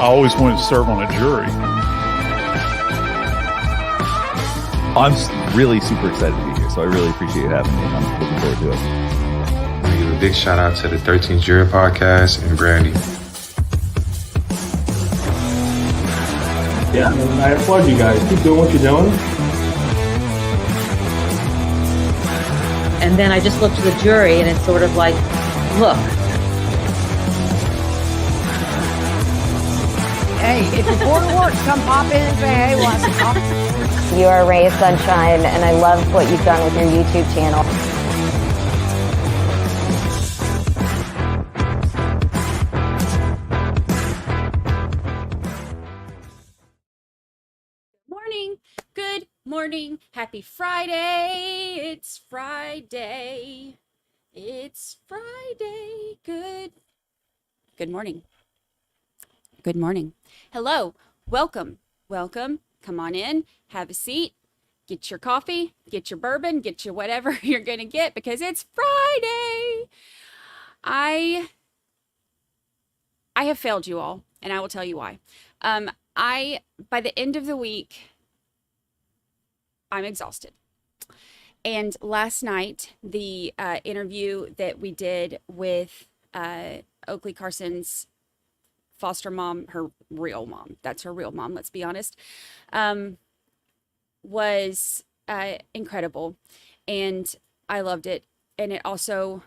I always wanted to serve on a jury. I'm really super excited to be here, so I really appreciate having me. I'm looking forward to it. I want to give a big shout out to the 13th Jury Podcast and Brandi. Yeah, I applaud you guys. Keep doing what you're doing. And then I just look to the jury, and it's sort of like, look. Hey, if you're bored of work, come pop in and say, hey, we'll have some coffee. You are a ray of sunshine, and I love what you've done with your YouTube channel. Good morning. Happy Friday. It's Friday. It's Friday. Good morning. Good morning. Hello. Welcome. Come on in. Have a seat. Get your coffee. Get your bourbon. Get your whatever you're going to get because it's Friday. I have failed you all, and I will tell you why. By the end of the week, I'm exhausted. And last night, the interview that we did with Oakley Carson's foster mom, her real mom, that's her real mom, let's be honest, was incredible. And I loved it. And it also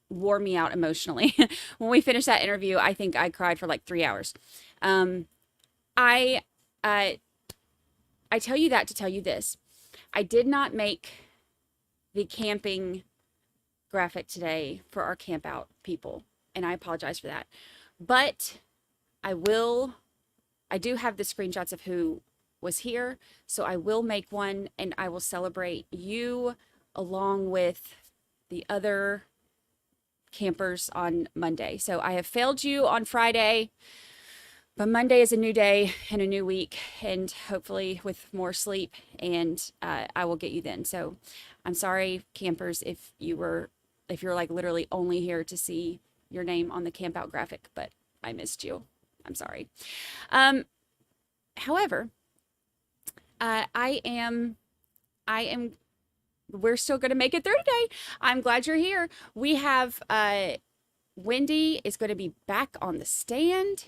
wore me out emotionally. When we finished that interview, I think I cried for like 3 hours. I tell you that to tell you this. I did not make the camping graphic today for our camp out people, and I apologize for that. But I do have the screenshots of who was here, so I will make one, and I will celebrate you along with the other campers on Monday. So I have failed you on Friday. But Monday is a new day and a new week, and hopefully with more sleep, and I will get you then. So I'm sorry, campers, if you're like literally only here to see your name on the camp out graphic, but I missed you. I'm sorry. However, we're still going to make it through today. I'm glad you're here. We have Wendy is going to be back on the stand.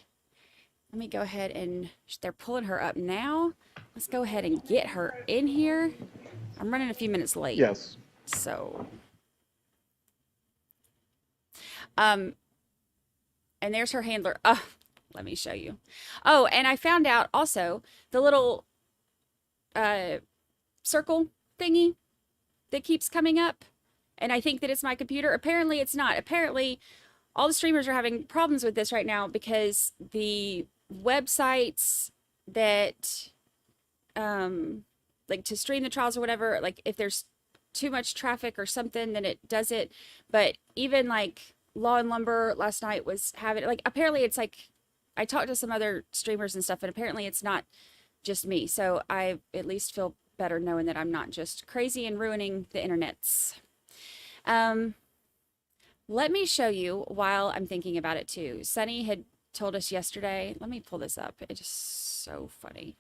Let me go ahead and they're pulling her up now. Let's go ahead and get her in here. I'm running a few minutes late. Yes. So, and there's her handler. Oh, let me show you. Oh, and I found out also the little circle thingy that keeps coming up. And I think that it's my computer. Apparently it's not. Apparently all the streamers are having problems with this right now because the websites that like to stream the trials or whatever, like if there's too much traffic or something, then it does it. But even like Law and Lumber last night was having, like, apparently it's like, I talked to some other streamers and stuff, and apparently it's not just me. So I at least feel better knowing that I'm not just crazy and ruining the internets. Let me show you while I'm thinking about it too. Sunny had told us yesterday, let me pull this up. It's just so funny.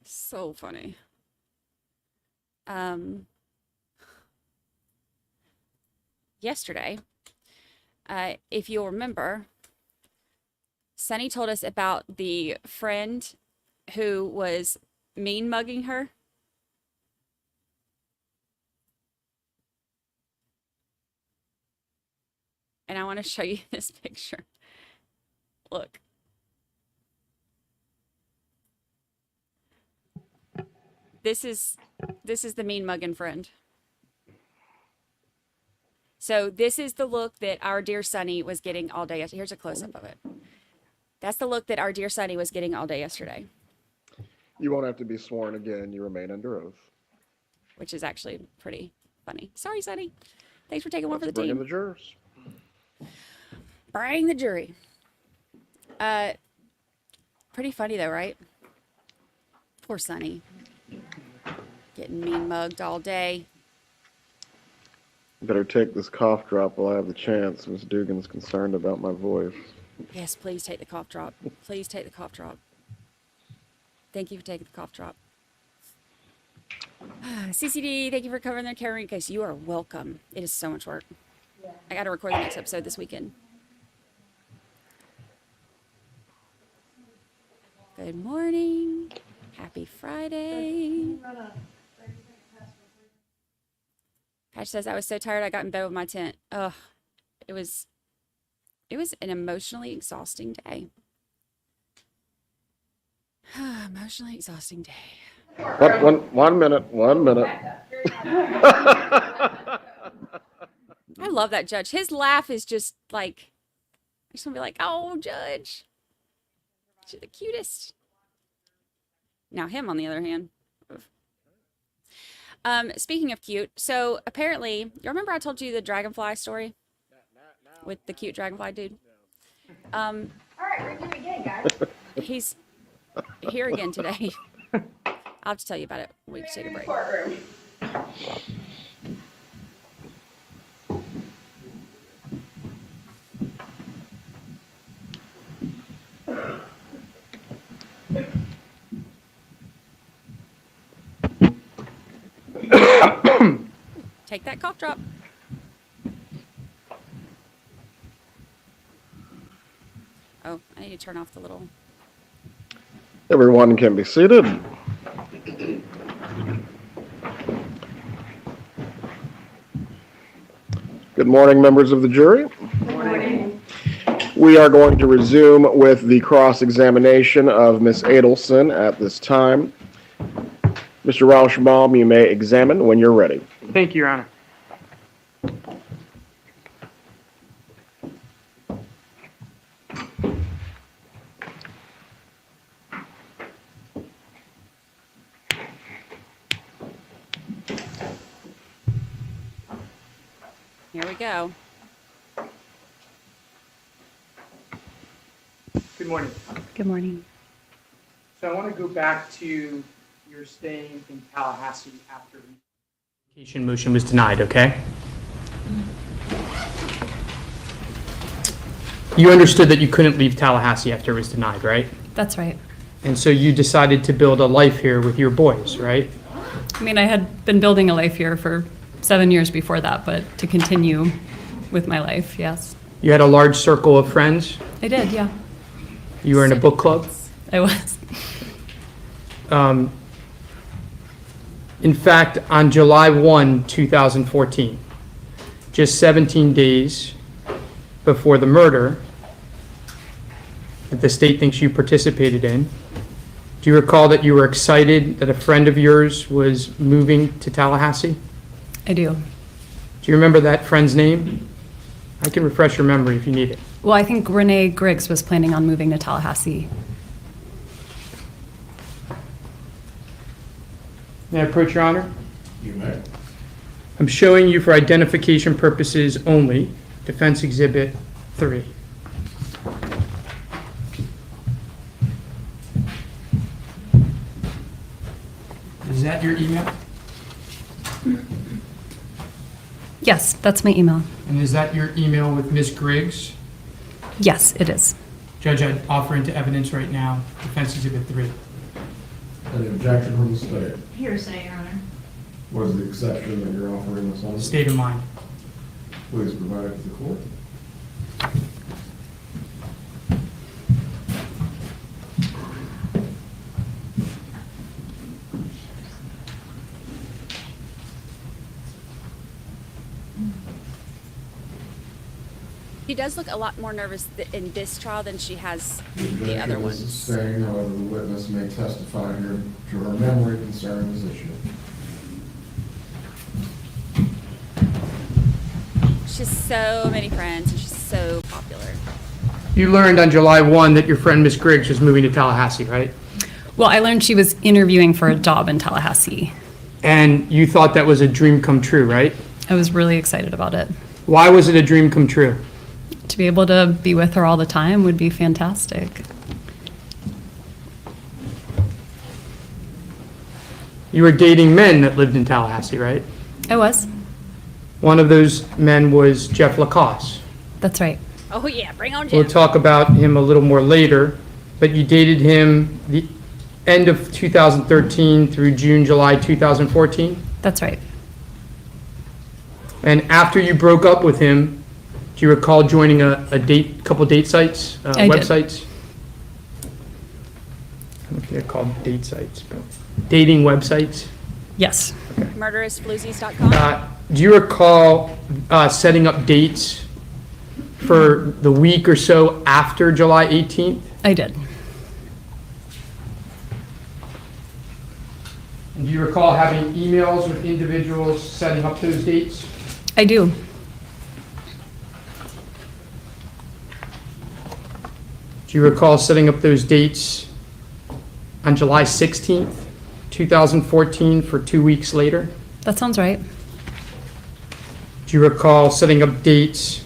So funny. Yesterday, if you'll remember, Sunny told us about the friend who was mean mugging her. And I want to show you this picture. Look. This is the mean mugging friend. So this is the look that our dear Sunny was getting all day. Here's a close-up of it. That's the look that our dear Sunny was getting all day yesterday. You won't have to be sworn again. You remain under oath. Which is actually pretty funny. Sorry, Sunny. Thanks for taking one for the Bring in team. the jurors. Bring the jury. Pretty funny though, right? Poor Sunny. Getting mean mugged all day. Better take this cough drop while I have the chance. Miss Dugan's concerned about my voice. Yes, please take the cough drop. Please take the cough drop. Thank you for taking the cough drop. CCD, thank you for covering the carrying case. You are welcome. It is so much work. I got to record the next episode this weekend. Good morning. Happy Friday. Patch says, I was so tired I got in bed with my tent. Ugh. It was an emotionally exhausting day. Emotionally exhausting day. One minute. I love that judge. His laugh is just like, I just want to be like, oh, judge. You're the cutest. Now him, on the other hand. Speaking of cute, so apparently, you remember I told you the dragonfly story? With the cute dragonfly dude? All right, we're doing it again, guys. He's here again today. I'll have to tell you about it when we take a break. Courtroom. Take that cough drop. Oh, I need to turn off the little... Everyone can be seated. Good morning, members of the jury. Good morning. We are going to resume with the cross-examination of Ms. Adelson at this time. Mr. Rauschbaum, you may examine when you're ready. Thank you, Your Honor. Here we go. Good morning. Good morning. So I want to go back to your staying in Tallahassee after the vacation motion was denied, okay? You understood that you couldn't leave Tallahassee after it was denied, right? That's right. And so you decided to build a life here with your boys, right? I mean, I had been building a life here for 7 years before that, but to continue with my life, yes. You had a large circle of friends. I did, yeah. You were in a book club. I was. In fact, on July 1, 2014, just 17 days before the murder that the state thinks you participated in, do you recall that you were excited that a friend of yours was moving to Tallahassee? I do. Do you remember that friend's name? I can refresh your memory if you need it. Well, I think Renee Griggs was planning on moving to Tallahassee. May I approach, Your Honor? You may. I'm showing you for identification purposes only, Defense Exhibit 3. Is that your email? Yes, that's my email. And is that your email with Ms. Griggs? Yes, it is. Judge, I'd offer into evidence right now, Defense Exhibit 3. Any objection from the state? Hearsay, Your Honor. What is the exception that you're offering this on? State of mind. Please provide it to the court. She does look a lot more nervous in this trial than she has the objection other is ones. sustained, however, the witness may testify here to her memory concerning this issue. She has so many friends and she's so popular. You learned on July 1 that your friend Ms. Griggs was moving to Tallahassee, right? Well, I learned she was interviewing for a job in Tallahassee. And you thought that was a dream come true, right? I was really excited about it. Why was it a dream come true? To be able to be with her all the time would be fantastic. You were dating men that lived in Tallahassee, right? I was. One of those men was Jeff Lacoste. That's right. Oh yeah, bring on Jim. We'll talk about him a little more later, but you dated him the end of 2013 through June, July 2014? That's right. And after you broke up with him, do you recall joining a couple date sites, I did. websites? I don't know if they're called date sites, but dating websites? Yes. Murderousfloozies.com. Do you recall setting up dates for the week or so after July 18th? I did. And do you recall having emails with individuals setting up those dates? I do. Do you recall setting up those dates on July 16th, 2014 for 2 weeks later? That sounds right. Do you recall setting up dates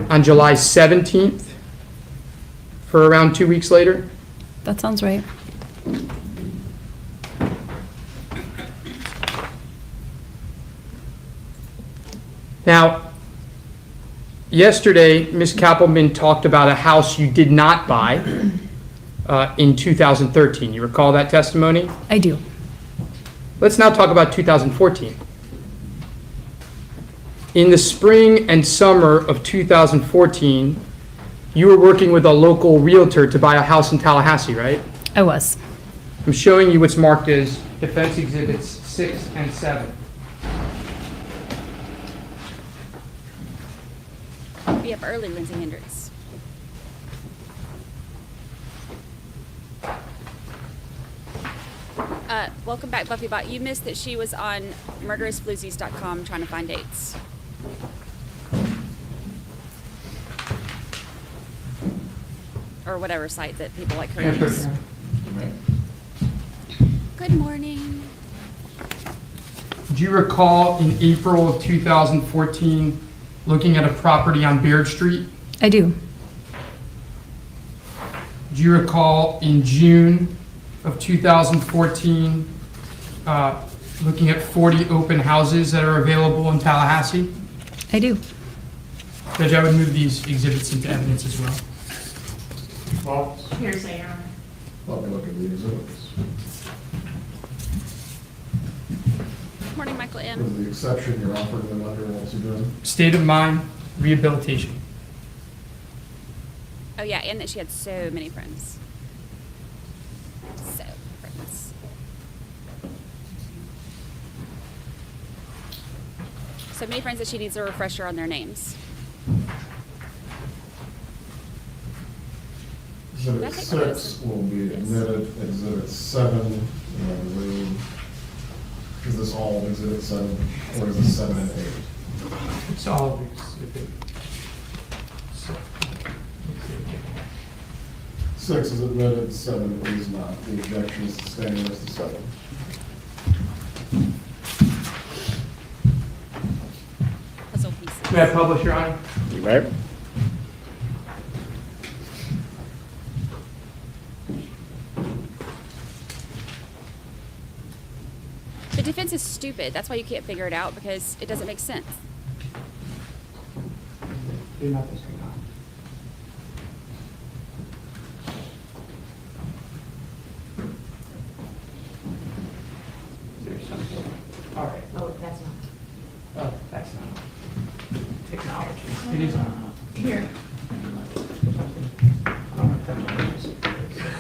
on July 17th for around 2 weeks later? That sounds right. Now, yesterday, Ms. Kappelman talked about a house you did not buy in 2013. You recall that testimony? I do. Let's now talk about 2014. In the spring and summer of 2014, you were working with a local realtor to buy a house in Tallahassee, right? I was. I'm showing you what's marked as Defense Exhibits 6 and 7. Be up early, Lindsay Hendricks. Welcome back, BuffyBot. You missed that she was on murderousfloozies.com trying to find dates. Or whatever site that people like her to use. Good morning. Do you recall in April of 2014 looking at a property on Baird Street? I do. Do you recall in June of 2014 looking at 40 open houses that are available in Tallahassee? I do. Judge, I would move these exhibits into evidence as well. Well, Hearsay, Your Honor. Let me look at the exhibits. Morning, Michael For M. the exception you're offering them under, what's he doing? state of mind, rehabilitation. Oh yeah, and that she had so many friends. So friends. So many friends that she needs a refresher on their names. Exhibit Can I take one of 6 those? will be Yes. admitted, exhibit 7, is this all of exhibit 7, or is it 7 and 8? It's all exhibit. 6 is admitted, 7 is not. The objection is sustained as to 7. Puzzle pieces. May I publish, Your Honor? You may. The defense is stupid. That's why you can't figure it out, because it doesn't make sense. Do not this right now. There's something. All right. Oh, that's not. Oh, that's not. Technology. It is not. Here. I don't know if that's what it is. Okay.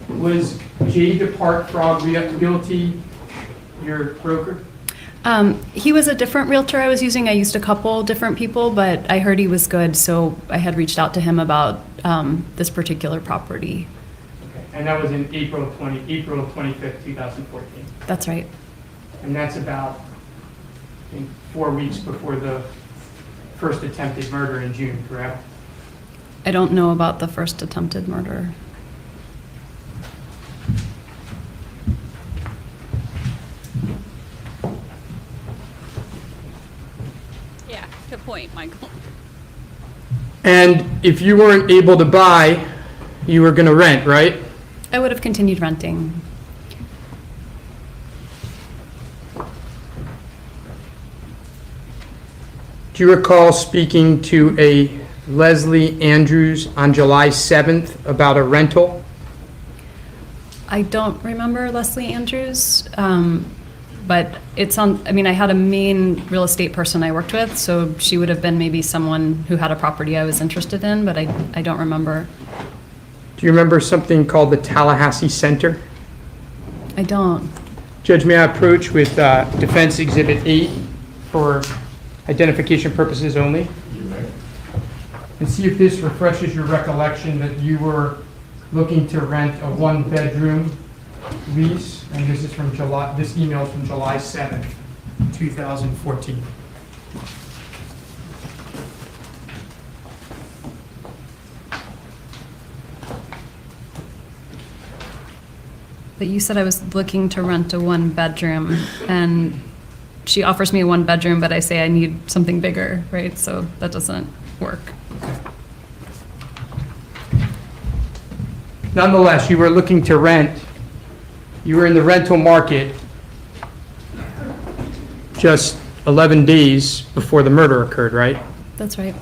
Was J. Depart Frog Realty your broker? He was a different realtor I was using. I used a couple different people, but I heard he was good, so I had reached out to him about this particular property. Okay. And that was in April 25th, 2014. That's right. And that's about, I think, 4 weeks before the first attempted murder in June, correct? I don't know about the first attempted murder. Yeah, good point, Michael. And if you weren't able to buy, you were going to rent, right? I would have continued renting. Do you recall speaking to a Leslie Andrews on July 7th about a rental? I don't remember Leslie Andrews, but it's on, I mean, I had a main real estate person I worked with, so she would have been maybe someone who had a property I was interested in, but I don't remember. Do you remember something called the Tallahassee Center? I don't. Judge, may I approach with Defense Exhibit 8 for identification purposes only? You may. And see if this refreshes your recollection that you were looking to rent a one-bedroom lease, and this is from July, this email is from July 7th, 2014. But you said I was looking to rent a one-bedroom, and she offers me a one-bedroom, but I say I need something bigger, right? So that doesn't work. Nonetheless, you were looking to rent, you were in the rental market just 11 days before the murder occurred, right? That's right.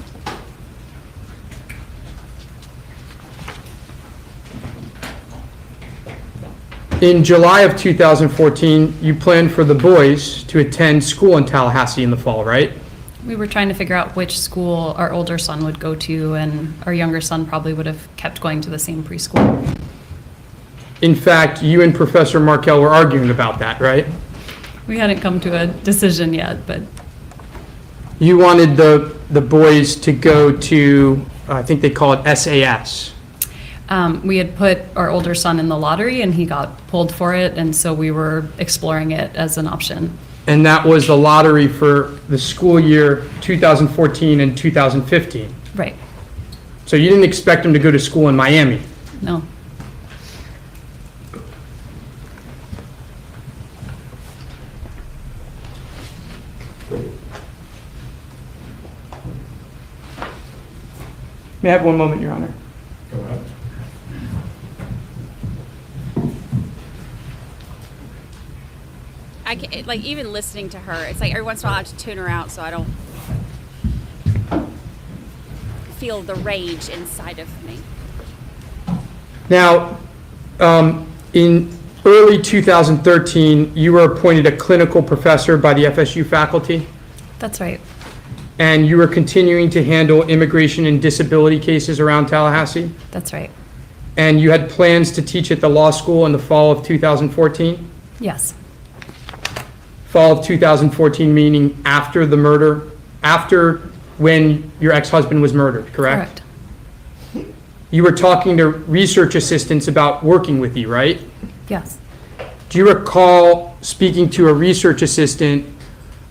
In July of 2014, you planned for the boys to attend school in Tallahassee in the fall, right? We were trying to figure out which school our older son would go to, and our younger son probably would have kept going to the same preschool. In fact, you and Professor Markel were arguing about that, right? We hadn't come to a decision yet, but You wanted the boys to go to, I think they call it SAS. we had put our older son in the lottery, and he got pulled for it, and so we were exploring it as an option. And that was the lottery for the school year 2014 and 2015. Right. So you didn't expect them to go to school in Miami. No. May I have one moment, Your Honor? Go ahead. I can, like, even listening to her, it's like every once in a while I have to tune her out so I don't feel the rage inside of me. Now, in early 2013, you were appointed a clinical professor by the FSU faculty, That's right. and you were continuing to handle immigration and disability cases around Tallahassee, That's right. and you had plans to teach at the law school in the fall of 2014? Yes. Fall of 2014 meaning after the murder, after when your ex-husband was murdered, correct? Correct. You were talking to research assistants about working with you, right? Yes. Do you recall speaking to a research assistant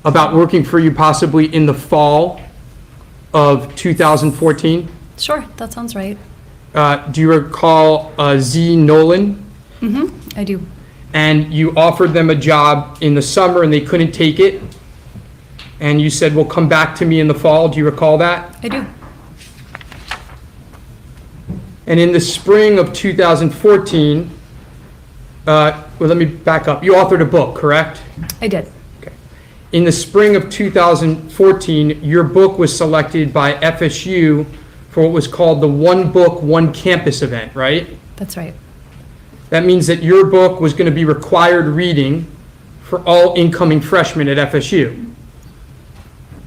about working for you possibly in the fall of 2014? Sure, that sounds right. Do you recall Z. Nolan? Mm-hmm, I do. And you offered them a job in the summer and they couldn't take it? And you said, well, come back to me in the fall. Do you recall that? I do. And in the spring of 2014, well, let me back up. You authored a book, correct? I did. In the spring of 2014, your book was selected by FSU for what was called the One Book, One Campus event, right? That's right. That means that your book was going to be required reading for all incoming freshmen at FSU.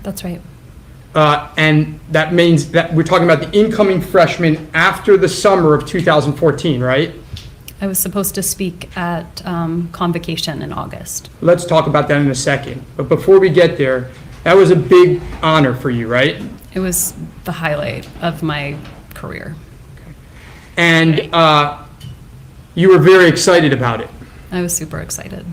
That's right. And that means that we're talking about the incoming freshmen after the summer of 2014, right? I was supposed to speak at Convocation in August. Let's talk about that in a second. But before we get there, that was a big honor for you, right? It was the highlight of my career. And you were very excited about it. I was super excited.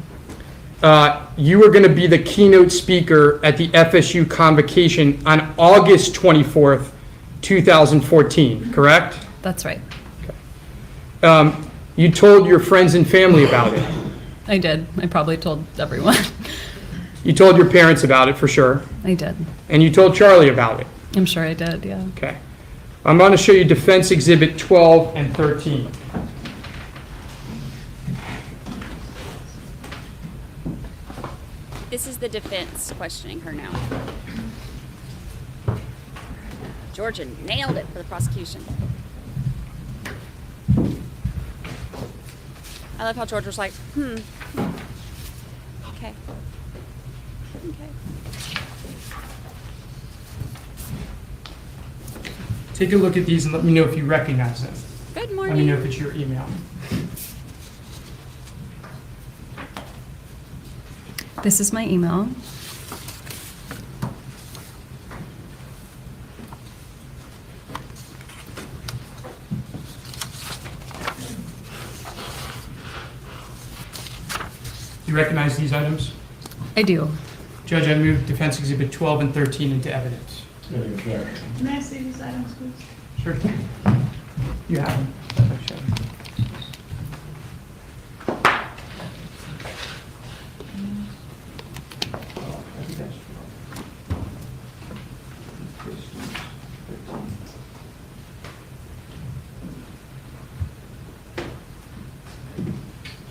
You were going to be the keynote speaker at the FSU Convocation on August 24th, 2014, correct? That's right. You told your friends and family about it. I did. I probably told everyone. You told your parents about it for sure. I did. And you told Charlie about it. I'm sure I did, yeah. Okay. I'm going to show you Defense Exhibit 12 and 13. This is the defense questioning her now. Georgia nailed it for the prosecution. I love how Georgia was like, okay. Okay. Take a look at these and let me know if you recognize them. Good Let morning. me know if it's your email. This is my email. Do you recognize these items? I do. Judge, I move Defense Exhibit 12 and 13 into evidence. Any objection? May I see these items, please? Sure. You have them.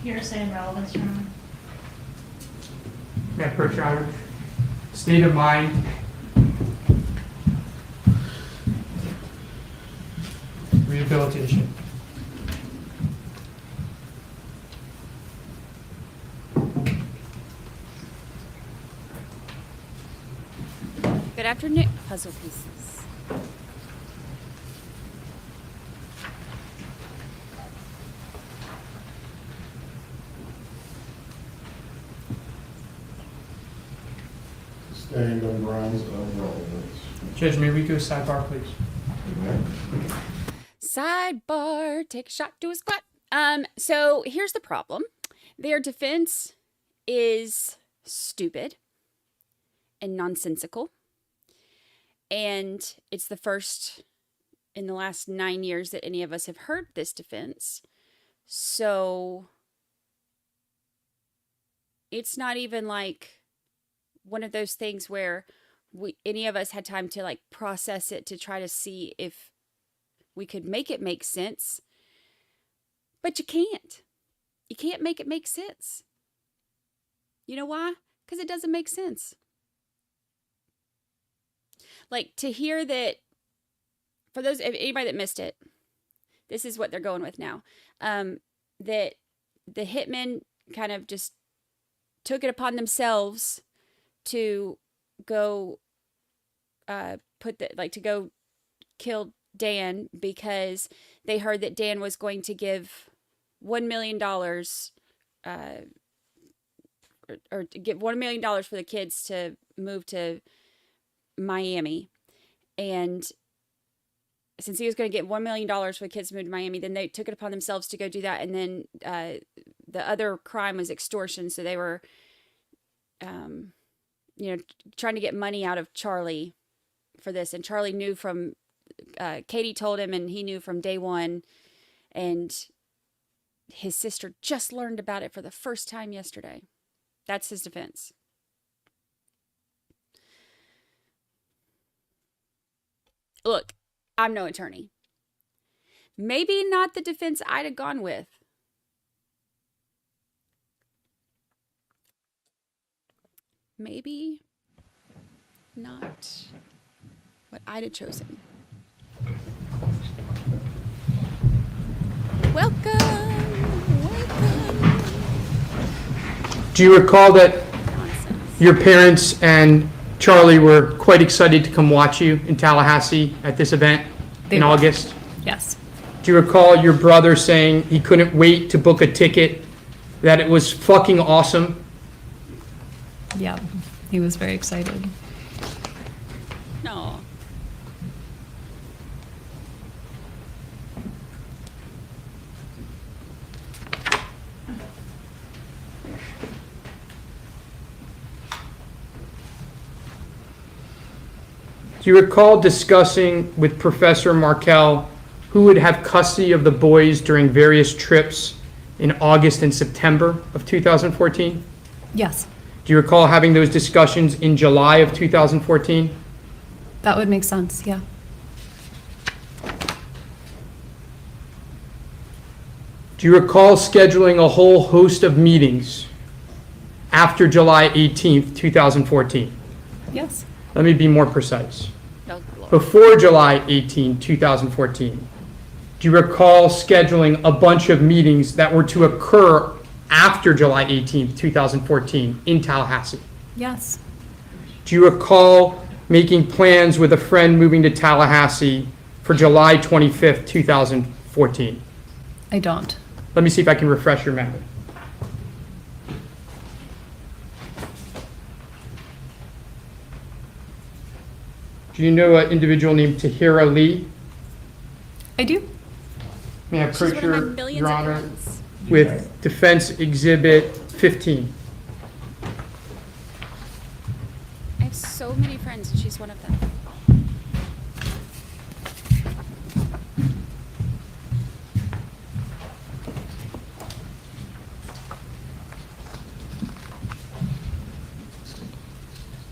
Hearsay and relevance, Your Honor. May I approach, Your Honor? State of mind. Rehabilitation. Good afternoon. Puzzle pieces. Sustained on grounds of relevance. Judge, may we go sidebar, please? Sidebar, take a shot, do a squat. So here's the problem. Their defense is stupid and nonsensical. And it's the first in the last 9 years that any of us have heard this defense. So it's not even like one of those things where any of us had time to like process it to try to see if we could make it make sense. But you can't. You can't make it make sense. You know why? Because it doesn't make sense. Like, to hear that, for those, anybody that missed it, this is what they're going with now. That the hitmen kind of just took it upon themselves to go to go kill Dan because they heard that Dan was going to give $1 million or give $1 million for the kids to move to Miami. And since he was going to get $1 million for the kids to move to Miami, then they took it upon themselves to go do that. And then the other crime was extortion. So they were, trying to get money out of Charlie for this. And Charlie knew from, Katie told him, and he knew from day one. And his sister just learned about it for the first time yesterday. That's his defense. Look, I'm no attorney. Maybe not the defense I'd have gone with. Maybe not what I'd have chosen. Welcome. Do you recall that your parents and Charlie were quite excited to come watch you in Tallahassee at this event in August? Yes. Do you recall your brother saying he couldn't wait to book a ticket, that it was fucking awesome? Yeah, he was very excited. No. Do you recall discussing with Professor Markel who would have custody of the boys during various trips in August and September of 2014? Yes, Do you recall having those discussions in July of 2014? that would make sense, yeah. Do you recall scheduling a whole host of meetings after July 18th, 2014? Yes. Let me be more precise. Oh, Lord. before July 18, 2014, do you recall scheduling a bunch of meetings that were to occur after July 18, 2014 in Tallahassee? Yes. Do you recall making plans with a friend moving to Tallahassee for July 25th, 2014? I don't. Let me see if I can refresh your memory. Do you know an individual named Tahira Lee? I do. May I She's approach one of my your millions Your of Honor friends. with Defense Exhibit 15? I have so many friends, and she's one of them.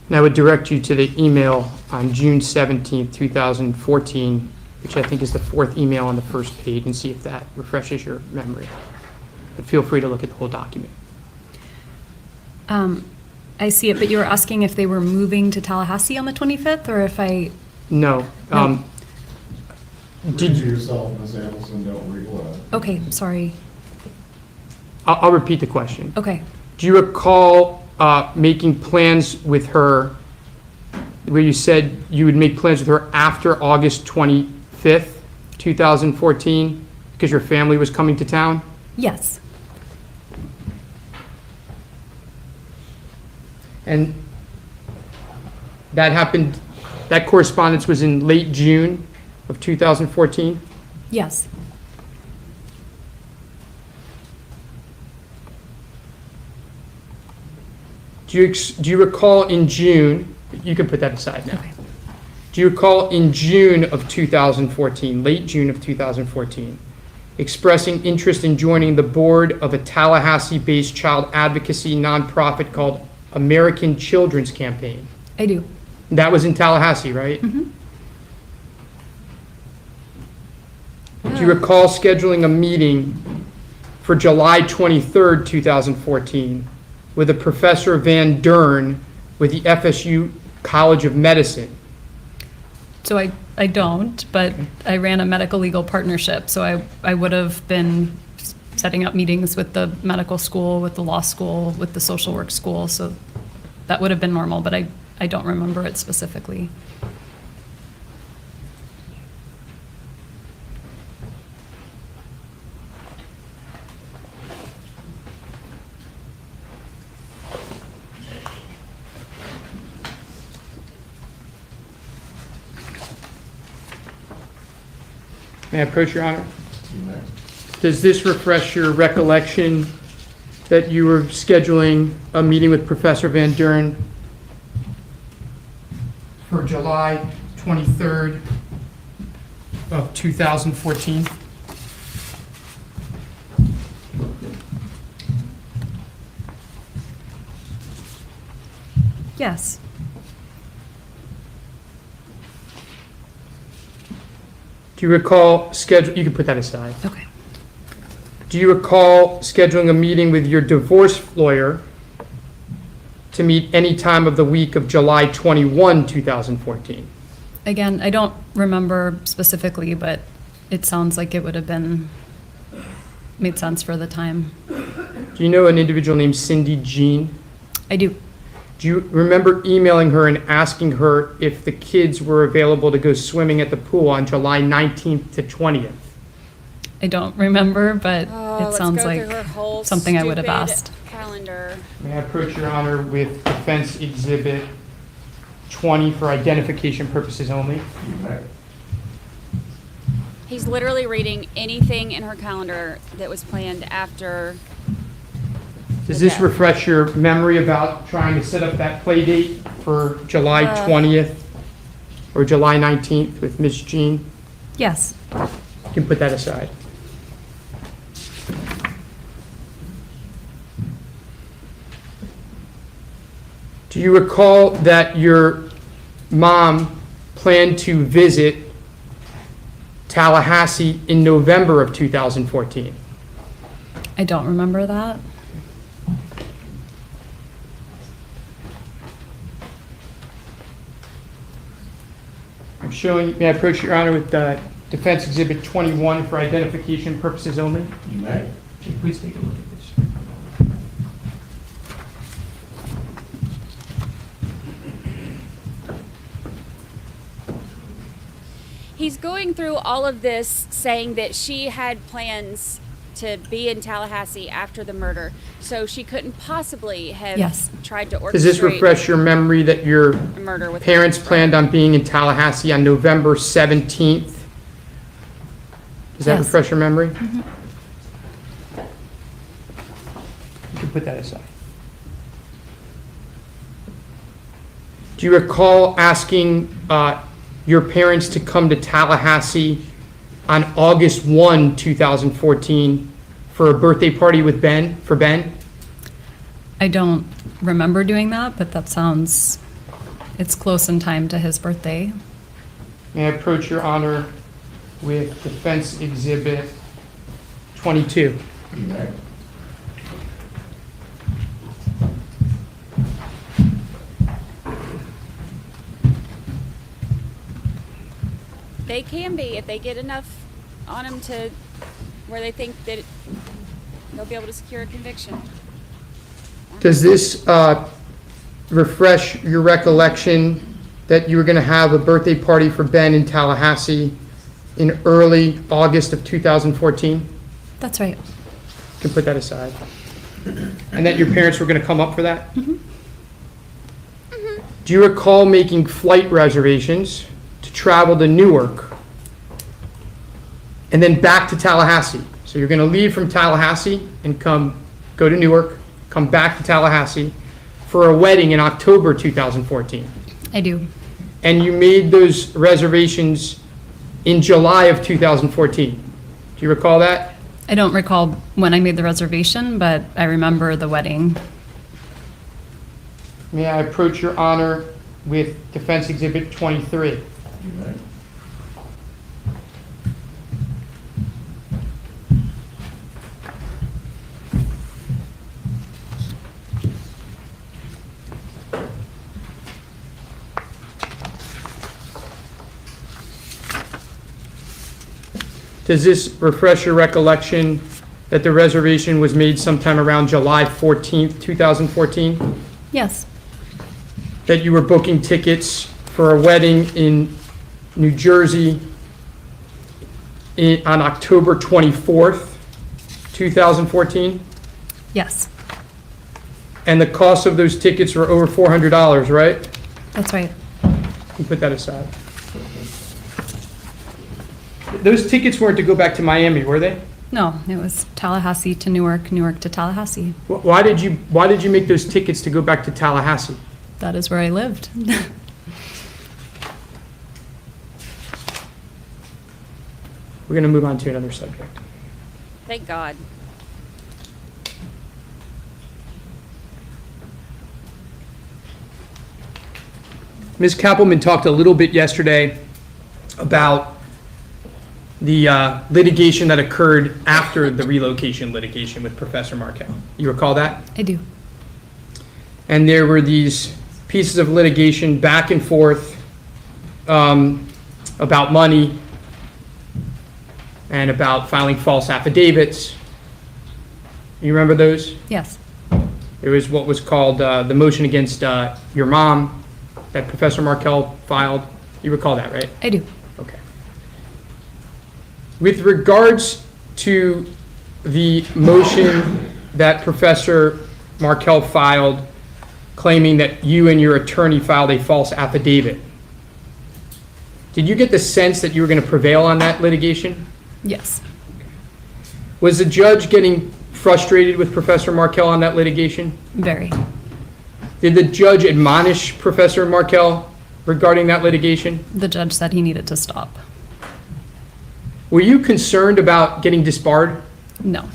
And I would direct you to the email on June 17th, 2014, which I think is the fourth email on the first page, and see if that refreshes your memory. But feel free to look at the whole document. I see it, but you were asking if they were moving to Tallahassee on the 25th, or if I... No. No. Did Read you? yourself, Ms. Adelson, don't read aloud. Okay, sorry. I'll repeat the question. Okay. Do you recall making plans with her where you said you would make plans with her after August 25th, 2014, because your family was coming to town? Yes. And that happened, that correspondence was in late June of 2014? Yes. Do you recall in June, you can put that aside now. Okay. Do you recall in June of 2014, late June of 2014, expressing interest in joining the board of a Tallahassee-based child advocacy nonprofit called American Children's Campaign? I do. That was in Tallahassee, right? Mm-hmm. Do you recall scheduling a meeting for July 23rd, 2014, with a Professor Van Dern with the FSU College of Medicine? So I don't, but I ran a medical legal partnership, so I would have been setting up meetings with the medical school, with the law school, with the social work school, so that would have been normal, but I don't remember it specifically. May I approach, Your Honor? You may. Does this refresh your recollection that you were scheduling a meeting with Professor Van Dern for July 23rd of 2014? Yes. Do you recall you can put that aside. Okay. Do you recall scheduling a meeting with your divorce lawyer to meet any time of the week of July 21, 2014? Again, I don't remember specifically, but it sounds like it would have made sense for the time. Do you know an individual named Cindy Jean? I do. Do you remember emailing her and asking her if the kids were available to go swimming at the pool on July 19th to 20th? I don't remember, but it Let's sounds go like through her whole something I would have stupid asked. Calendar. May I approach Your Honor with Defense Exhibit 20 for identification purposes only? You may. He's literally reading anything in her calendar that was planned after. Does this Okay. refresh your memory about trying to set up that play date for July 20th or July 19th with Ms. Jean? Yes. You can put that aside. Do you recall that your mom planned to visit Tallahassee in November of 2014? I don't remember that. I'm showing, may I approach Your Honor with Defense Exhibit 21 for identification purposes only? You may. Please take a look at this. He's going through all of this saying that she had plans to be in Tallahassee after the murder, so she couldn't possibly have Yes. tried to orchestrate Does this refresh your memory that your a murder with parents her. planned on being in Tallahassee on November 17th? Does that Yes. refresh your memory? You can put that aside. Do you recall asking your parents to come to Tallahassee on August 1, 2014 for a birthday party with Ben, for Ben? I don't remember doing that, but that sounds, it's close in time to his birthday. May I approach Your Honor with Defense Exhibit 22? You may. They can be if they get enough on them to where they think that they'll be able to secure a conviction. Does this refresh your recollection that you were going to have a birthday party for Ben in Tallahassee in early August of 2014? That's right. You can put that aside. And that your parents were going to come up for that? Mm-hmm. Do you recall making flight reservations to travel to Newark and then back to Tallahassee? So you're going to leave from Tallahassee and go to Newark, come back to Tallahassee for a wedding in October 2014. I do. And you made those reservations in July of 2014. Do you recall that? I don't recall when I made the reservation, but I remember the wedding. May I approach Your Honor with Defense Exhibit 23? You may. Does this refresh your recollection that the reservation was made sometime around July 14th, 2014? Yes. That you were booking tickets for a wedding in New Jersey on October 24th, 2014? Yes. And the cost of those tickets were over $400, right? That's right. You put that aside. Those tickets weren't to go back to Miami, were they? No, it was Tallahassee to Newark, Newark to Tallahassee. Why did you make those tickets to go back to Tallahassee? That is where I lived. We're going to move on to another subject. Thank God. Ms. Kappelman talked a little bit yesterday about the litigation that occurred after the relocation litigation with Professor Markel. You recall that? I do. And there were these pieces of litigation back and forth about money and about filing false affidavits. You remember those? Yes. There was what was called the motion against your mom that Professor Markel filed. You recall that, right? I do. Okay. With regards to the motion that Professor Markel filed claiming that you and your attorney filed a false affidavit, did you get the sense that you were going to prevail on that litigation? Yes. Was the judge getting frustrated with Professor Markel on that litigation? Very. Did the judge admonish Professor Markel regarding that litigation? The judge said he needed to stop. Were you concerned about getting disbarred? No.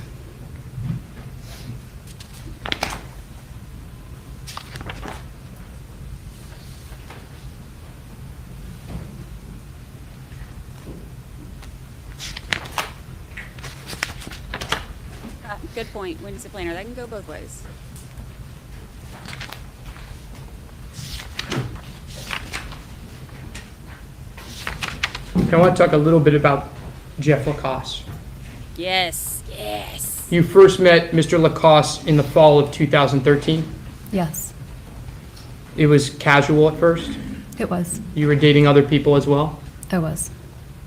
Good point, Wing Planner. That can go both ways. I want to talk a little bit about Jeff Lacoste. Yes, yes. You first met Mr. Lacoste in the fall of 2013. Yes, It was casual at first. it was. You were dating other people as well. I was.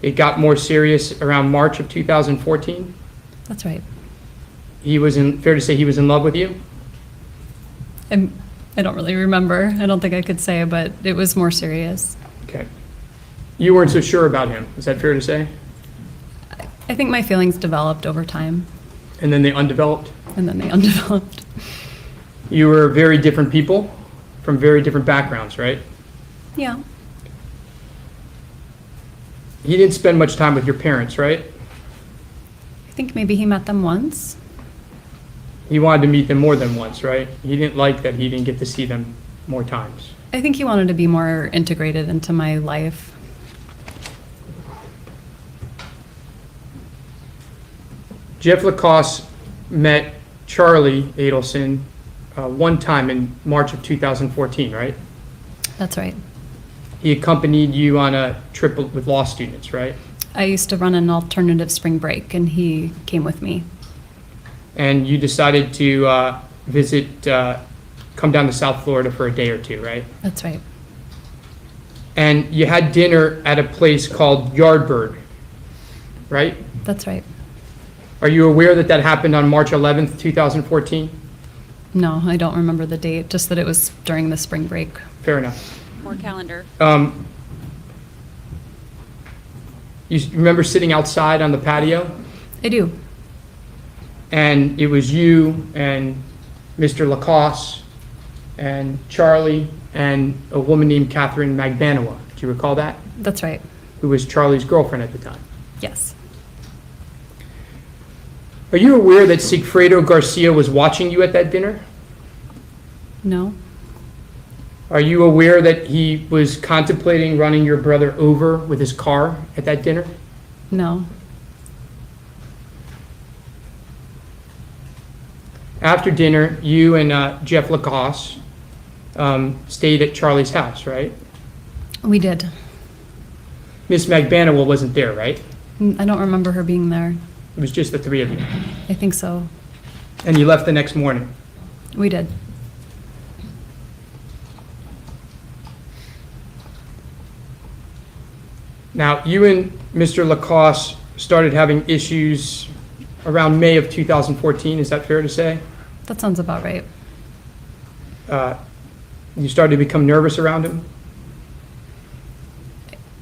It got more serious around March of 2014. That's right. Fair to say he was in love with you? I don't really remember. I don't think I could say, but it was more serious. Okay. You weren't so sure about him. Is that fair to say? I think my feelings developed over time, And then they undeveloped? and then they undeveloped. You were very different people from very different backgrounds, right? Yeah, He didn't spend much time with your parents, right? I think maybe he met them once. He wanted to meet them more than once, right? He didn't like that he didn't get to see them more times. I think he wanted to be more integrated into my life. Jeff Lacoste met Charlie Adelson one time in March of 2014, right? That's right. He accompanied you on a trip with law students, right? I used to run an alternative spring break, and he came with me. And you decided to come down to South Florida for a day or two, right? That's right. And you had dinner at a place called Yardbird, right? That's right. Are you aware that that happened on March 11th, 2014? No, I don't remember the date, just that it was during the spring break. Fair enough. More calendar. You remember sitting outside on the patio? I do. And it was you and Mr. Lacoste and Charlie and a woman named Catherine Magbanawa. Do you recall that? That's right. Who was Charlie's girlfriend at the time. Yes. Are you aware that Sigfredo Garcia was watching you at that dinner? No. Are you aware that he was contemplating running your brother over with his car at that dinner? No. After dinner, you and Jeff Lacoste stayed at Charlie's house, right? We did. Miss Magbanawa wasn't there, right? I don't remember her being there. It was just the three of you. I think so. And you left the next morning. We did. Now, you and Mr. Lacoste started having issues around May of 2014. Is that fair to say? That sounds about right. You started to become nervous around him?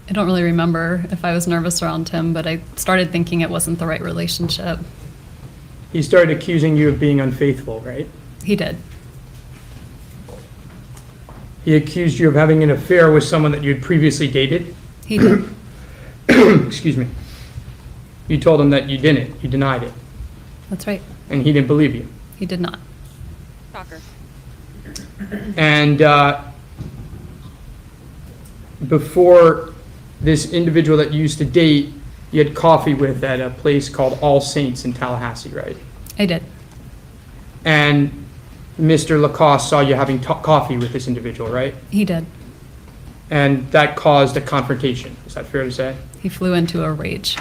I don't really remember if I was nervous around him, but I started thinking it wasn't the right relationship. He started accusing you of being unfaithful, right? He did. He accused you of having an affair with someone that you had previously dated? He did. Excuse me. You told him that you didn't. You denied it. That's right. And he didn't believe you. He did not. Stalker. And before this individual that you used to date, you had coffee with at a place called All Saints in Tallahassee, right? I did. And Mr. Lacoste saw you having coffee with this individual, right? He did. And that caused a confrontation. Is that fair to say? He flew into a rage.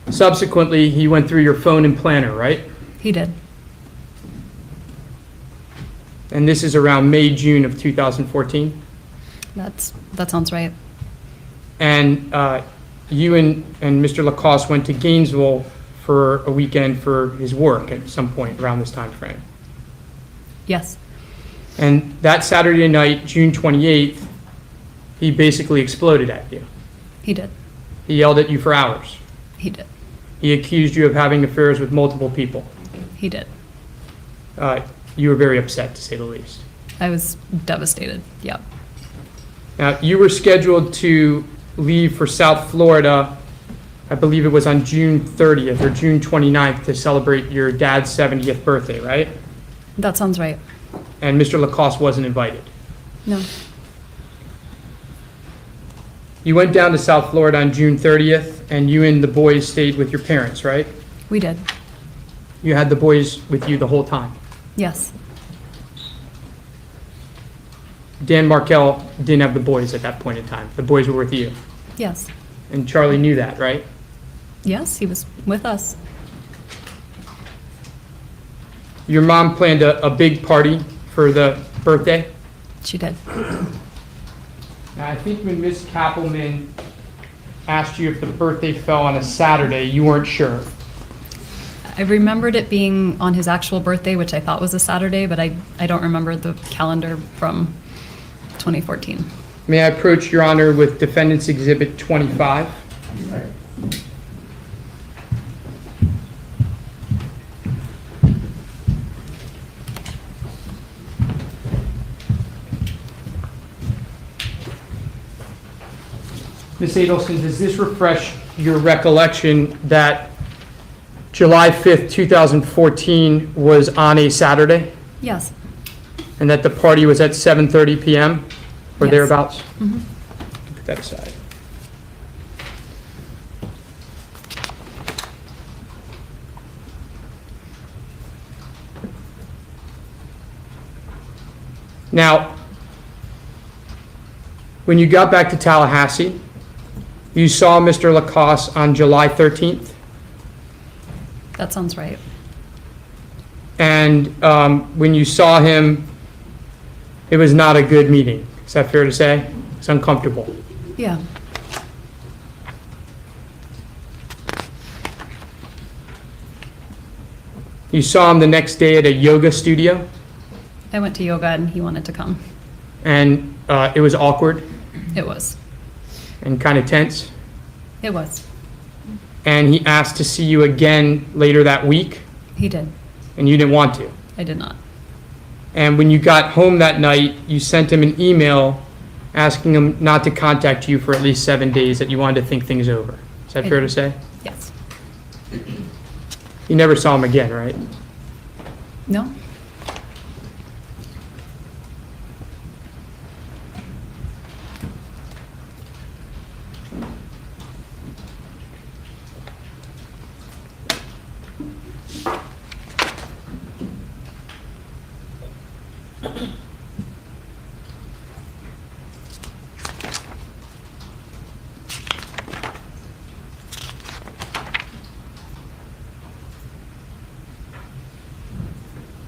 Subsequently, he went through your phone and planner, right? He did. And this is around May, June of 2014. That sounds right. And you and Mr. Lacoste went to Gainesville for a weekend for his work at some point around this time frame. Yes. And that Saturday night, June 28th, he basically exploded at you. He did. He yelled at you for hours. He did. He accused you of having affairs with multiple people. He did. You were very upset, to say the least. I was devastated. Yep. Now, you were scheduled to leave for South Florida, I believe it was on June 30th or June 29th to celebrate your dad's 70th birthday, right? That sounds right. And Mr. Lacoste wasn't invited. No. You went down to South Florida on June 30th, and you and the boys stayed with your parents, right? We did. You had the boys with you the whole time. Yes. Dan Markel didn't have the boys at that point in time. The boys were with you. Yes. And Charlie knew that, right? Yes, he was with us. Your mom planned a big party for the birthday? She did. Now, I think when Miss Kappelman asked you if the birthday fell on a Saturday, you weren't sure. I remembered it being on his actual birthday, which I thought was a Saturday, but I don't remember the calendar from 2014. May I approach Your Honor with Defendant's Exhibit 25? Ms. Adelson, does this refresh your recollection that July 5th, 2014 was on a Saturday? Yes. And that the party was at 7:30 p.m. or Yes. thereabouts? Mhm. Put that aside. Now, when you got back to Tallahassee, you saw Mr. Lacoste on July 13th, That sounds right. and when you saw him, it was not a good meeting. Is that fair to say? It's uncomfortable. Yeah. You saw him the next day at a yoga studio, I went to yoga and he wanted to come. and it was awkward It was. and kind of tense, It was. and he asked to see you again later that week, He did. and you didn't want to. I did not. And when you got home that night, you sent him an email asking him not to contact you for at least 7 days, that you wanted to think things over. Is that I fair did. to say? Yes. You never saw him again, right? No?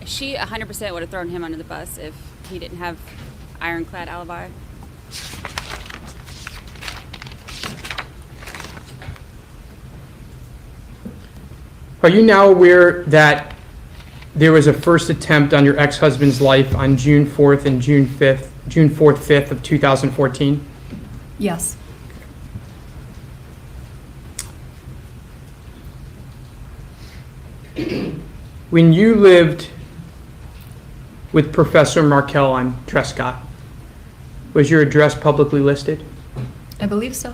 She 100% would have thrown him under the bus if he didn't have ironclad alibi. Are you now aware that there was a first attempt on your ex-husband's life on June 4th and June 4th, 5th of 2014? Yes. When you lived with Professor Markel on Trescott, was your address publicly listed? I believe so.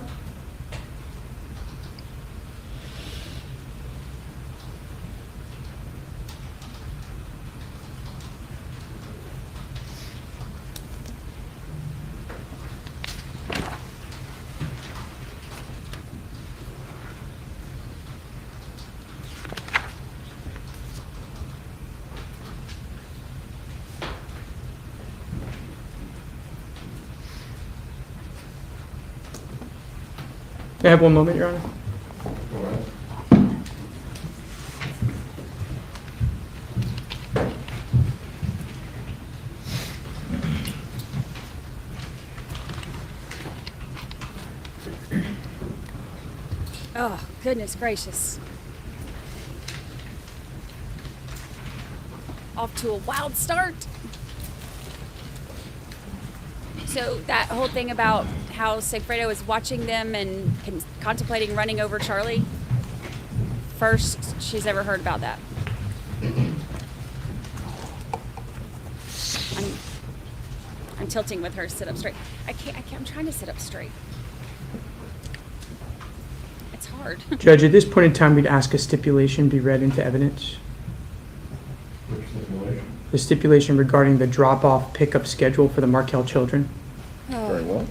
May I have one moment, Your Honor? Go ahead. Oh, goodness gracious. Off to a wild start. So that whole thing about how Sigfredo was watching them and contemplating running over Charlie, first she's ever heard about that. I'm tilting with her. Sit up straight. I can't. I'm trying to sit up straight. It's hard. Judge, at this point in time, we'd ask a stipulation be read into evidence. Which stipulation? The stipulation regarding the drop-off pickup schedule for the Markel children. Very well.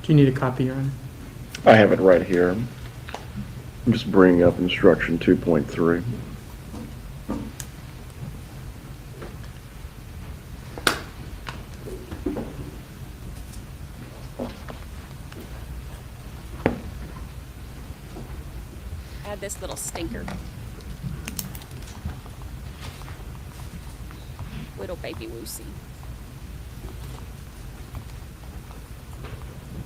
Do you need a copy, Your Honor? I have it right here. I'm just bringing up instruction 2.3. had this little stinker. Little baby Woosie.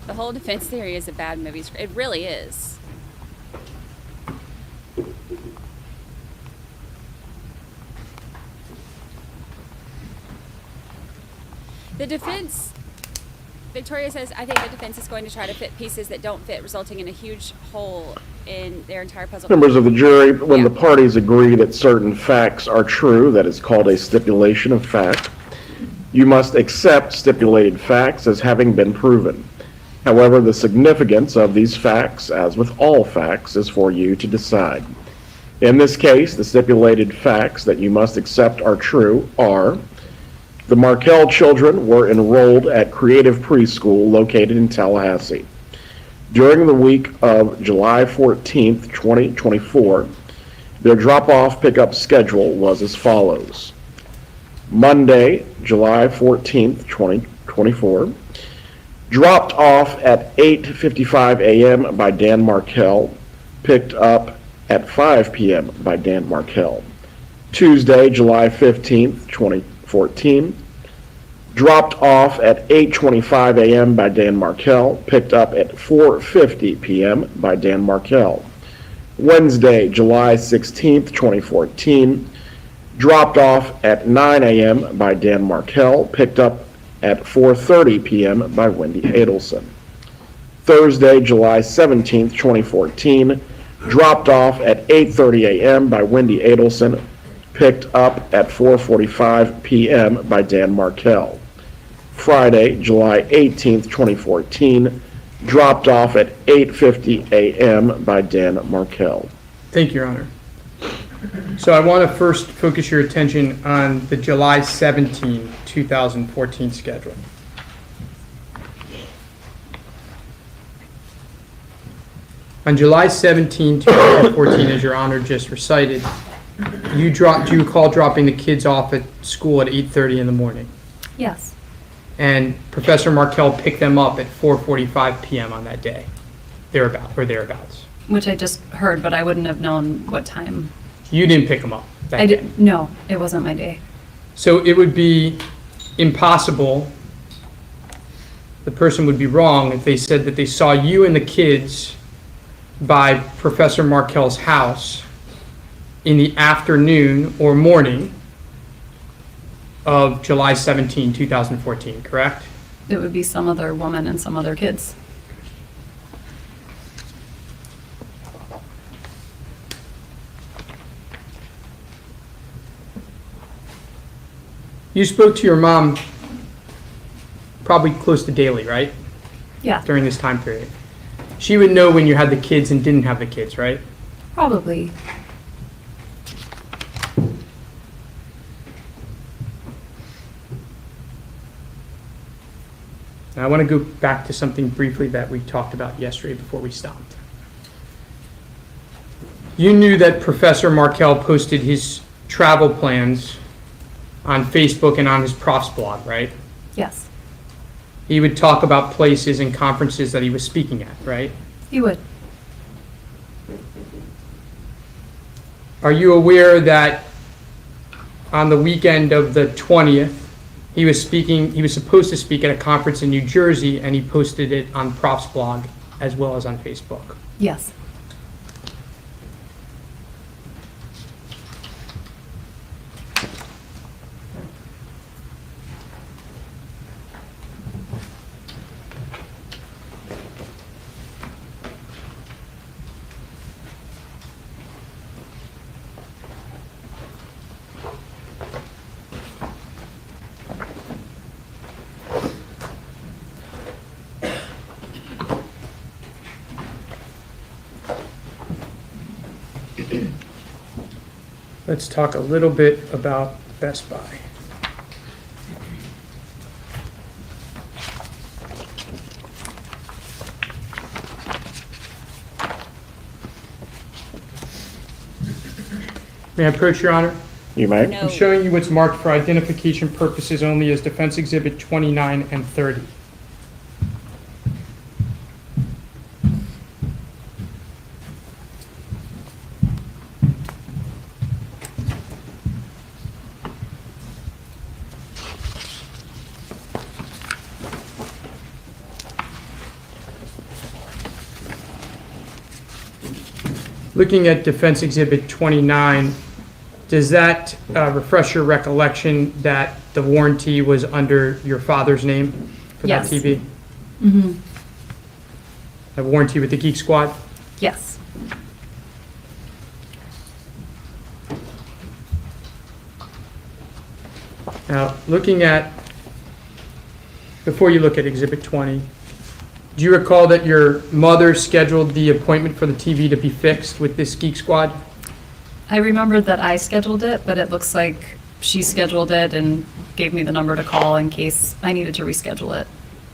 The whole defense theory is a bad movie. It really is. The defense, Victoria says, I think the defense is going to try to fit pieces that don't fit, resulting in a huge hole in their entire puzzle. Members of the jury, when the parties agree that certain facts are true, that is called a stipulation of fact, you must accept stipulated facts as having been proven. However, the significance of these facts, as with all facts, is for you to decide. In this case, the stipulated facts that you must accept are true are: the Markel children were enrolled at Creative Preschool located in Tallahassee. During the week of July 14th, 2024, their drop-off pickup schedule was as follows. Monday, July 14th, 2024, dropped off at 8:55 a.m. by Dan Markel, picked up at 5 p.m. by Dan Markel. Tuesday, July 15th, 2014, dropped off at 8:25 a.m. by Dan Markel, picked up at 4:50 p.m. by Dan Markel. Wednesday, July 16th, 2014, dropped off at 9 a.m. by Dan Markel, picked up at 4:30 p.m. by Wendy Adelson. Thursday, July 17th, 2014, dropped off at 8:30 a.m. by Wendy Adelson, picked up at 4:45 p.m. by Dan Markel. Friday, July 18th, 2014, dropped off at 8:50 a.m. by Dan Markel. Thank you, Your Honor. So I want to first focus your attention on the July 17, 2014 schedule. On July 17, 2014, as Your Honor just recited, do you recall dropping the kids off at school at 8:30 in the morning? Yes. And Professor Markel picked them up at 4:45 p.m. on that day, thereabouts. Which I just heard, but I wouldn't have known what time. You didn't pick them up that I day. didn't. No, it wasn't my day. So it would be impossible, the person would be wrong if they said that they saw you and the kids by Professor Markel's house in the afternoon or morning of July 17, 2014, correct? It would be some other woman and some other kids. You spoke to your mom probably close to daily, right? Yeah. During this time period. She would know when you had the kids and didn't have the kids, right? Probably. Now, I want to go back to something briefly that we talked about yesterday before we stopped. You knew that Professor Markel posted his travel plans on Facebook and on his profs blog, right? Yes. He would talk about places and conferences that he was speaking at, right? He would. Are you aware that on the weekend of the 20th, he was supposed to speak at a conference in New Jersey, and he posted it on Prof's blog as well as on Facebook? Yes. Let's talk a little bit about Best Buy. May I approach, Your Honor? You may. No. I'm showing you what's marked for identification purposes only as Defense Exhibit 29 and 30. Looking at Defense Exhibit 29, does that refresh your recollection that the warranty was under your father's name for Yes. that TV? Mm-hmm. A warranty with the Geek Squad? Yes. Now, before you look at Exhibit 20, do you recall that your mother scheduled the appointment for the TV to be fixed with this Geek Squad? I remember that I scheduled it, but it looks like she scheduled it and gave me the number to call in case I needed to reschedule it.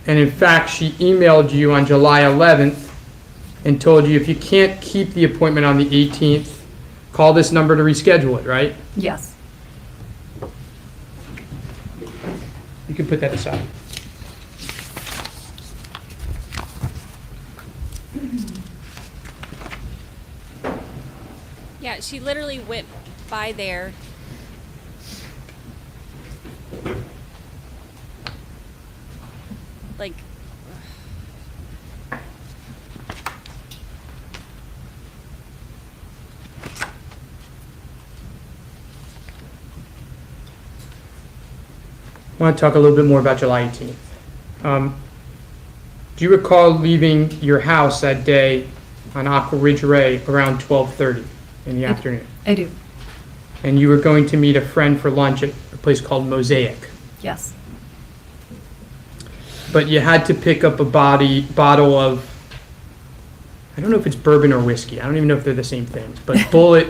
And in fact, she emailed you on July 11th and told you if you can't keep the appointment on the 18th, call this number to reschedule it, right? Yes. You can put that aside. Yeah, she literally went by there. Like, I want to talk a little bit more about July 18th. Do you recall leaving your house that day on Aqua Ridge Ray around 12:30 in the afternoon? I do. And you were going to meet a friend for lunch at a place called Mosaic. Yes. But you had to pick up a bottle of, I don't know if it's bourbon or whiskey. I don't even know if they're the same thing, but Bullet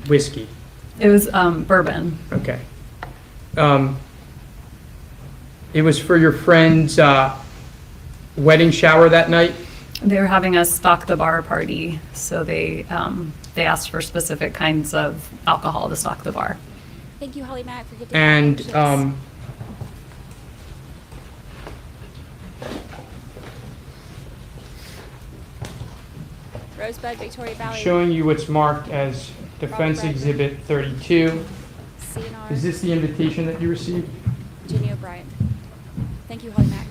whiskey. It was bourbon. Okay. It was for your friend's wedding shower that night? They were having a stock the bar party, so they asked for specific kinds of alcohol to stock the bar. thank you, Holly Mack, for getting And that. Rosebud, Victoria Valley, showing you what's marked as Defense Robert Exhibit 32. CNR, Is this the invitation that you received? Jenny O'Brien. Thank you, Holly Mack.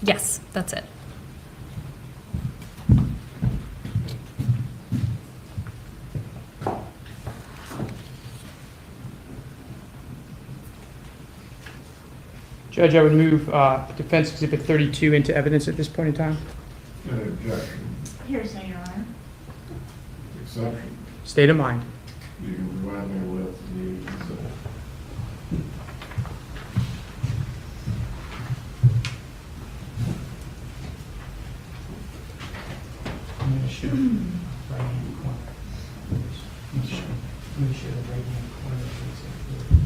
Yes, that's it. Judge, I would move Defense Exhibit 32 into evidence at this point in time. An objection. Hearsay, Your Honor. Exception. State of mind. You can provide me with the exhibit. I'm going to show right-hand corner. I'm going to show the right-hand corner.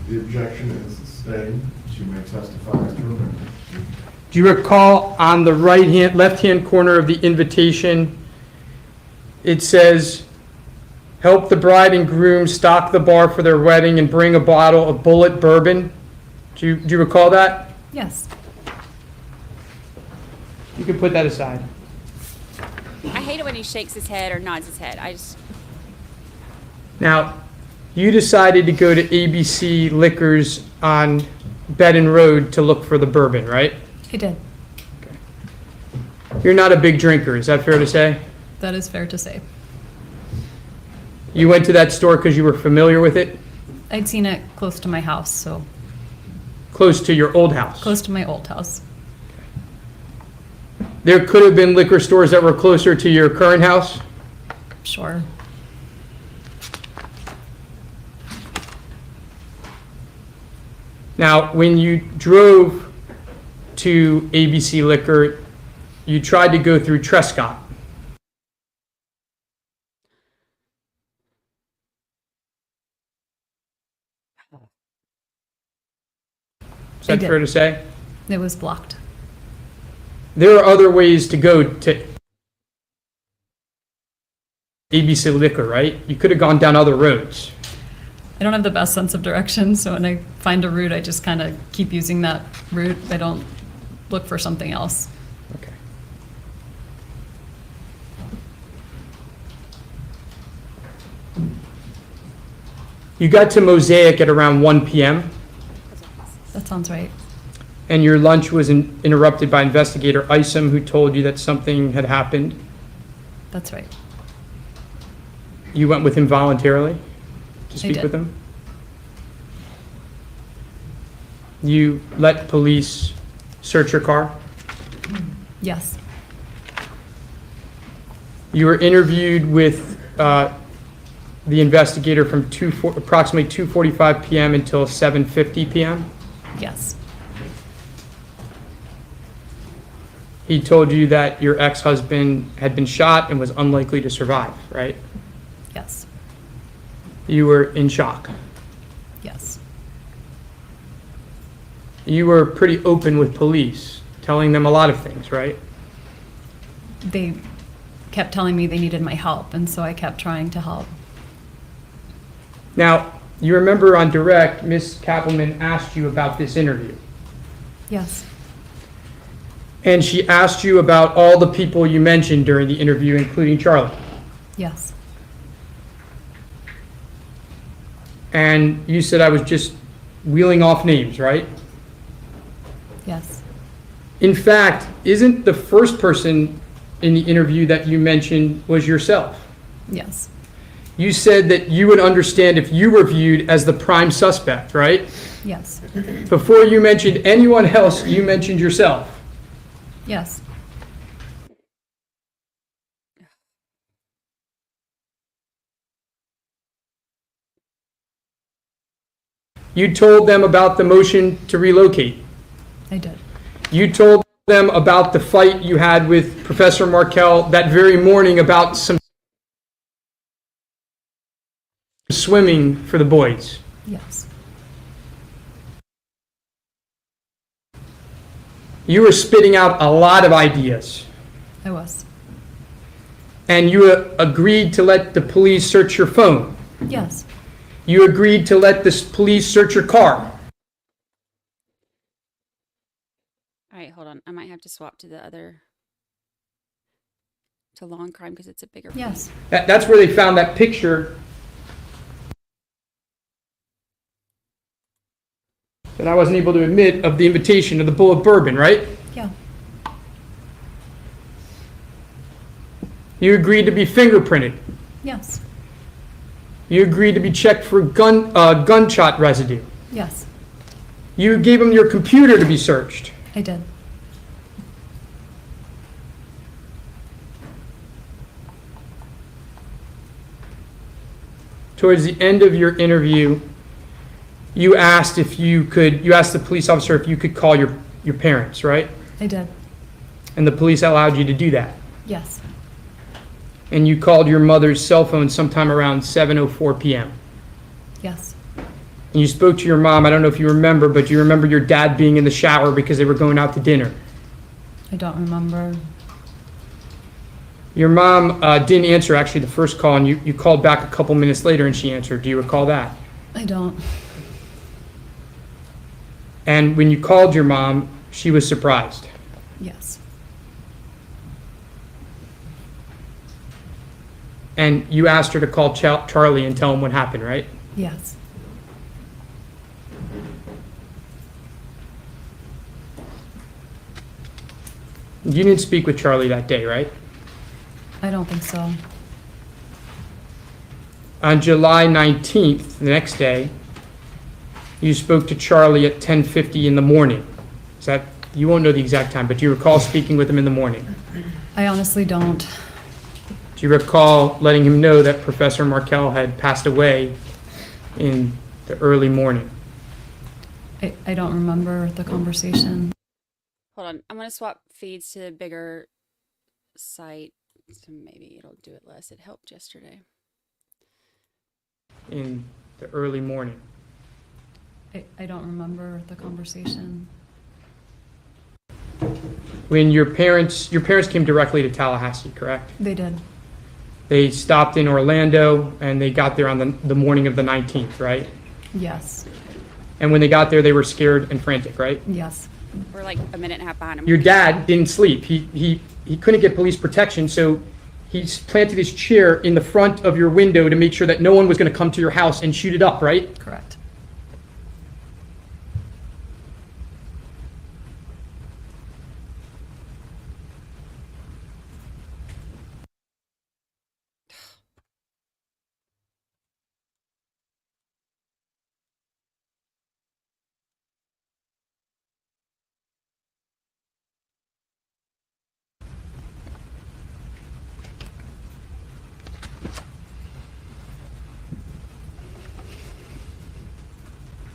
The objection is sustained. You may testify as to remember. Do you recall on the left-hand corner of the invitation, it says, help the bride and groom stock the bar for their wedding and bring a bottle of Bullet bourbon? Do you recall that? Yes. You can put that aside. I hate it when he shakes his head or nods his head. Now, you decided to go to ABC Liquors on Bedden Road to look for the bourbon, right? I did. You're not a big drinker, is that fair to say? That is fair to say. You went to that store because you were familiar with it? I'd seen it close to my house, so Close to your old house? close to my old house. There could have been liquor stores that were closer to your current house? Sure. Now, when you drove to ABC Liquor, you tried to go through Trescott. Is I that did. fair to say? It was blocked. There are other ways to go to ABC Liquor, right? You could have gone down other roads. I don't have the best sense of direction, so when I find a route, I just kind of keep using that route. I don't look for something else. Okay. You got to Mosaic at around 1 p.m. That sounds right. and your lunch was interrupted by Investigator Isom, who told you that something had happened. That's right. You went with him voluntarily to speak did. with him? You let police search your car? Yes. You were interviewed with the investigator from approximately 2:45 p.m. until 7:50 p.m.? Yes. He told you that your ex-husband had been shot and was unlikely to survive, right? Yes. You were in shock. Yes. You were pretty open with police, telling them a lot of things, right? They kept telling me they needed my help, and so I kept trying to help. Now, you remember on direct, Ms. Kappelman asked you about this interview. Yes. And she asked you about all the people you mentioned during the interview, including Charlie. Yes. And you said I was just wheeling off names, right? Yes. In fact, isn't the first person in the interview that you mentioned was yourself? Yes. You said that you would understand if you were viewed as the prime suspect, right? Yes. Before you mentioned anyone else, you mentioned yourself. Yes. You told them about the motion to relocate. I did. You told them about the fight you had with Professor Markel that very morning about some swimming for the boys. Yes. You were spitting out a lot of ideas. I was. And you agreed to let the police search your phone. Yes. You agreed to let the police search your car. All right, hold on. I might have to swap to the other, to long crime because it's a bigger. Yes. That's where they found that picture that I wasn't able to admit of the invitation of the Bull of Bourbon, right? Yeah. You agreed to be fingerprinted. Yes. You agreed to be checked for gunshot residue. Yes. You gave them your computer to be searched. I did. Towards the end of your interview, you asked the police officer if you could call your parents, right? I did. And the police allowed you to do that. Yes. And you called your mother's cell phone sometime around 7:04 p.m. Yes. And you spoke to your mom. I don't know if you remember, but you remember your dad being in the shower because they were going out to dinner. I don't remember. Your mom didn't answer actually the first call, and you called back a couple minutes later and she answered. Do you recall that? I don't. And when you called your mom, she was surprised. Yes. And you asked her to call Charlie and tell him what happened, right? Yes. You didn't speak with Charlie that day, right? I don't think so. On July 19th, the next day, you spoke to Charlie at 10:50 in the morning. Is that, you won't know the exact time, but do you recall speaking with him in the morning? I honestly don't. Do you recall letting him know that Professor Markel had passed away in the early morning? I don't remember the conversation. Hold on. I'm going to swap feeds to the bigger site. So maybe it'll do it less. It helped yesterday. In the early morning. I don't remember the conversation. When your parents came directly to Tallahassee, correct? They did. They stopped in Orlando and they got there on the morning of the 19th, right? Yes. And when they got there, they were scared and frantic, right? Yes. We're like a minute and a half behind him. Your dad didn't sleep. He couldn't get police protection, so he planted his chair in the front of your window to make sure that no one was going to come to your house and shoot it up, right? Correct.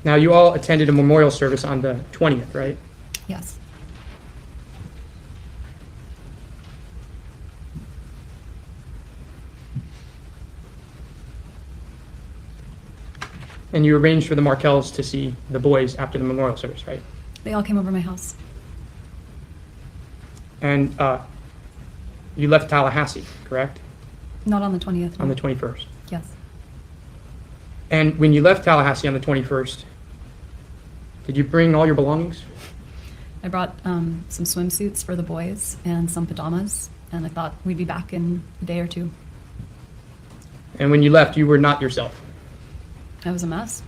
Now, you all attended a memorial service on the 20th, right? Yes. And you arranged for the Markels to see the boys after the memorial service, right? They all came over my house. And you left Tallahassee, correct? Not on the 20th. On no. the 21st. Yes. And when you left Tallahassee on the 21st, did you bring all your belongings? I brought some swimsuits for the boys and some pajamas, and I thought we'd be back in a day or two. And when you left, you were not yourself. I was a mess.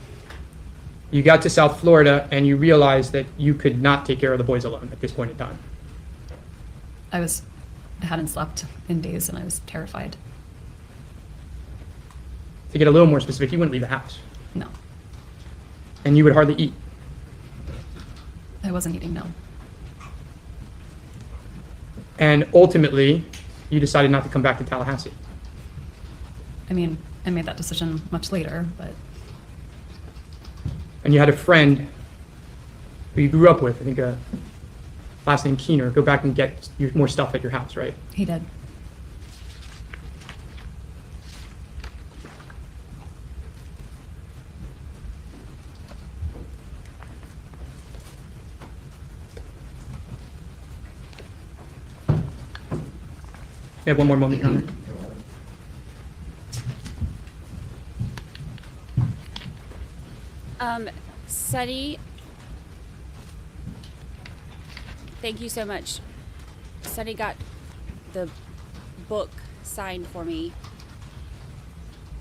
You got to South Florida and you realized that you could not take care of the boys alone at this point in time. I hadn't slept in days, and I was terrified. To get a little more specific, you wouldn't leave the house. No, And you would hardly eat. I wasn't eating, no. And ultimately, you decided not to come back to Tallahassee. I mean, I made that decision much later, but And you had a friend who you grew up with, I think last name Keener, go back and get more stuff at your house, right? he did. You have one more moment, Your Honor. Seti, thank you so much. Seti got the book signed for me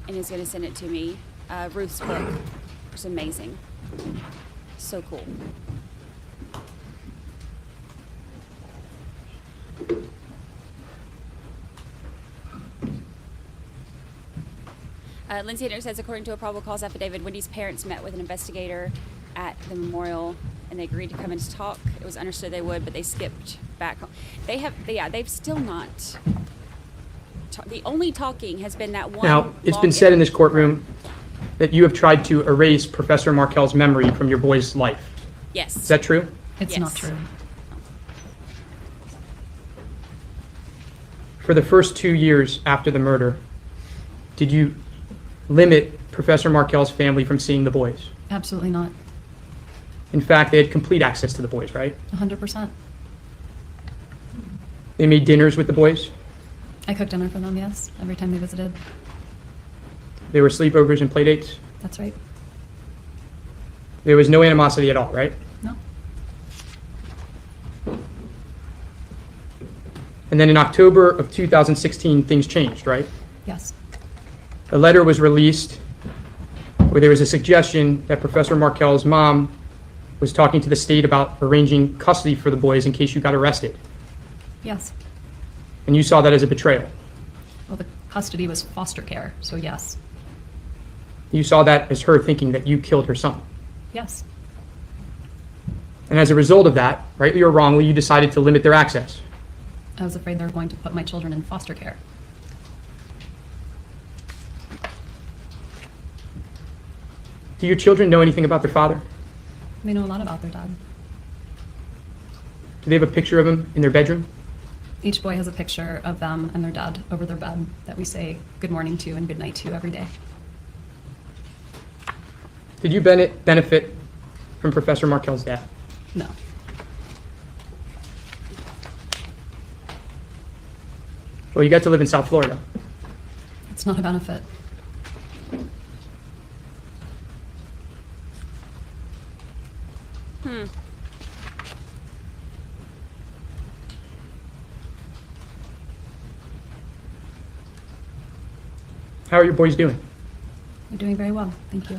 and is going to send it to me. Ruth's book. It's amazing. So cool. Lindsay Henry says, according to a probable cause affidavit, Wendy's parents met with an investigator at the memorial and they agreed to come and talk. It was understood they would, but they skipped back home. They've still not. The only talking has been that one. Now, it's been said in this courtroom that you have tried to erase Professor Markel's memory from your boy's life. Yes. Is that true? It's Yes. not true. For the first 2 years after the murder, did you limit Professor Markel's family from seeing the boys? Absolutely not. In fact, they had complete access to the boys, right? 100%. They made dinners with the boys. I cooked dinner for them, yes, every time they visited. There were sleepovers and playdates. That's right. There was no animosity at all, right? No. And then in October of 2016, things changed, right? Yes. A letter was released where there was a suggestion that Professor Markel's mom was talking to the state about arranging custody for the boys in case you got arrested. Yes. And you saw that as a betrayal. Well, the custody was foster care, so yes. You saw that as her thinking that you killed her son. Yes. And as a result of that, rightly or wrongly, you decided to limit their access. I was afraid they were going to put my children in foster care. Do your children know anything about their father? They know a lot about their dad. Do they have a picture of him in their bedroom? Each boy has a picture of them and their dad over their bed that we say good morning to and good night to every day. Did you benefit from Professor Markel's death? No. Well, you got to live in South Florida. It's not a benefit. How are your boys doing? You're doing very well. Thank you.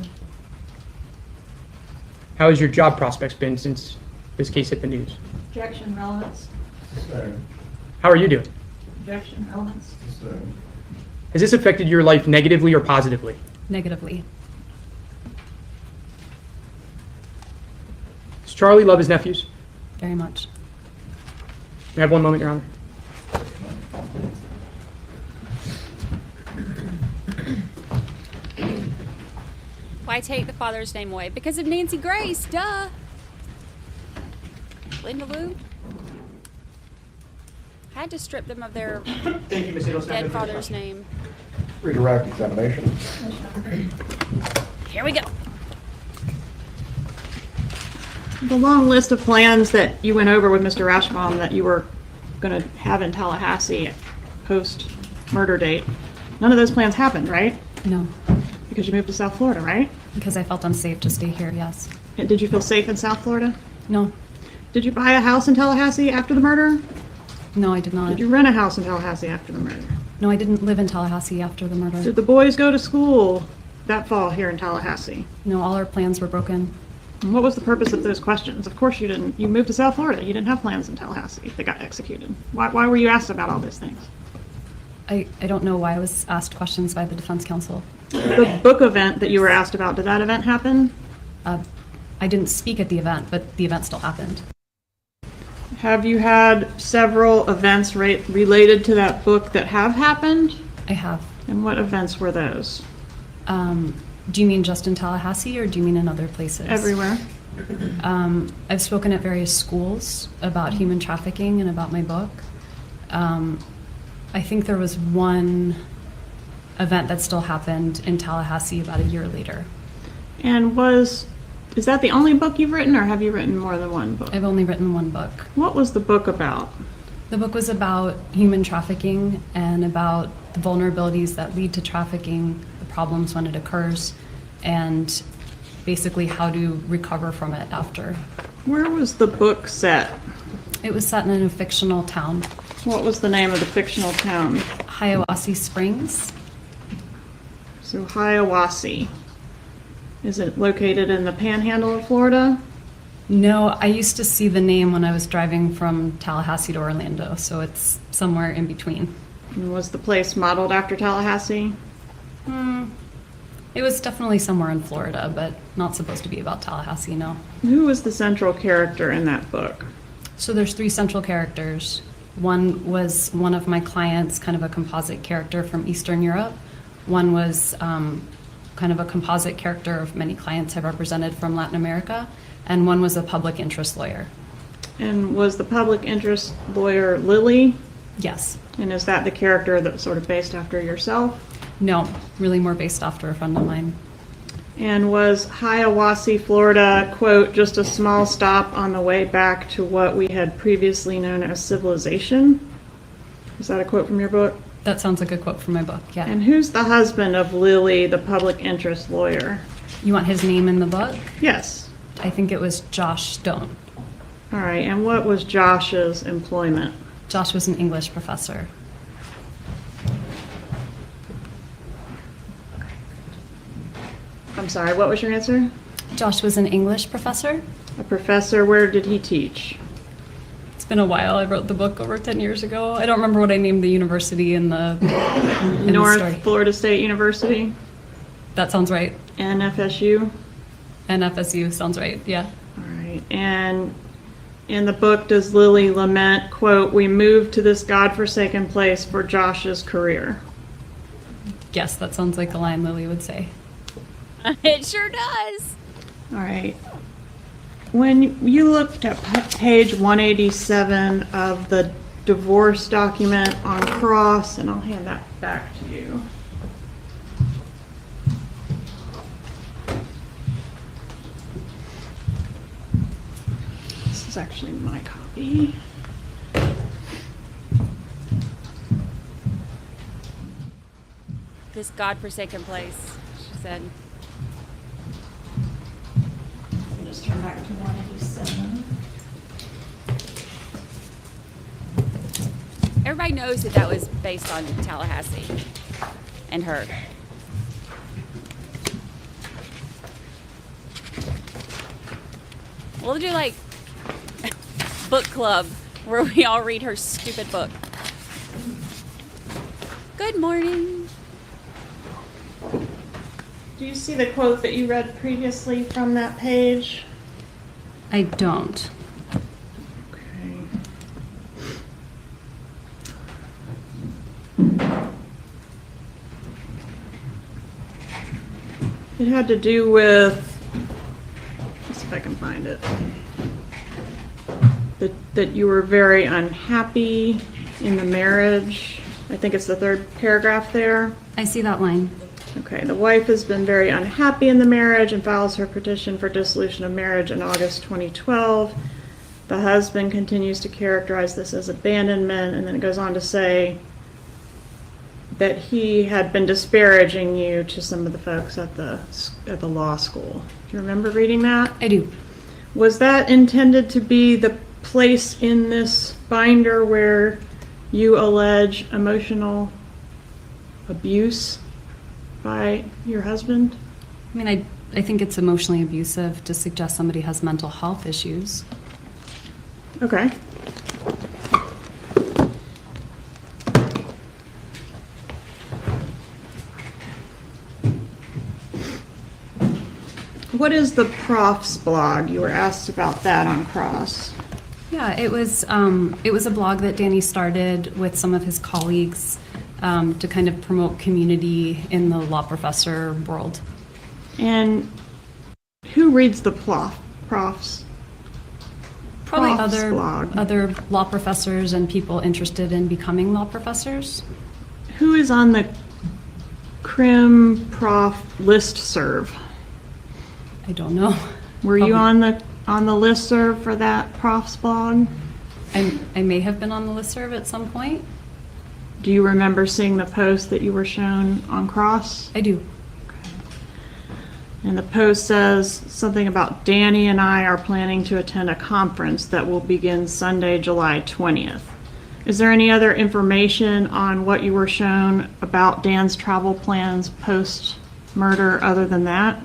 How has your job prospects been since this case hit the news? Objection, relevance. Same. How are you doing? Objection, relevance. Same. Has this affected your life negatively or positively? Negatively. Does Charlie love his nephews? Very much. May I have one moment, Your Honor? Why take the father's name away? Because of Nancy Grace, duh. Linda Wu. Had to strip them of their Thank you, Ms. Adelson. dead father's name. Redirect examination. Here we go. The long list of plans that you went over with Mr. Rashbaum that you were going to have in Tallahassee post-murder date, none of those plans happened, right? No, Because you moved to South Florida, right? because I felt unsafe to stay here, yes. And did you feel safe in South Florida? No, Did you buy a house in Tallahassee after the murder? no, I did not. Did you rent a house in Tallahassee after the murder? No, I didn't live in Tallahassee after the murder. Did the boys go to school that fall here in Tallahassee? No, all our plans were broken. And what was the purpose of those questions? Of course you didn't. You moved to South Florida. You didn't have plans in Tallahassee that got executed. Why were you asked about all these things? I don't know why I was asked questions by the defense counsel. The book event that you were asked about, did that event happen? I didn't speak at the event, but the event still happened. Have you had several events related to that book that have happened? I have. And what events were those? Do you mean just in Tallahassee or do you mean in other places? Everywhere. I've spoken at various schools about human trafficking and about my book. I think there was one event that still happened in Tallahassee about a year later. And is that the only book you've written, or have you written more than one book? I've only written one book. What was the book about? The book was about human trafficking and about the vulnerabilities that lead to trafficking, the problems when it occurs, and basically how to recover from it after. Where was the book set? It was set in a fictional town. What was the name of the fictional town? Hiawassee Springs. So Hiawassee. Is it located in the panhandle of Florida? No, I used to see the name when I was driving from Tallahassee to Orlando, so it's somewhere in between. And was the place modeled after Tallahassee? It was definitely somewhere in Florida, but not supposed to be about Tallahassee, no. Who was the central character in that book? So there's three central characters. One was one of my clients, kind of a composite character from Eastern Europe. One was kind of a composite character of many clients I've represented from Latin America. And one was a public interest lawyer. And was the public interest lawyer Lily? Yes. And is that the character that's sort of based after yourself? No, really more based after a friend of mine. And was Hiawassee, Florida, quote, just a small stop on the way back to what we had previously known as civilization? Is that a quote from your book? That sounds like a quote from my book, yeah. And who's the husband of Lily, the public interest lawyer? You want his name in the book? Yes. I think it was Josh Stone. All right, and what was Josh's employment? Josh was an English professor. I'm sorry, what was your answer? Josh was an English professor. A professor, where did he teach? It's been a while. I wrote the book over 10 years ago. I don't remember what I named the university in the North Florida State University? That sounds right. NFSU? NFSU sounds right, yeah. All right, and in the book, does Lily lament, quote, we moved to this godforsaken place for Josh's career? Yes, that sounds like a line Lily would say. It sure does. All right. When you looked at page 187 of the divorce document on cross, and I'll hand that back to you. This is actually my copy. This godforsaken place, she said. Just turn back to 187. Everybody knows that that was based on Tallahassee and her. We'll do like book club where we all read her stupid book. Good morning. Do you see the quote that you read previously from that page? I don't. Okay. It had to do with, let's see if I can find it. That you were very unhappy in the marriage. I think it's the third paragraph there. I see that line. Okay, the wife has been very unhappy in the marriage and files her petition for dissolution of marriage in August 2012. The husband continues to characterize this as abandonment, and then it goes on to say that he had been disparaging you to some of the folks at the law school. Do you remember reading that? I do. Was that intended to be the place in this binder where you allege emotional abuse by your husband? I mean, I think it's emotionally abusive to suggest somebody has mental health issues. Okay. What is the Prof's blog? You were asked about that on Cross. Yeah, it was a blog that Danny started with some of his colleagues to kind of promote community in the law professor world. And who reads the Prof's? Probably Prof's blog? other law professors and people interested in becoming law professors. Who is on the Crim Prof listserv? I don't know. Were you on the listserv for that Prof's blog? I may have been on the listserv at some point. Do you remember seeing the post that you were shown on Cross? I do. And the post says something about Danny and I are planning to attend a conference that will begin Sunday, July 20th. Is there any other information on what you were shown about Dan's travel plans post-murder other than that?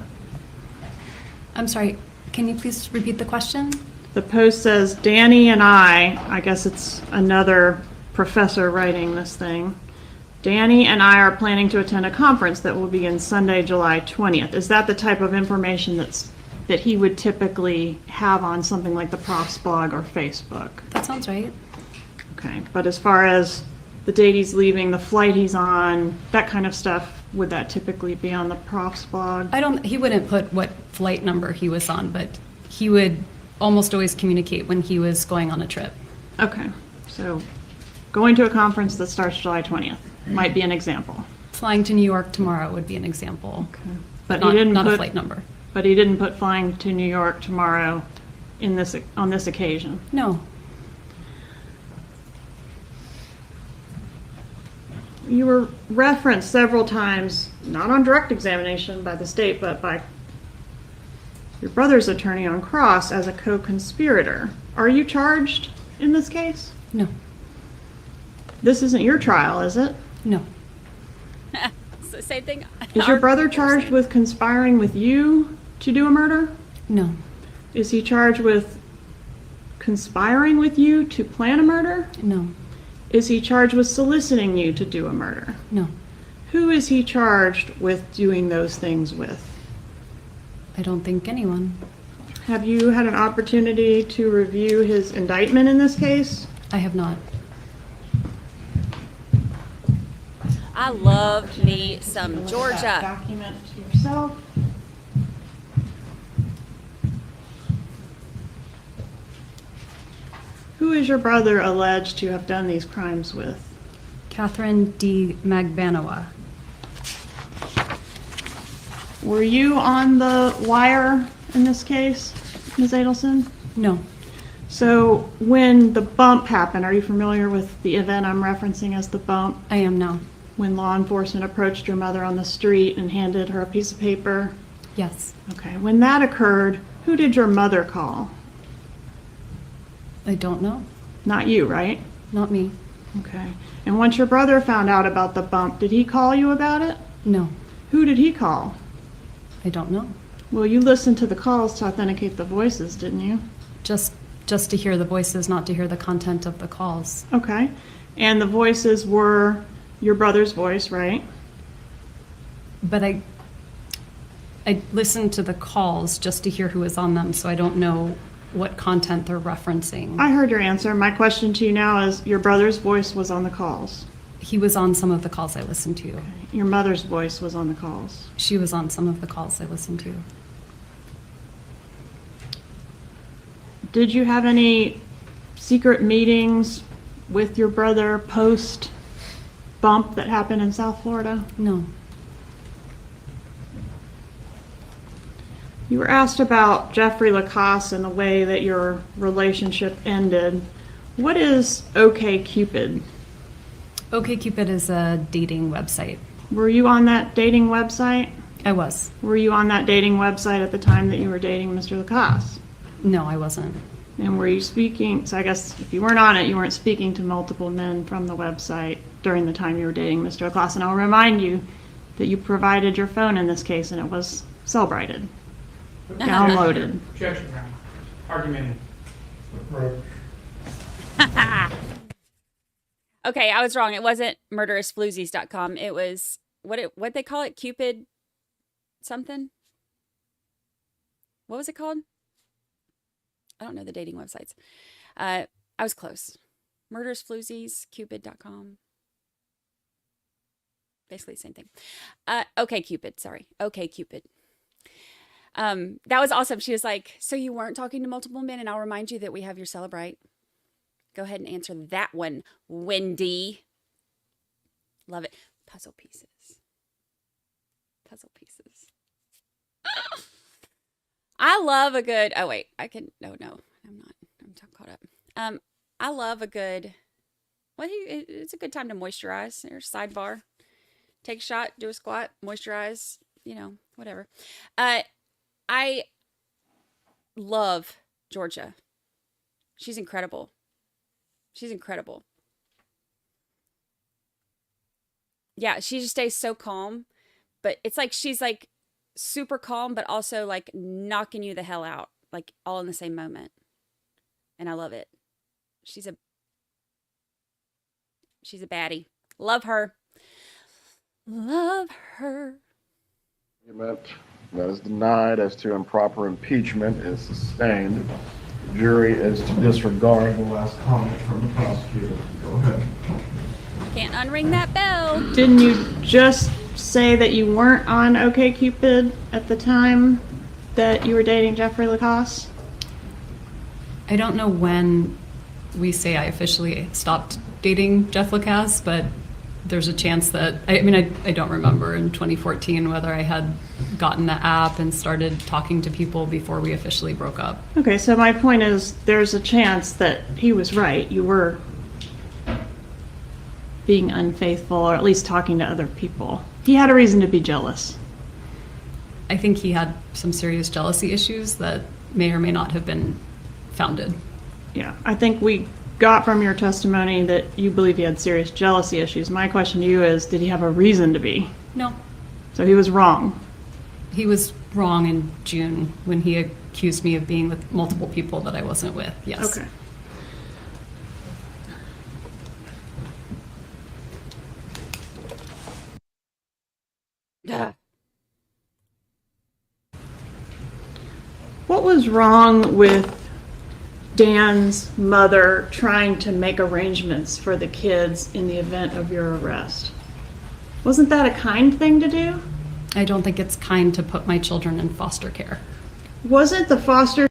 I'm sorry, can you please repeat the question? The post says Danny and I guess it's another professor writing this thing. Danny and I are planning to attend a conference that will begin Sunday, July 20th. Is that the type of information that he would typically have on something like the Prof's blog or Facebook? That sounds right. Okay, but as far as the date he's leaving, the flight he's on, that kind of stuff, would that typically be on the Prof's blog? He wouldn't put what flight number he was on, but he would almost always communicate when he was going on a trip. Okay, so going to a conference that starts July 20th might be an example. Flying to New York tomorrow would be an example. Okay. But he didn't not put a flight number. But he didn't put flying to New York tomorrow on this occasion. No. You were referenced several times, not on direct examination by the state, but by your brother's attorney on Cross as a co-conspirator. Are you charged in this case? No. This isn't your trial, is it? No. It's the same thing. Is your brother charged with conspiring with you to do a murder? No. Is he charged with conspiring with you to plan a murder? No. Is he charged with soliciting you to do a murder? No. Who is he charged with doing those things with? I don't think anyone. Have you had an opportunity to review his indictment in this case? I have not. I love me some Georgia. Document to yourself. Who is your brother alleged to have done these crimes with? Catherine D. Magbanowa. Were you on the wire in this case, Ms. Adelson? No. So when the bump happened, are you familiar with the event I'm referencing as the bump? I am now. When law enforcement approached your mother on the street and handed her a piece of paper? Yes. Okay. When that occurred, who did your mother call? I don't know. Not you, right? Not me. Okay. And once your brother found out about the bump, did he call you about it? No. Who did he call? I don't know. Well, you listened to the calls to authenticate the voices, didn't you? Just to hear the voices, not to hear the content of the calls. Okay. And the voices were your brother's voice, right? But I listened to the calls just to hear who was on them, so I don't know what content they're referencing. I heard your answer. My question to you now is, your brother's voice was on the calls. He was on some of the calls I listened to. Your mother's voice was on the calls. She was on some of the calls I listened to. Did you have any secret meetings with your brother post bump that happened in South Florida? No. You were asked about Jeffrey Lacasse and the way that your relationship ended. What is OkCupid? OkCupid is a dating website. Were you on that dating website? I was. Were you on that dating website at the time that you were dating Mr. Lacasse? No, I wasn't. And were you speaking, so I guess if you weren't on it, you weren't speaking to multiple men from the website during the time you were dating Mr. Lacasse. And I'll remind you that you provided your phone in this case and it was cell-brighted. Downloaded. Objection, Your Honor. Argument. Okay, I was wrong. It wasn't murderousfloozies.com. It was what they call it? Cupid something? What was it called? I don't know the dating websites. I was close. Murderousfloozies, cupid.com. Basically the same thing. OkCupid, sorry. OkCupid. That was awesome. She was like, so you weren't talking to multiple men, and I'll remind you that we have your Celebrite. Go ahead and answer that one, Wendy. Love it. Puzzle pieces. Puzzle pieces. I love a good, oh wait, I'm not. I'm caught up. I love a good, well, it's a good time to moisturize. There's sidebar. Take a shot, do a squat, moisturize, whatever. I love Georgia. She's incredible. She's incredible. Yeah, she just stays so calm, but it's like she's like super calm, but also like knocking you the hell out, like all in the same moment. And I love it. She's a baddie. Love her. Love her. Argument that is denied as to improper impeachment is sustained. The jury is to disregard the last comment from the prosecutor. Go ahead. Can't unring that bell. Didn't you just say that you weren't on OkCupid at the time that you were dating Jeffrey Lacasse? I don't know when we say I officially stopped dating Jeff Lacasse, but there's a chance that, I don't remember in 2014 whether I had gotten the app and started talking to people before we officially broke up. Okay, so my point is there's a chance that he was right. You were being unfaithful, or at least talking to other people. He had a reason to be jealous. I think he had some serious jealousy issues that may or may not have been founded. Yeah, I think we got from your testimony that you believe he had serious jealousy issues. My question to you is, did he have a reason to be? No. So he was wrong. He was wrong in June when he accused me of being with multiple people that I wasn't with, yes. Okay. Yeah. What was wrong with Dan's mother trying to make arrangements for the kids in the event of your arrest? Wasn't that a kind thing to do? I don't think it's kind to put my children in foster care. Wasn't the foster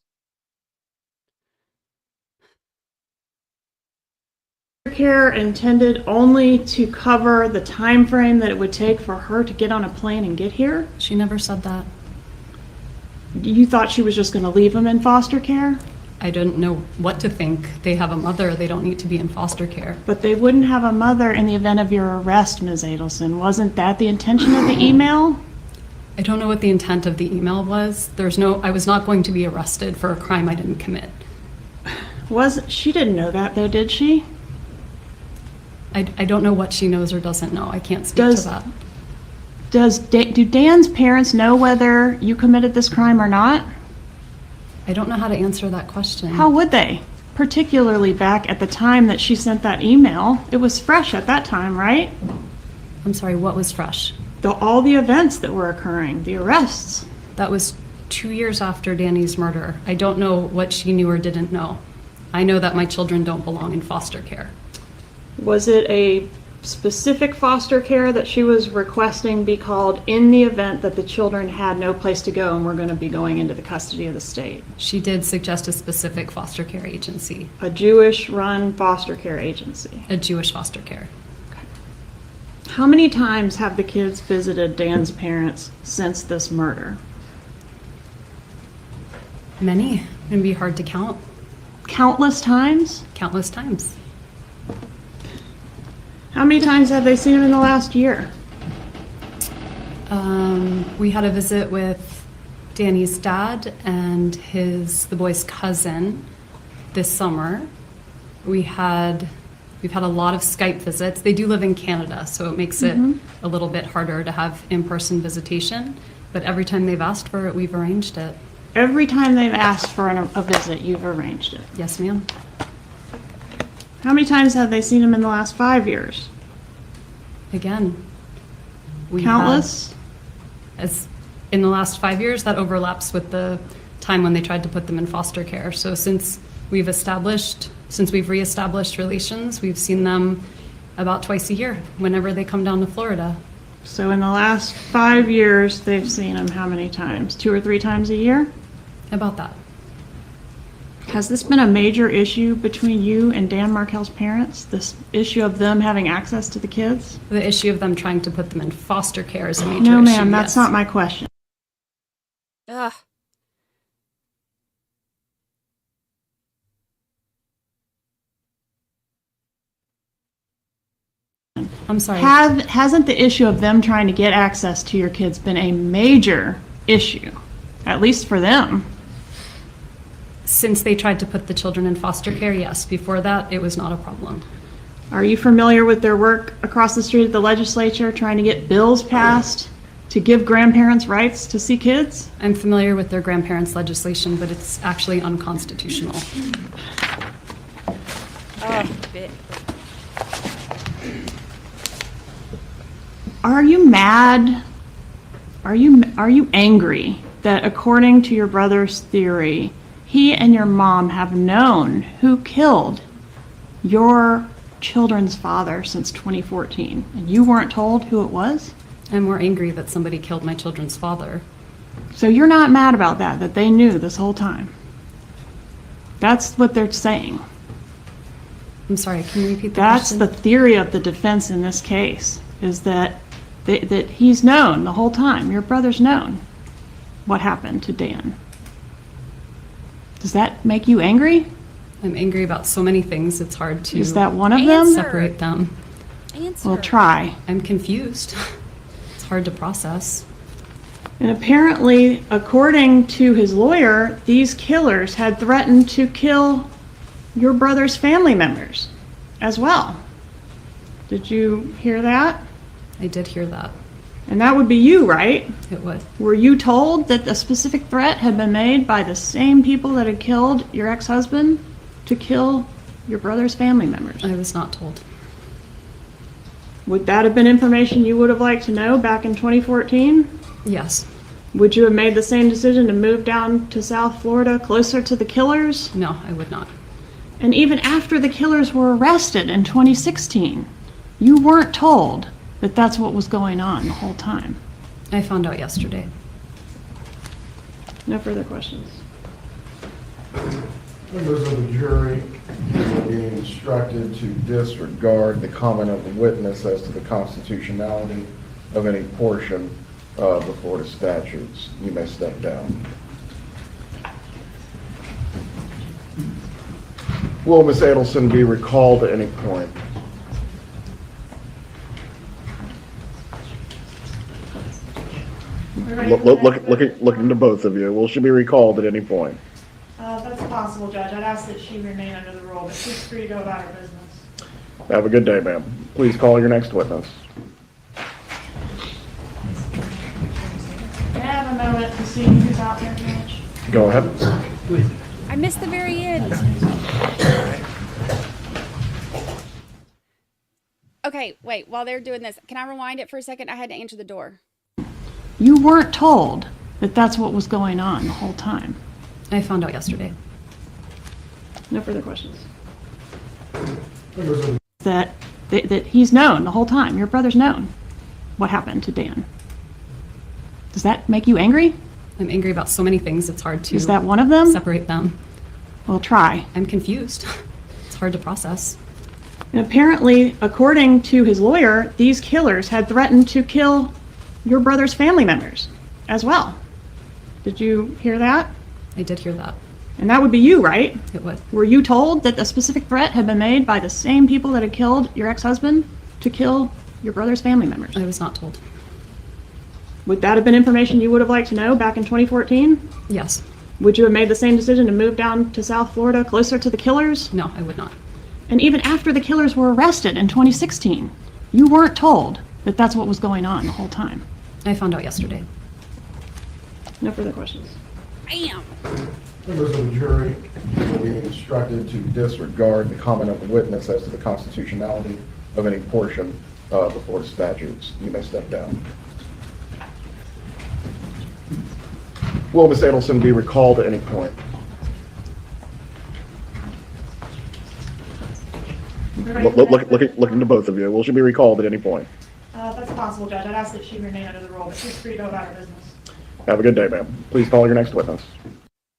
care intended only to cover the time frame that it would take for her to get on a plane and get here? She never said that. You thought she was just going to leave him in foster care? I didn't know what to think. They have a mother. They don't need to be in foster care. But they wouldn't have a mother in the event of your arrest, Ms. Adelson. Wasn't that the intention of the email? I don't know what the intent of the email was. I was not going to be arrested for a crime I didn't commit. She didn't know that though, did she? I don't know what she knows or doesn't know. I can't speak to that. Do Dan's parents know whether you committed this crime or not? I don't know how to answer that question. How would they? Particularly back at the time that she sent that email. It was fresh at that time, right? I'm sorry, what was fresh? All the events that were occurring, the arrests. That was 2 years after Danny's murder. I don't know what she knew or didn't know. I know that my children don't belong in foster care. Was it a specific foster care that she was requesting be called in the event that the children had no place to go and were going to be going into the custody of the state? She did suggest a specific foster care agency. A Jewish-run foster care agency? A Jewish foster care. How many times have the kids visited Dan's parents since this murder? Many. It'd be hard to count. Countless times? Countless times. How many times have they seen him in the last year? We had a visit with Danny's dad and the boy's cousin this summer. We've had a lot of Skype visits. They do live in Canada, so it makes it a little bit harder to have in-person visitation. But every time they've asked for it, we've arranged it. Every time they've asked for a visit, you've arranged it? Yes, ma'am. How many times have they seen him in the last 5 years? Again, countless? As in the last 5 years, that overlaps with the time when they tried to put them in foster care. So since we've reestablished relations, we've seen them about twice a year, whenever they come down to Florida. So in the last 5 years, they've seen him how many times? 2 or 3 times a year? About that. Has this been a major issue between you and Dan Markel's parents? This issue of them having access to the kids? The issue of them trying to put them in foster care is a major issue. No, ma'am, that's not my question. Ugh. I'm sorry. Hasn't the issue of them trying to get access to your kids been a major issue, at least for them? Since they tried to put the children in foster care, yes. Before that, it was not a problem. Are you familiar with their work across the street at the legislature trying to get bills passed to give grandparents rights to see kids? I'm familiar with their grandparents' legislation, but it's actually unconstitutional. Oh, bit. Are you mad? Are you angry that according to your brother's theory, he and your mom have known who killed your children's father since 2014, and you weren't told who it was? I'm more angry that somebody killed my children's father. So you're not mad about that they knew this whole time? That's what they're saying. I'm sorry, can you repeat the That's question? the theory of the defense in this case, is that he's known the whole time. Your brother's known what happened to Dan. Does that make you angry? I'm angry about so many things, it's hard to Is that one of them? separate them. Answer. Well, try. I'm confused. It's hard to process. And apparently, according to his lawyer, these killers had threatened to kill your brother's family members as well. Did you hear that? I did hear that. And that would be you, right? It would. Were you told that a specific threat had been made by the same people that had killed your ex-husband to kill your brother's family members? I was not told. Would that have been information you would have liked to know back in 2014? Yes. Would you have made the same decision to move down to South Florida, closer to the killers? No, I would not. And even after the killers were arrested in 2016, you weren't told that that's what was going on the whole time. I found out yesterday. No further questions. Members of the jury are being instructed to disregard the comment of the witness as to the constitutionality of any portion of the Florida statutes. You may step down. Will Ms. Adelson be recalled at any point? Looking to both of you. Will she be recalled at any point? That's possible, Judge. I'd ask that she remain under the rule, but she's free to go about her business. Have a good day, ma'am. Please call your next witness. moment to see who's out there, George? Go ahead. I missed the very end. Okay, wait, while they're doing this, can I rewind it for a second? I had to answer the door. You weren't told that that's what was going on the whole time. I found out yesterday. No further questions. That he's known the whole time. Your brother's known what happened to Dan. Does that make you angry? I'm angry about so many things. It's hard to Is that one of them? separate them. Well, try. I'm confused. It's hard to process. And apparently, according to his lawyer, these killers had threatened to kill your brother's family members as well. Did you hear that? I did hear that. And that would be you, right? It would. Were you told that a specific threat had been made by the same people that had killed your ex-husband to kill your brother's family members? I was not told. Would that have been information you would have liked to know back in 2014? Yes. Would you have made the same decision to move down to South Florida, closer to the killers? No, I would not. And even after the killers were arrested in 2016, you weren't told that that's what was going on the whole time. I found out yesterday. No further questions. Bam! Members of the jury will be instructed to disregard the comment of the witness as to the constitutionality of any portion of the Florida statutes. You may step down. Will Ms. Adelson be recalled at any point? Looking to both of you. Will she be recalled at any point? That's possible, Judge. I'd ask that she remain under the rule, but she's free to go about her business. Have a good day, ma'am. Please call your next witness.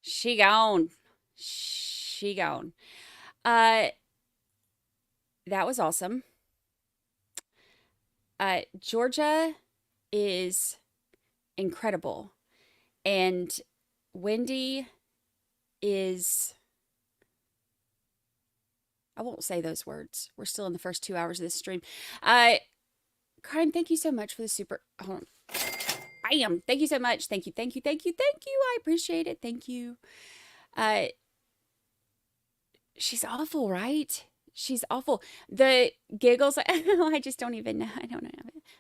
She gone. That was awesome. Georgia is incredible. And Wendy is, I won't say those words. We're still in the first 2 hours of this stream. Crime, thank you so much for the super, hold on. Bam! Thank you so much. Thank you. I appreciate it. Thank you. She's awful, right? She's awful. The giggles, I just don't even know. I don't know.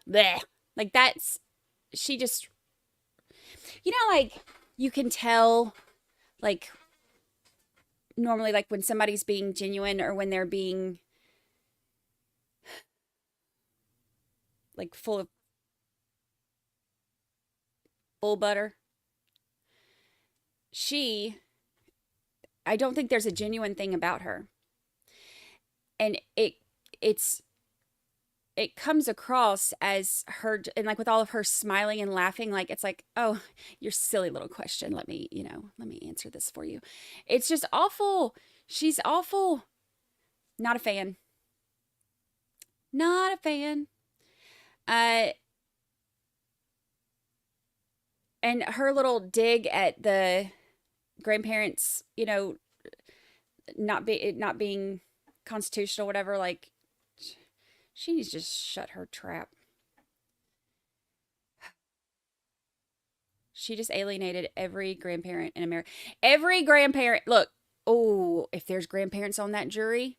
Blech. Like that's, she just, like you can tell, like normally like when somebody's being genuine or when they're being like full of bull butter. I don't think there's a genuine thing about her. And it comes across as her, and like with all of her smiling and laughing, like it's like, oh, your silly little question. Let me answer this for you. It's just awful. She's awful. Not a fan. Not a fan. And her little dig at the grandparents, not being constitutional, whatever, like, she needs to just shut her trap. She just alienated every grandparent in America. Every grandparent, look, if there's grandparents on that jury,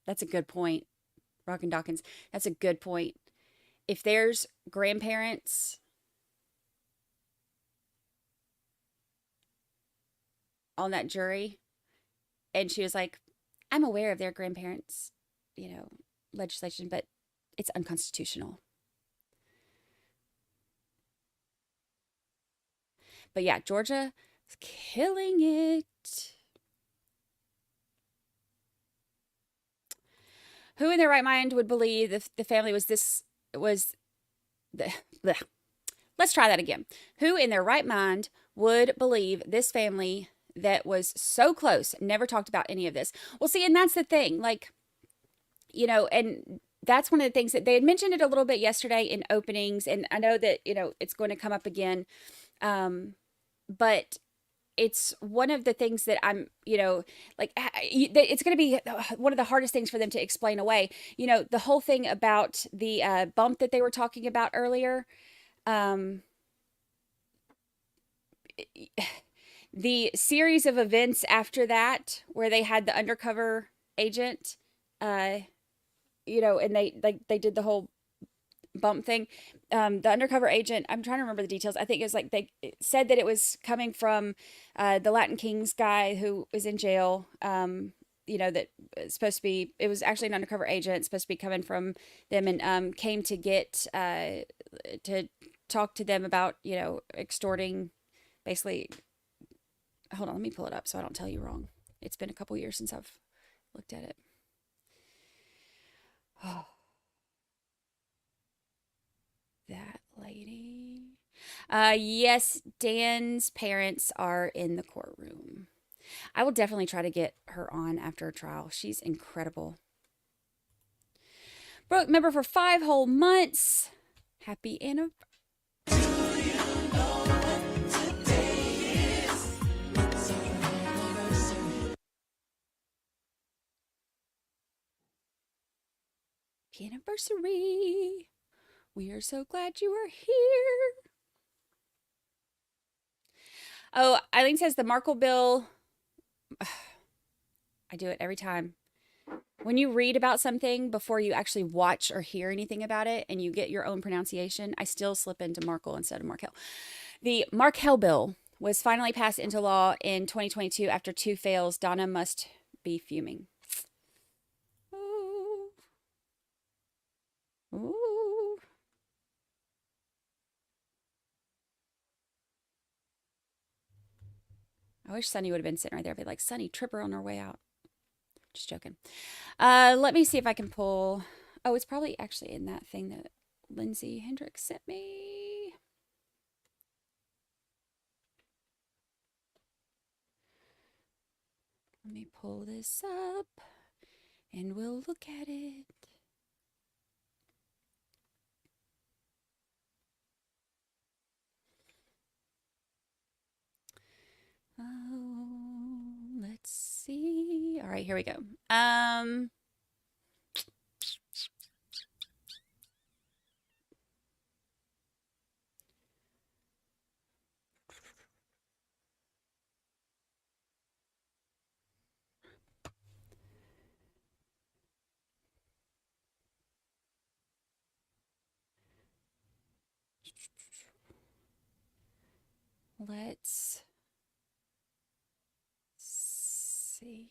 that's a good point. Rockin' Dawkins, that's a good point. If there's grandparents on that jury, and she was like, I'm aware of their grandparents, legislation, but it's unconstitutional. But yeah, Georgia is killing it. Who in their right mind would believe if the family let's try that again. Who in their right mind would believe this family that was so close, never talked about any of this? Well, see, and that's the thing, like, and that's one of the things that they had mentioned it a little bit yesterday in openings. And I know that, it's going to come up again. But it's one of the things that I'm, it's going to be one of the hardest things for them to explain away. The whole thing about the bump that they were talking about earlier, the series of events after that, where they had the undercover agent, and they did the whole bump thing. The undercover agent, I'm trying to remember the details. I think it was like they said that it was coming from the Latin Kings guy who was in jail. That it's supposed to be, it was actually an undercover agent supposed to be coming from them, and came to get to talk to them about, extorting, basically. Hold on, let me pull it up so I don't tell you wrong. It's been a couple years since I've looked at it. Oh. That lady. Yes, Dan's parents are in the courtroom. I will definitely try to get her on after a trial. She's incredible. Brooke, member for 5 whole months. Happy anniversary. Happy anniversary. We are so glad you are here. Oh, Eileen says the Markel bill. I do it every time. When you read about something before you actually watch or hear anything about it and you get your own pronunciation, I still slip into Markel instead of Markel. The Markel bill was finally passed into law in 2022 after 2 fails. Donna must be fuming. Ooh. Ooh. I wish Sunny would have been sitting right there. I'd be like, Sunny, trip her on her way out. Just joking. Let me see if I can pull. Oh, it's probably actually in that thing that Lindsay Hendricks sent me. Let me pull this up and we'll look at it. Oh, let's see. All right, here we go. Let's see.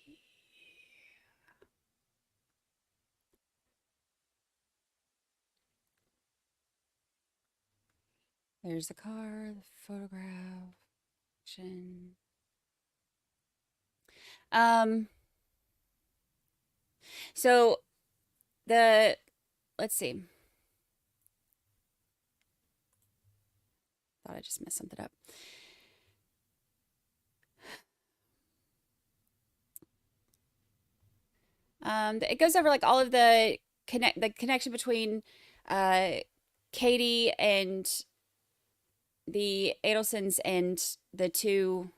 There's the car, the photograph. So let's see. Thought I just messed something up. It goes over like all of the connection between Katie and the Adelsons and the 2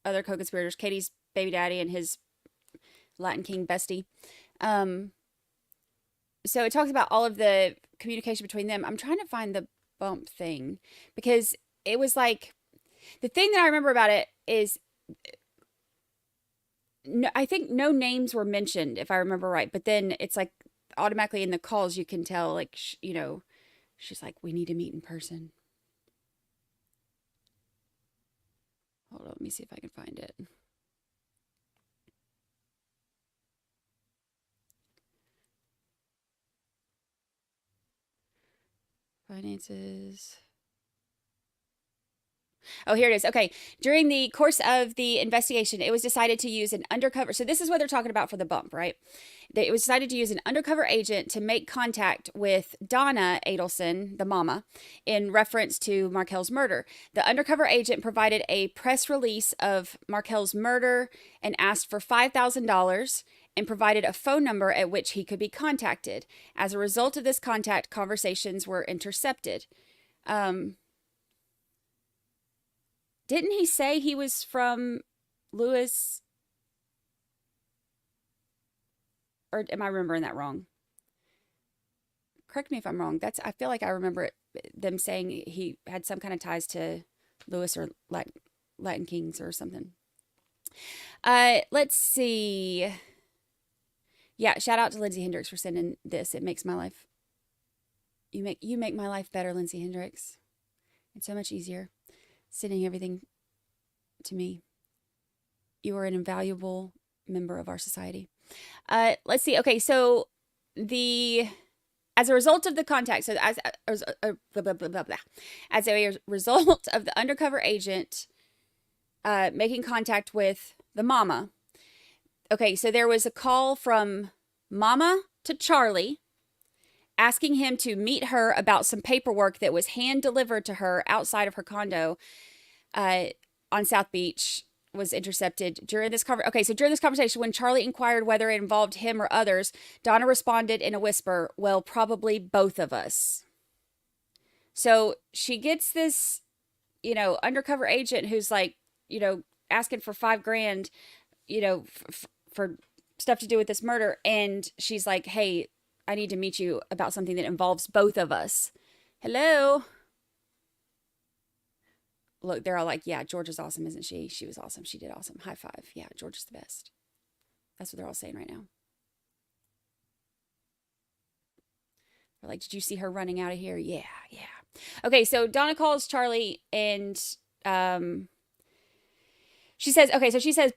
other co-conspirators, Katie's baby daddy and his Latin King bestie. So it talks about all of the communication between them. I'm trying to find the bump thing because it was like, the thing that I remember about it is, no, I think no names were mentioned, if I remember right. But then it's like automatically in the calls, you can tell, like, she's like, we need to meet in person. Hold on, let me see if I can find it. Finances. Oh, here it is. Okay. During the course of the investigation, it was decided to use an undercover. So this is what they're talking about for the bump, right? It was decided to use an undercover agent to make contact with Donna Adelson, the mama, in reference to Markel's murder. The undercover agent provided a press release of Markel's murder and asked for $5,000 and provided a phone number at which he could be contacted. As a result of this contact, conversations were intercepted. Didn't he say he was from Lewis? Or am I remembering that wrong? Correct me if I'm wrong. I feel like I remember them saying he had some kind of ties to Lewis or Latin Kings or something. Let's see. Yeah, shout out to Lindsay Hendricks for sending this. It makes my life You make my life better, Lindsay Hendricks. It's so much easier sending everything to me. You are an invaluable member of our society. Let's see. Okay, so as a result of the contact, so as a result of the undercover agent making contact with the mama. Okay, so there was a call from Mama to Charlie asking him to meet her about some paperwork that was hand delivered to her outside of her condo on South Beach. Was intercepted during this during this conversation, when Charlie inquired whether it involved him or others, Donna responded in a whisper, "Well, probably both of us." So she gets this, undercover agent who's like, asking for $5,000, for stuff to do with this murder. And she's like, "Hey, I need to meet you about something that involves both of us." Hello. Look, they're all like, "Yeah, Georgia's awesome, isn't she? She was awesome. She did awesome. High five. Yeah, Georgia's the best." That's what they're all saying right now. They're like, "Did you see her running out of here?" Yeah. Okay, so Donna calls Charlie and she says,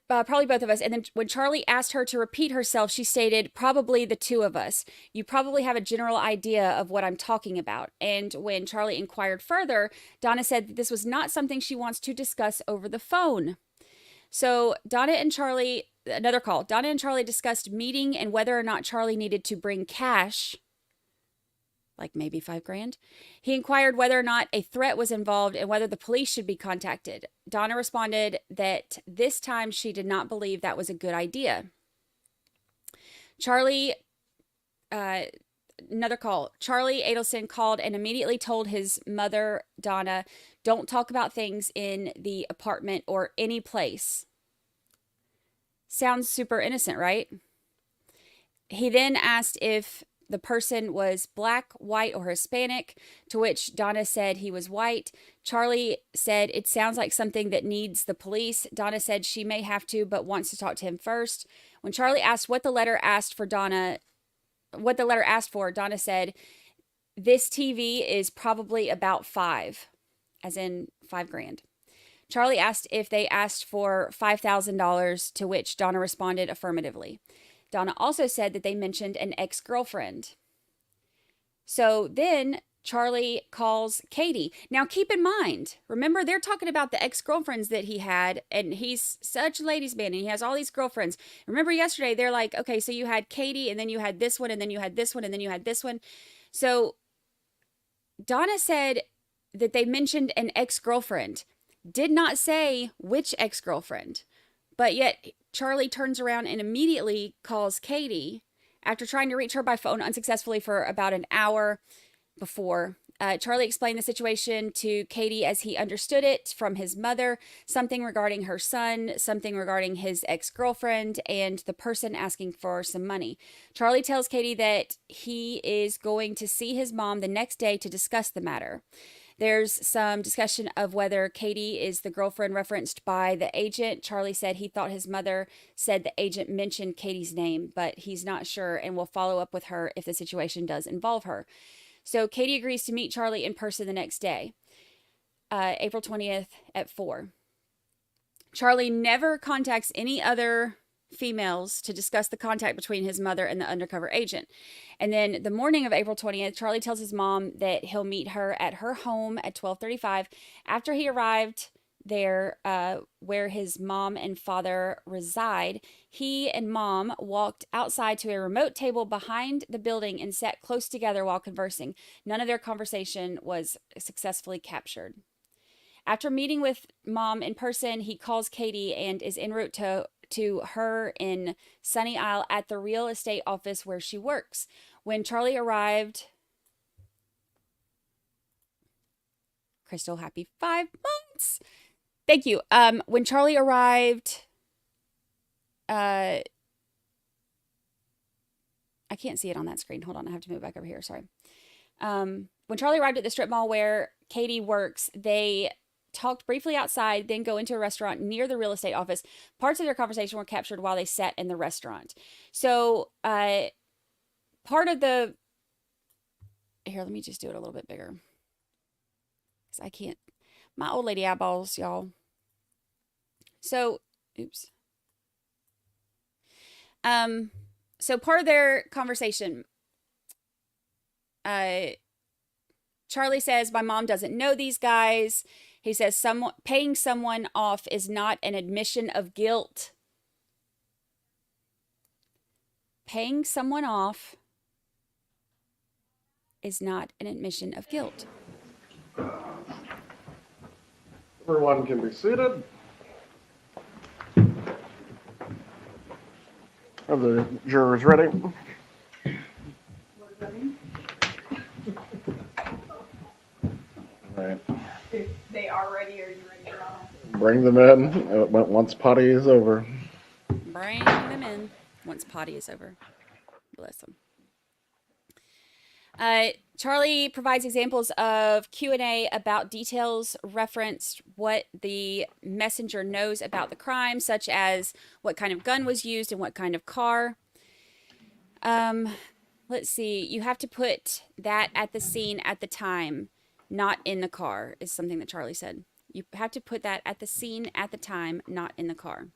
probably both of us. And then when Charlie asked her to repeat herself, she stated, "Probably the two of us. You probably have a general idea of what I'm talking about." And when Charlie inquired further, Donna said that this was not something she wants to discuss over the phone. So Donna and Charlie discussed meeting and whether or not Charlie needed to bring cash, like maybe $5,000. He inquired whether or not a threat was involved and whether the police should be contacted. Donna responded that this time she did not believe that was a good idea. Another call. Charlie Adelson called and immediately told his mother, Donna, "Don't talk about things in the apartment or any place." Sounds super innocent, right? He then asked if the person was black, white, or Hispanic, to which Donna said he was white. Charlie said it sounds like something that needs the police. Donna said she may have to, but wants to talk to him first. When Charlie asked what the letter asked for, Donna said, "This TV is probably about 5, as in $5,000. Charlie asked if they asked for $5,000, to which Donna responded affirmatively. Donna also said that they mentioned an ex-girlfriend. So then Charlie calls Katie. Now keep in mind, remember they're talking about the ex-girlfriends that he had, and he's such a ladies' man and he has all these girlfriends. Remember yesterday they're like, okay, so you had Katie and then you had this one and then you had this one and then you had this one. So Donna said that they mentioned an ex-girlfriend, did not say which ex-girlfriend, but yet Charlie turns around and immediately calls Katie after trying to reach her by phone unsuccessfully for about an hour before. Charlie explained the situation to Katie as he understood it from his mother, something regarding her son, something regarding his ex-girlfriend, and the person asking for some money. Charlie tells Katie that he is going to see his mom the next day to discuss the matter. There's some discussion of whether Katie is the girlfriend referenced by the agent. Charlie said he thought his mother said the agent mentioned Katie's name, but he's not sure and will follow up with her if the situation does involve her. So Katie agrees to meet Charlie in person the next day, April 20th at 4. Charlie never contacts any other females to discuss the contact between his mother and the undercover agent. And then the morning of April 20th, Charlie tells his mom that he'll meet her at her home at 12:35. After he arrived there, where his mom and father reside, he and mom walked outside to a remote table behind the building and sat close together while conversing. None of their conversation was successfully captured. After meeting with mom in person, he calls Katie and is en route to her in Sunny Isle at the real estate office where she works. When Charlie arrived, Crystal, happy 5 months. Thank you. When Charlie arrived, I can't see it on that screen. Hold on, I have to move back over here. Sorry. When Charlie arrived at the strip mall where Katie works, they talked briefly outside, then go into a restaurant near the real estate office. Parts of their conversation were captured while they sat in the restaurant. So part of the here, let me just do it a little bit bigger. Because I can't. My old lady eyeballs, y'all. So, oops. So part of their conversation, Charlie says, my mom doesn't know these guys. He says, paying someone off is not an admission of guilt. Paying someone off is not an admission of guilt. Everyone can be seated. Are the jurors ready? What does that mean? Right. If they are ready, are you ready to go? Bring them in once potty is over. Bring them in once potty is over. Bless them. Charlie provides examples of Q&A about details referenced what the messenger knows about the crime, such as what kind of gun was used and what kind of car. Let's see. You have to put that at the scene at the time, not in the car, is something that Charlie said. You have to put that at the scene at the time, not in the car.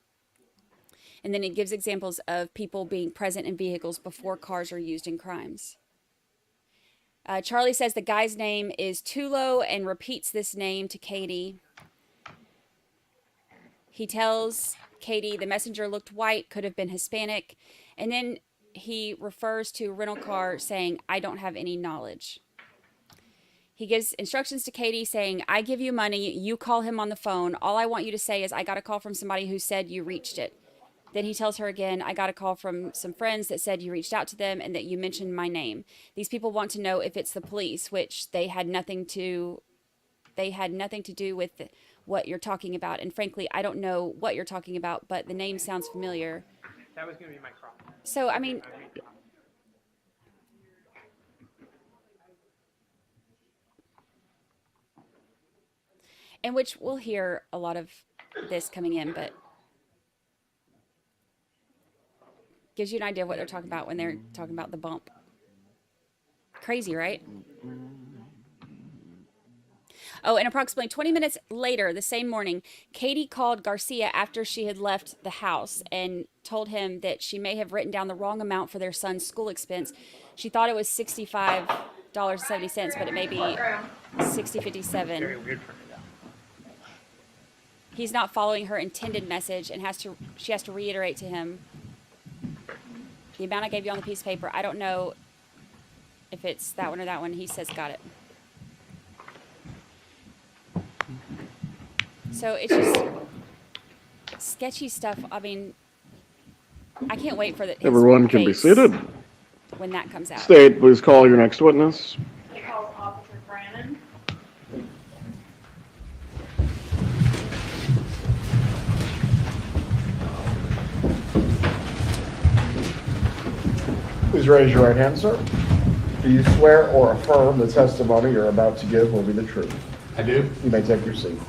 And then it gives examples of people being present in vehicles before cars are used in crimes. Charlie says the guy's name is Tulo and repeats this name to Katie. He tells Katie the messenger looked white, could have been Hispanic. And then he refers to a rental car saying, I don't have any knowledge. He gives instructions to Katie saying, I give you money, you call him on the phone. All I want you to say is, I got a call from somebody who said you reached it. Then he tells her again, I got a call from some friends that said you reached out to them and that you mentioned my name. These people want to know if it's the police, which they had nothing to do with what you're talking about. And frankly, I don't know what you're talking about, but the name sounds familiar. That was going to be my problem. So, I mean, in which we'll hear a lot of this coming in, but gives you an idea of what they're talking about when they're talking about the bump. Crazy, right? Oh, and approximately 20 minutes later, the same morning, Katie called Garcia after she had left the house and told him that she may have written down the wrong amount for their son's school expense. She thought it was $65.70, but it may be $60.57. He's not following her intended message and she has to reiterate to him the amount I gave you on the piece of paper. I don't know if it's that one or that one. He says, got it. So it's just sketchy stuff. I mean, I can't wait for Everyone can be seated. When that comes out. State, please call your next witness. He calls Officer Brannon. Please raise your right hand, sir. Do you swear or affirm the testimony you're about to give will be the truth? I do. You may take your seat.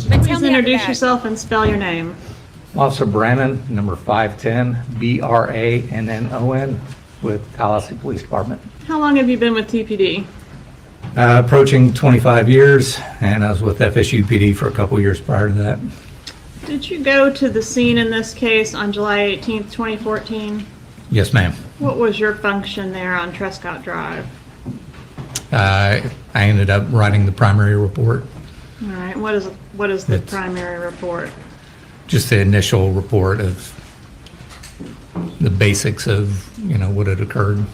Please introduce yourself and spell your name. Officer Brannon, number 510, BRANNON, with Tallahassee Police Department. How long have you been with TPD? Approaching 25 years, and I was with FSU PD for a couple years prior to that. Did you go to the scene in this case on July 18th, 2014? Yes, ma'am. What was your function there on Trescott Drive? I ended up writing the primary report. All right. What is the primary report? Just the initial report of the basics of, what had occurred.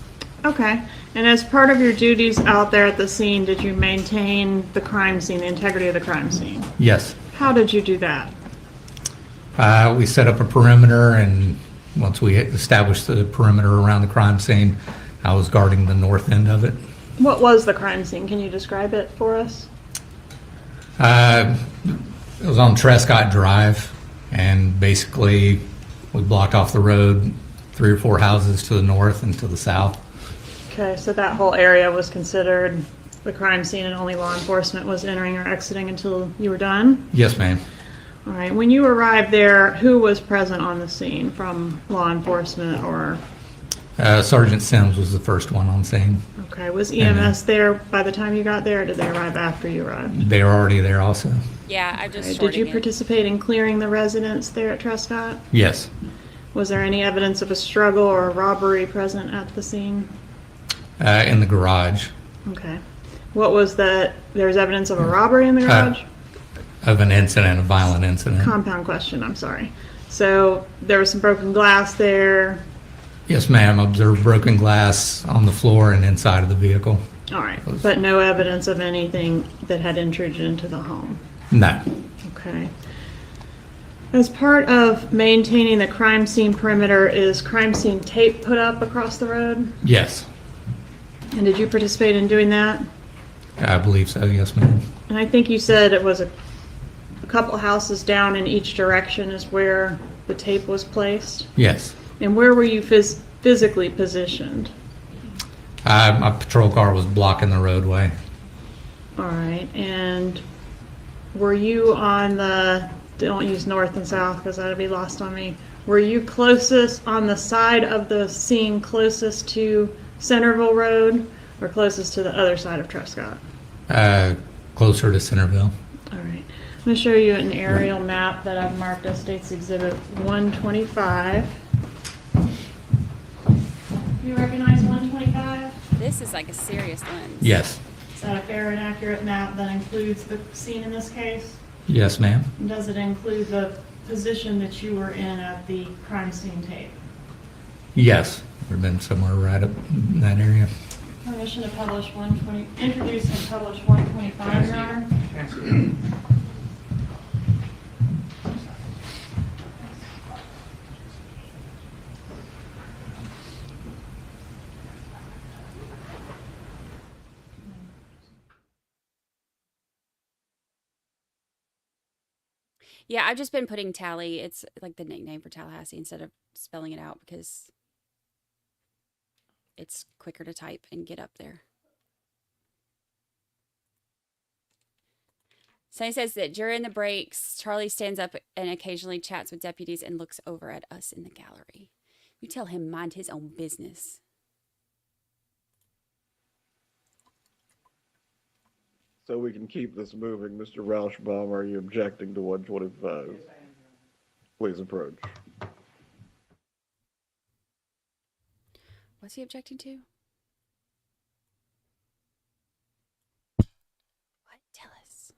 Okay. And as part of your duties out there at the scene, did you maintain the crime scene, the integrity of the crime scene? Yes. How did you do that? We set up a perimeter, and once we established the perimeter around the crime scene, I was guarding the north end of it. What was the crime scene? Can you describe it for us? It was on Trescott Drive, and basically we blocked off the road 3 or 4 houses to the north and to the south. Okay, so that whole area was considered the crime scene and only law enforcement was entering or exiting until you were done? Yes, ma'am. All right, when you arrived there, who was present on the scene from law enforcement or? Sergeant Sims was the first one on scene. Okay, was EMS there by the time you got there, or did they arrive after you arrived? They were already there also. Yeah, I just. Okay, did you participate in clearing the residence there at Trescott? Yes. Was there any evidence of a struggle or a robbery present at the scene? In the garage. Okay. What was that? There's evidence of a robbery in the garage? Of an incident, a violent incident. Compound question, I'm sorry. So there was some broken glass there. Yes, ma'am. Observed broken glass on the floor and inside of the vehicle. All right, but no evidence of anything that had intruded into the home? No. Okay. As part of maintaining the crime scene perimeter, is crime scene tape put up across the road? Yes. And did you participate in doing that? I believe so, yes, ma'am. And I think you said it was a couple houses down in each direction is where the tape was placed? Yes. And where were you physically positioned? My patrol car was blocking the roadway. All right, and were you on the, don't use north and south because that'd be lost on me. Were you closest on the side of the scene closest to Centerville Road or closest to the other side of Trescott? Closer to Centerville. All right, I'm going to show you an aerial map that I've marked as State's Exhibit 125. You recognize 125? This is like a serious lens. Yes. Is that a fair and accurate map that includes the scene in this case? Yes, ma'am. And does it include the position that you were in at the crime scene tape? Yes. We've been somewhere right up in that area. Permission to publish 120, introduce and publish 125, Your Honor. Yeah, I've just been putting Tally. It's like the nickname for Tallahassee instead of spelling it out because it's quicker to type and get up there. Sonny says that during the breaks, Charlie stands up and occasionally chats with deputies and looks over at us in the gallery. You tell him mind his own business. So we can keep this moving, Mr. Rauschbaum, are you objecting to 125? Please approach. What's he objecting to? What? Tell us.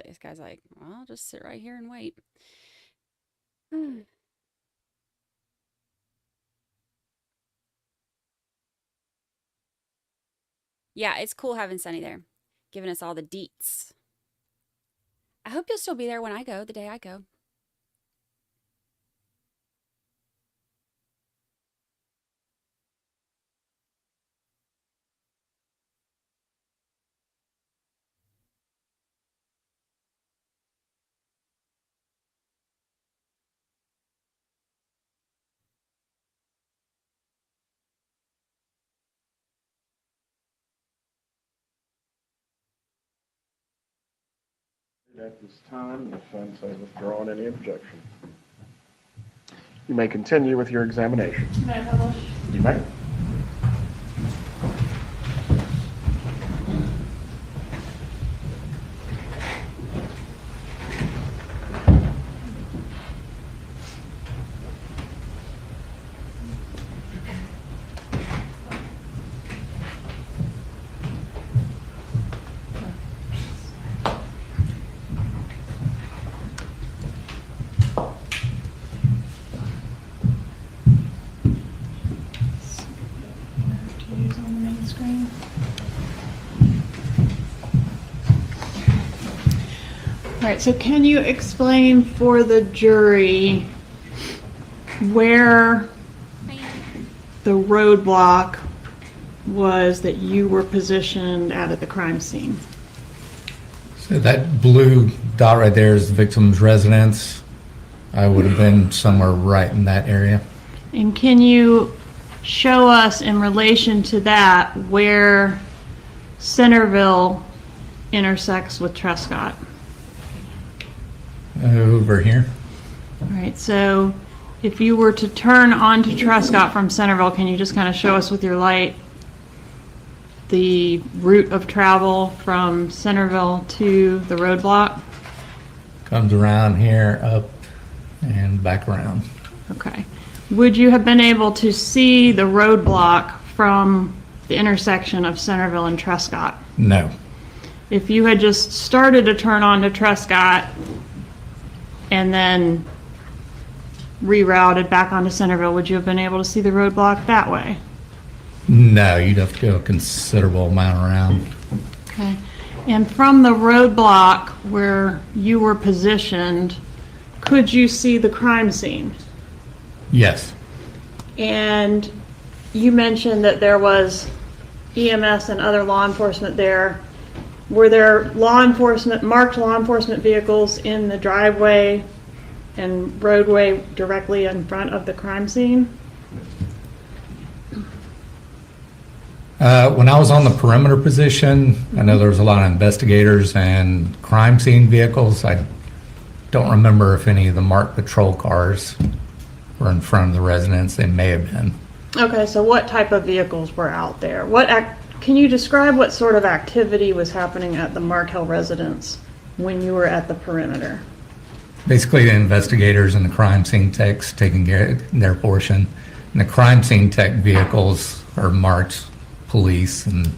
This guy's like, well, I'll just sit right here and wait. Yeah, it's cool having Sonny there, giving us all the deets. I hope you'll still be there when I go, the day I go. At this time, the defense has withdrawn any objection. You may continue with your examination. May I publish? You may. right, so can you explain for the jury where the roadblock was that you were positioned at the crime scene? So that blue dot right there is the victim's residence. I would have been somewhere right in that area. And can you show us in relation to that where Centerville intersects with Trescott? Over here. All right, so if you were to turn onto Trescott from Centerville, can you just kind of show us with your light the route of travel from Centerville to the roadblock? Comes around here, up, and back around. Okay. Would you have been able to see the roadblock from the intersection of Centerville and Trescott? No. If you had just started to turn onto Trescott and then rerouted back onto Centerville, would you have been able to see the roadblock that way? No, you'd have to go a considerable amount around. Okay. And from the roadblock where you were positioned, could you see the crime scene? Yes. And you mentioned that there was EMS and other law enforcement there. Were there marked law enforcement vehicles in the driveway and roadway directly in front of the crime scene? When I was on the perimeter position, I know there was a lot of investigators and crime scene vehicles. I don't remember if any of the marked patrol cars were in front of the residence. They may have been. Okay, so what type of vehicles were out there? Can you describe what sort of activity was happening at the Markel residence when you were at the perimeter? Basically, the investigators and the crime scene techs taking their portion. And the crime scene tech vehicles are marked police and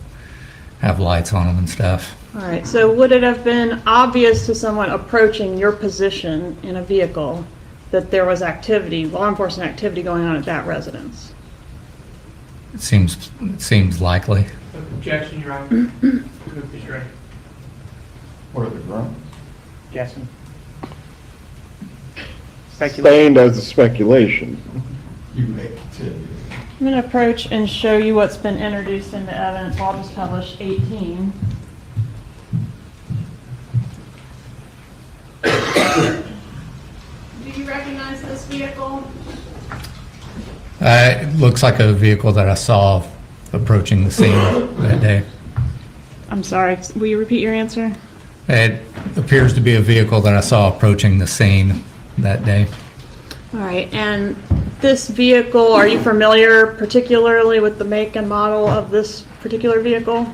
have lights on them and stuff. All right, so would it have been obvious to someone approaching your position in a vehicle that there was activity, law enforcement activity going on at that residence? It seems likely. Objection, Your Honor. Move is ready. What are the grounds? Jackson. Sustained as a speculation. You make it too. I'm going to approach and show you what's been introduced into evidence. I'll just publish 18. Do you recognize this vehicle? It looks like a vehicle that I saw approaching the scene that day. I'm sorry, will you repeat your answer? It appears to be a vehicle that I saw approaching the scene that day. All right, and this vehicle, are you familiar particularly with the make and model of this particular vehicle?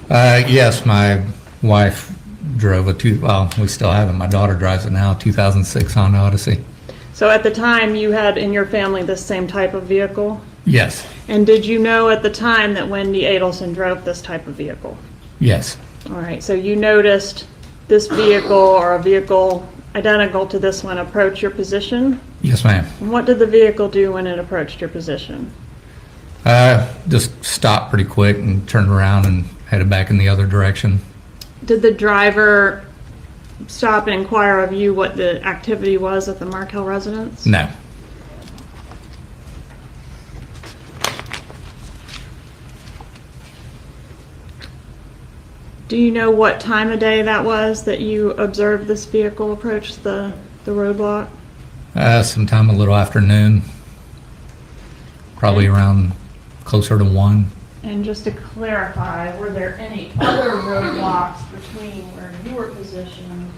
Yes, my wife drove we still have it. My daughter drives it now, 2006 Honda Odyssey. So at the time, you had in your family this same type of vehicle? Yes. And did you know at the time that Wendy Adelson drove this type of vehicle? Yes. All right, so you noticed this vehicle or a vehicle identical to this one approach your position? Yes, ma'am. And what did the vehicle do when it approached your position? Just stopped pretty quick and turned around and headed back in the other direction. Did the driver stop and inquire of you what the activity was at the Markel residence? No. Do you know what time of day that was that you observed this vehicle approach the roadblock? Sometime a little afternoon, probably around closer to 1. And just to clarify, were there any other roadblocks between where you were positioned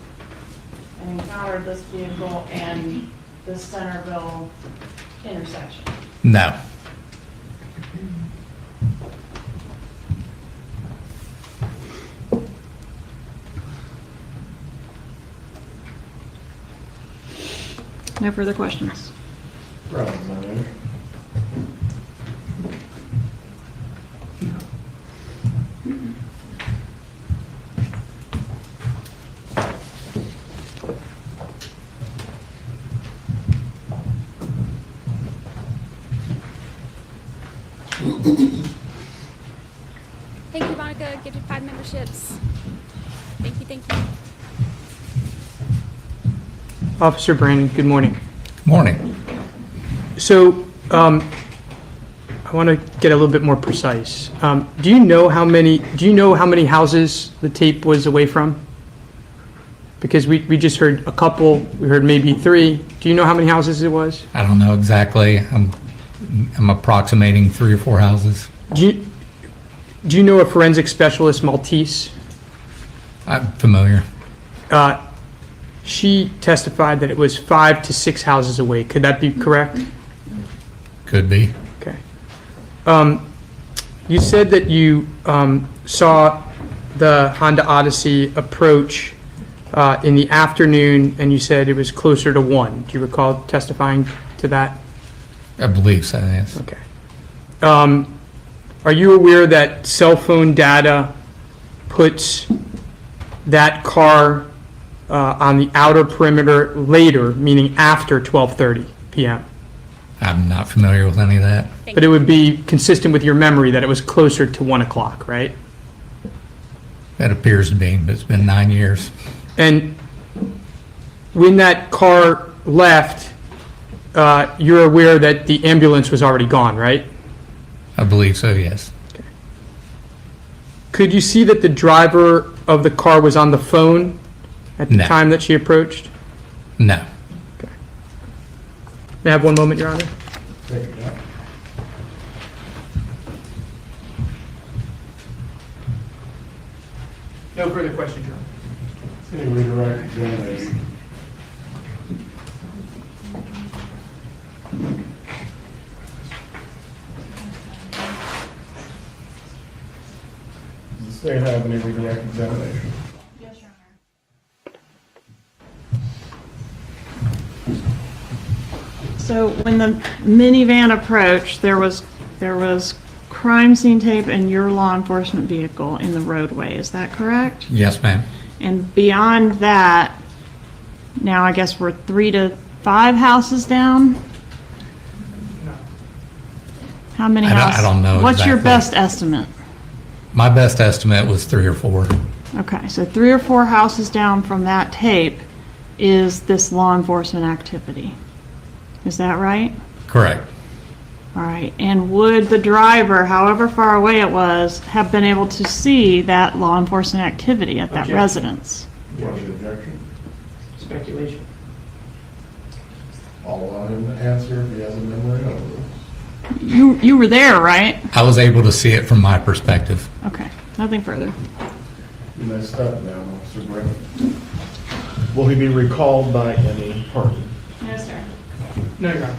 and encountered this vehicle and the Centerville intersection? No. No further questions. Thank you, Monica. Gifted 5 memberships. Thank you, thank you. Officer Brandon, good morning. Morning. So, I want to get a little bit more precise. Do you know how many houses the tape was away from? Because we just heard a couple, we heard maybe 3. Do you know how many houses it was? I don't know exactly. I'm approximating 3 or 4 houses. Do you know a forensic specialist, Maltese? I'm familiar. She testified that it was 5 to 6 houses away. Could that be correct? Could be. Okay. You said that you saw the Honda Odyssey approach in the afternoon, and you said it was closer to 1. Do you recall testifying to that? I believe so, yes. Okay. Are you aware that cell phone data puts that car on the outer perimeter later, meaning after 12:30 p.m.? I'm not familiar with any of that. But it would be consistent with your memory that it was closer to 1 o'clock, right? That appears to be, but it's been 9 years. And when that car left, you're aware that the ambulance was already gone, right? I believe so, yes. Okay. Could you see that the driver of the car was on the phone at the No. time that she approached? No. Okay. May I have one moment, Your Honor? No further questions, Your Honor. Any redirect examination? Does the state have any redirect examination? Yes, Your Honor. So when the minivan approached, there was crime scene tape and your law enforcement vehicle in the roadway. Is that correct? Yes, ma'am. And beyond that, now I guess we're 3 to 5 houses down? How many houses? I don't know What's your exactly. best estimate? My best estimate was 3 or 4. Okay, so 3 or 4 houses down from that tape is this law enforcement activity. Is that right? Correct. All right, and would the driver, however far away it was, have been able to see that law enforcement activity at that Objection. residence? What's the objection? Speculation. I'll allow him to answer if he has a memory of it. You were there, right? I was able to see it from my perspective. Okay, nothing further. You may step down, Officer Brennan. Will he be recalled by any party? No, sir. No, Your Honor.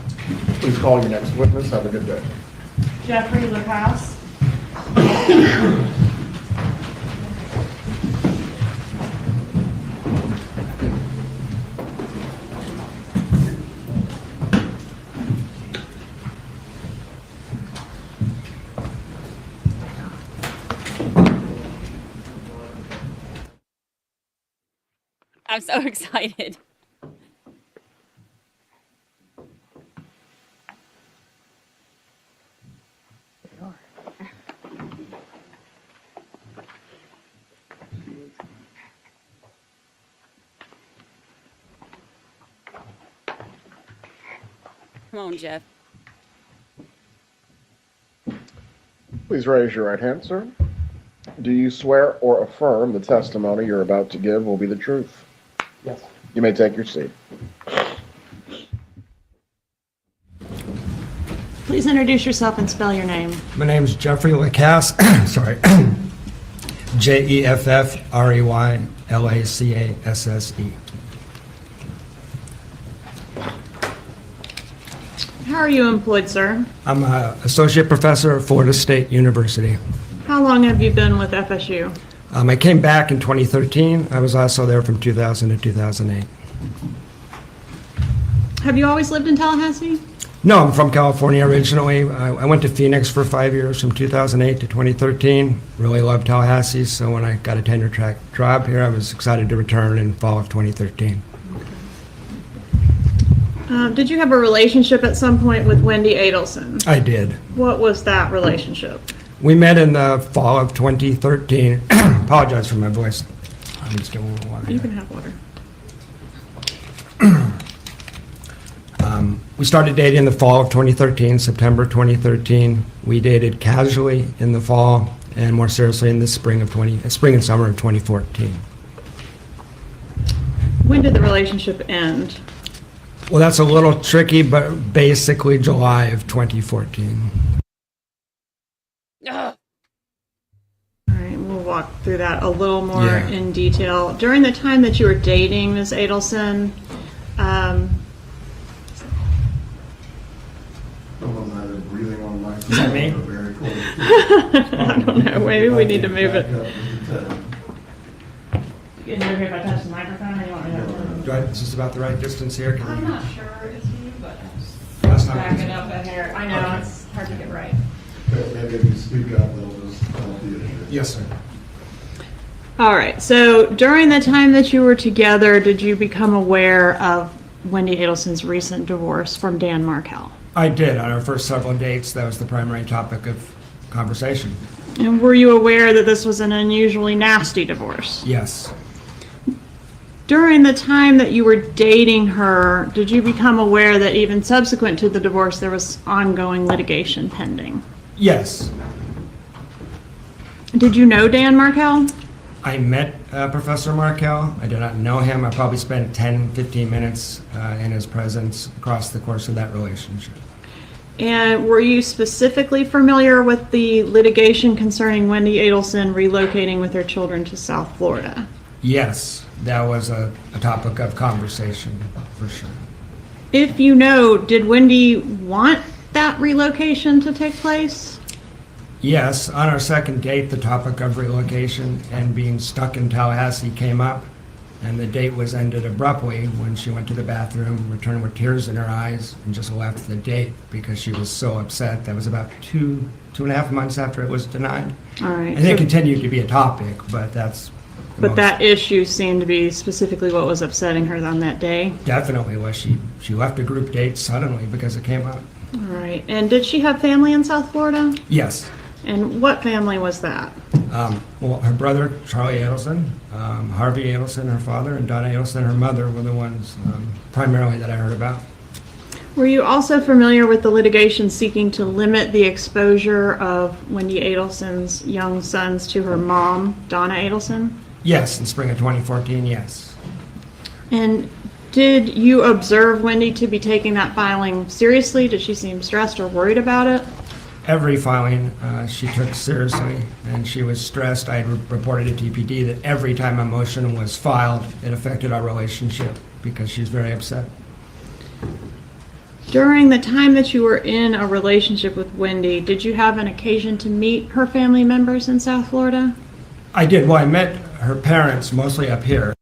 Please call your next witness. Have a good day. Jeffrey LaCrosse. I'm so excited. Come on, Jeff. Please raise your right hand, sir. Do you swear or affirm the testimony you're about to give will be the truth? Yes. You may take your seat. Please introduce yourself and spell your name. My name is Jeffrey Lacasse. Sorry. Jeffreylacasse. How are you employed, sir? I'm an associate professor at Florida State University. How long have you been with FSU? I came back in 2013. I was also there from 2000 to 2008. Have you always lived in Tallahassee? No, I'm from California originally. I went to Phoenix for 5 years from 2008 to 2013. Really loved Tallahassee, so when I got a tenure track job here, I was excited to return in fall of 2013. Did you have a relationship at some point with Wendy Adelson? I did. What was that relationship? We met in the fall of 2013. Apologize for my voice. I'm just getting a little water. You can have water. We started dating in the fall of 2013, September 2013. We dated casually in the fall and more seriously in the spring and summer of 2014. When did the relationship end? Well, that's a little tricky, but basically July of 2014. All right, we'll walk through that a little more Yeah. in detail. During the time that you were dating Ms. Adelson, Breathing on my. Is that me? Very close. I don't know, maybe we need to move it. Is it okay if I touch the microphone, or you want me to? Is this about the right distance here? I'm not sure it's you, but Last time- back it up a hair. I know, it's hard to get right. Maybe if you speak up, they'll just help the issue. Yes, sir. All right, so during the time that you were together, did you become aware of Wendy Adelson's recent divorce from Dan Markel? I did. On our first several dates, that was the primary topic of conversation. And were you aware that this was an unusually nasty divorce? Yes. During the time that you were dating her, did you become aware that even subsequent to the divorce, there was ongoing litigation pending? Yes. Did you know Dan Markel? I met Professor Markel. I did not know him. I probably spent 10, 15 minutes in his presence across the course of that relationship. And were you specifically familiar with the litigation concerning Wendy Adelson relocating with her children to South Florida? Yes, that was a topic of conversation, for sure. If you know, did Wendy want that relocation to take place? Yes, on our second date, the topic of relocation and being stuck in Tallahassee came up, and the date was ended abruptly when she went to the bathroom, returned with tears in her eyes, and just left the date because she was so upset. That was about two and a half months after it was denied. All right. And it continued to be a topic, but that's... But that issue seemed to be specifically what was upsetting her on that day? Definitely was. She left a group date suddenly because it came up. All right. And did she have family in South Florida? Yes. And what family was that? Well, her brother, Charlie Adelson, Harvey Adelson, her father, and Donna Adelson, her mother, were the ones primarily that I heard about. Were you also familiar with the litigation seeking to limit the exposure of Wendy Adelson's young sons to her mom, Donna Adelson? Yes, in spring of 2014, yes. And did you observe Wendy to be taking that filing seriously? Did she seem stressed or worried about it? Every filing she took seriously, and she was stressed. I reported to TPD that every time a motion was filed, it affected our relationship because she's very upset. During the time that you were in a relationship with Wendy, did you have an occasion to meet her family members in South Florida? I did. Well, I met her parents mostly up here.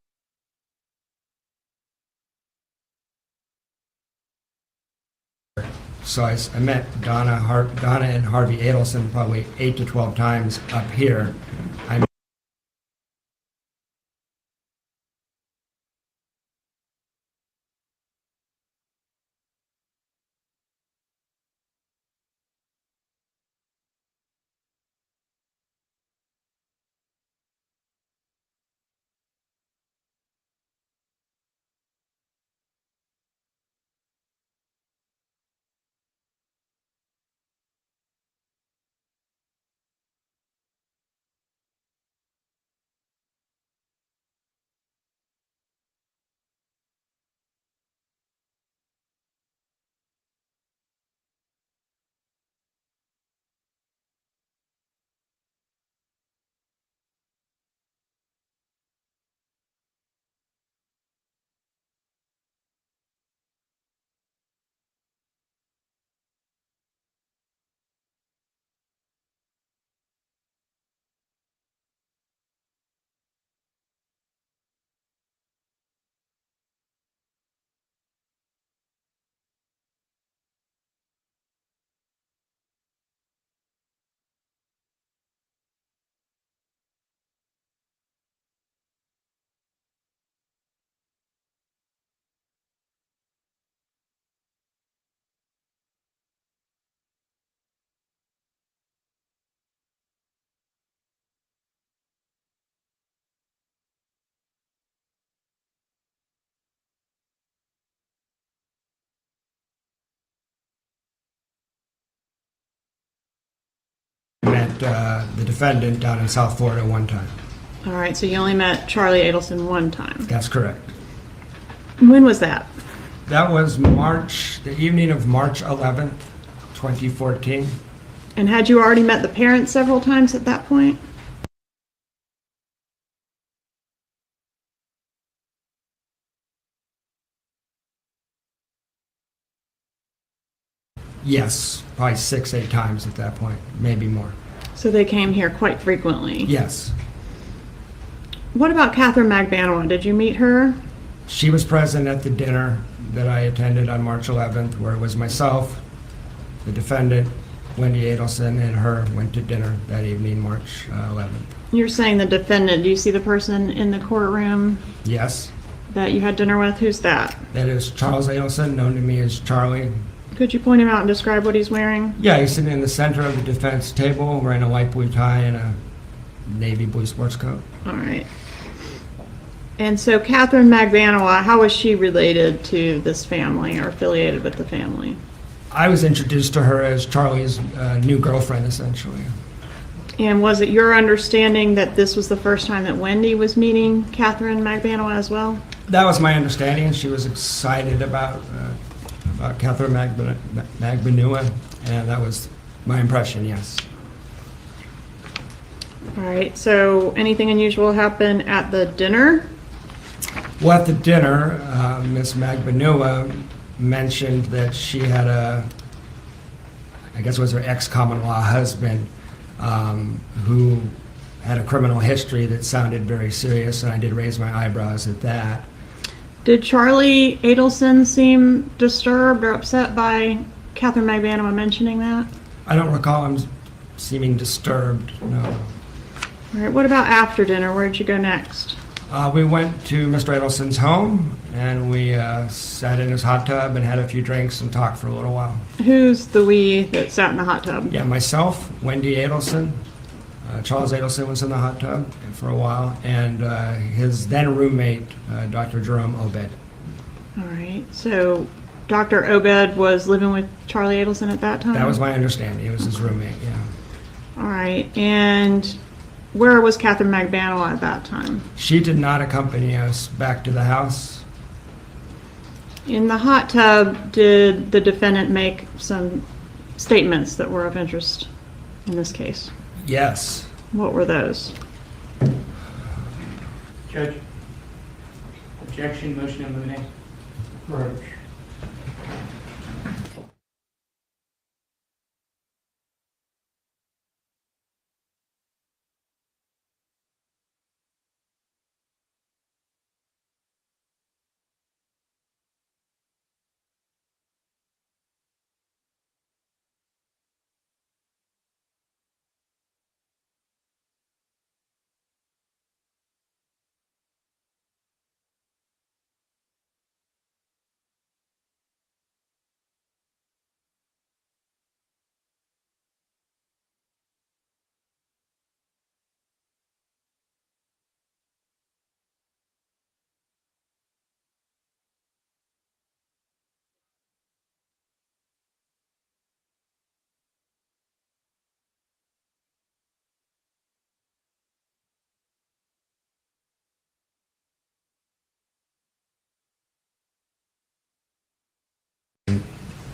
So I met Donna and Harvey Adelson probably 8 to 12 times up here. I the defendant down in South Florida one time. All right, so you only met Charlie Adelson one time. That's correct. When was that? That was the evening of March 11th, 2014. And had you already met the parents several times at that point? Yes, probably 6-8 times at that point, maybe more. So they came here quite frequently? Yes. What about Catherine Magbanowa? Did you meet her? She was present at the dinner that I attended on March 11th, where it was myself, the defendant, Wendy Adelson, and her went to dinner that evening, March 11th. You're saying the defendant. Do you see the person in the courtroom Yes, that you had dinner with? Who's that? that is Charles Adelson, known to me as Charlie. Could you point him out and describe what he's wearing? Yeah, he's sitting in the center of the defense table, wearing a light blue tie and a navy blue sports coat. All right. And so Catherine Magbanowa, how was she related to this family or affiliated with the family? I was introduced to her as Charlie's new girlfriend, essentially. And was it your understanding that this was the first time that Wendy was meeting Catherine Magbanowa as well? That was my understanding. She was excited about Catherine Magbanowa, and that was my impression, yes. All right, so anything unusual happened at the dinner? Well, at the dinner, Miss Magbanowa mentioned that she had I guess it was her ex-common law husband, who had a criminal history that sounded very serious, and I did raise my eyebrows at that. Did Charlie Adelson seem disturbed or upset by Catherine Magbanowa mentioning that? I don't recall him seeming disturbed, no. All right, what about after dinner? Where did you go next? We went to Mr. Adelson's home, and we sat in his hot tub and had a few drinks and talked for a little while. Who's the we that sat in the hot tub? Yeah, myself, Wendy Adelson, Charles Adelson was in the hot tub for a while, and his then roommate, Dr. Jerome Obed. All right, so Dr. Obed was living with Charlie Adelson at that time? That was my understanding. He was his roommate, yeah. All right, and where was Catherine Magbanowa at that time? She did not accompany us back to the house. In the hot tub, did the defendant make some statements that were of interest in this case? Yes. What were those? Judge, objection, motion to eliminate. Correct.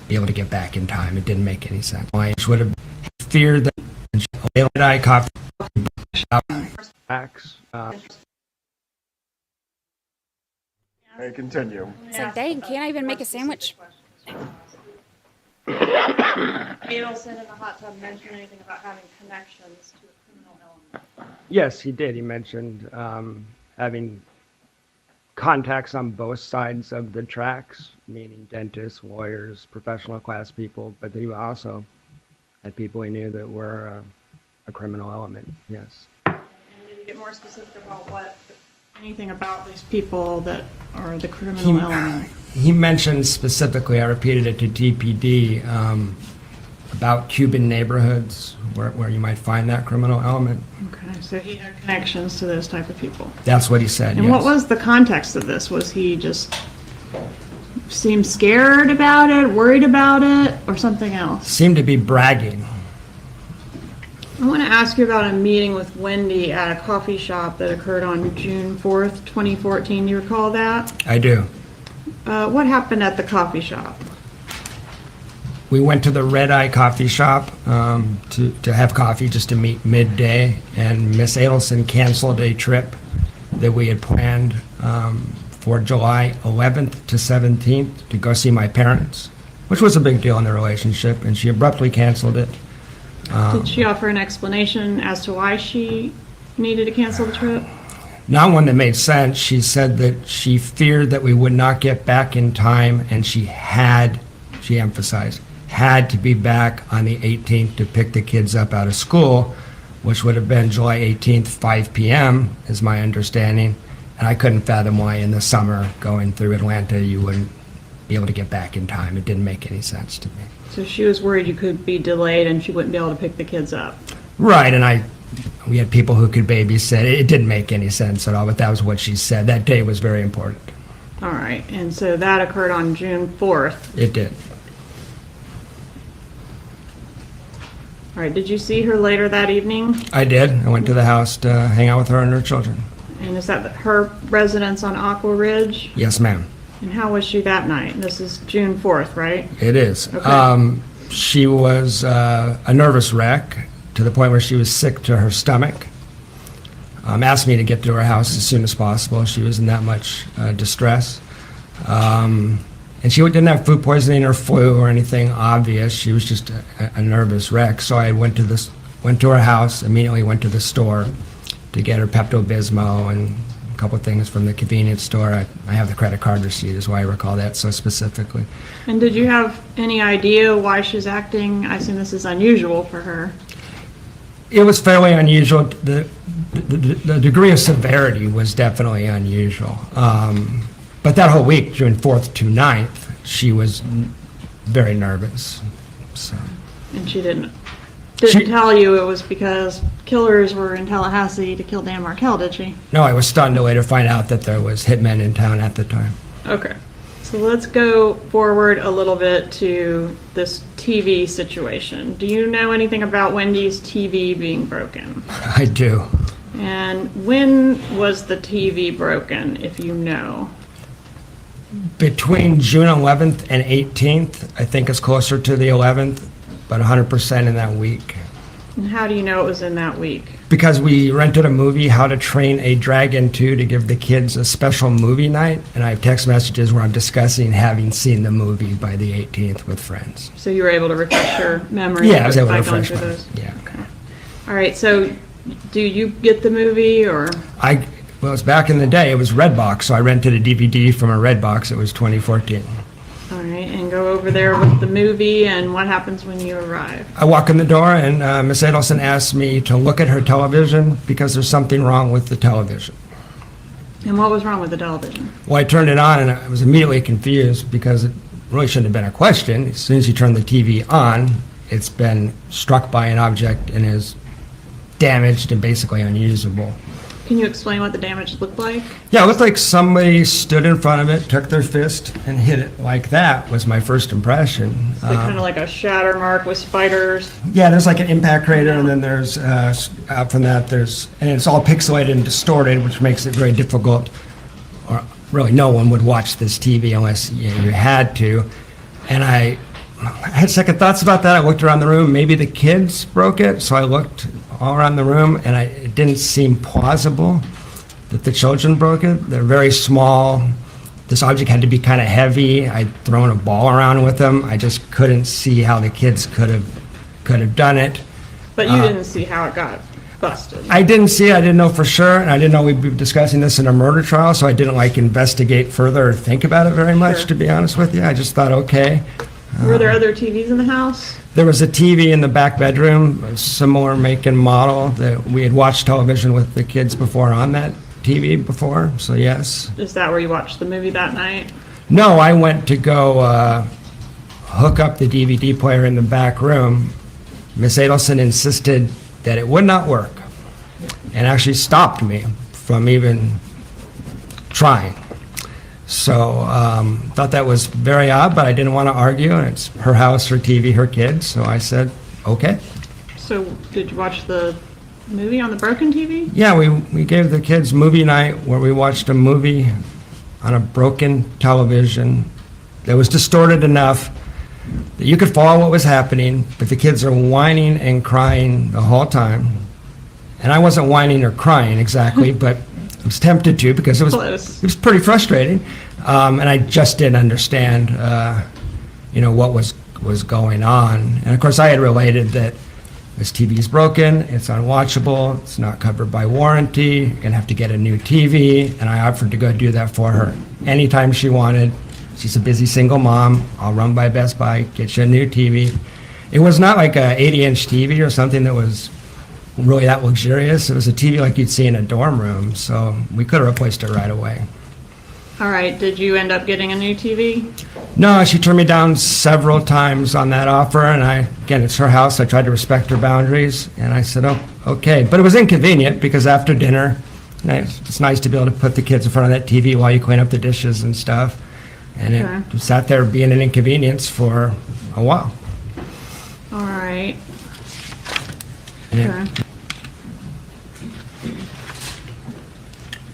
Be able to get back in time. It didn't make any sense. I would have feared that I caught Acts. Hey, continue. It's like, dang, can't I even make a sandwich? Adelson in the hot tub mention anything about having connections to a criminal element? Yes, he did. He mentioned having contacts on both sides of the tracks, meaning dentists, lawyers, professional class people, but he also had people he knew that were a criminal element, yes. And did you get more specific about anything about these people that are the criminal element? He mentioned specifically, I repeated it to DPD, about Cuban neighborhoods where you might find that criminal element. Okay, so he had connections to those type of people. That's what he said, And yes. what was the context of this? Was he just seemed scared about it, worried about it, or something else? Seemed to be bragging. I want to ask you about a meeting with Wendy at a coffee shop that occurred on June 4th, 2014. Do you recall that? I do. What happened at the coffee shop? We went to the Red Eye Coffee Shop to have coffee, just to meet midday, and Miss Adelson canceled a trip that we had planned for July 11th to 17th to go see my parents, which was a big deal in the relationship, and she abruptly canceled it. Did she offer an explanation as to why she needed to cancel the trip? Not one that made sense. She said that she feared that we would not get back in time, and she emphasized, had to be back on the 18th to pick the kids up out of school, which would have been July 18th, 5 p.m., is my understanding. And I couldn't fathom why in the summer going through Atlanta you wouldn't be able to get back in time. It didn't make any sense to me. So she was worried you could be delayed and she wouldn't be able to pick the kids up. Right, and we had people who could babysit. It didn't make any sense at all, but that was what she said. That day was very important. All right, and so that occurred on June 4th. It did. All right, did you see her later that evening? I did. I went to the house to hang out with her and her children. And is that her residence on Aqua Ridge? Yes, ma'am. And how was she that night? This is June 4th, right? It is. Okay. She was a nervous wreck to the point where she was sick to her stomach. Asked me to get to her house as soon as possible. She was in that much distress. And she didn't have food poisoning or flu or anything obvious. She was just a nervous wreck. So I went to her house, immediately went to the store to get her Pepto-Bismol and a couple of things from the convenience store. I have the credit card receipt, is why I recall that so specifically. And did you have any idea why she's acting? I assume this is unusual for her. It was fairly unusual. The degree of severity was definitely unusual. But that whole week, June 4th to 9th, she was very nervous. So. And she didn't tell you it was because killers were in Tallahassee to kill Dan Markel, did she? No, I was stunned to later find out that there was hitmen in town at the time. Okay. So let's go forward a little bit to this TV situation. Do you know anything about Wendy's TV being broken? I do. And when was the TV broken, if you know? Between June 11th and 18th, I think it's closer to the 11th, but 100% in that week. And how do you know it was in that week? Because we rented a movie, How to Train a Dragon 2, to give the kids a special movie night, and I have text messages where I'm discussing having seen the movie by the 18th with friends. So you were able to refresh your memory? Yeah, I was able to by refresh going through my those? yeah. Okay. All right, so do you get the movie, or? Well, it was back in the day, it was Redbox, so I rented a DVD from a Redbox. It was 2014. All right, and go over there with the movie and what happens when you arrive. I walk in the door, and Miss Adelson asked me to look at her television because there's something wrong with the television. And what was wrong with the television? Well, I turned it on, and I was immediately confused because it really shouldn't have been a question. As soon as you turn the TV on, it's been struck by an object and is damaged and basically unusable. Can you explain what the damage looked like? Yeah, it looked like somebody stood in front of it, took their fist, and hit it like that, was my first impression. So kind of like a shatter mark with spiders? Yeah, there's like an impact crater, and then there's, out from that, and it's all pixelated and distorted, which makes it very difficult, or really no one would watch this TV unless you had to. And I had second thoughts about that. I looked around the room, maybe the kids broke it, so I looked all around the room, and it didn't seem plausible that the children broke it. They're very small. This object had to be kind of heavy. I'd thrown a ball around with them. I just couldn't see how the kids could have done it. But you didn't see how it got busted? I didn't see it. I didn't know for sure, and I didn't know we'd be discussing this in a murder trial, so I didn't investigate further or think about it very much, to be honest with you. I just thought, okay. Were there other TVs in the house? There was a TV in the back bedroom, a similar make and model, that we had watched television with the kids before on that TV before, so yes. Is that where you watched the movie that night? No, I went to go hook up the DVD player in the back room. Miss Adelson insisted that it would not work and actually stopped me from even trying. So thought that was very odd, but I didn't want to argue, and it's her house, her TV, her kids, so I said, okay. So So did you watch the movie on the broken TV? Yeah, we gave the kids movie night where we watched a movie on a broken television that was distorted enough that you could follow what was happening, but the kids are whining and crying the whole time. And I wasn't whining or crying exactly, but I was tempted to because it was pretty frustrating. And I just didn't understand, what was going on. And of course, I had related that this TV is broken, it's unwatchable, it's not covered by warranty, you're going to have to get a new TV. And I offered to go do that for her anytime she wanted. She's a busy single mom. I'll run by Best Buy, get you a new TV. It was not like a 80-inch TV or something that was really that luxurious. It was a TV like you'd see in a dorm room, so we could have replaced it right away. All right, did you end up getting a new TV? No, she turned me down several times on that offer, and again, it's her house. I tried to respect her boundaries, and I said, oh, okay. But it was inconvenient because after dinner, it's nice to be able to put the kids in front of that TV while you clean up the dishes and stuff. And it sat there being an inconvenience for a while. All right. Okay.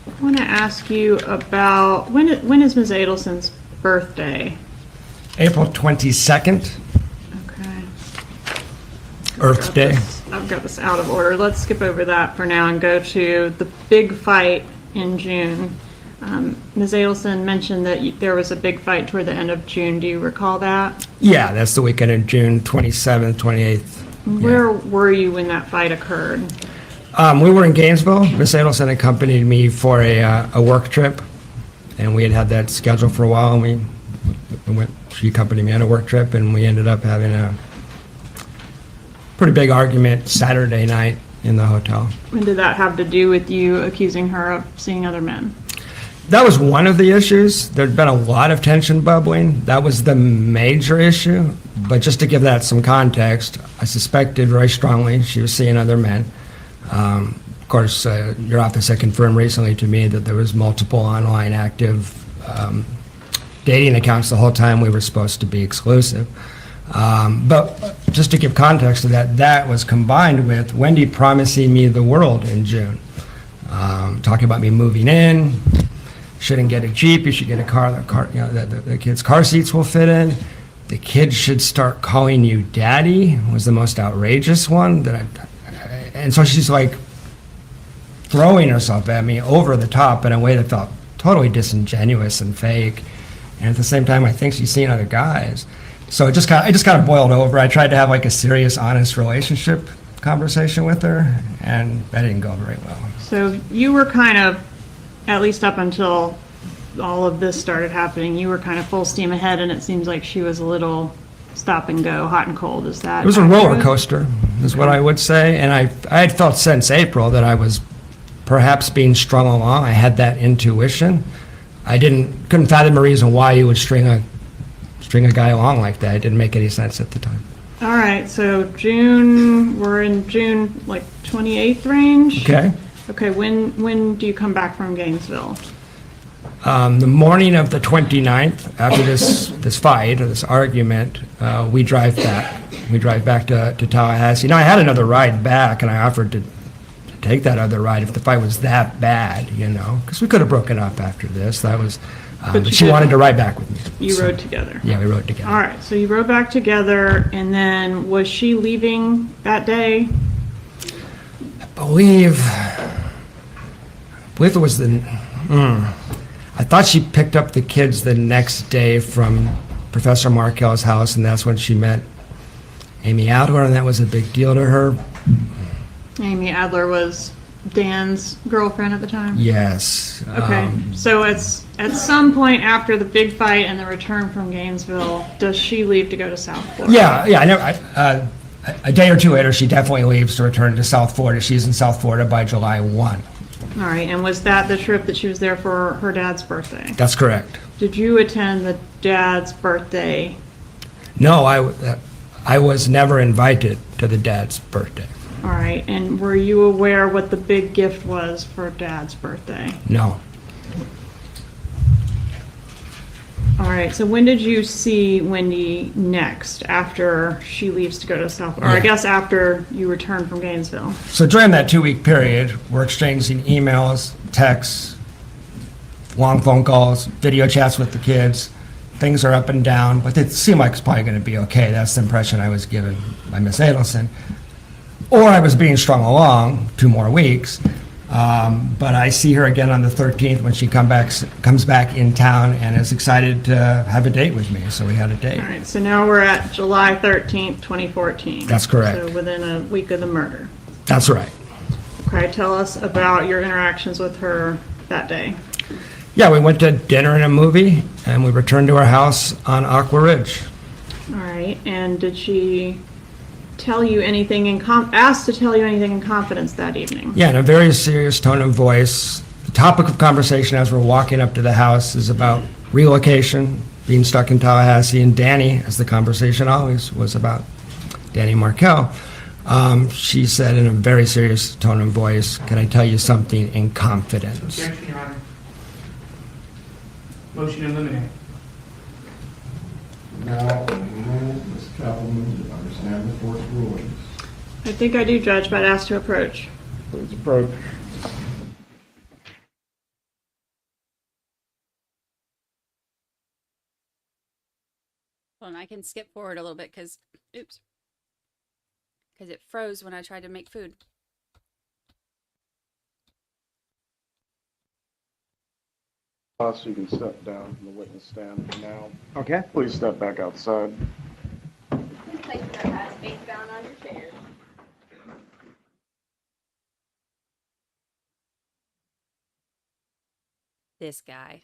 I want to ask you about, when is Ms. Adelson's birthday? April 22nd. Okay. Earth Day. I've got this out of order. Let's skip over that for now and go to the big fight in June. Ms. Adelson mentioned that there was a big fight toward the end of June. Do you recall that? Yeah, that's the weekend in June 27th, 28th. Where were you when that fight occurred? We were in Gainesville. Ms. Adelson accompanied me for a work trip, and we had that scheduled for a while, and she accompanied me on a work trip, and we ended up having a pretty big argument Saturday night in the hotel. And did that have to do with you accusing her of seeing other men? That was one of the issues. There'd been a lot of tension bubbling. That was the major issue. But just to give that some context, I suspected very strongly she was seeing other men. Of course, your office had confirmed recently to me that there was multiple online active dating accounts the whole time we were supposed to be exclusive. But just to give context to that, that was combined with Wendy promising me the world in June. Talking about me moving in. Shouldn't get a Jeep, you should get a car, the kids' car seats will fit in. The kids should start calling you daddy was the most outrageous one. And so she's like throwing herself at me over the top in a way that felt totally disingenuous and fake. And at the same time, I think she's seeing other guys. So it just kind of boiled over. I tried to have like a serious, honest relationship conversation with her, and that didn't go very well. So you were kind of, at least up until all of this started happening, you were kind of full steam ahead, and it seems like she was a little stop and go, hot and cold. Is that? It was a roller coaster, is what I would say. And I had felt since April that I was perhaps being strung along. I had that intuition. I couldn't fathom a reason why you would string a guy along like that. It didn't make any sense at the time. All right, so we're in June, like 28th range? Okay. Okay, when do you come back from Gainesville? The morning of the 29th, after this fight or this argument, we drive back. We drive back to Tallahassee. Now, I had another ride back, and I offered to take that other ride if the fight was that bad, because we could have broken up after this. That was, but she wanted to ride back with me. You rode together? Yeah, we rode together. All right, so you rode back together, and then was she leaving that day? I believe it was I thought she picked up the kids the next day from Professor Markel's house, and that's when she met Amy Adler, and that was a big deal to her. Amy Adler was Dan's girlfriend at the time? Yes. Okay, so it's at some point after the big fight and the return from Gainesville, does she leave to go to South Florida? Yeah, I know. A day or two later, she definitely leaves to return to South Florida. She's in South Florida by July 1. All right, and was that the trip that she was there for her dad's birthday? That's correct. Did you attend the dad's birthday? No, I was never invited to the dad's birthday. All right, and were you aware what the big gift was for dad's birthday? No. All right, so when did you see Wendy next after she leaves to go to South, or I guess after you return from Gainesville? So during that 2-week period, we're exchanging emails, texts, long phone calls, video chats with the kids. Things are up and down, but it seemed like it's probably going to be okay. That's the impression I was given by Miss Adelson. Or I was being strung along 2 more weeks. But I see her again on the 13th when she comes back in town and is excited to have a date with me. So we had a date. All right, so now we're at July 13th, 2014. That's correct. So within a week of the murder. That's right. Okay, tell us about your interactions with her that day. Yeah, we went to dinner and a movie, and we returned to our house on Aqua Ridge. All right, and did she tell you anything asked to tell you anything in confidence that evening? Yeah, in a very serious tone of voice. The topic of conversation as we're walking up to the house is about relocation, being stuck in Tallahassee, and Danny, as the conversation always was about, Danny Markel. She said in a very serious tone of voice, "Can I tell you something in confidence?" Objection, Your Honor. Motion eliminated. Now, Ms. Kappelman, to understand the court's rulings. I think I do, Judge, but asked to approach. Please approach. Hold on, I can skip forward a little bit because it froze when I tried to make food. You can step down from the witness stand for now. Okay. Please step back outside. Place your hat face down on your chair. This guy.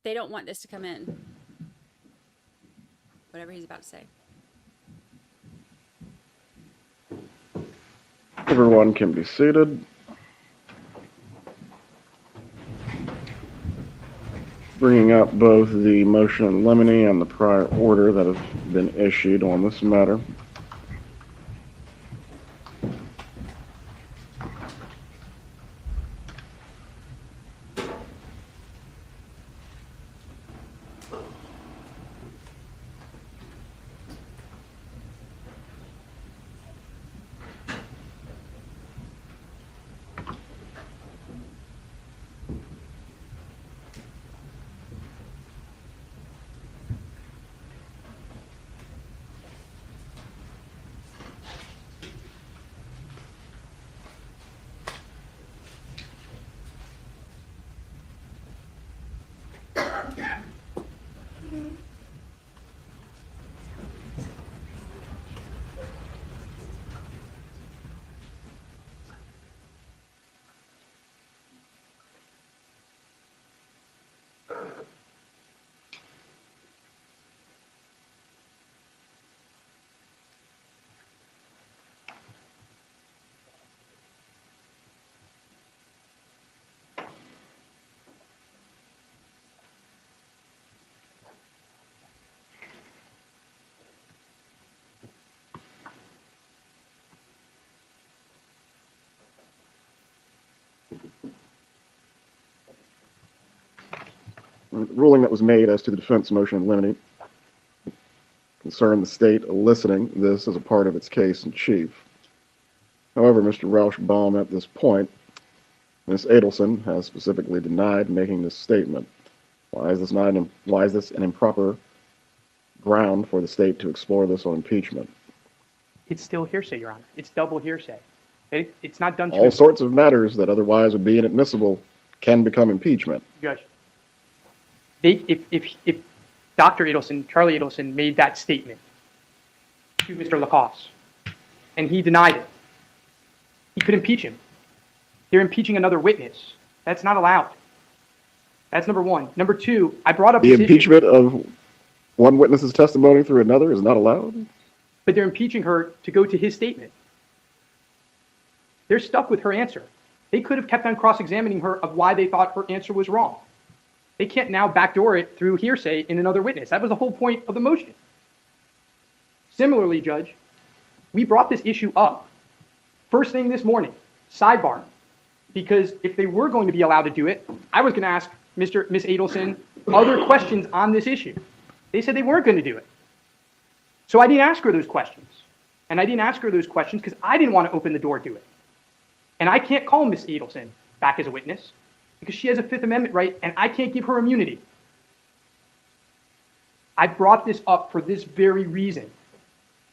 They don't want this to come in. Whatever he's about to say. Everyone can be seated. Bringing up both the motion in limine and the prior order that have been issued on this matter. The ruling that was made as to the defense motion in limine concerned the state eliciting this as a part of its case in chief. However, Mr. Rauschbaum, at this point, Ms. Adelson has specifically denied making this statement. Why is this an improper ground for the state to explore this on impeachment? It's still hearsay, Your Honor. It's double hearsay. It's not done to All sorts of matters that otherwise would be inadmissible can become impeachment. Judge. If Dr. Adelson, Charlie Adelson, made that statement to Mr. Lacoste, and he denied it, he could impeach him. They're impeaching another witness. That's not allowed. That's number one. Number two, I brought up the impeachment of one witness's testimony through another is not allowed? But they're impeaching her to go to his statement. They're stuck with her answer. They could have kept on cross-examining her of why they thought her answer was wrong. They can't now backdoor it through hearsay in another witness. That was the whole point of the motion. Similarly, Judge, we brought this issue up first thing this morning, sidebar, because if they were going to be allowed to do it, I was going to ask Miss Adelson other questions on this issue. They said they weren't going to do it. So I didn't ask her those questions. And I didn't ask her those questions because I didn't want to open the door to it. And I can't call Miss Adelson back as a witness because she has a Fifth Amendment right and I can't give her immunity. I brought this up for this very reason.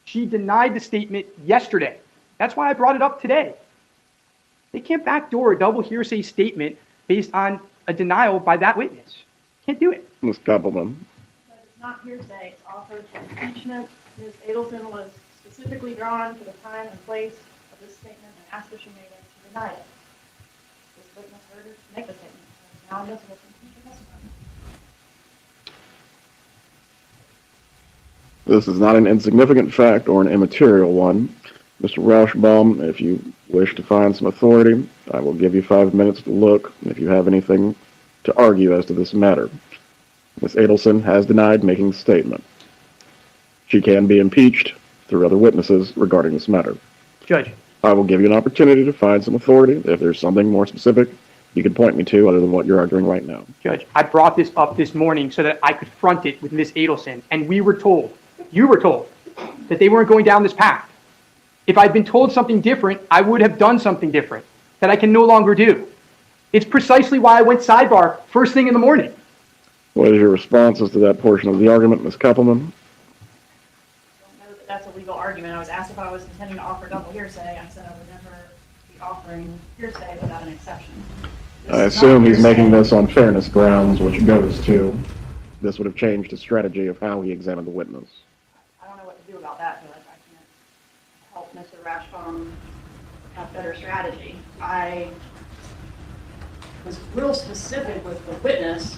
She denied the statement yesterday. That's why I brought it up today. They can't backdoor a double hearsay statement based on a denial by that witness. Can't do it. Ms. Koppelman. But it's not hearsay, it's offered for impeachment. Ms. Adelson was specifically drawn to the time and place of this statement and asked if she made it, she denied it. This witness heard her make the statement. It's now admissible to impeach her testimony. This is not an insignificant fact or an immaterial one. Mr. Rauschbaum, if you wish to find some authority, I will give you 5 minutes to look if you have anything to argue as to this matter. Ms. Adelson has denied making the statement. She can be impeached through other witnesses regarding this matter. Judge. I will give you an opportunity to find some authority. If there's something more specific you can point me to other than what you're arguing right now. Judge, I brought this up this morning so that I could front it with Ms. Adelson, and we were told, you were told, that they weren't going down this path. If I'd been told something different, I would have done something different that I can no longer do. It's precisely why I went sidebar first thing in the morning. What is your responses to that portion of the argument, Ms. Koppelman? I don't know that that's a legal argument. I was asked if I was intending to offer double hearsay. I said I would never be offering hearsay without an exception. I assume he's making this on fairness grounds, which goes to this would have changed his strategy of how he examined the witness. I don't know what to do about that, Judge. I can't help Mr. Rashbaum have better strategy. I was real specific with the witness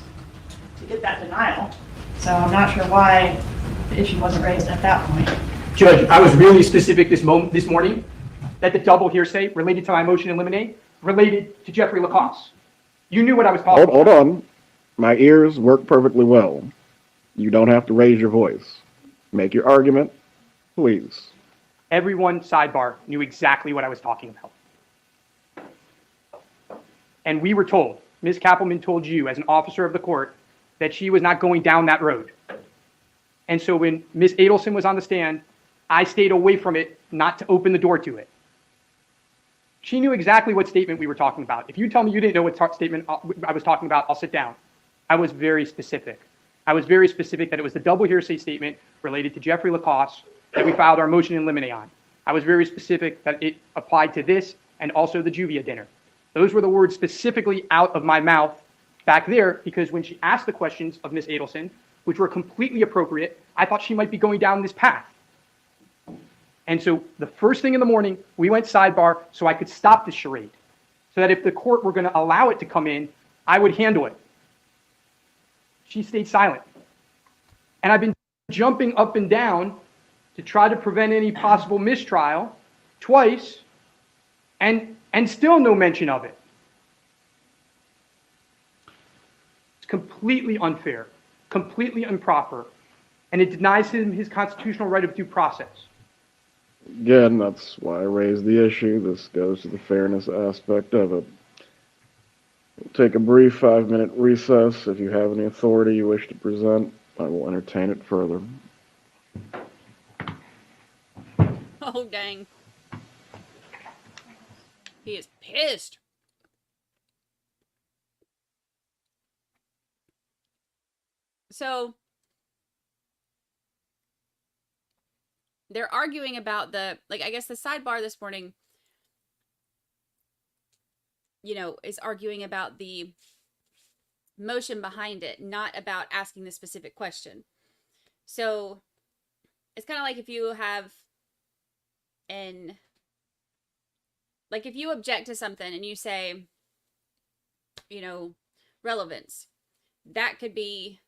to get that denial, so I'm not sure why the issue wasn't raised at that point. Judge, I was really specific this morning that the double hearsay related to my motion to eliminate related to Jeffrey Lacoste. You knew what I was talking about. Hold on. My ears work perfectly well. You don't have to raise your voice. Make your argument, please. Everyone sidebar knew exactly what I was talking about. And we were told, Ms. Kappelman told you as an officer of the court that she was not going down that road. And so when Ms. Adelson was on the stand, I stayed away from it not to open the door to it. She knew exactly what statement we were talking about. If you tell me you didn't know what statement I was talking about, I'll sit down. I was very specific. I was very specific that it was the double hearsay statement related to Jeffrey Lacoste that we filed our motion to eliminate on. I was very specific that it applied to this and also the Juvia dinner. Those were the words specifically out of my mouth back there because when she asked the questions of Ms. Adelson, which were completely appropriate, I thought she might be going down this path. And so the first thing in the morning, we went sidebar so I could stop the charade, so that if the court were going to allow it to come in, I would handle it. She stayed silent. And I've been jumping up and down to try to prevent any possible mistrial twice, and still no mention of it. It's completely unfair, completely improper, and it denies him his constitutional right of due process. Again, that's why I raised the issue. This goes to the fairness aspect of it. We'll take a brief 5-minute recess. If you have any authority you wish to present, I will entertain it further. Oh, dang. He is pissed. So, they're arguing about the, I guess the sidebar this morning, is arguing about the motion behind it, not about asking the specific question. So, it's kind of like if you have if you object to something and you say, relevance, that could be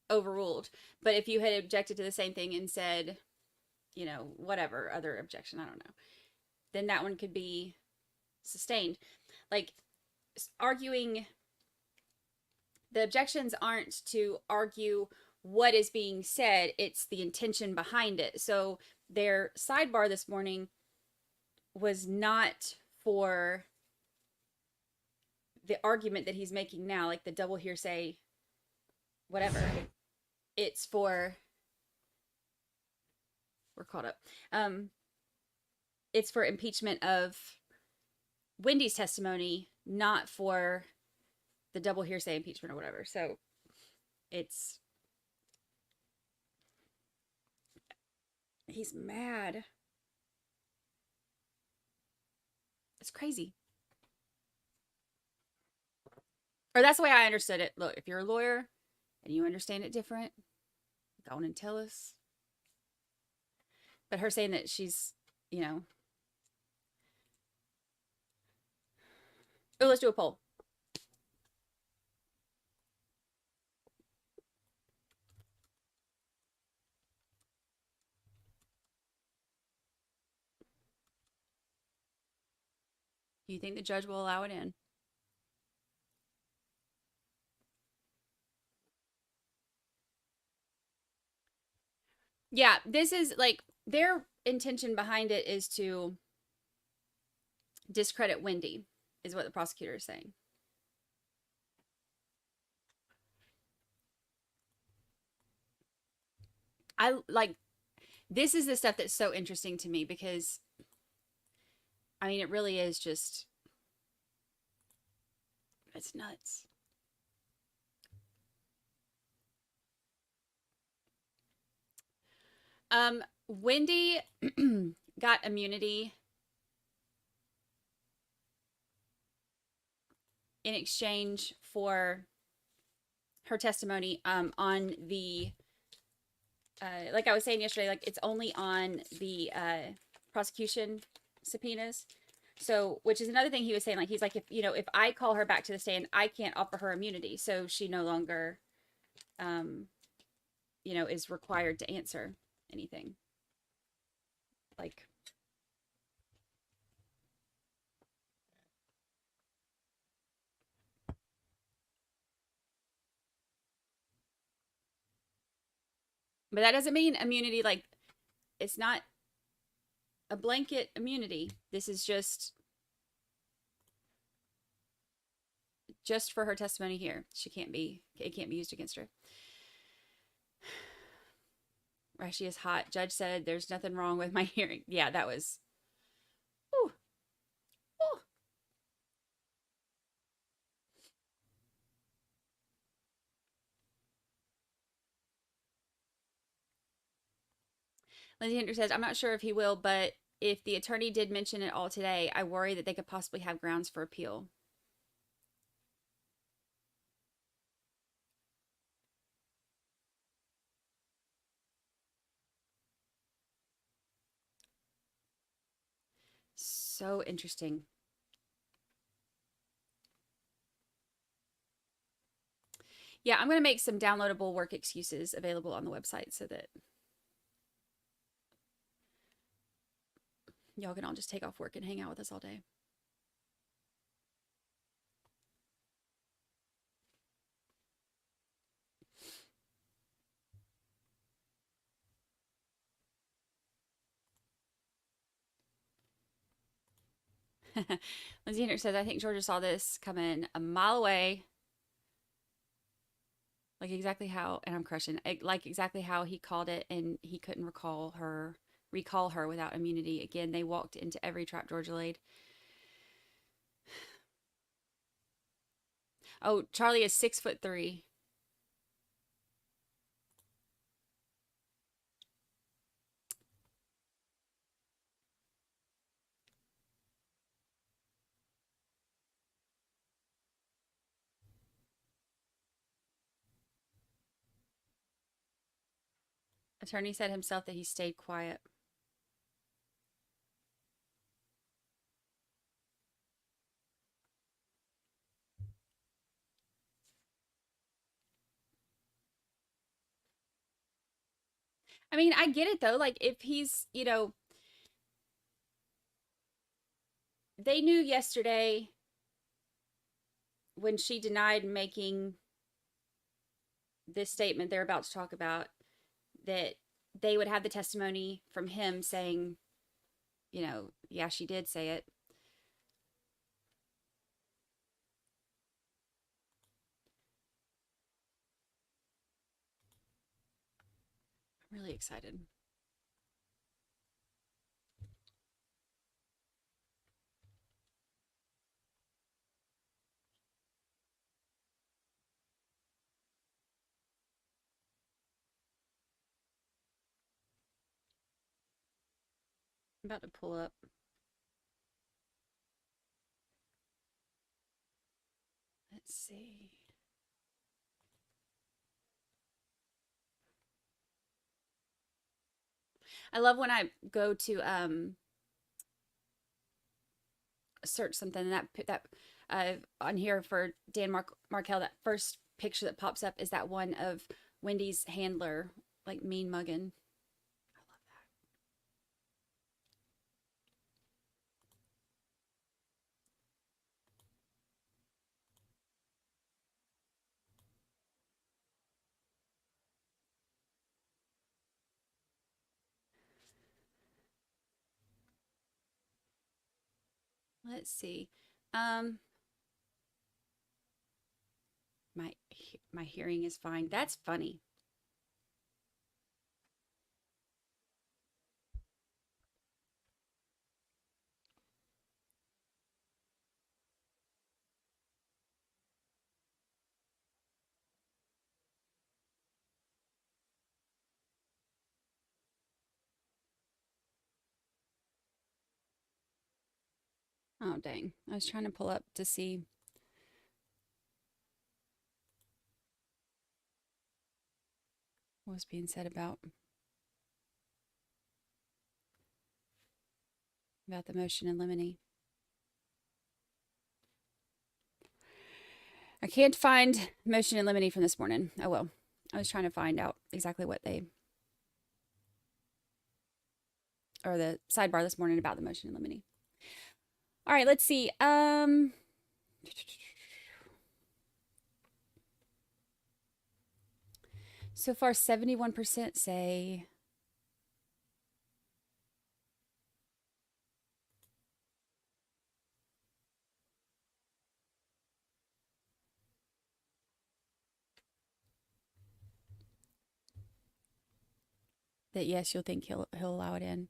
overruled. But if you had objected to the same thing and said, whatever other objection, I don't know, then that one could be sustained. Arguing, the objections aren't to argue what is being said, it's the intention behind it. So their sidebar this morning was not for the argument that he's making now, like the double hearsay, whatever. It's for, we're caught up. It's for impeachment of Wendy's testimony, not for the double hearsay impeachment or whatever. So it's, he's mad. It's crazy. Or that's the way I understood it. Look, if you're a lawyer and you understand it different, go on and tell us. But her saying that she's, you know. Oh, let's do a poll. Do you think the judge will allow it in? Yeah, this is like their intention behind it is to discredit Wendy, is what the prosecutor is saying. I like, this is the stuff that's so interesting to me because, I mean, it really is just, it's nuts. Wendy got immunity in exchange for her testimony on the like I was saying yesterday, like it's only on the prosecution subpoenas. So, which is another thing he was saying, like he's like, if you know, if I call her back to the stand, I can't offer her immunity, so she no longer you know, is required to answer anything. Like, but that doesn't mean immunity, like, it's not a blanket immunity. This is just for her testimony here. It can't be used against her. Rashi is hot. Judge said there's nothing wrong with my hearing. Yeah, that was. Whew. Whew. Lindsay Hunter says, I'm not sure if he will, but if the attorney did mention it all today, I worry that they could possibly have grounds for appeal. So interesting. Yeah, I'm going to make some downloadable work excuses available on the website so that y'all can all just take off work and hang out with us all day. Lindsay Henry says, I think Georgia saw this coming a mile away. Like exactly how, and I'm crushing, like exactly how he called it, and he couldn't recall her without immunity. Again, they walked into every trap Georgia laid. Oh, Charlie is 6'3". Attorney said himself that he stayed quiet. I mean, I get it though. Like if he's, you know, they knew yesterday when she denied making this statement they're about to talk about that they would have the testimony from him saying yeah, she did say it. I'm really excited. I'm about to pull up. Let's see. I love when I go to search something that on here for Dan Markel, that first picture that pops up is that one of Wendy's handler, like mean mugging. Let's see. My hearing is fine. That's funny. Oh, dang. I was trying to pull up to see. What was being said about the motion in limine. I can't find motion in limine from this morning. Oh well. I was trying to find out exactly what or the sidebar this morning about the motion in limine. All right, let's see. So far, 71% say that yes, you'll think he'll allow it in.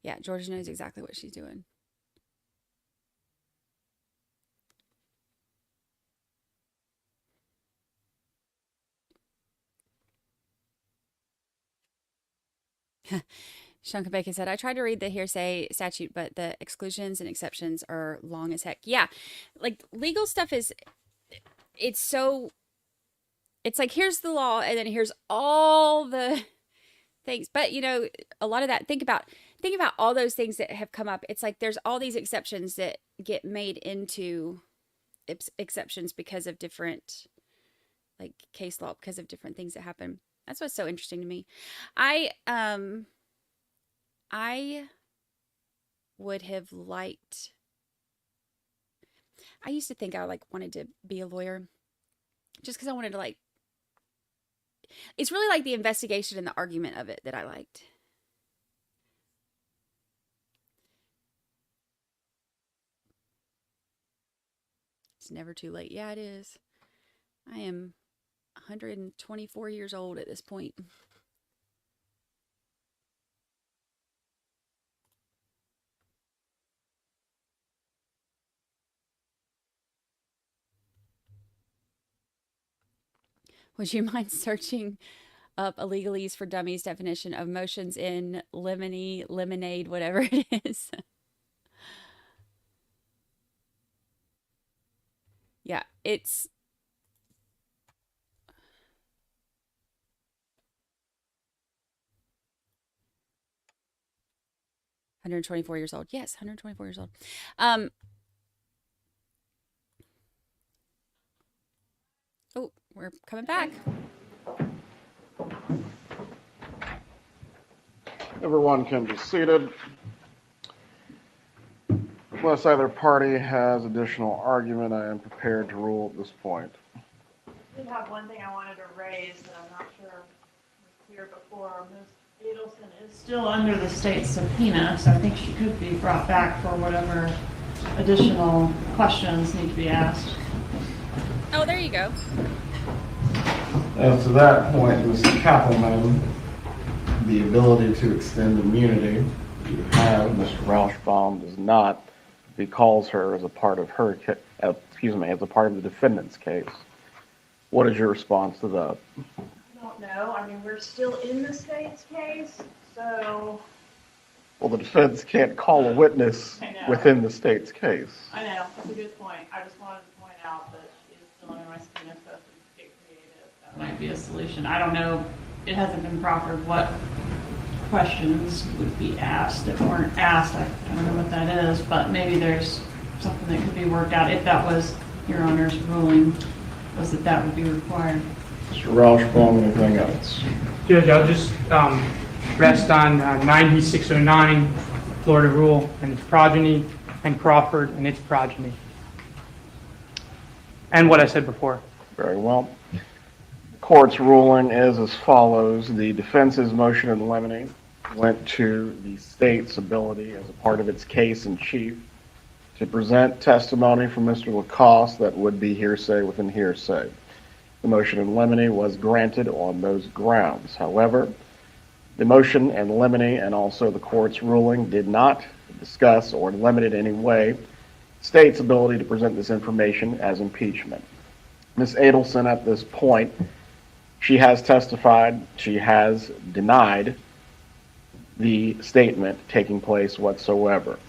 Yeah, Georgia knows exactly what she's doing. Shanka Bacon said, I tried to read the hearsay statute, but the exclusions and exceptions are long as heck. Yeah, like legal stuff it's like, here's the law, and then here's all the things. But, a lot of that, think about all those things that have come up. It's like there's all these exceptions that get made into exceptions because of different, like, case law, because of different things that happen. That's what's so interesting to me. I would have liked, I used to think I wanted to be a lawyer just because I wanted to it's really like the investigation and the argument of it that I liked. It's never too late. Yeah, it is. I am 124 years old at this point. Would you mind searching up a legalese for dummies definition of motions in limine, lemonade, whatever it is? Yeah, it's $124 years old. Yes, 124 years old. Oh, we're coming back. Everyone can be seated. Unless either party has additional argument, I am prepared to rule at this point. I did have one thing I wanted to raise that I'm not sure was clear before. Ms. Adelson is still under the state subpoena, so I think she could be brought back for whatever additional questions need to be asked. Oh, there you go. As to that point, Ms. Kappelman, the ability to extend immunity you have, Mr. Rauschbaum does not. He calls her as a part of her, as a part of the defendant's case. What is your response to that? I don't know. I mean, we're still in the state's case, so. Well, the defense can't call a witness within the state's case. I know, that's a good point. I just wanted to point out that she is still under my subpoena, so if we get creative, that might be a solution. I don't know, it hasn't been proffered what questions would be asked that weren't asked. I don't know what that is, but maybe there's something that could be worked out if that was your Honor's ruling, was that that would be required. Mr. Rauschbaum, anything else? Judge, I'll just rest on 9609, Florida rule and its progeny, and Crawford and its progeny. And what I said before. Very well. The court's ruling is as follows. The defense's motion in limine went to the state's ability as a part of its case in chief to present testimony from Mr. Lacoste that would be hearsay within hearsay. The motion in limine was granted on those grounds. However, the motion in limine and also the court's ruling did not discuss or limit in any way the state's ability to present this information as impeachment. Ms. Adelson, at this point, she has testified, she has denied the statement taking place whatsoever.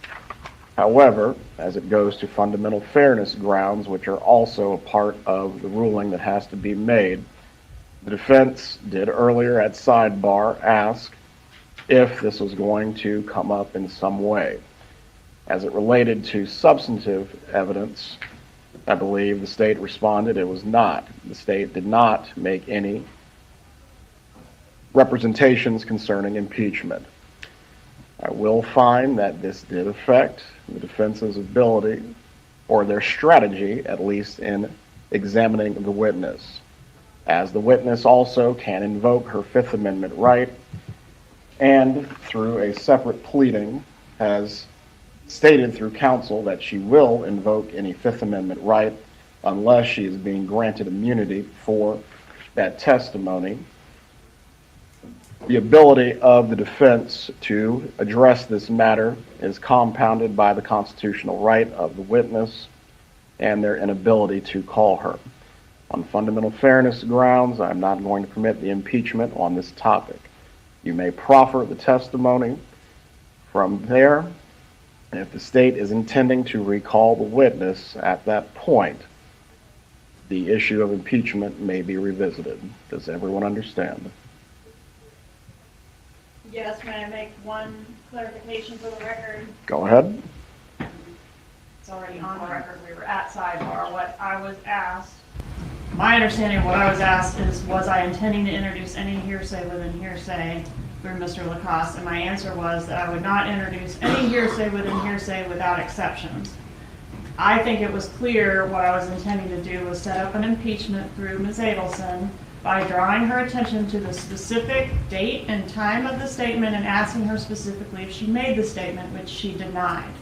However, as it goes to fundamental fairness grounds, which are also a part of the ruling that has to be made, the defense did earlier at sidebar ask if this was going to come up in some way. As it related to substantive evidence, I believe the state responded it was not. The state did not make any representations concerning impeachment. I will find that this did affect the defense's ability, or their strategy, at least in examining the witness, as the witness also can invoke her Fifth Amendment right, and through a separate pleading has stated through counsel that she will invoke any Fifth Amendment right unless she is being granted immunity for that testimony. The ability of the defense to address this matter is compounded by the constitutional right of the witness and their inability to call her. On fundamental fairness grounds, I'm not going to permit the impeachment on this topic. You may proffer the testimony from there, and if the state is intending to recall the witness at that point, the issue of impeachment may be revisited. Does everyone understand? Yes, may I make one clarification for the record? Go ahead. It's already on the record. We were at sidebar. What I was asked, my understanding of what I was asked is, was I intending to introduce any hearsay within hearsay through Mr. Lacoste? And my answer was that I would not introduce any hearsay within hearsay without exceptions. I think it was clear what I was intending to do was set up an impeachment through Ms. Adelson by drawing her attention to the specific date and time of the statement and asking her specifically if she made the statement, which she denied.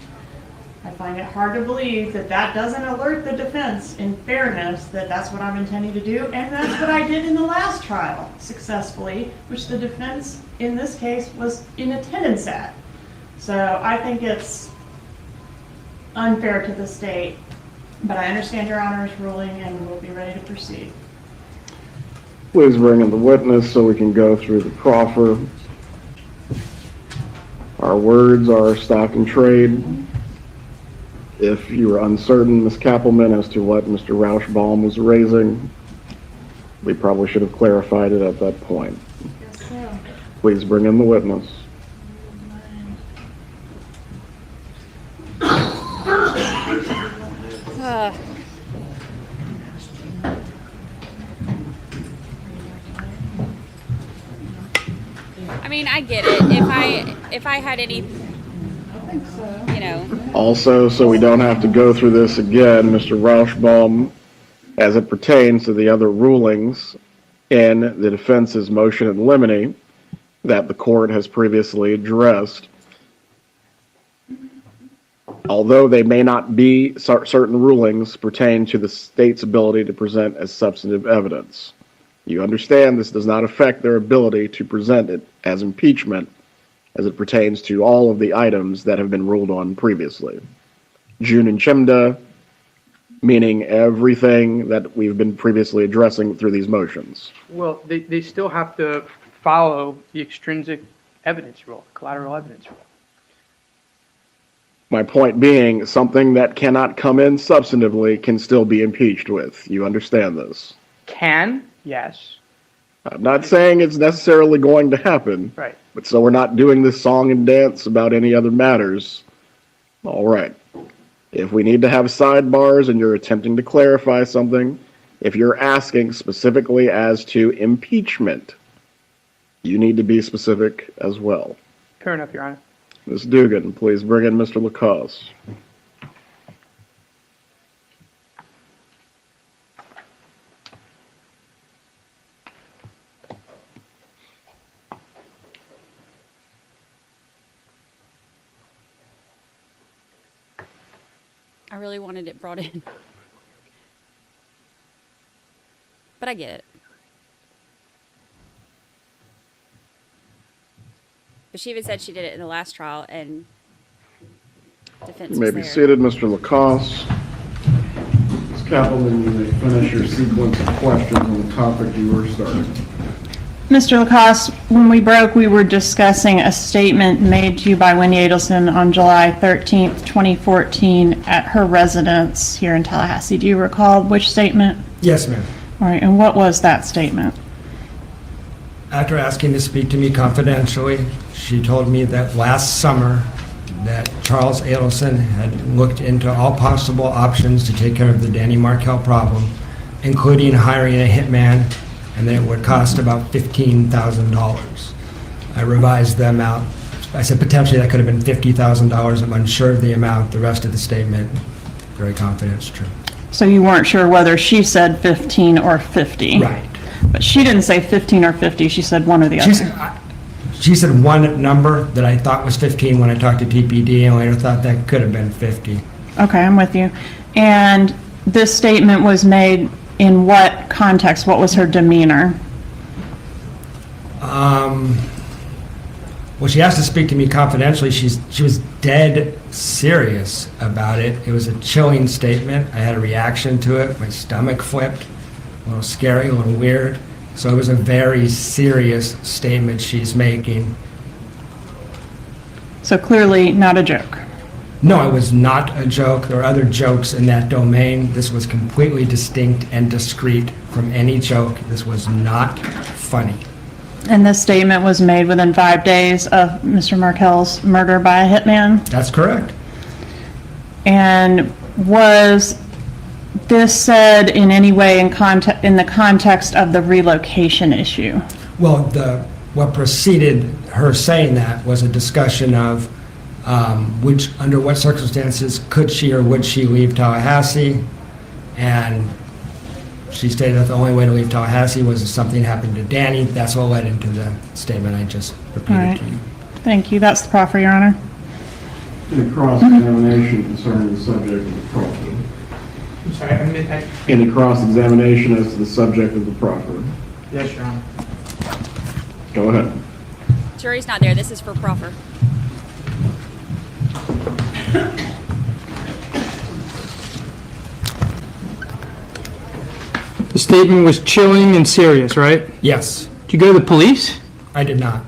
I find it hard to believe that that doesn't alert the defense in fairness that that's what I'm intending to do, and that's what I did in the last trial successfully, which the defense in this case was in attendance at. So I think it's unfair to the state, but I understand Your Honor's ruling and we'll be ready to proceed. Please bring in the witness so we can go through the proffer. Our words are stock and trade. If you are uncertain, Ms. Kappelman, as to what Mr. Rauschbaum was raising, we probably should have clarified it at that point. Yes, sir. Please bring in the witness. I mean, I get it. If I had any you know. Also, so we don't have to go through this again, Mr. Rauschbaum, as it pertains to the other rulings in the defense's motion in limine that the court has previously addressed. Although they may not be, certain rulings pertain to the state's ability to present as substantive evidence. You understand this does not affect their ability to present it as impeachment as it pertains to all of the items that have been ruled on previously. June and Chimda, meaning everything that we've been previously addressing through these motions. Well, they still have to follow the extrinsic evidence rule, collateral evidence rule. My point being, something that cannot come in substantively can still be impeached with. You understand this? Can, yes. I'm not saying it's necessarily going to happen. Right. But so we're not doing this song and dance about any other matters. All right. If we need to have sidebars and you're attempting to clarify something, if you're asking specifically as to impeachment, you need to be specific as well. Fair enough, Your Honor. Ms. Dugan, please bring in Mr. Lacoste. I really wanted it brought in. But I get it. But she even said she did it in the last trial, and defense You may was be there. seated, Mr. Lacoste. Ms. Kappelman, you may finish your sequence of questions on the topic you were starting. Mr. Lacoste, when we broke, we were discussing a statement made to you by Wendy Adelson on July 13th, 2014 at her residence here in Tallahassee. Do you recall which statement? Yes, ma'am. All right, and what was that statement? After asking to speak to me confidentially, she told me that last summer that Charles Adelson had looked into all possible options to take care of the Dan Markel problem, including hiring a hitman, and that it would cost about $15,000. I revised the amount. I said potentially that could have been $50,000. I'm unsure of the amount. The rest of the statement, very confident, is true. So you weren't sure whether she said 15 or 50? Right. But she didn't say 15 or 50, she said one or the other. She said one number that I thought was 15 when I talked to TPD, and later thought that could have been 50. Okay, I'm with you. And this statement was made in what context? What was her demeanor? Well, she asked to speak to me confidentially. She was dead serious about it. It was a chilling statement. I had a reaction to it. My stomach flipped. A little scary, a little weird. So it was a very serious statement she's making. So clearly not a joke. No, it was not a joke. There were other jokes in that domain. This was completely distinct and discrete from any joke. This was not funny. And this statement was made within 5 days of Mr. Markel's murder by a hitman? That's correct. And was this said in any way in the context of the relocation issue? Well, what preceded her saying that was a discussion of under what circumstances could she or would she leave Tallahassee, and she stated that the only way to leave Tallahassee was if something happened to Danny. That's what led into the statement I just repeated All right. to you. Thank you. That's the proffer, Your Honor. Any cross-examination concerning the subject of the proffer? I'm sorry, Any cross-examination as to the subject of the proffer? yes, Your Honor. Go ahead. Jury's not there. This is for proffer. The statement was chilling and serious, right? Yes, Did you go to the police? I did not.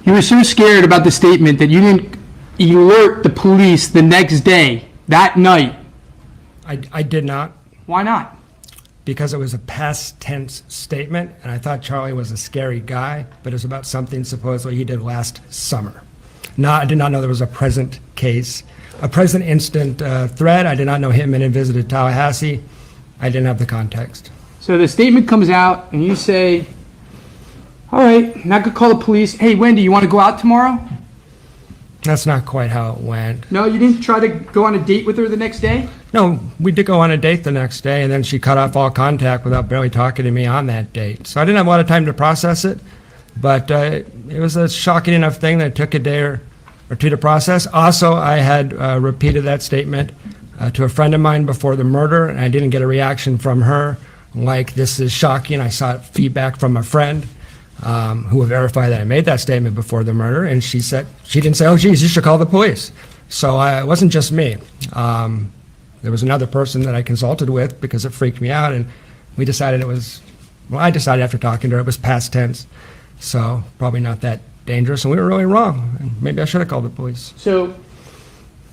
You were so scared about the statement that you didn't alert the police the next day, that night. I did not, Why not? because it was a past tense statement, and I thought Charlie was a scary guy, but it was about something supposedly he did last summer. I did not know there was a present case, a present instant threat. I did not know Hitman had visited Tallahassee. I didn't have the context. So the statement comes out and you say, all right, not gonna call the police. Hey, Wendy, you want to go out tomorrow? That's not quite how it went. No, you didn't try to go on a date with her the next day? No, we did go on a date the next day, and then she cut off all contact without barely talking to me on that date. So I didn't have a lot of time to process it, but it was a shocking enough thing that it took a day or two to process. Also, I had repeated that statement to a friend of mine before the murder, and I didn't get a reaction from her like, this is shocking. I sought feedback from a friend who would verify that I made that statement before the murder, and she didn't say, oh, geez, you should call the police. So it wasn't just me. There was another person that I consulted with because it freaked me out, and we decided I decided after talking to her it was past tense, so probably not that dangerous, and we were really wrong. And maybe I should have called the police. So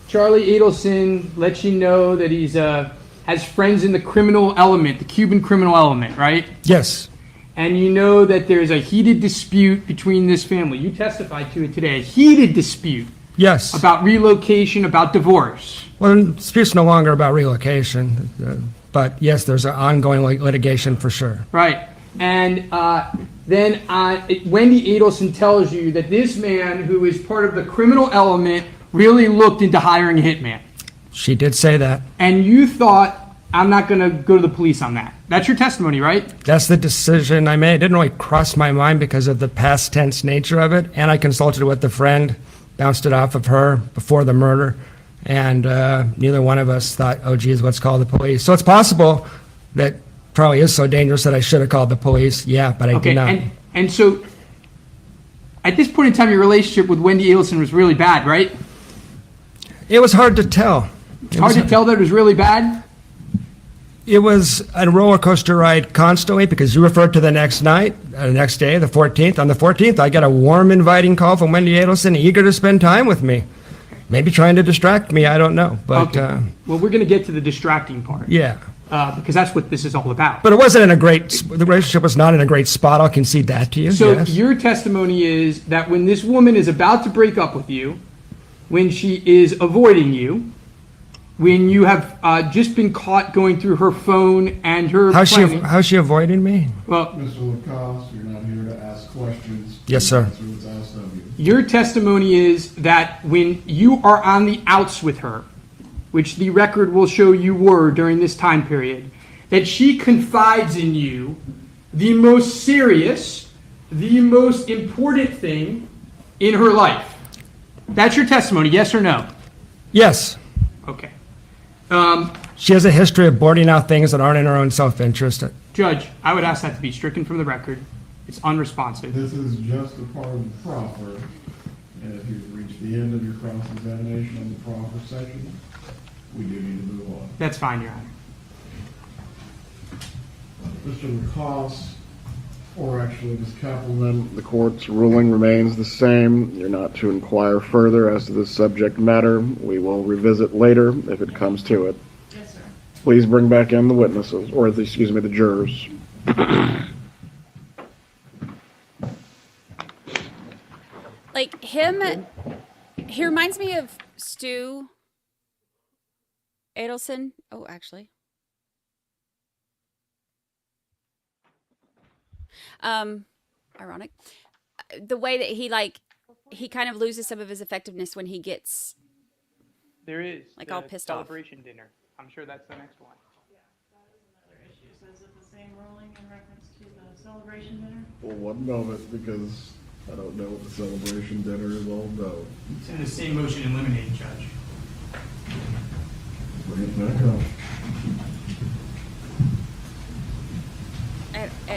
Charlie Adelson lets you know that he's has friends in the criminal element, the Cuban criminal element, right? Yes. And you know that there's a heated dispute between this family. You testified to it today, a heated dispute. Yes. About relocation, about divorce. Well, the dispute's no longer about relocation, but yes, there's an ongoing litigation for sure. Right. And then Wendy Adelson tells you that this man, who is part of the criminal element, really looked into hiring a hitman. She did say that. And you thought, I'm not going to go to the police on that. That's your testimony, right? That's the decision I made. It didn't really cross my mind because of the past tense nature of it, and I consulted with a friend, bounced it off of her before the murder, and neither one of us thought, oh, geez, let's call the police. So it's possible that probably is so dangerous that I should have called the police. Yeah, but I did not. And so at this point in time, your relationship with Wendy Adelson was really bad, right? It was hard to tell. It's hard to tell that it was really bad? It was a roller coaster ride constantly because you referred to the next night, the next day, the 14th. On the 14th, I got a warm, inviting call from Wendy Adelson, eager to spend time with me. Maybe trying to distract me, I don't know. But okay. Well, we're going to get to the distracting part. Yeah. Because that's what this is all about. But it wasn't the relationship was not in a great spot. I'll concede that to you. So yes. Your testimony is that when this woman is about to break up with you, when she is avoiding you, when you have just been caught going through her phone and her How's she avoiding me? Well, Mr. Lacoste, you're not here to ask questions. Yes, sir. Your testimony is that when you are on the outs with her, which the record will show you were during this time period, that she confides in you the most serious, the most important thing in her life. That's your testimony, yes or no? Yes. Okay. She has a history of boarding out things that aren't in her own self-interest. Judge, I would ask that to be stricken from the record. It's unresponsive. This is just a part of the proffer, and if you've reached the end of your cross-examination on the proffer section, we do need to move on. That's fine, Your Honor. Mr. Lacoste, Or actually, Ms. Kappelman, the court's ruling remains the same. You're not to inquire further as to this subject matter. We will revisit later if it comes to it. Yes, sir. Please bring back in the witnesses, or the jurors. Like him, he reminds me of Stu Adelson. Oh, actually. Ironic. The way that he kind of loses some of his effectiveness when he gets There is like all pissed off. Celebration dinner. I'm sure that's the next one. Yeah, that is another issue. So is it the same ruling in reference to the celebration dinner? For one moment, because I don't know what the celebration dinner is all about. It's in the same motion in limine, Judge. Bring it back up.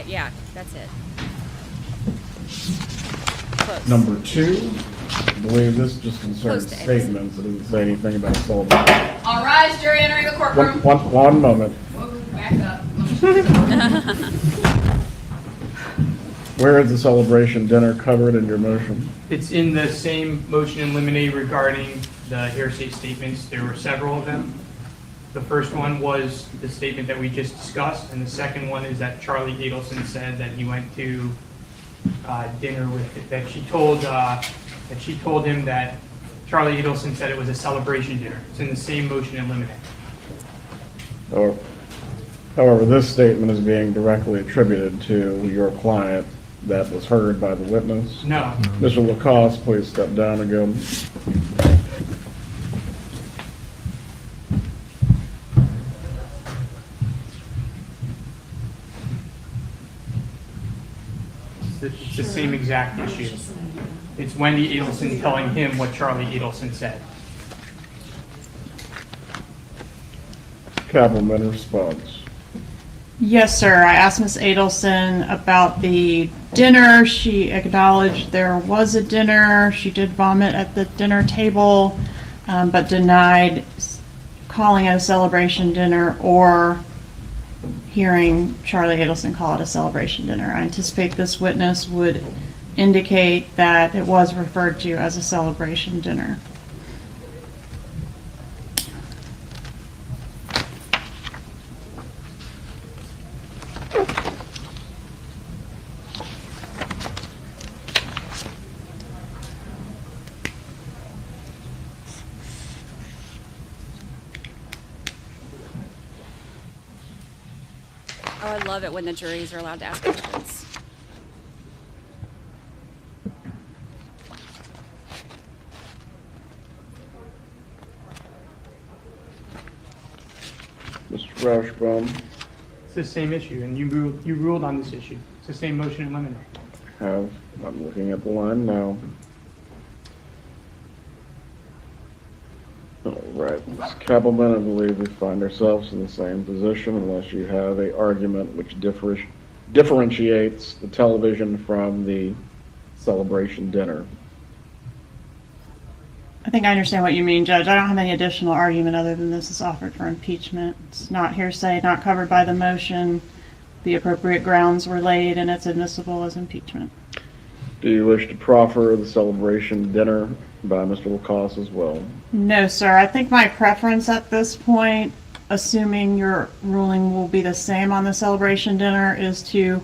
Yeah, that's it. Close. Number 2, I believe this just concerns Close to statements. It didn't say anything about celebration. All rise, jury entering the courtroom. One moment. Whoa, back up. Where is the celebration dinner covered in your motion? It's in the same motion in limine regarding the hearsay statements. There were several of them. The first one was the statement that we just discussed, and the second one is that Charlie Adelson said that he went to dinner with, that she told him that Charlie Adelson said it was a celebration dinner. It's in the same motion in limine. However, this statement is being directly attributed to your client that was heard by the witness? No. Mr. Lacoste, please step down again. It's the same exact issue. It's Wendy Adelson telling him what Charlie Adelson said. Cappleman responds. Yes, sir. I asked Ms. Adelson about the dinner. She acknowledged there was a dinner. She did vomit at the dinner table, but denied calling it a celebration dinner or hearing Charlie Adelson call it a celebration dinner. I anticipate this witness would indicate that it was referred to as a celebration dinner. Oh, I love it when the juries are allowed to ask questions. Mr. Rauschbaum. It's the same issue, and you ruled on this issue. It's the same motion in limine. I'm looking at the line now. All right, Ms. Kappelman, I believe we find ourselves in the same position unless you have an argument which differentiates the television from the celebration dinner. I think I understand what you mean, Judge. I don't have any additional argument other than this is offered for impeachment. It's not hearsay, not covered by the motion. The appropriate grounds were laid, and it's admissible as impeachment. Do you wish to proffer the celebration dinner by Mr. Lacoste as well? No, sir. I think my preference at this point, assuming your ruling will be the same on the celebration dinner, is to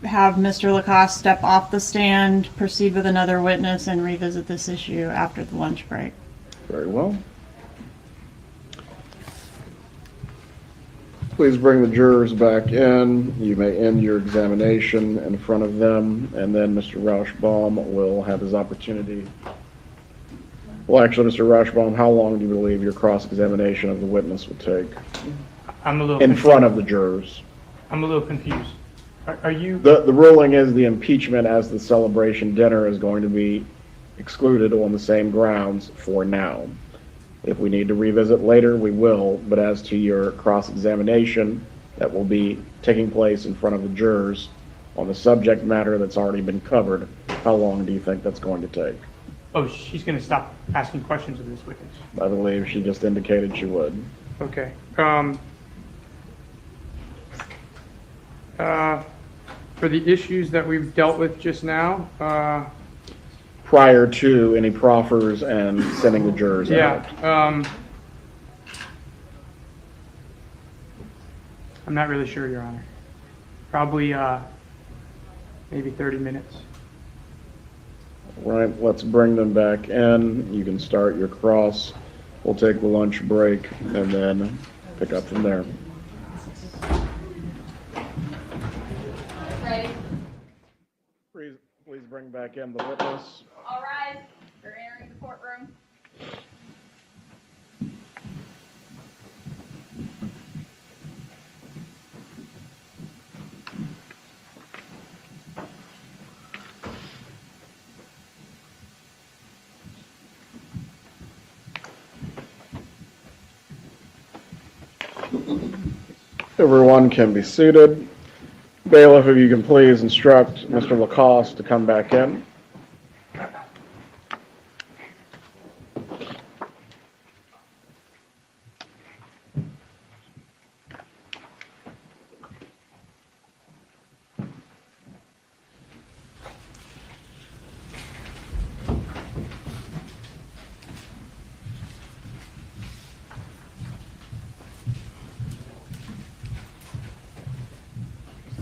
have Mr. Lacoste step off the stand, proceed with another witness, and revisit this issue after the lunch break. Very well. Please bring the jurors back in. You may end your examination in front of them, and then Mr. Rauschbaum will have his opportunity. Well, actually, Mr. Rauschbaum, how long do you believe your cross-examination of the witness will take? I'm a little in confused. front of the jurors. I'm a little confused. Are you? The ruling is the impeachment as the celebration dinner is going to be excluded on the same grounds for now. If we need to revisit later, we will, but as to your cross-examination that will be taking place in front of the jurors on the subject matter that's already been covered, how long do you think that's going to take? Oh, she's going to stop asking questions of this witness. I believe she just indicated she would. Okay. For the issues that we've dealt with just now, prior to any proffers and sending the jurors out. I'm not really sure, Your Honor. Probably maybe 30 minutes. Right, let's bring them back in. You can start your cross. We'll take the lunch break and then pick up from there. Ready? Please bring back in the witness. All rise. You're entering the courtroom. Everyone can be seated. Bailiff, if you can please instruct Mr. Lacoste to come back in.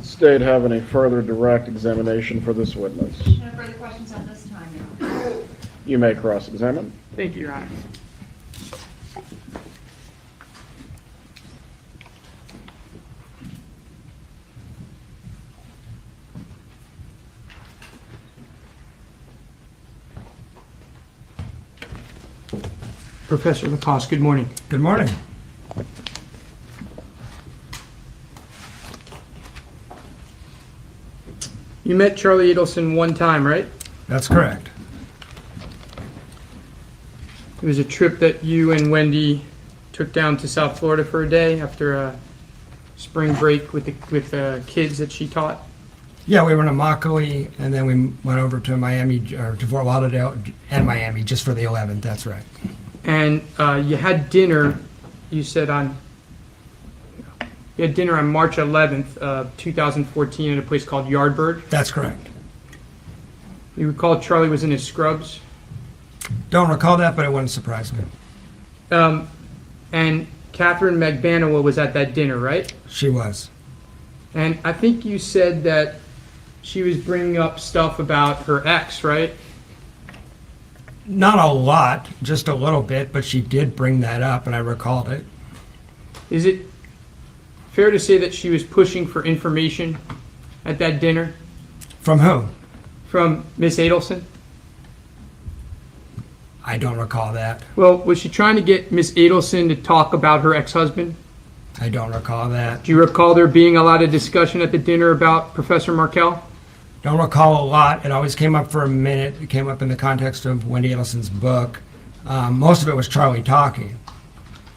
State have any further direct examination for this witness? No further questions at this time, Your Honor. You may cross-examine. Thank you, Your Honor. Professor Lacoste, good morning. Good morning. You met Charlie Adelson one time, right? That's correct. It was a trip that you and Wendy took down to South Florida for a day after a spring break with the kids that she taught. Yeah, we were in Immokalee, and then we went over to Miami, or to Fort Lauderdale and Miami, just for the 11th. That's right. And you had dinner, you said you had dinner on March 11th, 2014 at a place called Yardbird. That's correct. You recall Charlie was in his scrubs? Don't recall that, but it wouldn't surprise me. And Catherine McBanawa was at that dinner, right? She was. And I think you said that she was bringing up stuff about her ex, right? Not a lot, just a little bit, but she did bring that up, and I recalled it. Is it fair to say that she was pushing for information at that dinner? From who? From Miss Adelson? I don't recall that. Well, was she trying to get Miss Adelson to talk about her ex-husband? I don't recall that. Do you recall there being a lot of discussion at the dinner about Professor Markel? Don't recall a lot. It always came up for a minute. It came up in the context of Wendy Adelson's book. Most of it was Charlie talking.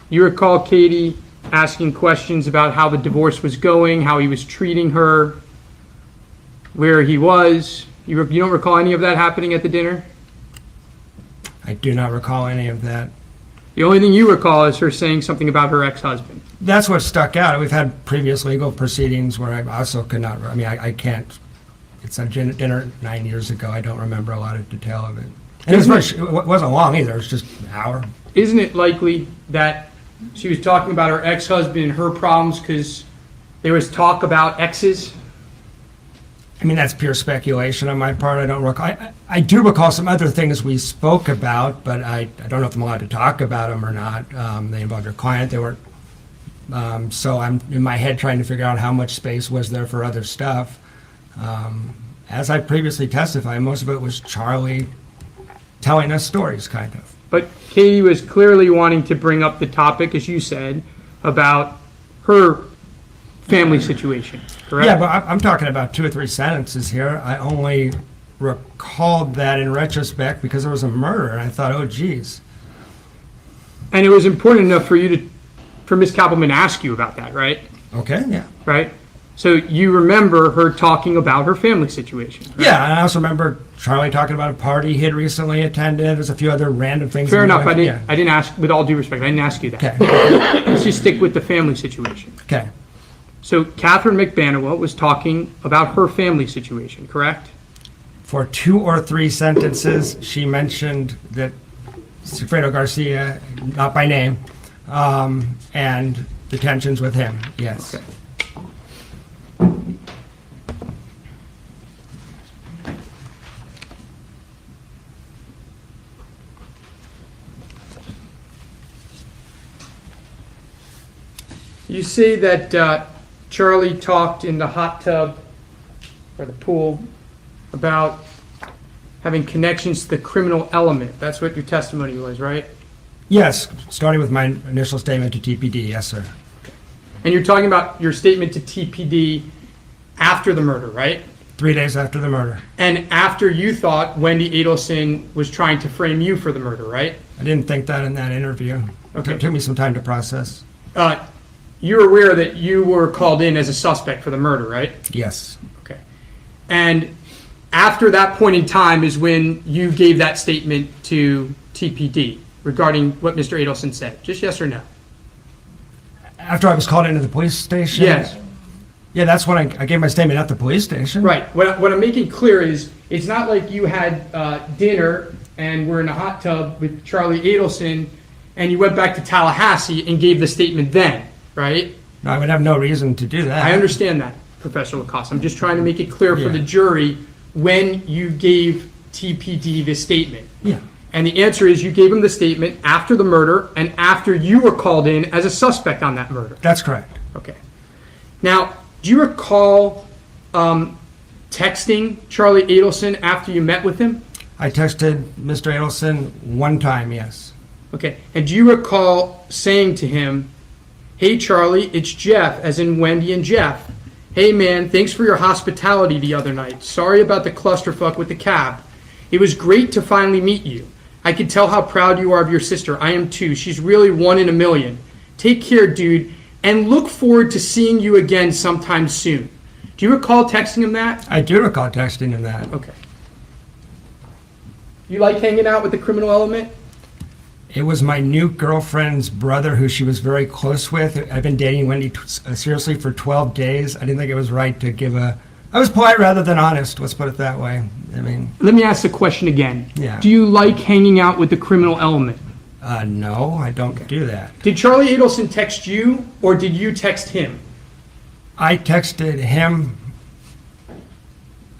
You recall Katie asking questions about how the divorce was going, how he was treating her, where he was. You don't recall any of that happening at the dinner? I do not recall any of that. The only thing you recall is her saying something about her ex-husband. That's what stuck out. We've had previous legal proceedings where I also could not, I can't, it's a dinner 9 years ago. I don't remember a lot of detail of it. And it wasn't long either. It was just an hour. Isn't it likely that she was talking about her ex-husband and her problems because there was talk about exes? I mean, that's pure speculation on my part. I don't recall. I do recall some other things we spoke about, but I don't know if I'm allowed to talk about them or not. They involved your client. They weren't. So I'm in my head trying to figure out how much space was there for other stuff. As I previously testified, most of it was Charlie telling us stories, kind of. But Katie was clearly wanting to bring up the topic, as you said, about her family situation, correct? Yeah, but I'm talking about 2 or 3 sentences here. I only recalled that in retrospect because there was a murder, and I thought, oh, geez. And it was important enough for you for Ms. Kappelman to ask you about that, right? Okay, yeah. Right? So you remember her talking about her family situation, right? Yeah, and I also remember Charlie talking about a party he had recently attended. There's a few other random things. Fair enough. I didn't ask, with all due respect, I didn't ask you that. Okay. Let's just stick with the family situation. Okay. So Catherine McBanawa was talking about her family situation, correct? For 2 or 3 sentences, she mentioned that Sigfredo Garcia, not by name, and the tensions with him, yes. Okay. You say that Charlie talked in the hot tub or the pool about having connections to the criminal element. That's what your testimony was, right? Yes, starting with my initial statement to TPD, yes, sir. And you're talking about your statement to TPD after the murder, right? 3 days after the murder. And after you thought Wendy Adelson was trying to frame you for the murder, right? I didn't think that in that interview. Okay. It took me some time to process. You're aware that you were called in as a suspect for the murder, right? Yes. Okay. And after that point in time is when you gave that statement to TPD regarding what Mr. Adelson said. Just yes or no? After I was called into the police station? Yes. Yeah, that's when I gave my statement at the police station. Right. What I'm making clear is it's not like you had dinner and were in a hot tub with Charlie Adelson and you went back to Tallahassee and gave the statement then, right? No, I would have no reason to do that. I understand that, Professor Lacoste. I'm just trying to make it clear for the jury when you gave TPD this statement. Yeah. And the answer is you gave him the statement after the murder and after you were called in as a suspect on that murder. That's correct. Okay. Now, do you recall texting Charlie Adelson after you met with him? I texted Mr. Adelson one time, yes. Okay. And do you recall saying to him, "Hey, Charlie, it's Jeff," as in Wendy and Jeff. "Hey, man, thanks for your hospitality the other night. Sorry about the clusterfuck with the cab. It was great to finally meet you. I could tell how proud you are of your sister. I am too. She's really one in a million. Take care, dude, and look forward to seeing you again sometime soon." Do you recall texting him that? I do recall texting him that. Okay. You like hanging out with the criminal element? It was my new girlfriend's brother who she was very close with. I've been dating Wendy seriously for 12 days. I didn't think it was right to give a... I was polite rather than honest, let's put it that way. I mean... Let me ask the question again. Yeah. Do you like hanging out with the criminal element? No, I don't do that. Did Charlie Adelson text you, or did you text him? I texted him.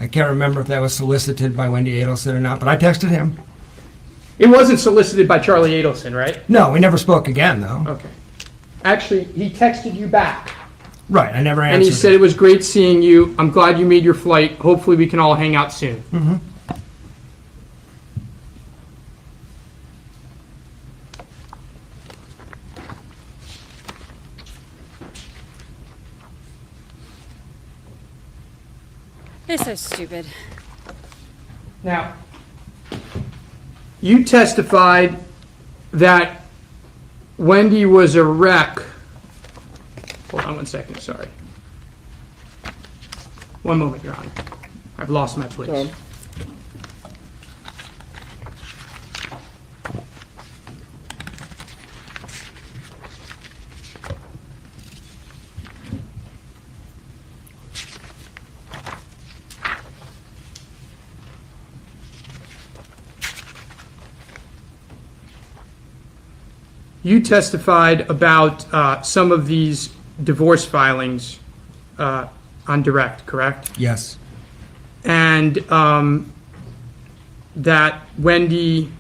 I can't remember if that was solicited by Wendy Adelson or not, but I texted him. It wasn't solicited by Charlie Adelson, right? No, we never spoke again, though. Okay. Actually, he texted you back. Right, I never answered. And he said, "It was great seeing you. I'm glad you made your flight. Hopefully we can all hang out soon." Mm-hmm. It's so stupid. Now, you testified that Wendy was a wreck. Hold on one second, sorry. One moment, Your Honor. I've lost my place. You testified about some of these divorce filings on direct, correct? Yes. And that Wendy,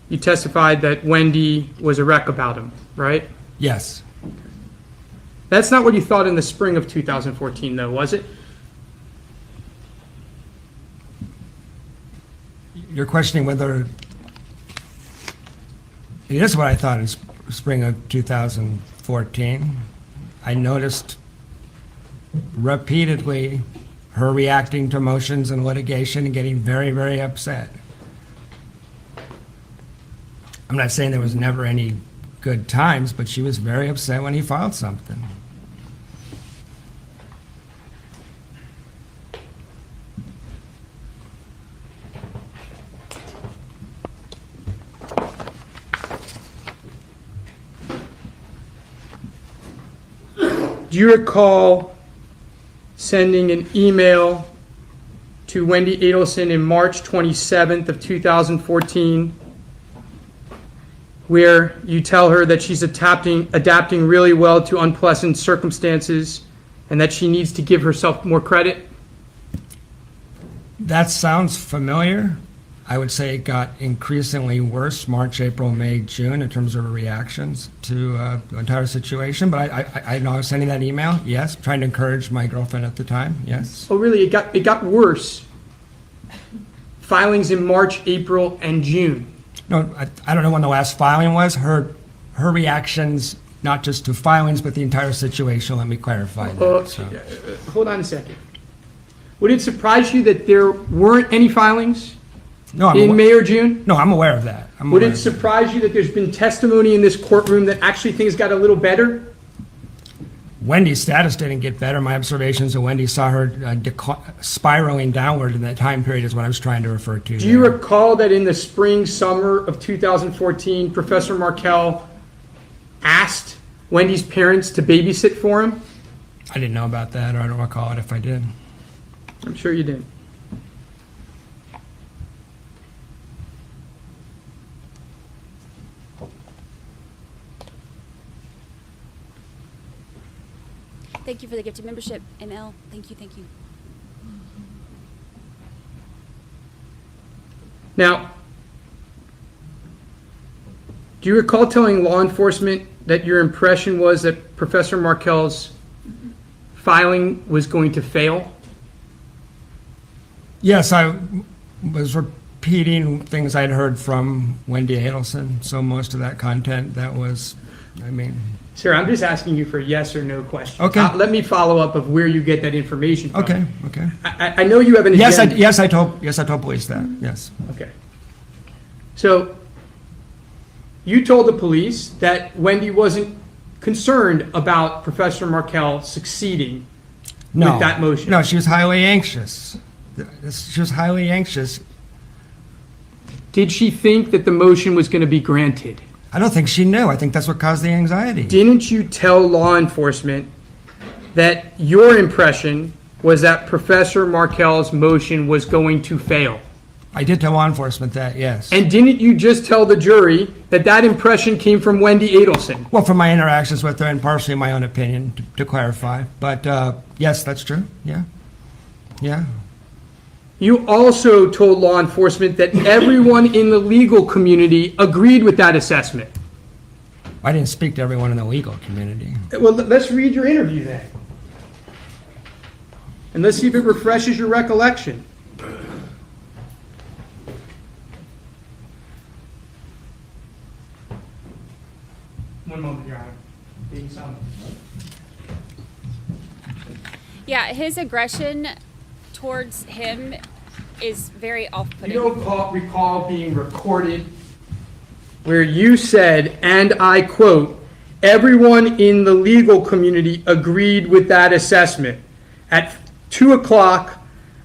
you testified that Wendy was a wreck about him, right? Yes. That's not what you thought in the spring of 2014, though, was it? You're questioning whether... It is what I thought in spring of 2014. I noticed repeatedly her reacting to motions and litigation and getting very, very upset. I'm not saying there was never any good times, but she was very upset when he filed something. Do you recall sending an email to Wendy Adelson in March 27th of 2014 where you tell her that she's adapting really well to unpleasant circumstances and that she needs to give herself more credit? That sounds familiar. I would say it got increasingly worse March, April, May, June in terms of her reactions to the entire situation. But I know I was sending that email, yes, trying to encourage my girlfriend at the time, yes. Oh, really? It got worse. Filings in March, April, and June. No, I don't know when the last filing was. Her reactions, not just to filings, but the entire situation. Let me clarify that. Hold on a second. Would it surprise you that there weren't any filings? No, in May or June? No, I'm aware of that. Would it surprise you that there's been testimony in this courtroom that actually things got a little better? Wendy's status didn't get better. My observations of Wendy saw her spiraling downward in that time period is what I was trying to refer to. Do you recall that in the spring, summer of 2014, Professor Markel asked Wendy's parents to babysit for him? I didn't know about that, or I don't recall it if I did. I'm sure you did. Thank you for the gift of membership, ML. Thank you, thank you. Now, do you recall telling law enforcement that your impression was that Professor Markel's filing was going to fail? Yes, I was repeating things I'd heard from Wendy Adelson, so most of that content, that was, I mean... Sir, I'm just asking you for yes or no questions. Okay. Let me follow up of where you get that information from. Okay. I know you have an agenda. Yes, I told police that, yes. Okay. So, you told the police that Wendy wasn't concerned about Professor Markel succeeding No. with that motion. No, she was highly anxious. She was highly anxious. Did she think that the motion was going to be granted? I don't think she knew. I think that's what caused the anxiety. Didn't you tell law enforcement that your impression was that Professor Markel's motion was going to fail? I did tell law enforcement that, yes. And didn't you just tell the jury that that impression came from Wendy Adelson? Well, from my interactions with her and partially my own opinion, to clarify. But yes, that's true. Yeah. Yeah. You also told law enforcement that everyone in the legal community agreed with that assessment. I didn't speak to everyone in the legal community. Well, let's read your interview then. And let's see if it refreshes your recollection. One moment, Your Honor. Being summoned. Yeah, his aggression towards him is very off-putting. You don't recall being recorded where you said, and I quote, everyone in the legal community agreed with that assessment. At 2 o'clock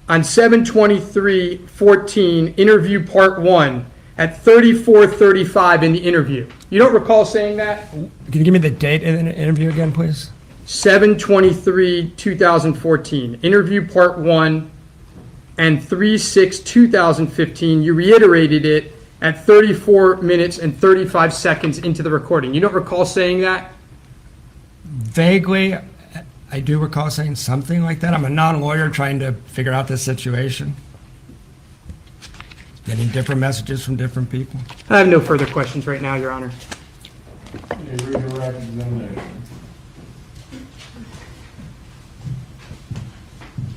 on 7/23/14, interview part 1, at 34:35 in the interview. You don't recall saying that? Can you give me the date in the interview again, please? 7/23/2014, interview part 1, and 3/6/2015, you reiterated it at 34 minutes and 35 seconds into the recording. You don't recall saying that? Vaguely, I do recall saying something like that. I'm a non-lawyer trying to figure out this situation. Getting different messages from different people. I have no further questions right now, Your Honor. You redirect examination.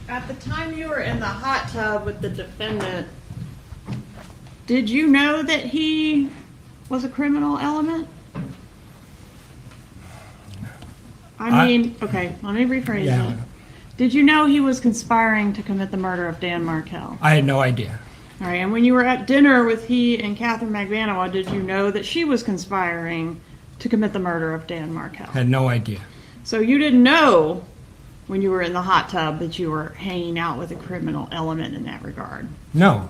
At the time you were in the hot tub with the defendant, did you know that he was a criminal element? I mean, okay, let me rephrase Yeah. it. Did you know he was conspiring to commit the murder of Dan Markel? I had no idea. All right, and when you were at dinner with he and Catherine McVanawa, did you know that she was conspiring to commit the murder of Dan Markel? Had no idea. So you didn't know when you were in the hot tub that you were hanging out with a criminal element in that regard? No.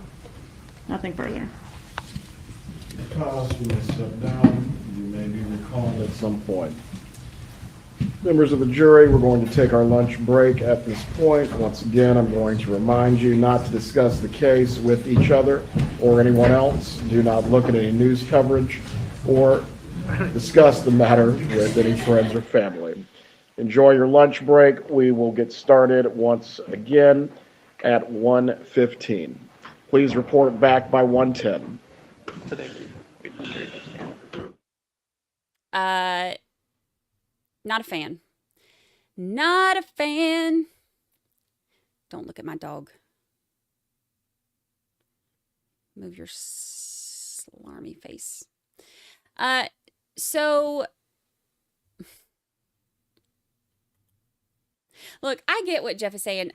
Nothing further. Because you may step down, you may be recalled at some point. Members of the jury, we're going to take our lunch break at this point. Once again, I'm going to remind you not to discuss the case with each other or anyone else. Do not look at any news coverage or discuss the matter with any friends or family. Enjoy your lunch break. We will get started once again at 1:15. Please report back by 1:10. Not a fan. Not a fan. Don't look at my dog. Move your slarmy face. So, look, I get what Jeff is saying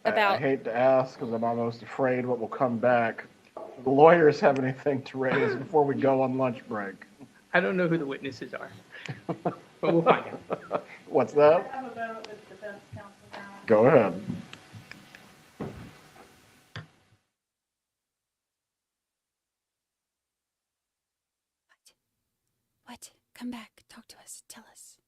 about... I hate to ask because I'm almost afraid what will come back. Do the lawyers have anything to raise before we go on lunch break? I don't know who the witnesses are, but we'll find out. What's that? I have a vote with defense counsel now. Go ahead. What? Come back. Talk to us. Tell us.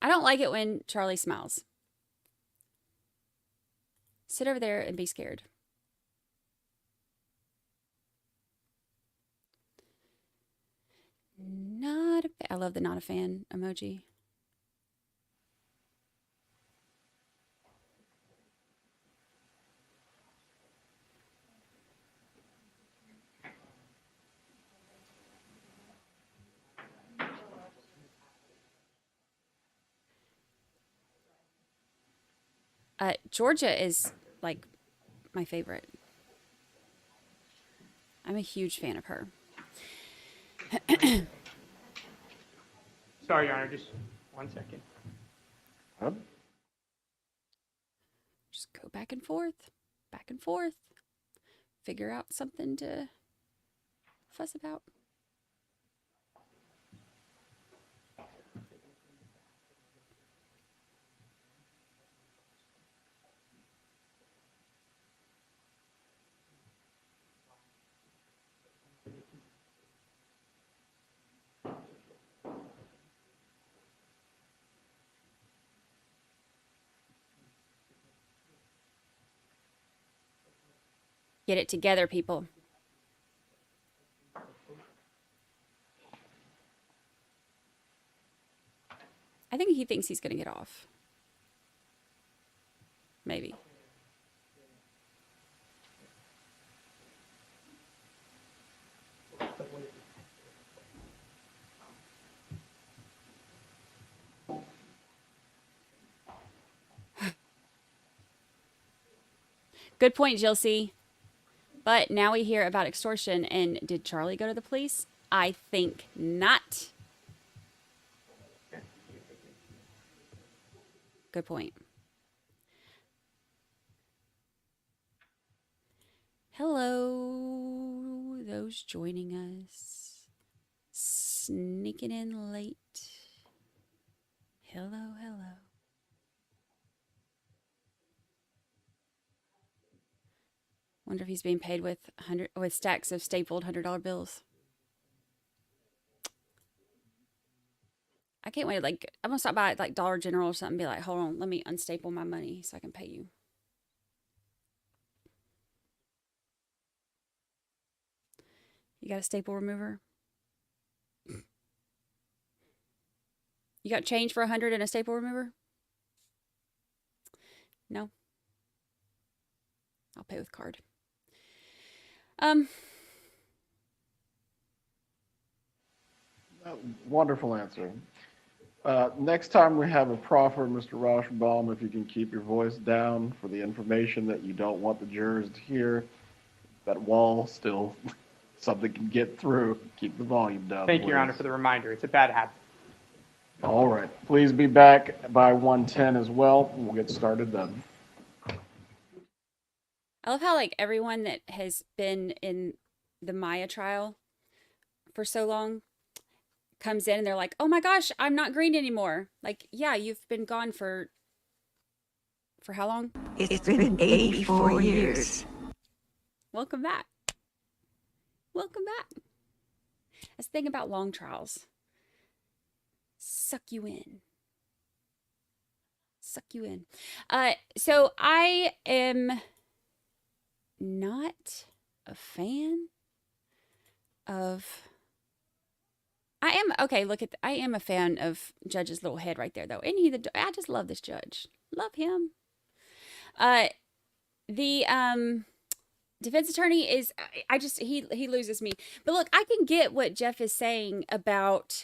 I don't like it when Charlie smiles. Sit over there and be scared. I love the not a fan emoji. Georgia is like my favorite. I'm a huge fan of her. Sorry, Your Honor, just 1 second. Just go back and forth, figure out something to fuss about. Get it together, people. I think he thinks he's going to get off. Maybe. Good point, Jill C. But now we hear about extortion, and did Charlie go to the police? I think not. Good point. Hello, those joining us. Sneaking in late. Hello, hello. Wonder if he's being paid with stacks of stapled $100 bills. I can't wait. Like, I'm gonna stop by like Dollar General or something and be like, hold on, let me unstaple my money so I can pay you. You got a staple remover? You got change for 100 and a staple remover? No? I'll pay with card. Wonderful answer. Next time we have a proffer, Mr. Rauschenbaum, if you can keep your voice down for the information that you don't want the jurors to hear. That wall still something can get through. Keep the volume down. Thank you, Your please. Honor, for the reminder. It's a bad habit. All right. Please be back by 1:10 as well. We'll get started then. I love how like everyone that has been in the Maya trial for so long comes in and they're like, oh my gosh, I'm not green anymore. Like, yeah, you've been gone for how long? It's been 84 years. Welcome back. Welcome back. That's the thing about long trials. Suck you in. Suck you in. So I am not a fan of... I am a fan of Judge's little head right there, though. And I just love this judge. Love him. The defense attorney is, he loses me. But look, I can get what Jeff is saying about,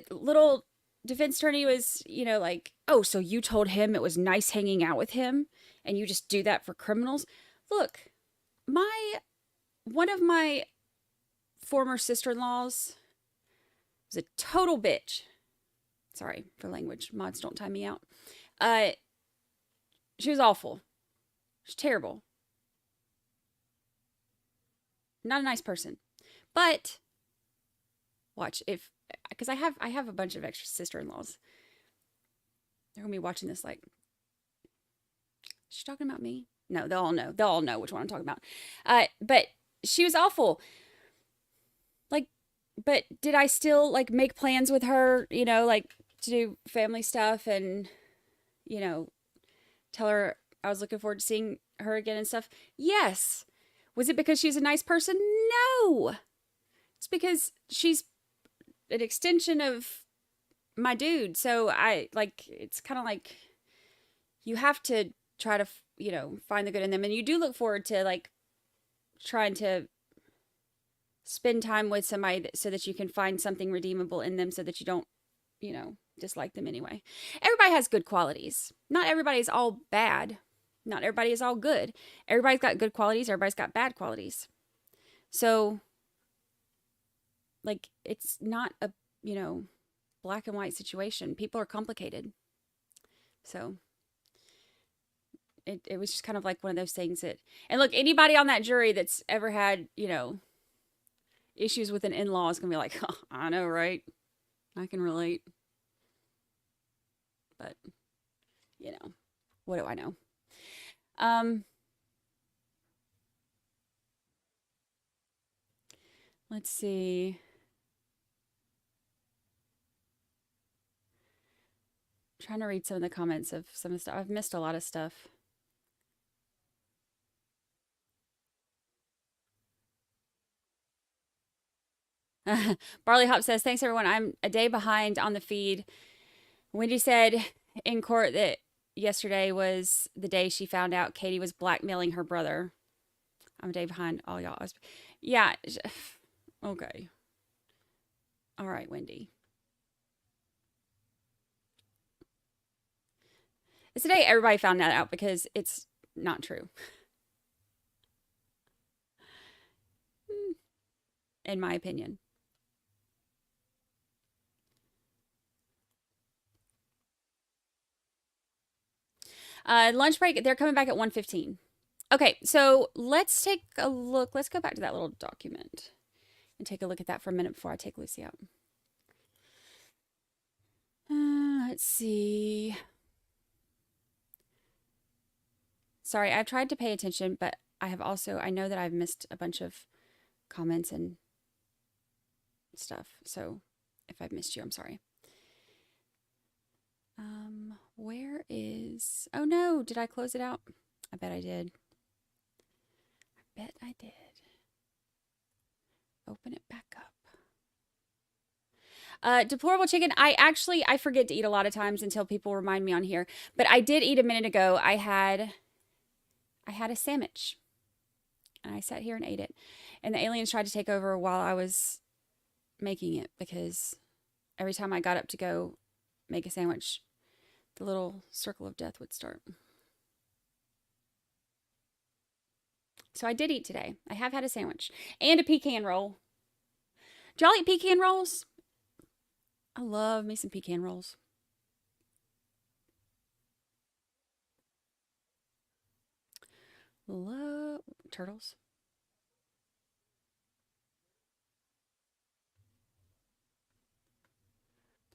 little defense attorney was, like, oh, so you told him it was nice hanging out with him and you just do that for criminals? Look, one of my former sister-in-laws was a total bitch. Sorry for language. Mods, don't time me out. She was awful. She's terrible. Not a nice person. But watch, because I have a bunch of extra sister-in-laws. They're gonna be watching this like, is she talking about me? No, they'll all know which one I'm talking about. But she was awful. But did I still like make plans with her, like to do family stuff and, tell her I was looking forward to seeing her again and stuff? Yes. Was it because she's a nice person? No. It's because she's an extension of my dude. So it's kind of like you have to try to, find the good in them. And you do look forward to like trying to spend time with somebody so that you can find something redeemable in them so that you don't, dislike them anyway. Everybody has good qualities. Not everybody's all bad. Not everybody is all good. Everybody's got good qualities. Everybody's got bad qualities. So, like, it's not a, black and white situation. People are complicated. So, it was just kind of like one of those things that, and look, anybody on that jury that's ever had, issues with an in-law is going to be like, oh, I know, right? I can relate. But, what do I know? Let's see. I'm trying to read some of the comments of some of the stuff. I've missed a lot of stuff. Barley Hop says, thanks everyone. I'm a day behind on the feed. Wendy said in court that yesterday was the day she found out Katie was blackmailing her brother. I'm a day behind all y'all. Yeah. Okay. All right, Wendy. It's the day everybody found that out because it's not true. In my opinion. Lunch break, they're coming back at 1:15. Okay, so let's take a look. Let's go back to that little document and take a look at that for a minute before I take Lucy out. Let's see. Sorry, I've tried to pay attention, but I know that I've missed a bunch of comments and stuff. So if I've missed you, I'm sorry. Where is, oh no, did I close it out? I bet I did. Open it back up. Deplorable chicken. I forget to eat a lot of times until people remind me on here, but I did eat a minute ago. I had a sandwich and I sat here and ate it, and the aliens tried to take over while I was making it because every time I got up to go make a sandwich, the little circle of death would start. So I did eat today. I have had a sandwich and a pecan roll. Do y'all eat pecan rolls? I love me some pecan rolls. Love turtles.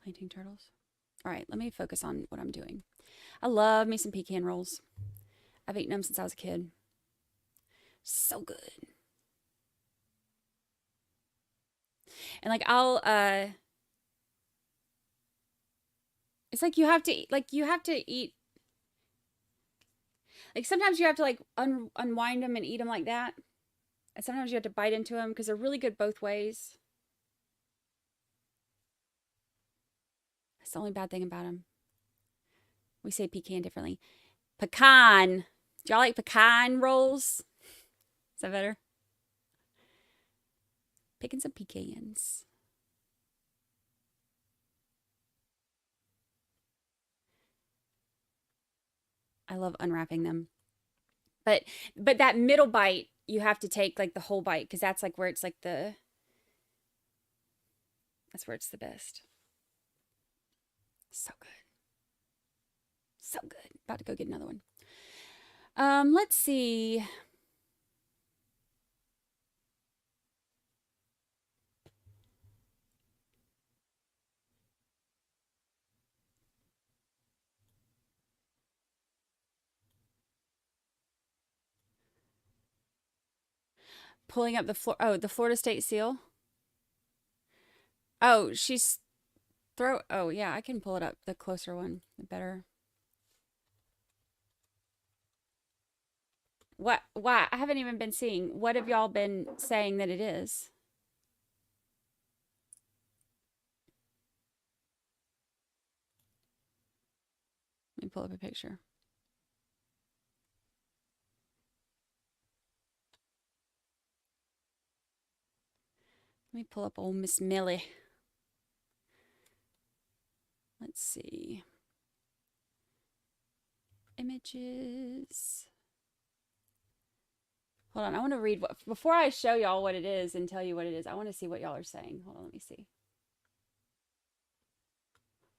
Planting turtles. All right, let me focus on what I'm doing. I love me some pecan rolls. I've eaten them since I was a kid. So good. And like it's like you have to eat, like sometimes you have to like unwind them and eat them like that. And sometimes you have to bite into them because they're really good both ways. That's the only bad thing about them. We say pecan differently. Pecan. Do y'all like pecan rolls? Is that better? Picking some pecans. I love unwrapping them. But that middle bite, you have to take like the whole bite because that's like where it's like that's where it's the best. So good. So good. About to go get another one. Let's see. Pulling up the the Florida State seal. Oh, oh yeah, I can pull it up. The closer one, the better. What? Why? I haven't even been seeing. What have y'all been saying that it is? Let me pull up a picture. Let me pull up old Miss Millie. Let's see. Images. Hold on, I want to read what, before I show y'all what it is and tell you what it is, I want to see what y'all are saying. Hold on, let me see.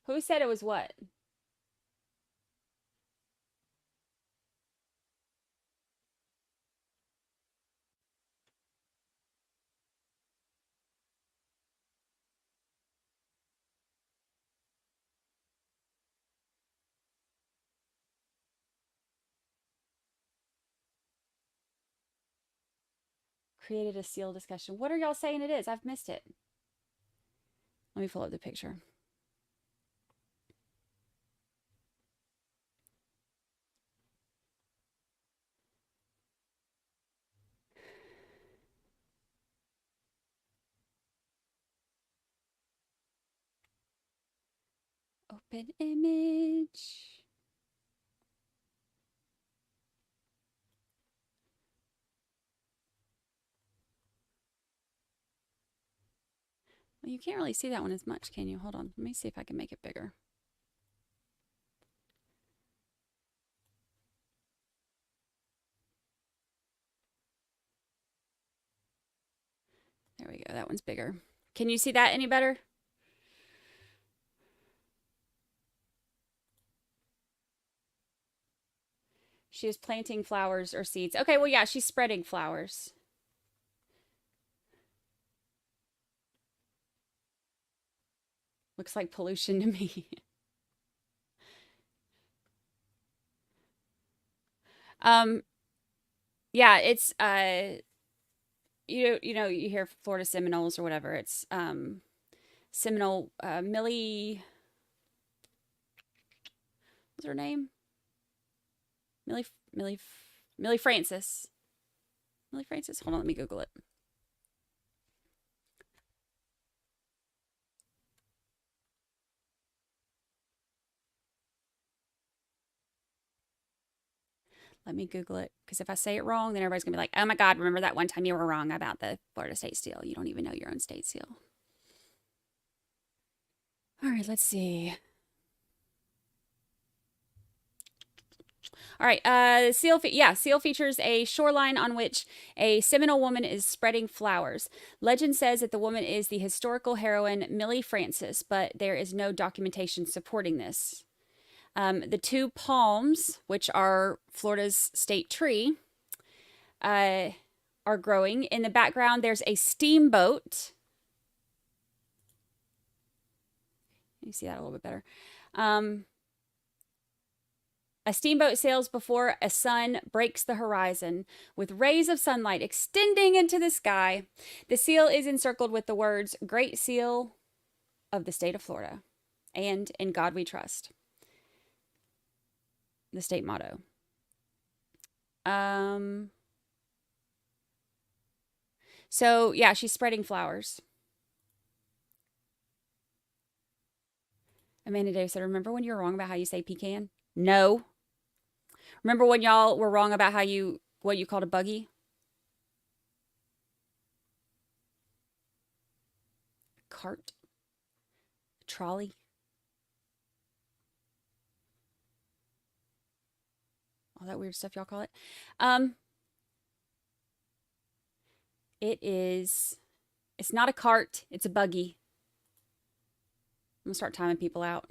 Who said it was what? Created a seal discussion. What are y'all saying it is? I've missed it. Let me pull up the picture. Open image. Well, you can't really see that one as much, can you? Hold on. Let me see if I can make it bigger. There we go. That one's bigger. Can you see that any better? She is planting flowers or seeds. Okay, well, yeah, she's spreading flowers. Looks like pollution to me. Yeah, it's you know you hear Florida Seminoles or whatever. It's Seminole Millie. What's her name? Millie Francis. Millie Francis. Hold on, let me Google it. Let me Google it, because if I say it wrong, then everybody's going to be like, oh my God, remember that one time you were wrong about the Florida state seal. You don't even know your own state seal. All right, let's see. All right, seal features a shoreline on which a Seminole woman is spreading flowers. Legend says that the woman is the historical heroine Millie Francis, but there is no documentation supporting this. The two palms, which are Florida's state tree, are growing. In the background, there's a steamboat. Let me see that a little bit better. A steamboat sails before a sun breaks the horizon, with rays of sunlight extending into the sky. The seal is encircled with the words, Great Seal of the State of Florida, and In God We Trust. The state motto. So yeah, she's spreading flowers. Amanda Davis said, remember when you were wrong about how you say pecan? No. Remember when y'all were wrong about what you called a buggy? A cart? A trolley? All that weird stuff y'all call it. It's not a cart, it's a buggy. I'm gonna start timing people out.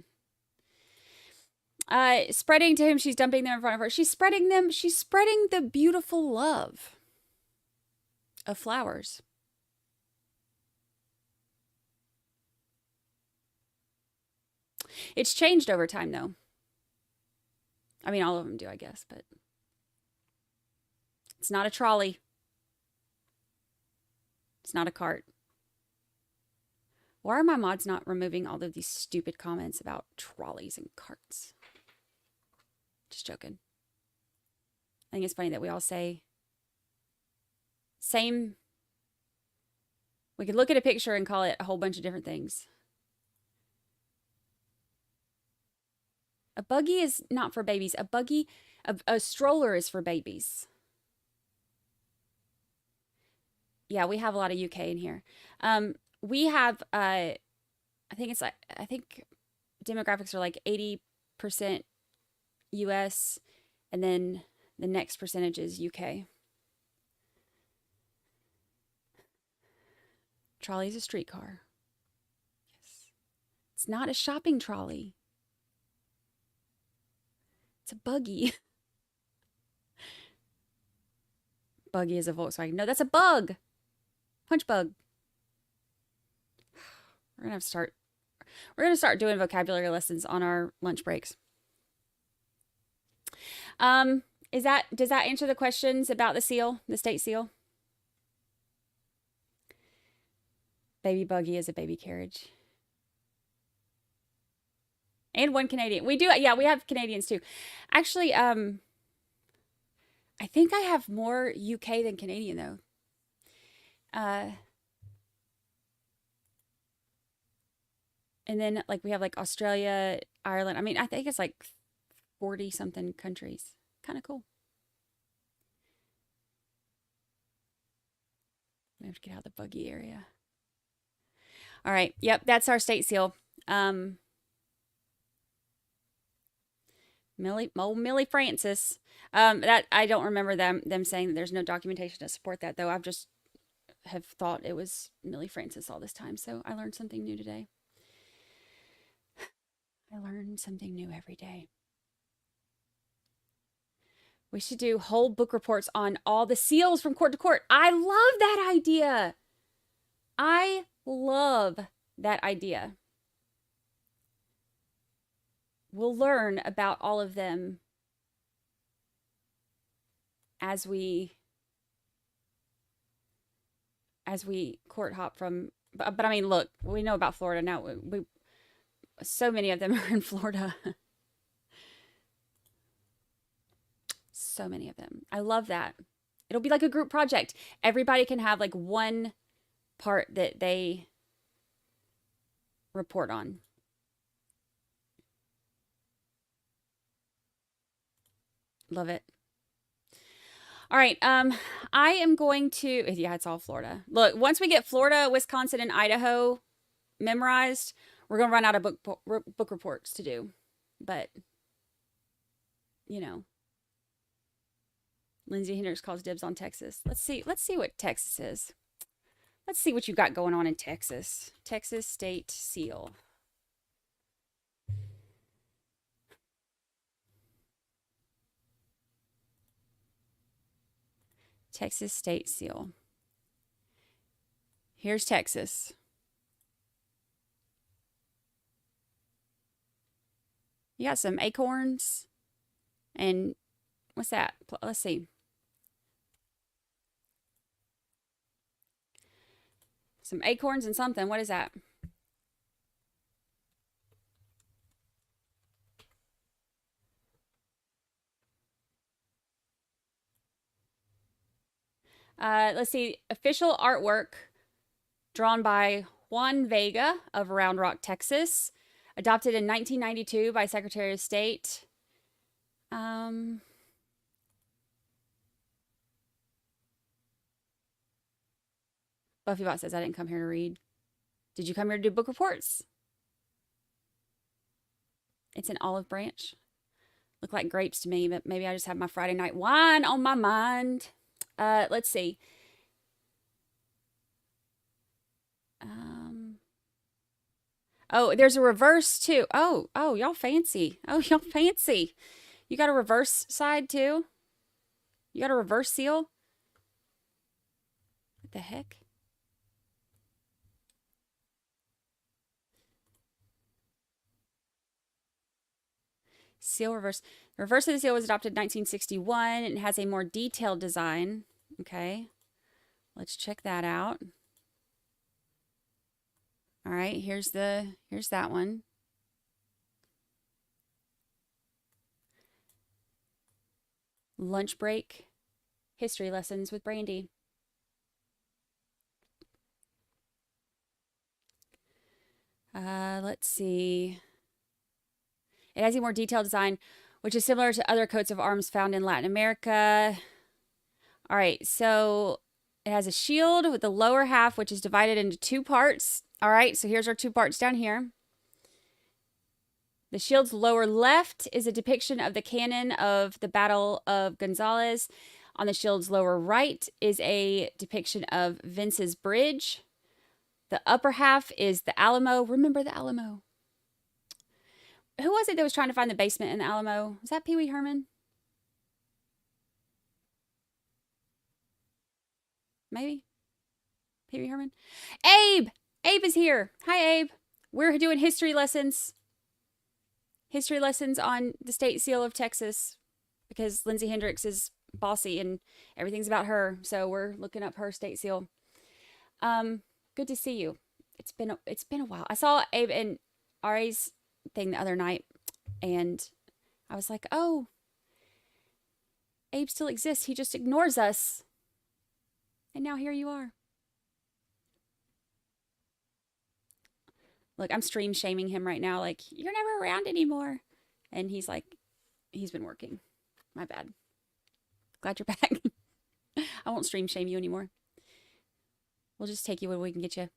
Spreading to whom she's dumping them in front of her. She's spreading the beautiful love of flowers. It's changed over time, though. I mean, all of them do, I guess, but it's not a trolley. It's not a cart. Why are my mods not removing all of these stupid comments about trolleys and carts? Just joking. I think it's funny that we all say same. We could look at a picture and call it a whole bunch of different things. A buggy is not for babies. A stroller is for babies. Yeah, we have a lot of UK in here. We have, I think demographics are like 80% US, and then the next percentage is UK. Trolley's a streetcar. Yes. It's not a shopping trolley. It's a buggy. Buggy is a Volkswagen. No, that's a bug. Punch bug. We're gonna start doing vocabulary lessons on our lunch breaks. Does that answer the questions about the seal, the state seal? Baby buggy is a baby carriage. And one Canadian. We do, yeah, we have Canadians too. Actually, I think I have more UK than Canadian though. And then like we have like Australia, Ireland. I mean, I think it's like 40 something countries. Kind of cool. We have to get out of the buggy area. All right. Yep, that's our state seal. Millie Francis. That I don't remember them saying that there's no documentation to support that though. I've just have thought it was Millie Francis all this time. So I learned something new today. I learn something new every day. We should do whole book reports on all the seals from court to court. I love that idea. I love that idea. We'll learn about all of them as we court hop from, but I mean, look, we know about Florida now. So many of them are in Florida. So many of them. I love that. It'll be like a group project. Everybody can have like one part that they report on. Love it. All right. I am going to, yeah, it's all Florida. Look, once we get Florida, Wisconsin, and Idaho memorized, we're going to run out of book reports to do. But, you know, Lindsay Hendricks calls dibs on Texas. Let's see what Texas is. Let's see what you got going on in Texas. Texas State Seal. Texas State Seal. Here's Texas. You got some acorns and what's that? Let's see. Some acorns and something. What is that? Let's see. Official artwork drawn by Juan Vega of Round Rock, Texas. Adopted in 1992 by Secretary of State. Buffy Bot says, I didn't come here to read. Did you come here to do book reports? It's an olive branch. Look like grapes to me, but maybe I just have my Friday night wine on my mind. Let's see. Oh, there's a reverse too. Oh, y'all fancy. Oh, y'all fancy. You got a reverse side too? You got a reverse seal? What the heck? Seal reverse. The reverse of the seal was adopted in 1961 and has a more detailed design. Okay. Let's check that out. All right, here's that one. Lunch break. History lessons with Brandi. Let's see. It has a more detailed design, which is similar to other coats of arms found in Latin America. All right, so it has a shield with the lower half, which is divided into two parts. All right, so here's our two parts down here. The shield's lower left is a depiction of the cannon of the Battle of Gonzales. On the shield's lower right is a depiction of Vince's Bridge. The upper half is the Alamo. Remember the Alamo? Who was it that was trying to find the basement in the Alamo? Was that Pee Wee Herman? Maybe? Pee Wee Herman? Abe! Abe is here. Hi, Abe. We're doing history lessons. History lessons on the state seal of Texas because Lindsay Hendricks is bossy and everything's about her. So we're looking up her state seal. Good to see you. It's been a while. I saw Abe and Ari's thing the other night and I was like, oh, Abe still exists. He just ignores us. And now here you are. Look, I'm stream shaming him right now. Like, you're never around anymore. And he's like, he's been working. My bad. Glad you're back. I won't stream shame you anymore. We'll just take you when we can get you.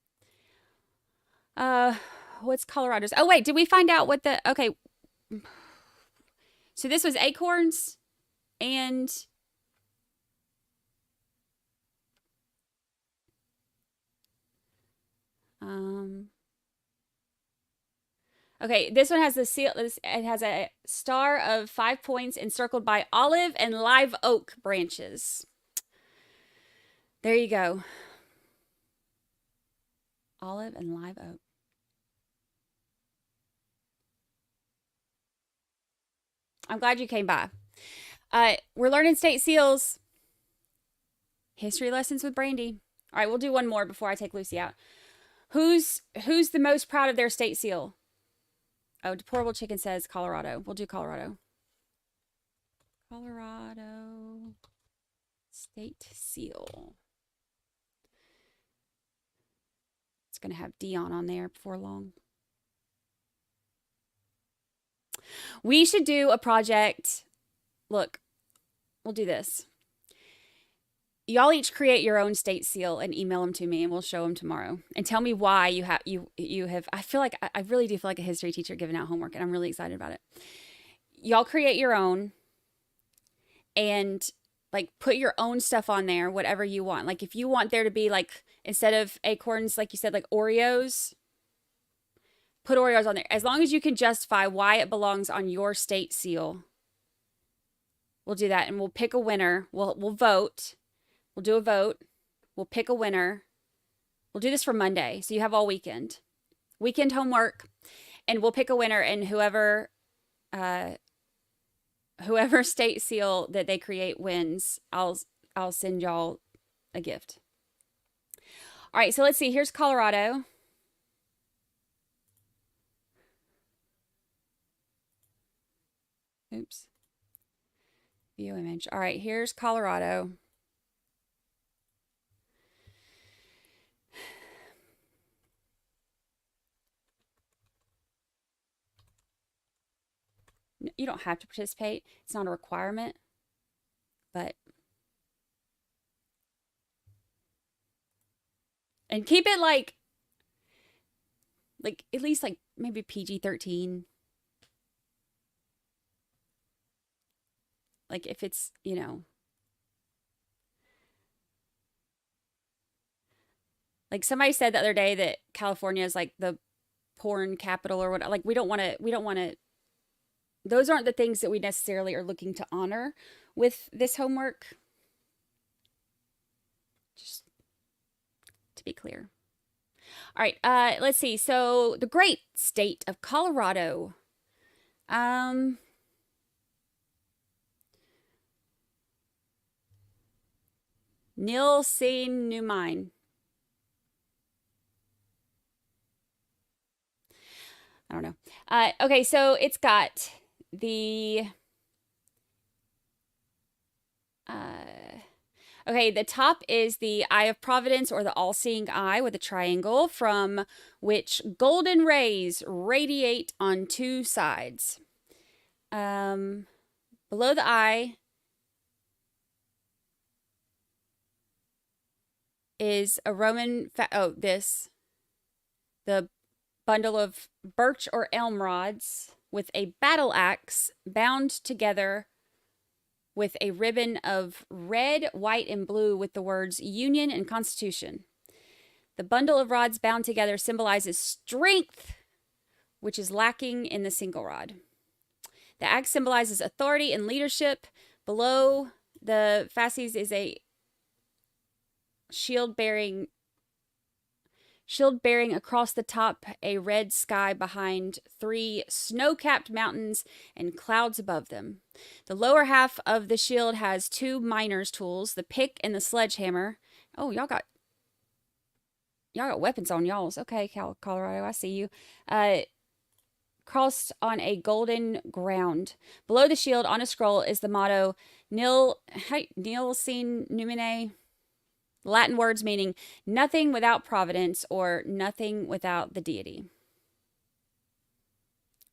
What's Colorado's? Oh, wait, did we find out what the, okay. So this was acorns and okay, this one has the seal. It has a star of 5 points encircled by olive and live oak branches. There you go. Olive and live oak. I'm glad you came by. We're learning state seals. History lessons with Brandi. All right, we'll do one more before I take Lucy out. Who's the most proud of their state seal? Oh, Deplorable Chicken says Colorado. We'll do Colorado. Colorado state seal. It's going to have Dion on there before long. We should do a project. Look, we'll do this. Y'all each create your own state seal and email them to me and we'll show them tomorrow. And tell me why you have, I feel like, I really do feel like a history teacher giving out homework and I'm really excited about it. Y'all create your own and like put your own stuff on there, whatever you want. Like if you want there to be like, instead of acorns, like you said, like Oreos, put Oreos on there. As long as you can justify why it belongs on your state seal, we'll do that and we'll pick a winner. We'll vote. We'll do a vote. We'll pick a winner. We'll do this for Monday, so you have all weekend. Weekend homework, and we'll pick a winner, and whoever state seal that they create wins, I'll send y'all a gift. All right, so let's see. Here's Colorado. Oops. View image. All right, here's Colorado. You don't have to participate. It's not a requirement, but and keep it like at least like maybe PG-13. Like if it's, you know, like somebody said the other day that California is like the porn capital or what. Like we don't want to. Those aren't the things that we necessarily are looking to honor with this homework. Just to be clear. All right, let's see. So the great state of Colorado. Nil Sein Numine. I don't know. Okay, so it's got the okay, the top is the Eye of Providence or the all-seeing eye with a triangle from which golden rays radiate on two sides. Below the eye is a Roman the bundle of birch or elm rods. with a battle axe bound together with a ribbon of red, white, and blue with the words Union and Constitution. The bundle of rods bound together symbolizes strength, which is lacking in the single rod. The axe symbolizes authority and leadership. Below the fasces is a shield bearing across the top a red sky behind 3 snow-capped mountains and clouds above them. The lower half of the shield has 2 miner's tools, the pick and the sledgehammer. Oh, y'all got weapons on y'all's. Okay, Colorado, I see you. Crossed on a golden ground. Below the shield on a scroll is the motto, Nil sine numine, Latin words meaning nothing without providence or nothing without the deity.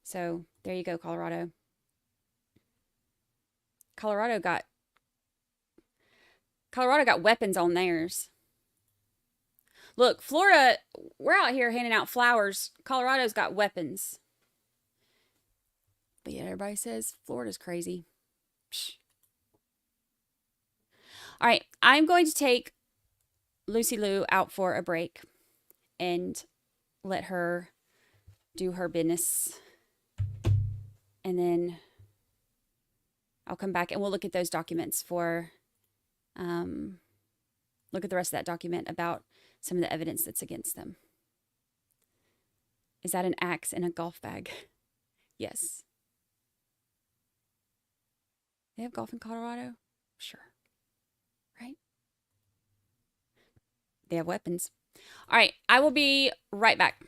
So there you go, Colorado. Colorado got weapons on theirs. Look, Florida, we're out here handing out flowers. Colorado's got weapons. But yet everybody says Florida's crazy. Psh. All right, I'm going to take Lucy Lou out for a break and let her do her business. And then I'll come back and we'll look at those documents for, look at the rest of that document about some of the evidence that's against them. Is that an axe in a golf bag? Yes. They have golf in Colorado? Sure. Right? They have weapons. All right, I will be right back.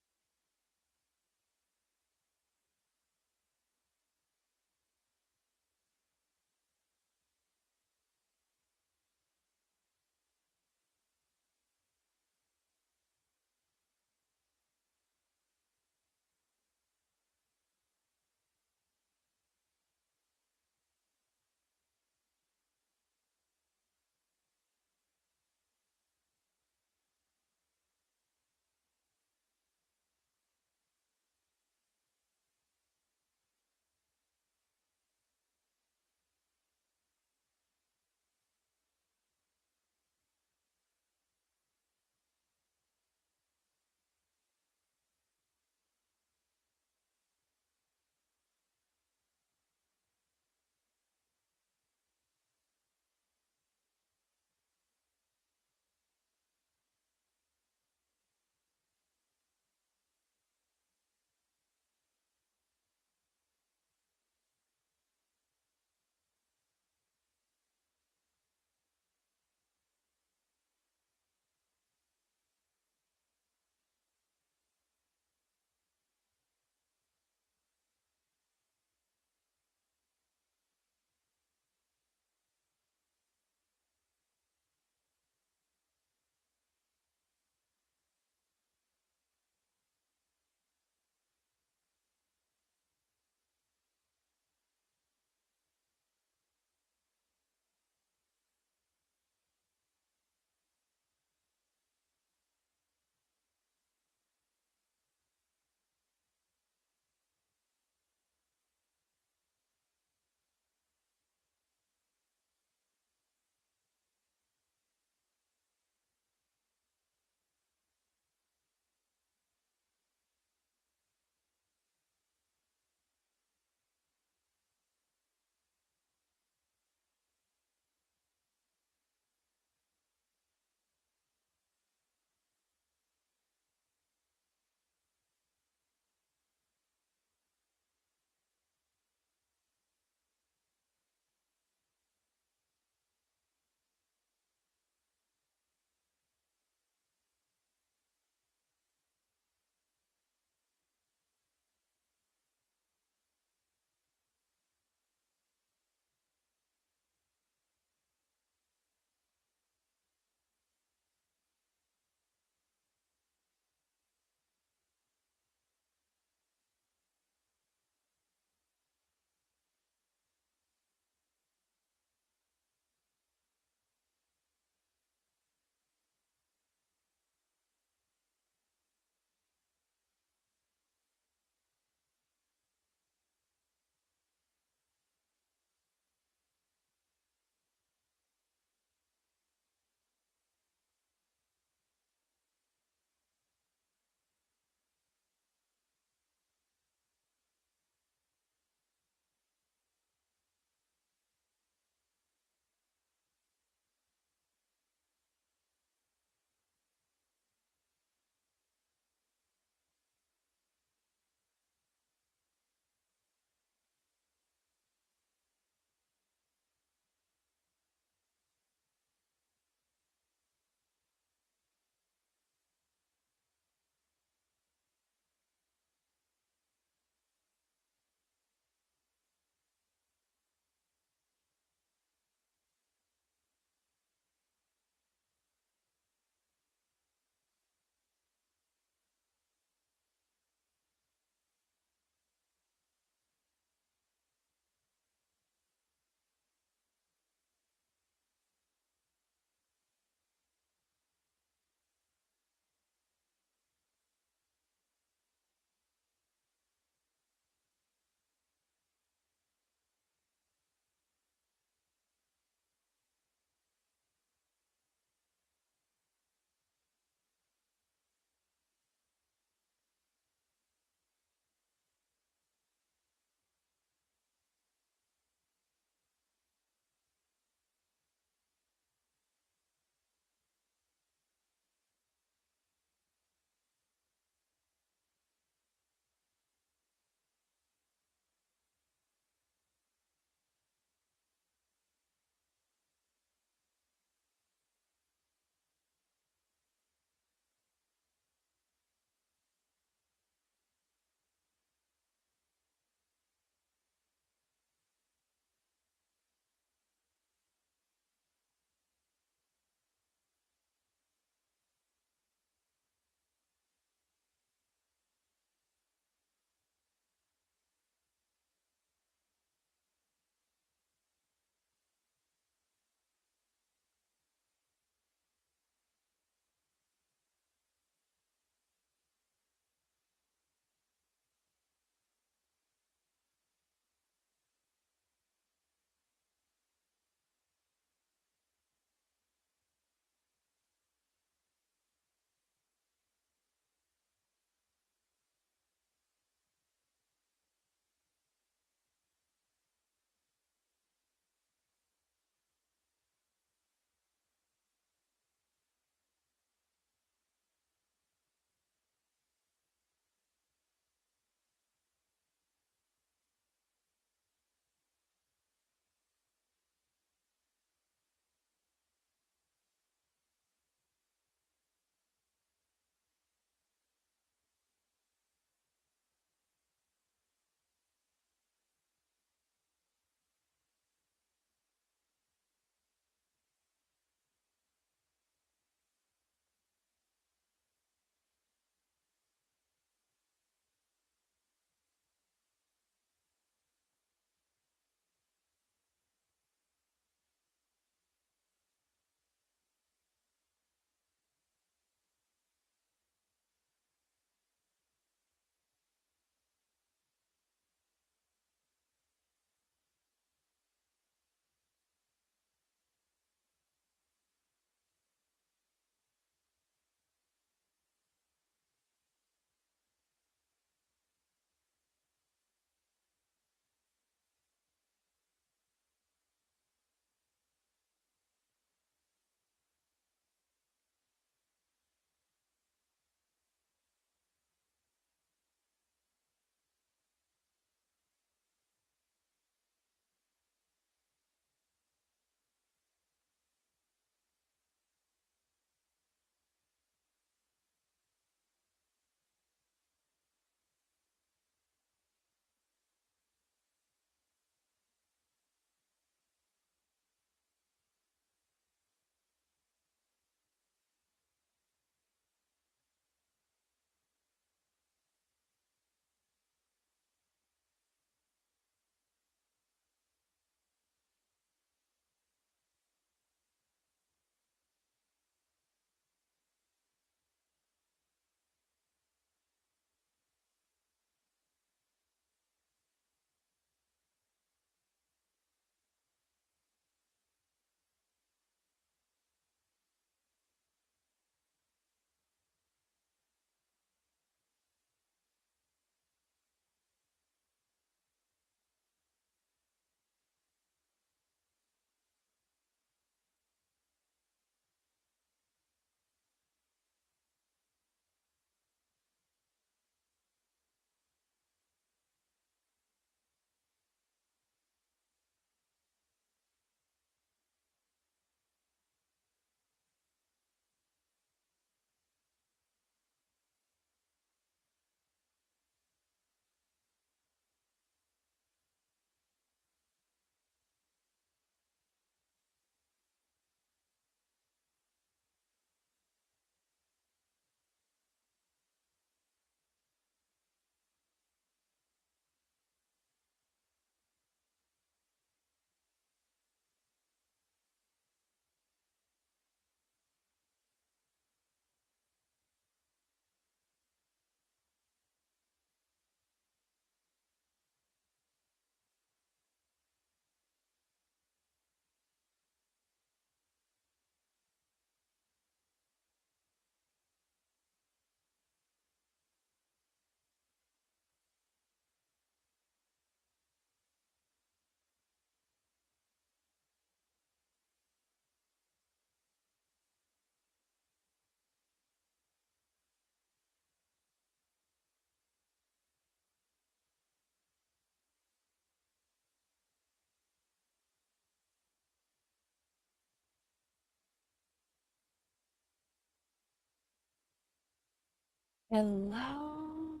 Hello.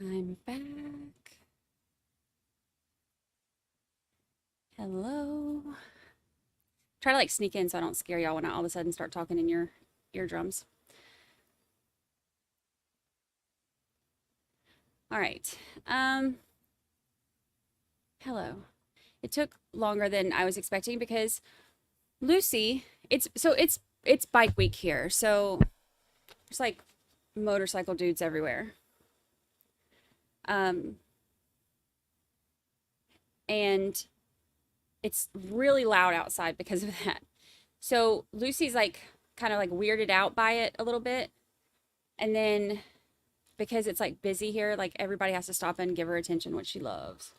I'm back. Hello. Try to like sneak in so I don't scare y'all when I all of a sudden start talking in your eardrums. All right. Hello. It took longer than I was expecting because Lucy, it's bike week here. So there's like motorcycle dudes everywhere. And it's really loud outside because of that. So Lucy's like kind of like weirded out by it a little bit. And then because it's like busy here, like everybody has to stop and give her attention, which she loves.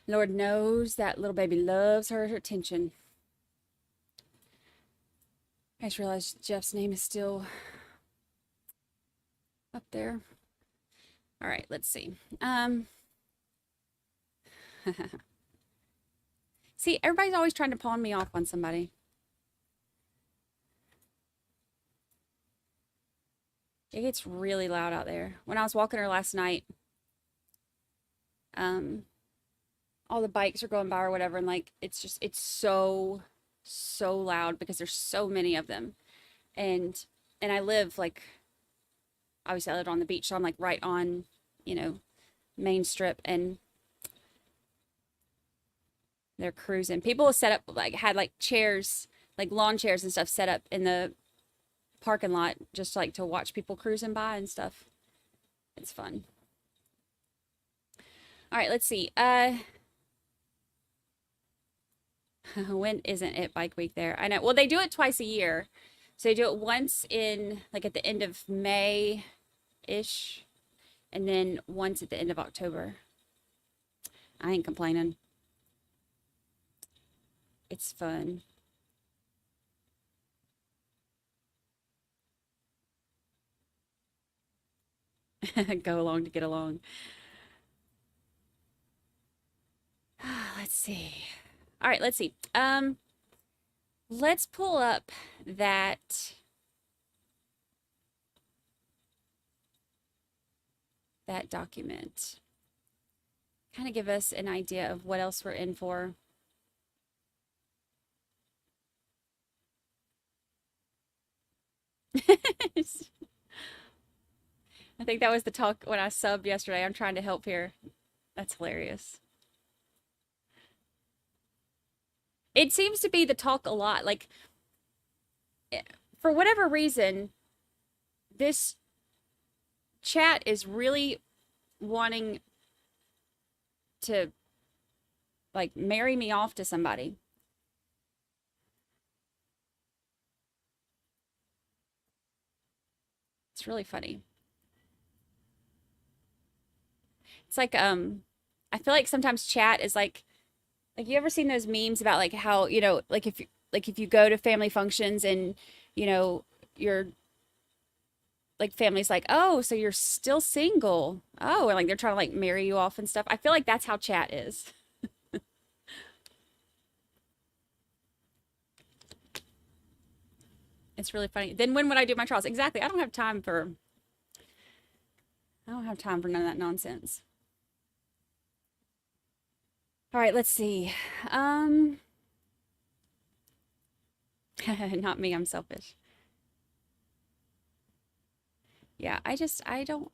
Lord knows that little baby loves her attention. I just realized Jeff's name is still up there. All right, let's see. See, everybody's always trying to pawn me off on somebody. It gets really loud out there. When I was walking her last night, all the bikes are going by or whatever, and like it's so loud because there's so many of them. And I live like, obviously I live on the beach, so I'm like right on, Main Strip, and they're cruising. People set up had chairs, like lawn chairs and stuff set up in the parking lot just like to watch people cruising by and stuff. It's fun. All right, let's see. When isn't it bike week there? I know. Well, they do it twice a year. So they do it once in like at the end of May-ish, and then once at the end of October. I ain't complaining. It's fun. Go along to get along. Let's see. All right, let's see. Let's pull up that document. Kind of give us an idea of what else we're in for. I think that was the talk when I subbed yesterday. I'm trying to help here. That's hilarious. It seems to be the talk a lot. Like, for whatever reason, this chat is really wanting to, like, marry me off to somebody. It's really funny. It's like, I feel like sometimes chat is like you ever seen those memes about like how, like if you go to family functions and, your like family's like, oh, so you're still single. Oh, and like they're trying to like marry you off and stuff. I feel like that's how chat is. It's really funny. Then when would I do my trials? Exactly. I don't have time for none of that nonsense. All right, let's see. Not me, I'm selfish. Yeah, I don't.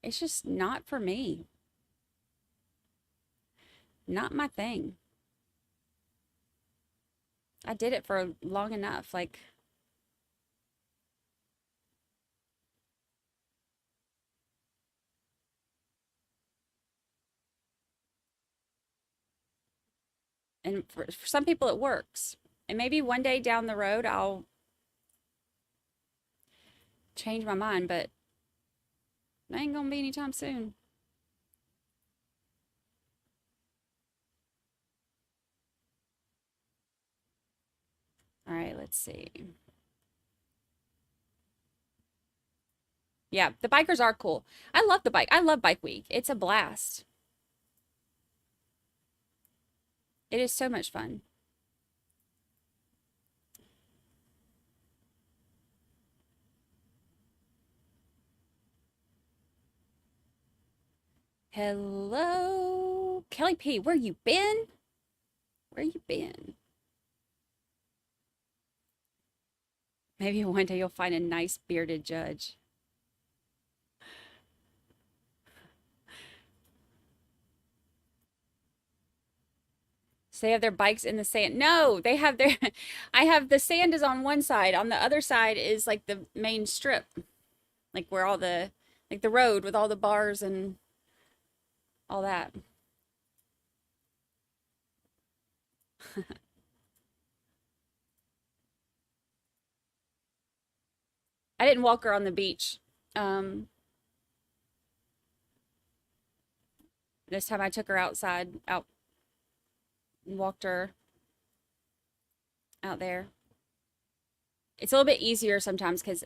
It's just not for me. Not my thing. I did it for long enough, like. And for some people it works. And maybe one day down the road I'll change my mind, but it ain't gonna be anytime soon. All right, let's see. Yeah, the bikers are cool. I love the bike. I love Bike Week. It's a blast. It is so much fun. Hello, Kelly P. Where you been? Where you been? Maybe one day you'll find a nice bearded judge. So they have their bikes in the sand. No, they have their, I have the sand is on one side. On the other side is like the main strip. Like where all the, like the road with all the bars and all that. I didn't walk her on the beach. This time I took her outside, out, and walked her out there. It's a little bit easier sometimes because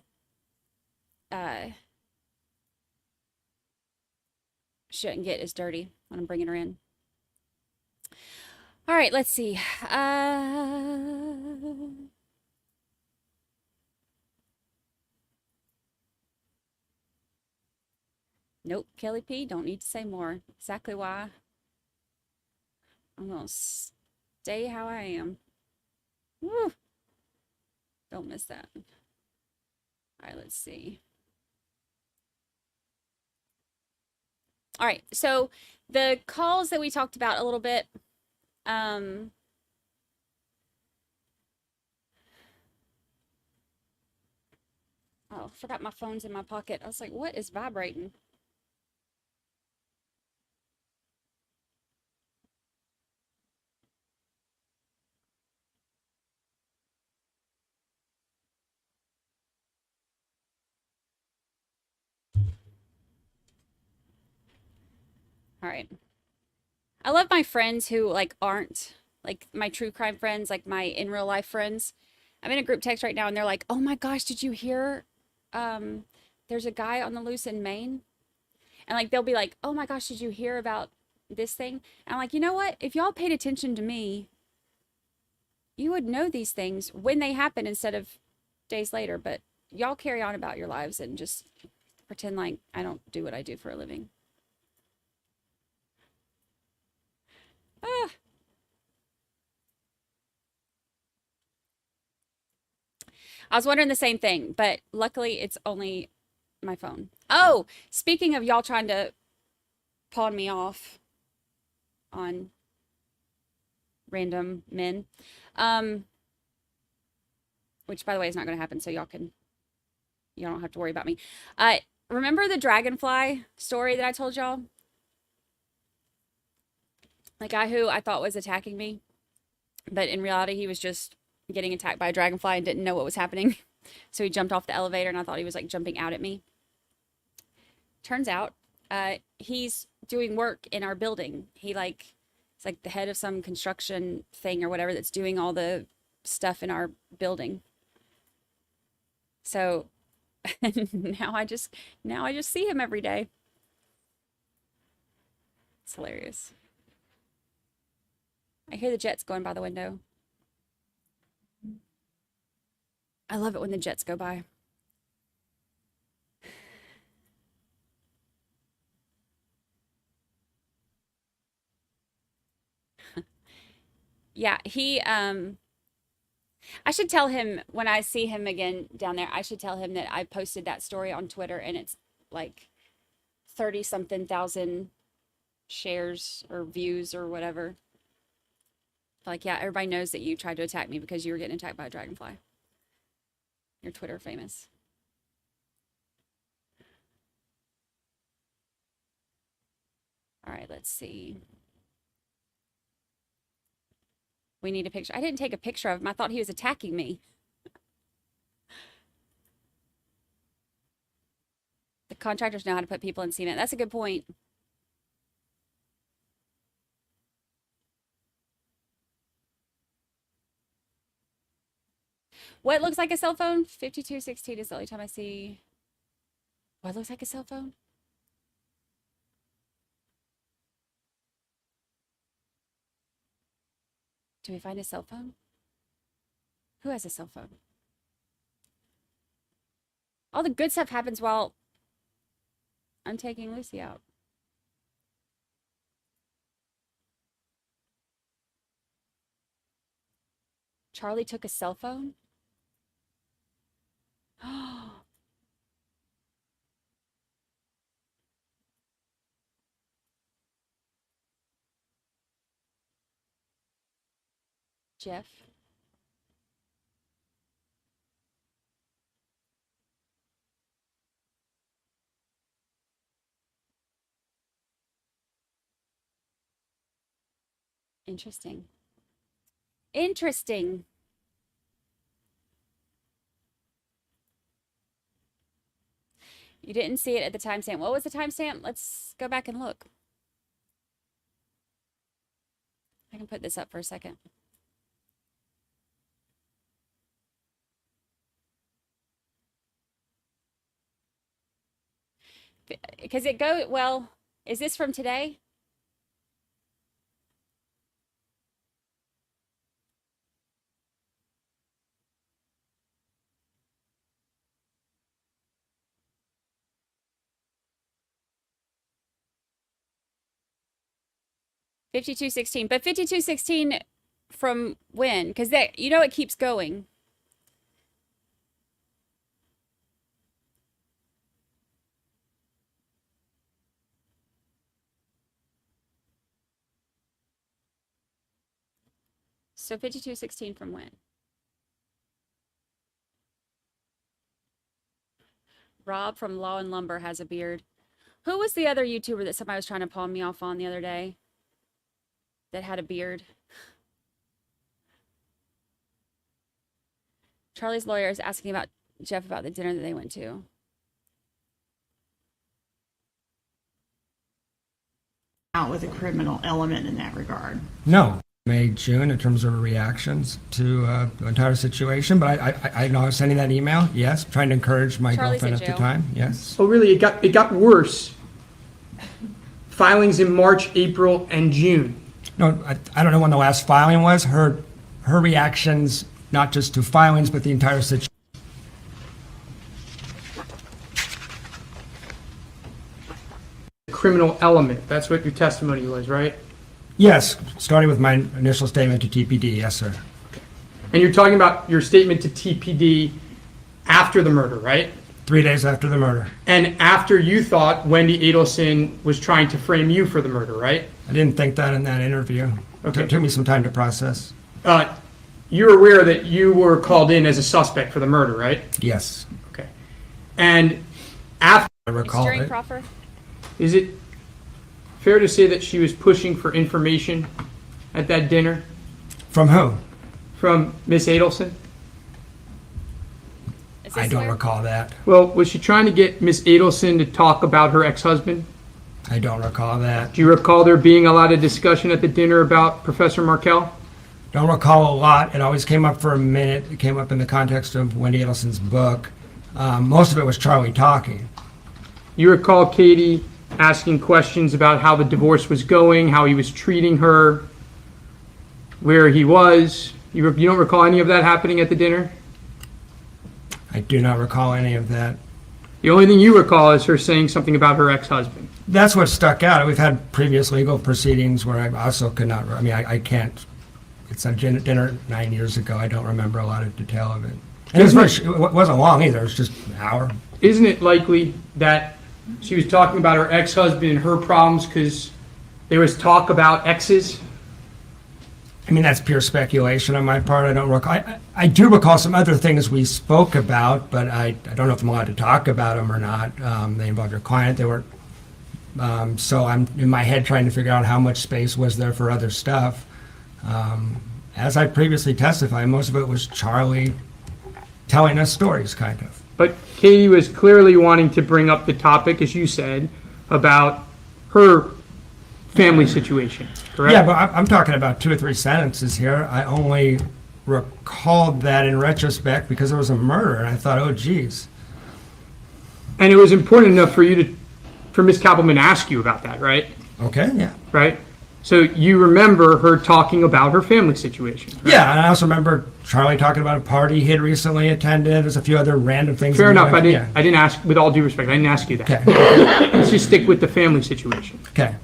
she doesn't get as dirty when I'm bringing her in. All right, let's see. Nope, Kelly P, don't need to say more. Exactly why I'm gonna stay how I am. Woo! Don't miss that. All right, let's see. All right, so the calls that we talked about a little bit, oh, forgot my phone's in my pocket. I was like, what is vibrating? All right. I love my friends who like aren't like my true crime friends, like my in real life friends. I'm in a group text right now and they're like, "Oh my gosh, did you hear there's a guy on the loose in Maine?" And like they'll be like, "Oh my gosh, did you hear about this thing?" And I'm like, "You know what? If y'all paid attention to me, you would know these things when they happen instead of days later, but y'all carry on about your lives and just pretend like I don't do what I do for a living." Ah. I was wondering the same thing, but luckily it's only my phone. Oh, speaking of y'all trying to pawn me off on random men, which by the way is not going to happen, so y'all don't have to worry about me. Remember the dragonfly story that I told y'all? The guy who I thought was attacking me, but in reality he was just getting attacked by a dragonfly and didn't know what was happening. So he jumped off the elevator and I thought he was like jumping out at me. Turns out he's doing work in our building. It's like the head of some construction thing or whatever that's doing all the stuff in our building. So now I just see him every day. It's hilarious. I hear the jets going by the window. I love it when the jets go by. Yeah, I should tell him when I see him again down there, I should tell him that I posted that story on Twitter and it's like 30-something thousand shares or views or whatever. Like, yeah, everybody knows that you tried to attack me because you were getting attacked by a dragonfly. You're Twitter famous. All right, let's see. We need a picture. I didn't take a picture of him. I thought he was attacking me. The contractors know how to put people in cement. That's a good point. What looks like a cell phone? 5216 is the only time I see what looks like a cell phone. Do we find a cell phone? Who has a cell phone? All the good stuff happens while I'm taking Lucy out. Charlie took a cell phone? Jeff? Interesting. Interesting. You didn't see it at the timestamp. What was the timestamp? Let's go back and look. I can put this up for a second. Because it go, well, is this from today? $52.16, but $52.16 from when? Because that, you know, it keeps going. So 52.16 from when? Rob from Law and Lumber has a beard. Who was the other YouTuber that somebody was trying to palm me off on the other day that had a beard? Charlie's lawyer is asking about Jeff about the dinner that they went to. Out with a criminal element in that regard. No. May, June, in terms of reactions to the entire situation, but I know I was sending that email, yes, trying to encourage my Charlie's girlfriend in at the jail. time, yes. Oh, really? It got worse. Filings in March, April, and June. No, I don't know when the last filing was. Her reactions, not just to filings, but the entire situation. Criminal element. That's what your testimony was, right? Yes, starting with my initial statement to TPD, yes, sir. And you're talking about your statement to TPD after the murder, right? 3 days after the murder. And after you thought Wendy Adelson was trying to frame you for the murder, right? I didn't think that in that interview. Okay. It took me some time to process. You're aware that you were called in as a suspect for the murder, right? Yes. Okay. And after... I recall During it. Crawford? Is it fair to say that she was pushing for information at that dinner? From who? From Miss Adelson? Is I this don't where? recall that. Well, was she trying to get Miss Adelson to talk about her ex-husband? I don't recall that. Do you recall there being a lot of discussion at the dinner about Professor Markel? Don't recall a lot. It always came up for a minute. It came up in the context of Wendy Adelson's book. Most of it was Charlie talking. You recall Katie asking questions about how the divorce was going, how he was treating her, where he was. You don't recall any of that happening at the dinner? I do not recall any of that. The only thing you recall is her saying something about her ex-husband. That's what stuck out. We've had previous legal proceedings where I also could not, I can't, it's a dinner 9 years ago. I don't remember a lot of detail of it. And it wasn't long either. It was just an hour. Isn't it likely that she was talking about her ex-husband and her problems because there was talk about exes? I mean, that's pure speculation on my part. I don't recall. I do recall some other things we spoke about, but I don't know if I'm allowed to talk about them or not. They involved your client. They were, so I'm in my head trying to figure out how much space was there for other stuff. As I previously testified, most of it was Charlie telling us stories, kind of. But Katie was clearly wanting to bring up the topic, as you said, about her family situation, correct? Yeah, but I'm talking about 2 or 3 sentences here. I only recalled that in retrospect because there was a murder, and I thought, oh, geez. And it was important enough for you for Ms. Kappelman to ask you about that, right? Okay, yeah. Right? So you remember her talking about her family situation? Right? Yeah, and I also remember Charlie talking about a party he had recently attended. There's a few other random things. Fair enough. Yeah. I didn't ask, with all due respect, I didn't ask you that. Okay. Let's just stick with the family situation. Okay.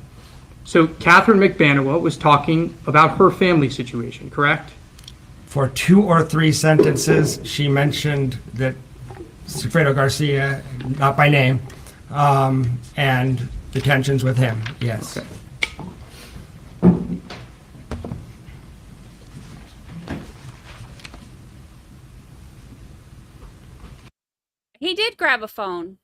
So Catherine McBanawa was talking about her family situation, correct? For 2 or 3 sentences, she mentioned that Sigfredo Garcia, not by name, and the tensions with him. Yes. Okay. He did grab a phone.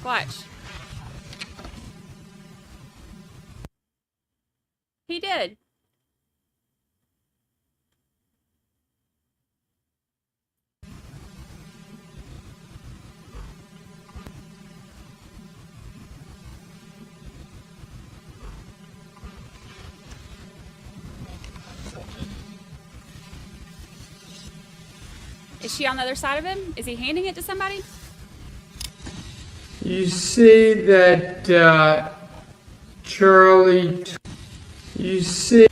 Watch. He did. Is she on the other side of him? Is he handing it to somebody? You see that Charlie, you see.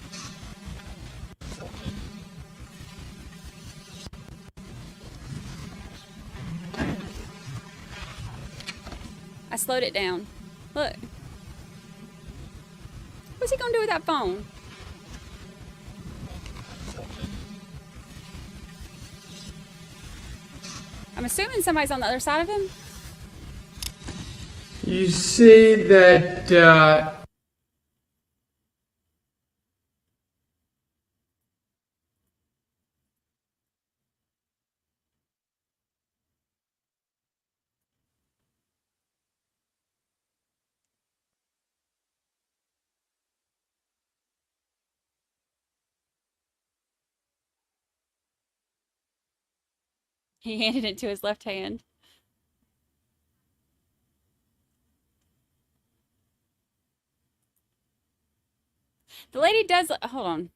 I slowed it down. Look. What's he gonna do with that phone? I'm assuming somebody's on the other side of him. You see that He handed it to his left hand. The lady does, hold on.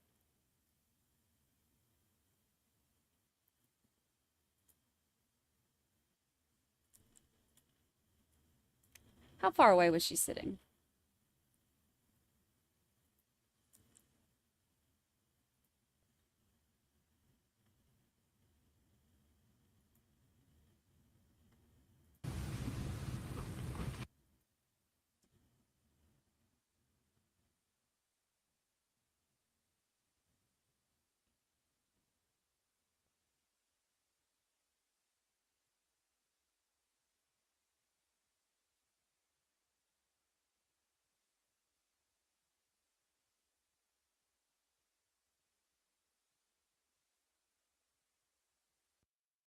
How far away was she sitting?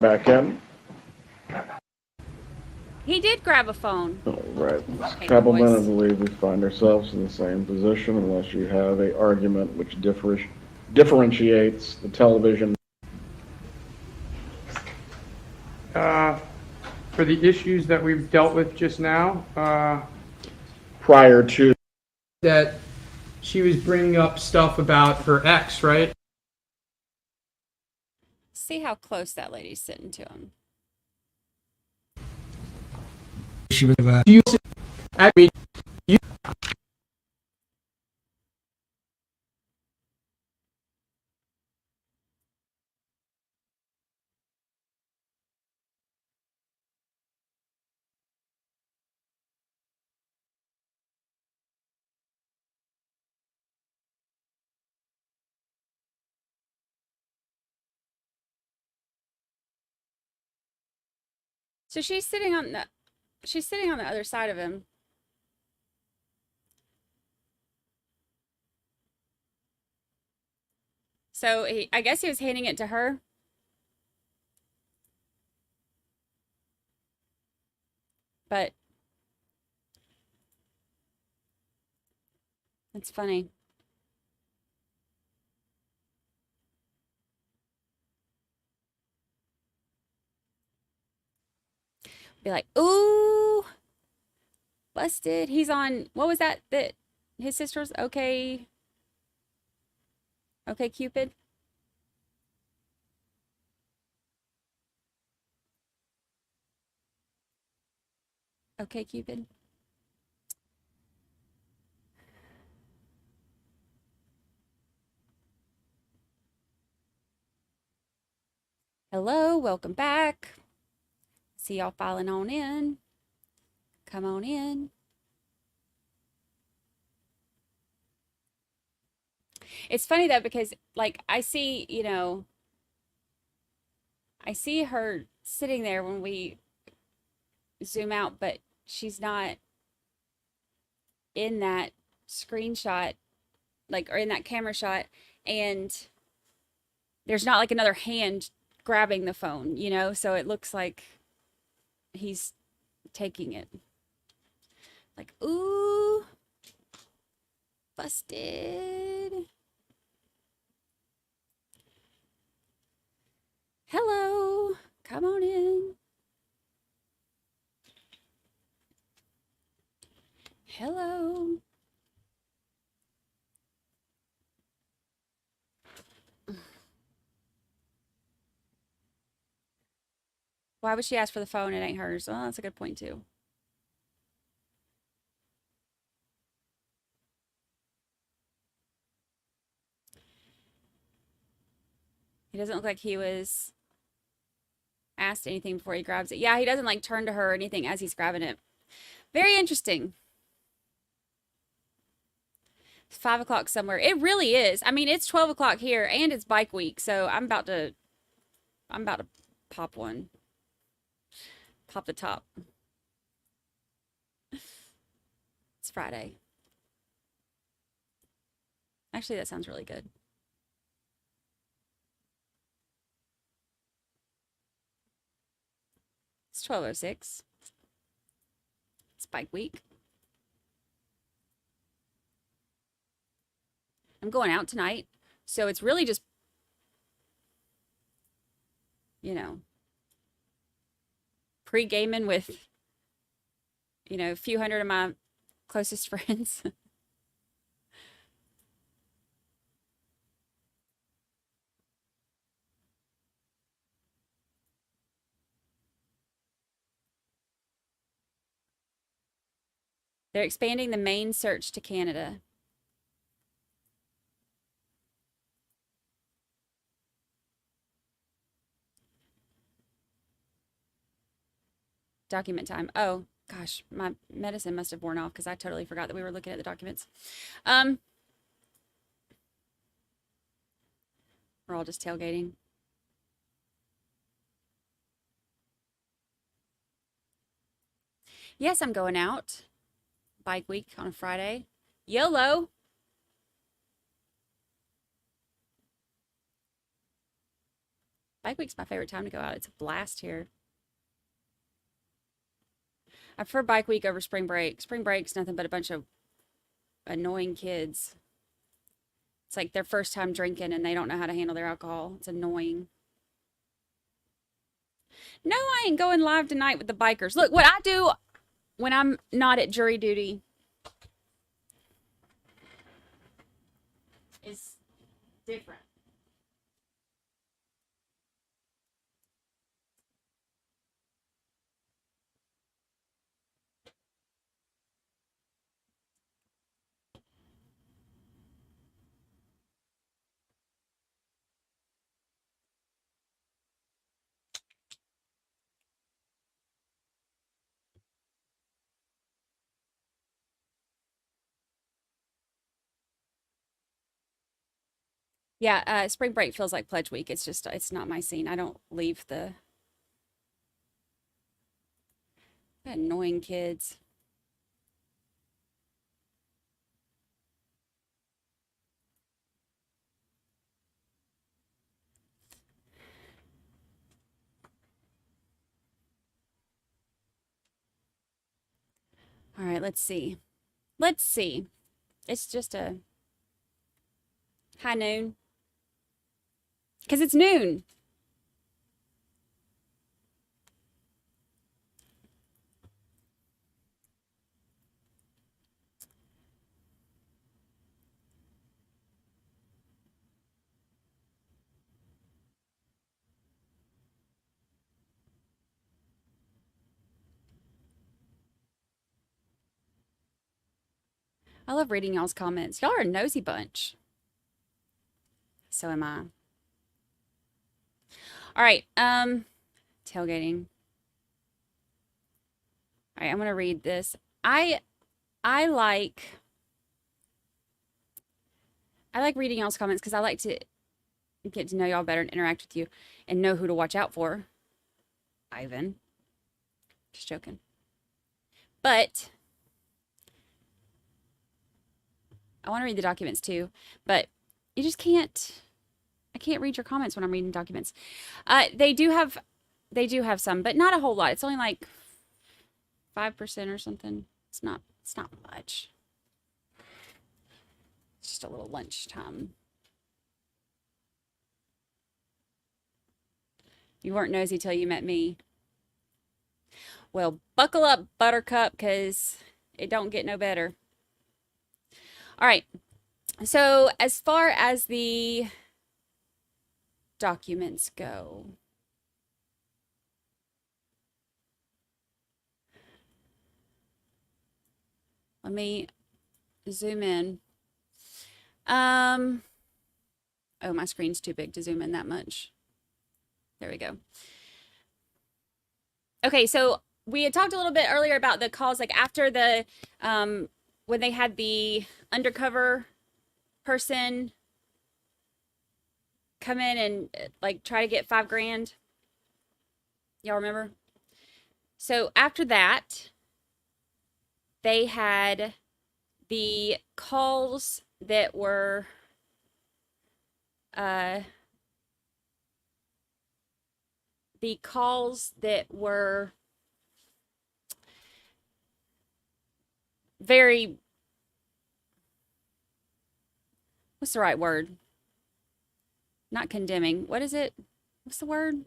Back in. He did grab a phone. All right. Okay, Cattlemen, I boys. believe we find ourselves in the same position unless you have a argument which differentiates the television. for the issues that we've dealt with just now, Prior to. that she was bringing up stuff about her ex, right? See how close that lady's sitting to him. She was. You, I mean, you. So she's sitting on the other side of him. So I guess he was handing it to her. But that's funny. Be like, ooh, busted. He's on, what was that his sister's okay Okay, Cupid? Okay, Cupid? Hello, welcome back. See y'all filing on in. Come on in. It's funny though, because like I see, I see her sitting there when we zoom out, but she's not in that screenshot, like, or in that camera shot, and there's not like another hand grabbing the phone, so it looks like he's taking it. Like, ooh, busted. Hello, come on in. Hello. Why would she ask for the phone? It ain't hers. Oh, that's a good point too. He doesn't look like he was asked anything before he grabs it. Yeah, he doesn't like turn to her or anything as he's grabbing it. Very interesting. It's 5 o'clock somewhere. It really is. I mean, it's 12 o'clock here and it's bike week. So I'm about to pop one. Pop the top. It's Friday. Actually, that sounds really good. It's 12:06. It's bike week. I'm going out tonight, so it's really just, pre-gaming with, a few hundred of my closest friends. They're expanding the main search to Canada. Document time. Oh, gosh, my medicine must have worn off because I totally forgot that we were looking at the documents. We're all just tailgating. Yes, I'm going out. Bike week on a Friday. YOLO. Bike week's my favorite time to go out. It's a blast here. I prefer bike week over spring break. Spring break's nothing but a bunch of annoying kids. It's like their first time drinking and they don't know how to handle their alcohol. It's annoying. No, I ain't going live tonight with the bikers. Look, what I do when I'm not at jury duty is different. Yeah, spring break feels like pledge week. It's just, it's not my scene. I don't leave the annoying kids. All right, let's see. Let's see. It's just a high noon. Because it's noon. I love reading y'all's comments. Y'all are a nosy bunch. So am I. All right, tailgating. All right, I'm gonna read this. I like reading y'all's comments because I like to get to know y'all better and interact with you and know who to watch out for. Ivan. Just joking. But I want to read the documents too, but you just can't. I can't read your comments when I'm reading documents. They do have some, but not a whole lot. It's only like 5% or something. It's not much. It's just a little lunchtime. You weren't nosy till you met me. Well, buckle up, Buttercup, because it don't get no better. All right. So as far as the documents go, let me zoom in. Oh, my screen's too big to zoom in that much. There we go. Okay, so we had talked a little bit earlier about the calls, like after the, when they had the undercover person come in and like try to get $5,000. Y'all remember? So after that, they had the calls that were very, what's the right word? Not condemning. What is it? What's the word?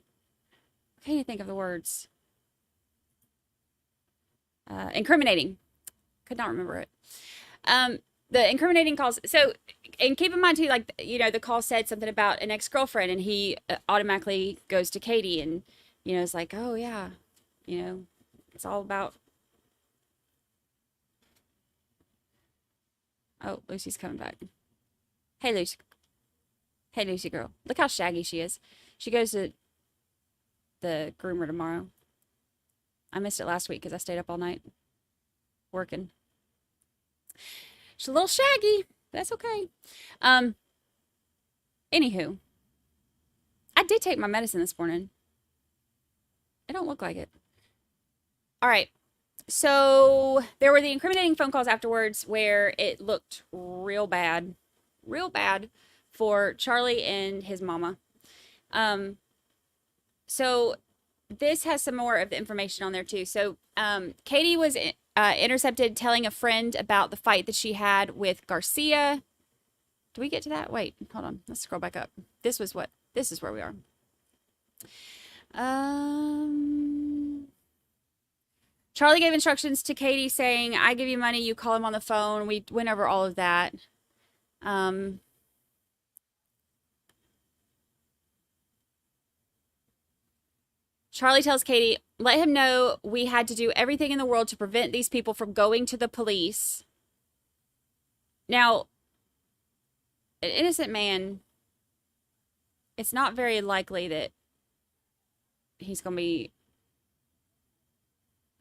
I can't even think of the words. Incriminating. Could not remember it. The incriminating calls. So, and keep in mind too, like, you know, the call said something about an ex-girlfriend, and he automatically goes to Katie, and, you know, it's like, oh yeah, you know, it's all about. Oh, Lucy's coming back. Hey, Lucy. Hey, Lucy girl. Look how shaggy she is. She goes to the groomer tomorrow. I missed it last week because I stayed up all night working. She's a little shaggy. That's okay. Anywho, I did take my medicine this morning. It don't look like it. All right. So there were the incriminating phone calls afterwards where it looked real bad for Charlie and his mama. So this has some more of the information on there too. So Katie was intercepted telling a friend about the fight that she had with Garcia. Do we get to that? Wait, hold on. Let's scroll back up. This is where we are. Charlie gave instructions to Katie saying, I give you money, you call him on the phone. We went over all of that. Charlie tells Katie, let him know we had to do everything in the world to prevent these people from going to the police. Now, an innocent man, it's not very likely that he's going to be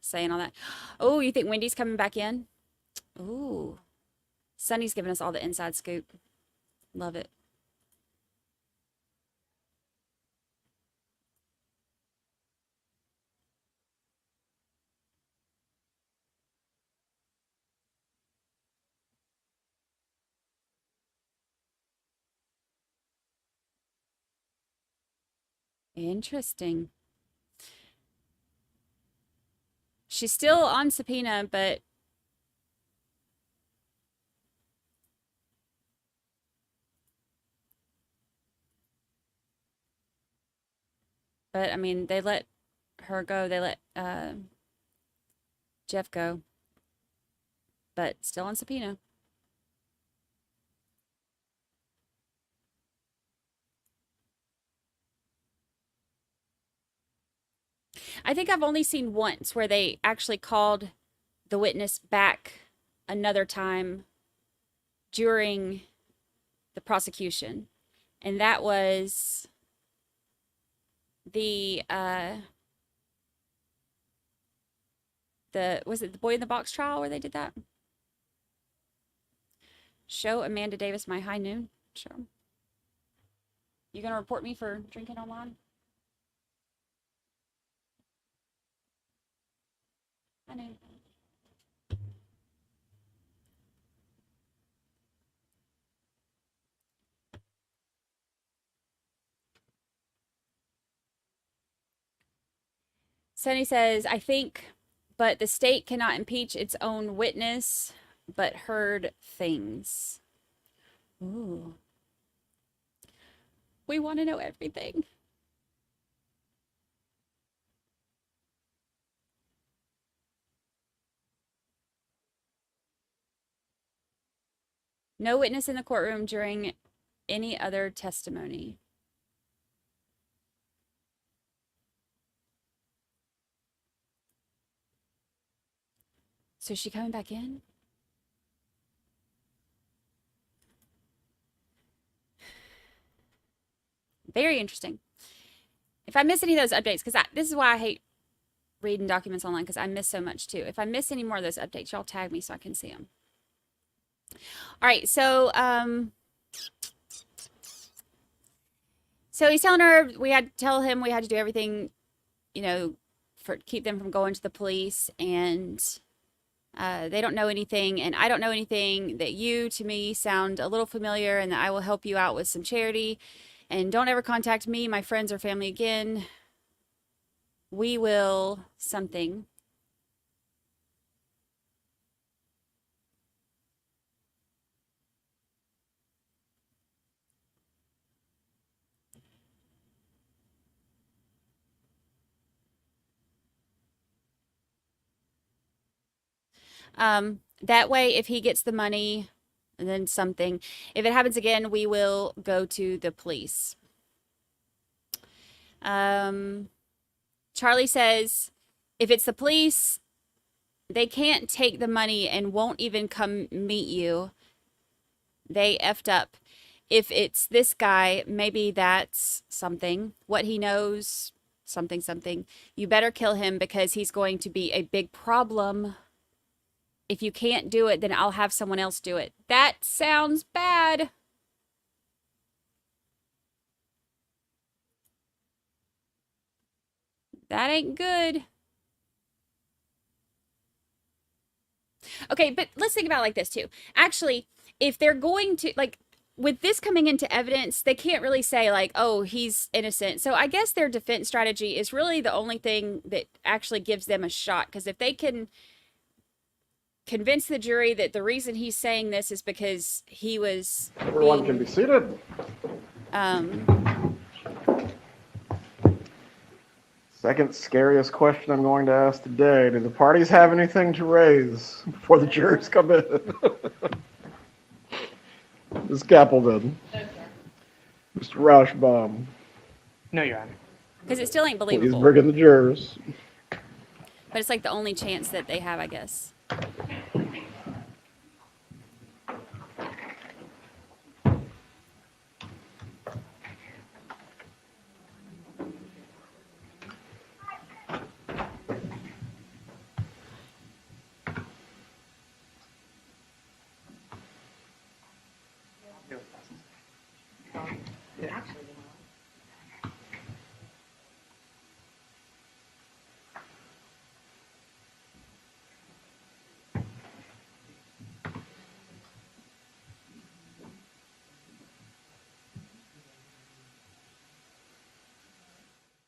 saying all that. Oh, you think Wendy's coming back in? Ooh. Sunny's giving us all the inside scoop. Love it. Interesting. She's still on subpoena, but I mean, they let her go. They let Jeff go, but still on subpoena. I think I've only seen once where they actually called the witness back another time during the prosecution, and that was was it the Boy in the Box trial where they did that? Show Amanda Davis my high noon. Sure. You gonna report me for drinking online? I know. Sonny says, I think, but the state cannot impeach its own witness, but heard things. Ooh. We want to know everything. No witness in the courtroom during any other testimony. So is she coming back in? Very interesting. If I miss any of those updates, because this is why I hate reading documents online, because I miss so much too. If I miss any more of those updates, y'all tag me so I can see them. All right, so he's telling her we had to tell him we had to do everything, you know, for keep them from going to the police, and they don't know anything, and I don't know anything, that you, to me, sound a little familiar, and that I will help you out with some charity, and don't ever contact me, my friends, or family again. We will something. That way, if he gets the money, and then something, if it happens again, we will go to the police. Charlie says, if it's the police, they can't take the money and won't even come meet you. They effed up. If it's this guy, maybe that's something. What he knows, something. You better kill him because he's going to be a big problem. If you can't do it, then I'll have someone else do it. That sounds bad. That ain't good. Okay, but let's think about it like this too. Actually, if they're going to, like, with this coming into evidence, they can't really say, like, oh, he's innocent. So I guess their defense strategy is really the only thing that actually gives them a shot. Because if they can convince the jury that the reason he's saying this is because he was Everyone can be seated. Second scariest question I'm going to ask today. Do the parties have anything to raise before the jurors come in? Ms. Kappelman. Mr. Rauschbaum. No, Your Honor. Because it still ain't Please believable. bring in the jurors. But it's like the only chance that they have, I guess.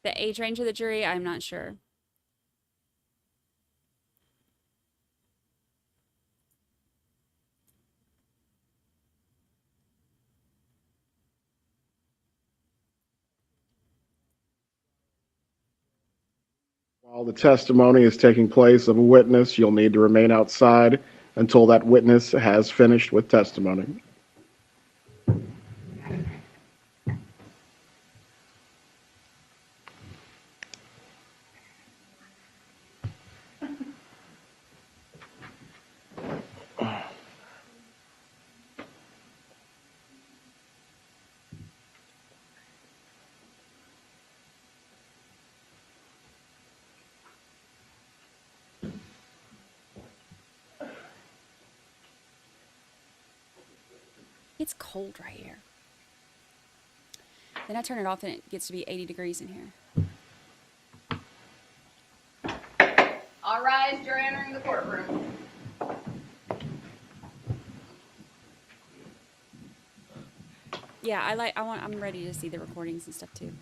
The age range of the jury, I'm not sure. While the testimony is taking place of a witness, you'll need to remain outside until that witness has finished with testimony. It's cold right here. Then I turn it off and it gets to be 80 degrees in here. All rise, you're entering the courtroom. Yeah, I'm ready to see the recordings and stuff too.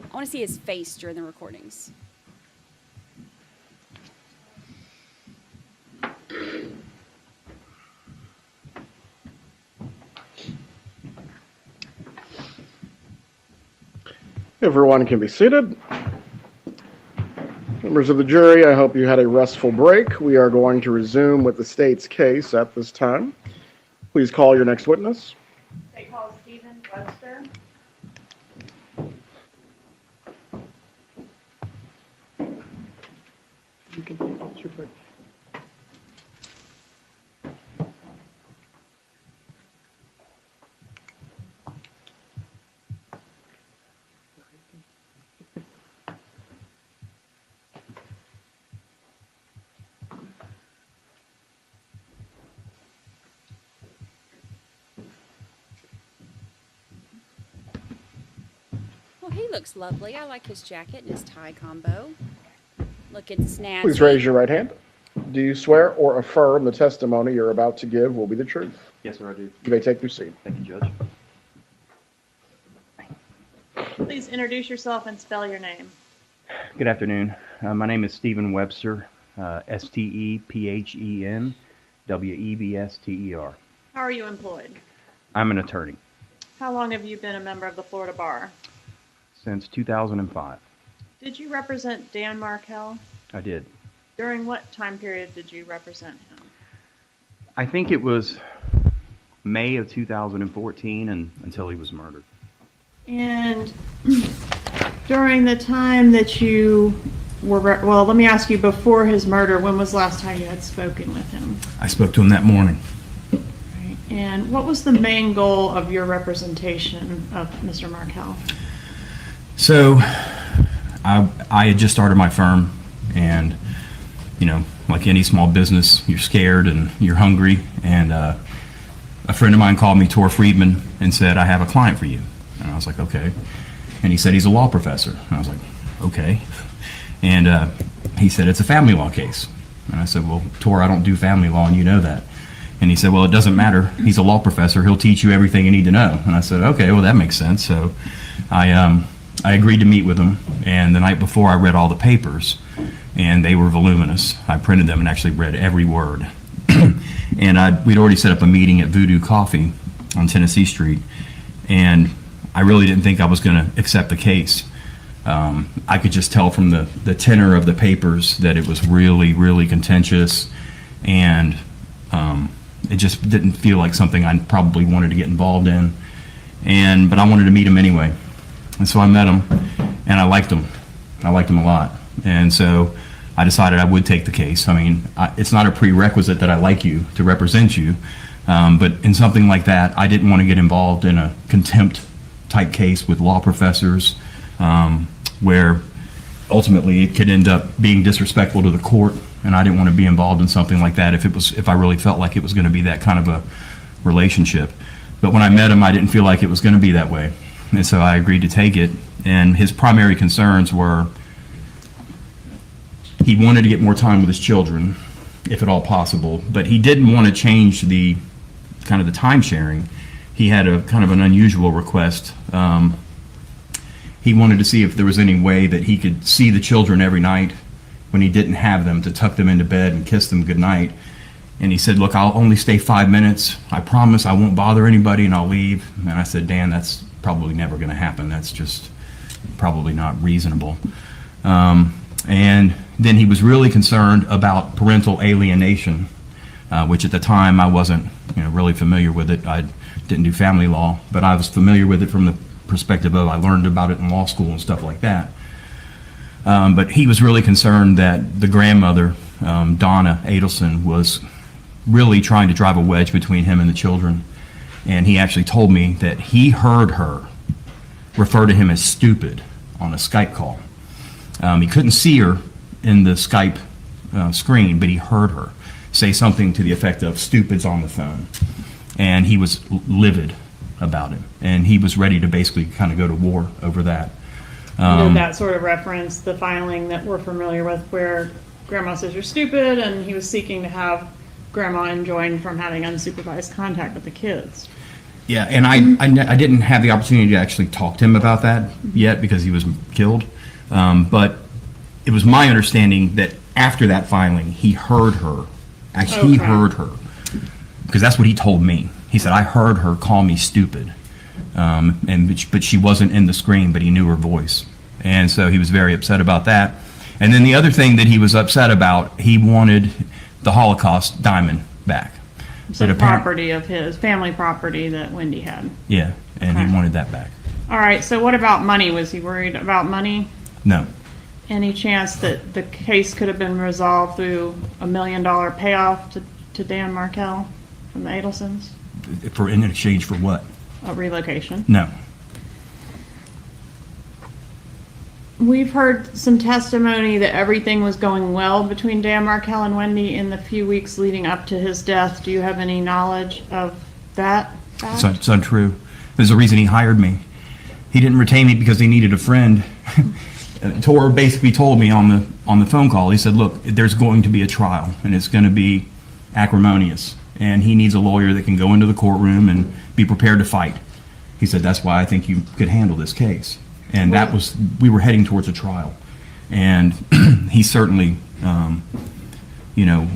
I want to see his face during the recordings. Everyone can be seated. Members of the jury, I hope you had a restful break. We are going to resume with the state's case at this time. Please call your next witness. State call Stephen Webster. You can take your break. Well, he looks lovely. I like his jacket and his tie combo. Looking snazzy. Please raise your right hand. Do you swear or affirm the testimony you're about to give will be the truth? Yes, sir, I do. You may take your seat. Thank you, Judge. Please introduce yourself and spell your name. Good afternoon. My name is Stephen Webster, Stephen Webster. How are you employed? I'm an attorney How long have you been a member of the Florida Bar? since 2005. Did you represent Dan Markel? I did. During what time period did you represent him? I think it was May of 2014 and until he was murdered. And during the time that you were, well, let me ask you, before his murder, when was the last time you had spoken with him? I spoke to him that morning. Right. And what was the main goal of your representation of Mr. Markel? So I had just started my firm, and you know, like any small business, you're scared and you're hungry. And a friend of mine called me, Tor Friedman, and said, I have a client for you. And I was like, okay. And he said he's a law professor. And I was like, okay. And he said it's a family law case. And I said, well, Tor, I don't do family law, and you know that. And he said, well, it doesn't matter. He's a law professor. He'll teach you everything you need to know. And I said, okay, well, that makes sense. So I agreed to meet with him. And the night before, I read all the papers, and they were voluminous. I printed them and actually read every word. And we'd already set up a meeting at Voodoo Coffee on Tennessee Street. And I really didn't think I was going to accept the case. I could just tell from the tenor of the papers that it was really, really contentious, and it just didn't feel like something I probably wanted to get involved in. But I wanted to meet him anyway. And so I met him, and I liked him. I liked him a lot. And so I decided I would take the case. I mean, it's not a prerequisite that I like you to represent you, but in something like that, I didn't want to get involved in a contempt type case with law professors, where ultimately it could end up being disrespectful to the court, and I didn't want to be involved in something like that if I really felt like it was going to be that kind of a relationship. But when I met him, I didn't feel like it was going to be that way, and so I agreed to take it. And his primary concerns were he wanted to get more time with his children, if at all possible, but he didn't want to change the kind of the time sharing. He had a kind of an unusual request. He wanted to see if there was any way that he could see the children every night when he didn't have them, to tuck them into bed and kiss them goodnight. And he said, look, I'll only stay 5 minutes. I promise I won't bother anybody, and I'll leave. And I said, Dan, that's probably never going to happen. That's just probably not reasonable. And then he was really concerned about parental alienation, which at the time I wasn't really familiar with it. I didn't do family law, but I was familiar with it from the perspective of I learned about it in law school and stuff like that. But he was really concerned that the grandmother, Donna Adelson, was really trying to drive a wedge between him and the children. And he actually told me that he heard her refer to him as stupid on a Skype call. He couldn't see her in the Skype screen, but he heard her say something to the effect of "stupid's on the phone." and he was livid about it, and he was ready to basically kind of go to war over that. Did that sort of reference the filing that we're familiar with where grandma says you're stupid, and he was seeking to have grandma enjoined from having unsupervised contact with the kids? Yeah, and I didn't have the opportunity to actually talk to him about that yet because he was killed. But it was my understanding that after that filing, he heard her. Actually, he heard her, because that's what he told me. He said, I heard her call me stupid. But she wasn't in the screen, but he knew her voice. And so he was very upset about that. And then the other thing that he was upset about, he wanted the Holocaust diamond back. So property of his, family property that Wendy had. Yeah, and he wanted that back. All right, so what about money? Was he worried about money? No. Any chance that the case could have been resolved through $1 million payoff to Dan Markel from the Adelsons? In exchange for what? A relocation? No. We've heard some testimony that everything was going well between Dan Markel and Wendy in the few weeks leading up to his death. Do you have any knowledge of that fact? It's untrue. There's a reason he hired me. He didn't retain me because he needed a friend. Tor basically told me on the phone call, he said, look, there's going to be a trial, and it's going to be acrimonious, and he needs a lawyer that can go into the courtroom and be prepared to fight. He said, that's why I think you could handle this case. And that was, we were heading towards a trial. And he certainly, you know,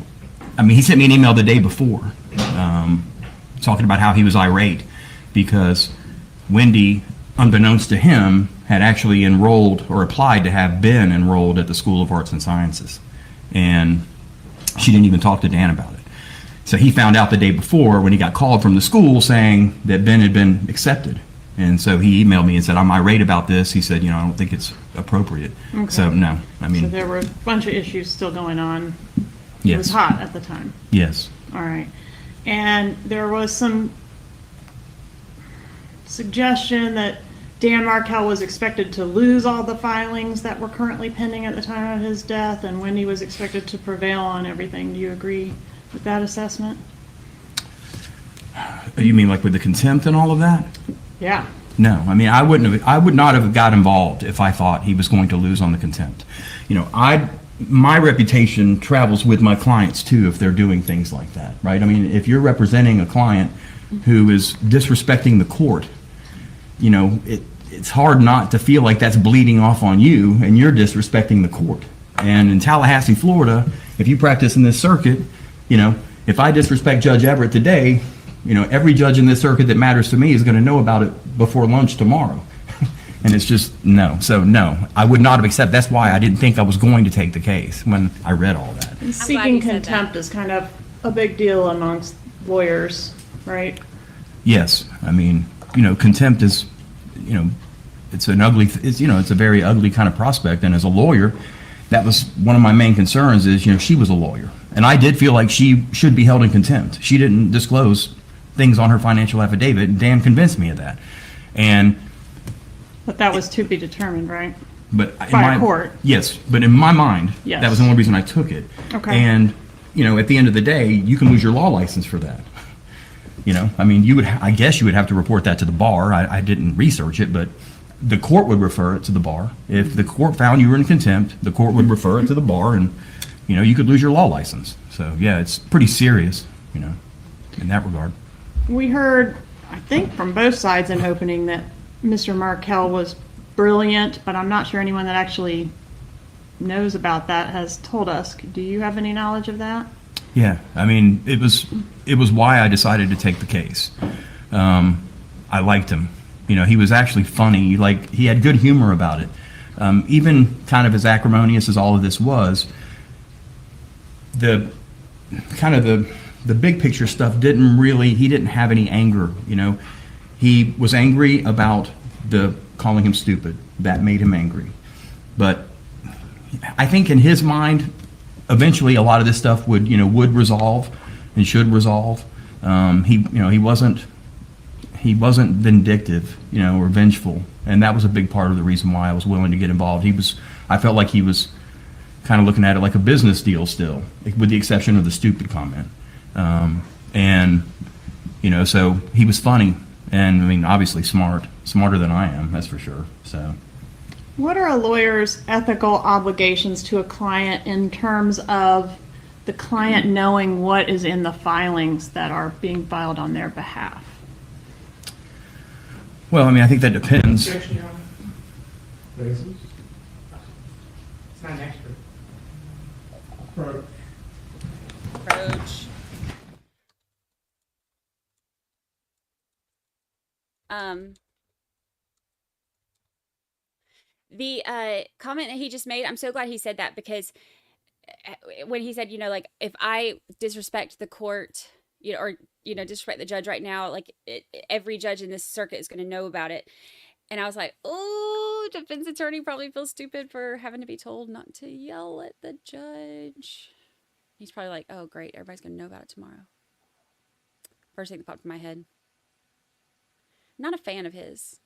I mean, he sent me an email the day before talking about how he was irate because Wendy, unbeknownst to him, had actually enrolled or applied to have been enrolled at the School of Arts and Sciences. And she didn't even talk to Dan about it. So he found out the day before when he got called from the school saying that Ben had been accepted. And so he emailed me and said, I'm irate about this. He said, you know, I don't think it's appropriate. Okay. So, no, I mean. So there were a bunch of issues still going on. Yes. It was hot at the time. Yes. All right. And there was some suggestion that Dan Markel was expected to lose all the filings that were currently pending at the time of his death, and Wendy was expected to prevail on everything. Do you agree with that assessment? You mean like with the contempt and all of that? Yeah. No, I mean, I would not have got involved if I thought he was going to lose on the contempt. You know, my reputation travels with my clients too if they're doing things like that, right? I mean, if you're representing a client who is disrespecting the court, you know, it's hard not to feel like that's bleeding off on you and you're disrespecting the court. And in Tallahassee, Florida, if you practice in this circuit, you know, if I disrespect Judge Everett today, you know, every judge in this circuit that matters to me is going to know about it before lunch tomorrow. And it's just, no. So, no, I would not have accepted. That's why I didn't think I was going to take the case when I read all that. And seeking contempt is kind of a big deal amongst lawyers, right? Yes. I mean, you know, contempt is, you know, it's a very ugly kind of prospect. And as a lawyer, that was one of my main concerns is, you know, she was a lawyer. And I did feel like she should be held in contempt. She didn't disclose things on her financial affidavit, and Dan convinced me of that. But that was to be determined, right? But by a court. Yes, but in my mind, yes, that was the only reason I took it. Okay. And, you know, at the end of the day, you can lose your law license for that. You know, I mean, I guess you would have to report that to the bar. I didn't research it, but the court would refer it to the bar. If the court found you were in contempt, the court would refer it to the bar, and, you know, you could lose your law license. So, yeah, it's pretty serious, you know, in that regard. We heard, I think, from both sides in opening that Mr. Markel was brilliant, but I'm not sure anyone that actually knows about that has told us. Do you have any knowledge of that? Yeah, I mean, it was why I decided to take the case. I liked him. You know, he was actually funny. Like, he had good humor about it. Even kind of as acrimonious as all of this was, the big picture stuff he didn't have any anger, you know. He was angry about the calling him stupid. That made him angry. But I think in his mind, eventually a lot of this stuff would resolve and should resolve. He wasn't vindictive, you know, or vengeful. And that was a big part of the reason why I was willing to get involved. I felt like he was kind of looking at it like a business deal still, with the exception of the stupid comment. And So he was funny, and I mean, obviously smarter than I am, that's for sure. So, What are a lawyer's ethical obligations to a client in terms of the client knowing what is in the filings that are being filed on their behalf? well, I mean, I think that depends. It's not an expert. Approach. The comment that he just made, I'm so glad he said that, because when he said, like, if I disrespect the court, or disrespect the judge right now, like every judge in this circuit is going to know about it. And I was like, oh, defense attorney probably feels stupid for having to be told not to yell at the judge. He's probably like, oh, great, everybody's going to know about it tomorrow. First thing that popped in my head. Not a fan of his.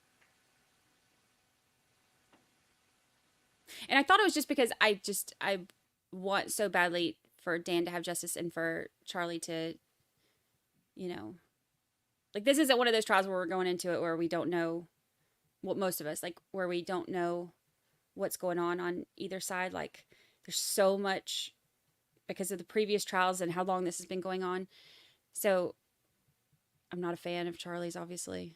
And I thought it was just because I want so badly for Dan to have justice and for Charlie to, like, this isn't one of those trials where we're going into it where we don't know what most of us, like, where we don't know what's going on either side. Like, there's so much because of the previous trials and how long this has been going on. So I'm not a fan of Charlie's, obviously.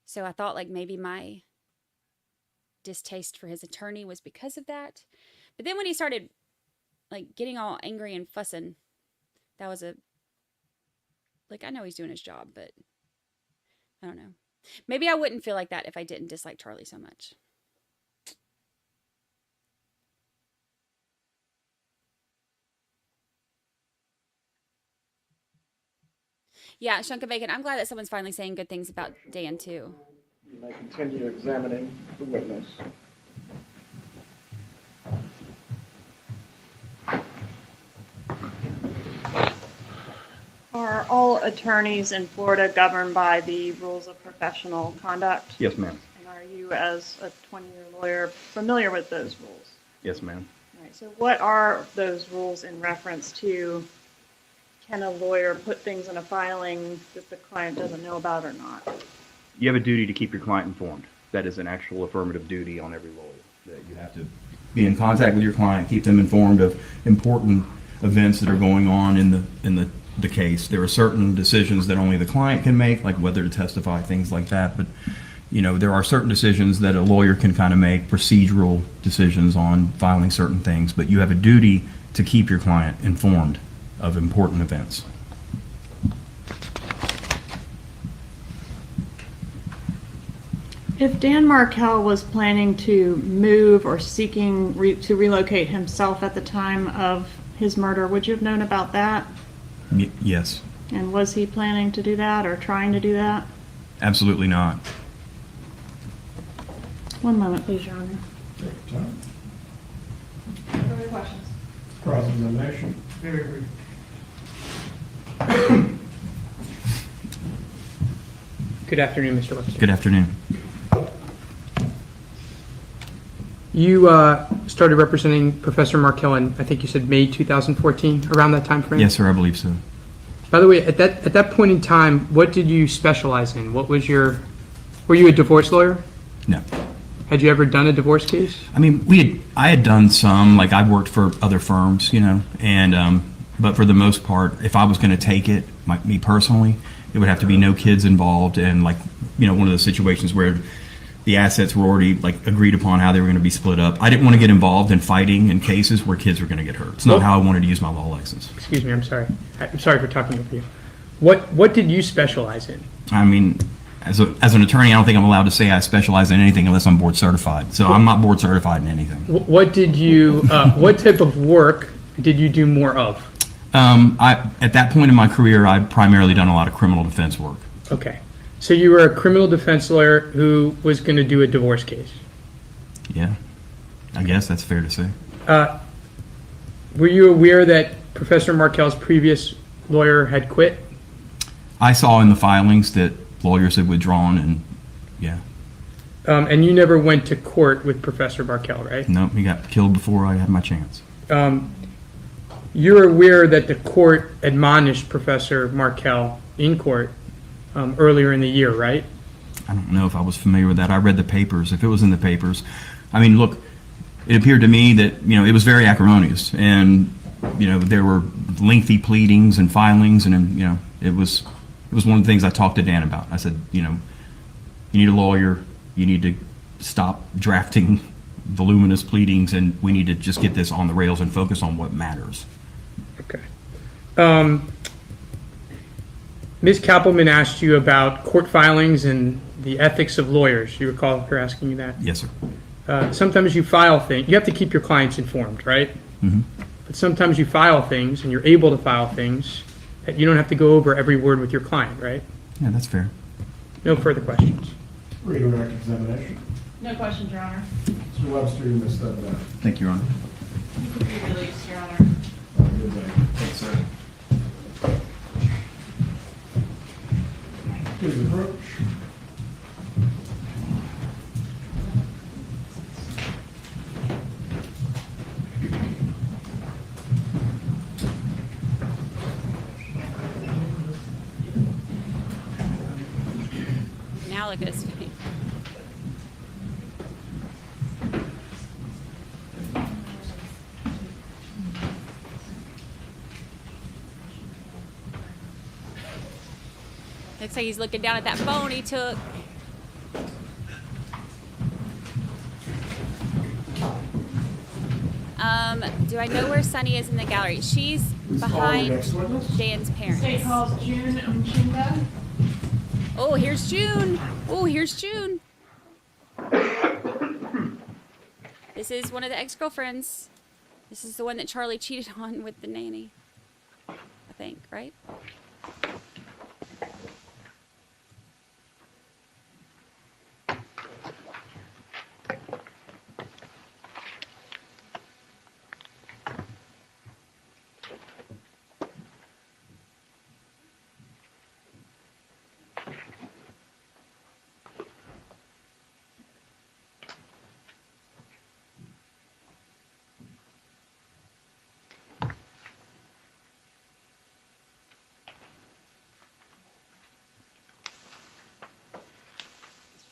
So I thought, like, maybe my distaste for his attorney was because of that. But then when he started, like, getting all angry and fussing, that was like, I know he's doing his job, but I don't know. Maybe I wouldn't feel like that if I didn't dislike Charlie so much. Yeah, Shunka Bacon, I'm glad that someone's finally saying good things about Dan, too. You may continue examining the witness. Are all attorneys in Florida governed by the rules of professional conduct? Yes, ma'am. And are you, as a 20-year lawyer, familiar with those rules? Yes, ma'am. All right, so what are those rules in reference to, can a lawyer put things in a filing that the client doesn't know about or not? You have a duty to keep your client informed. That is an actual affirmative duty on every lawyer. That you have to be in contact with your client, keep them informed of important events that are going on in the case. There are certain decisions that only the client can make, like whether to testify, things like that. But there are certain decisions that a lawyer can kind of make, procedural decisions on filing certain things. But you have a duty to keep your client informed of important events. If Dan Markel was planning to move or seeking to relocate himself at the time of his murder, would you have known about that? Yes. And was he planning to do that or trying to do that? Absolutely not. One moment, please, Your Honor. Further questions? Cross-examination. Very brief. Good afternoon, Mr. Webster. Good afternoon. You started representing Professor Markel in, I think you said May 2014, around that time frame? Yes, sir, I believe so. By the way, at that point in time, what did you specialize in? What was were you a divorce lawyer? No. Had you ever done a divorce case? I mean, I had done some, like I've worked for other firms, and but for the most part, if I was going to take it, me personally, it would have to be no kids involved, and one of those situations where the assets were already agreed upon how they were going to be split up. I didn't want to get involved in fighting in cases where kids were going to get hurt. It's not how I wanted to use my law license. Excuse me, I'm sorry. I'm sorry for talking over you. What did you specialize in? I mean, as an attorney, I don't think I'm allowed to say I specialize in anything unless I'm board certified. So I'm not board certified in anything. What did you? What type of work did you do more of? At that point in my career, I'd primarily done a lot of criminal defense work. Okay. So you were a criminal defense lawyer who was going to do a divorce case? Yeah, I guess that's fair to say. Were you aware that Professor Markel's previous lawyer had quit? I saw in the filings that lawyers had withdrawn, and yeah. And you never went to court with Professor Markel, right? No, he got killed before I had my chance. You're aware that the court admonished Professor Markel in court earlier in the year, right? I don't know if I was familiar with that. I read the papers. If it was in the papers, I mean, look, it appeared to me that, you know, it was very acrimonious, and, you know, there were lengthy pleadings and filings, and, you know, it was one of the things I talked to Dan about. I said, you know, you need a lawyer, you need to stop drafting voluminous pleadings, and we need to just get this on the rails and focus on what matters. Okay. Ms. Kappelman asked you about court filings and the ethics of lawyers. You recall her asking you that? Yes, sir. Sometimes you file things. You have to keep your clients informed, right? Mm-hmm. But sometimes you file things, and you're able to file things that you don't have to go over every word with your client, right? Yeah, that's fair. No further questions. Redirect examination. No questions, Your Honor. Mr. Webster, you may step down. Thank you, Your Honor. You can be released, Your Honor. Have a good day. Thanks, sir. Please approach. Now look at his face. Looks like he's looking down at that phone he took. Do I know where Sunny is in the gallery? She's behind Dan's parents. State calls June Mchinga. Oh, here's June. Oh, here's June. This is one of the ex-girlfriends. This is the one that Charlie cheated on with the nanny. I think, right?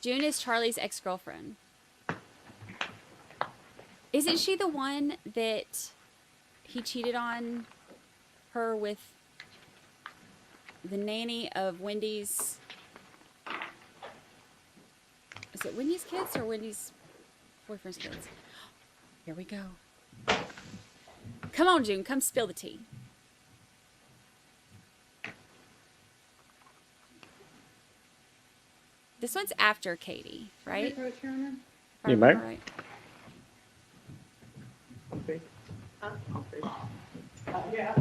June is Charlie's ex-girlfriend. Isn't she the one that he cheated on her with the nanny of Wendy's? Is it Wendy's kids or Wendy's boyfriend's kids? Here we go. Come on, June. Come spill the tea. This one's after Katie, right? You may. Right. Yeah.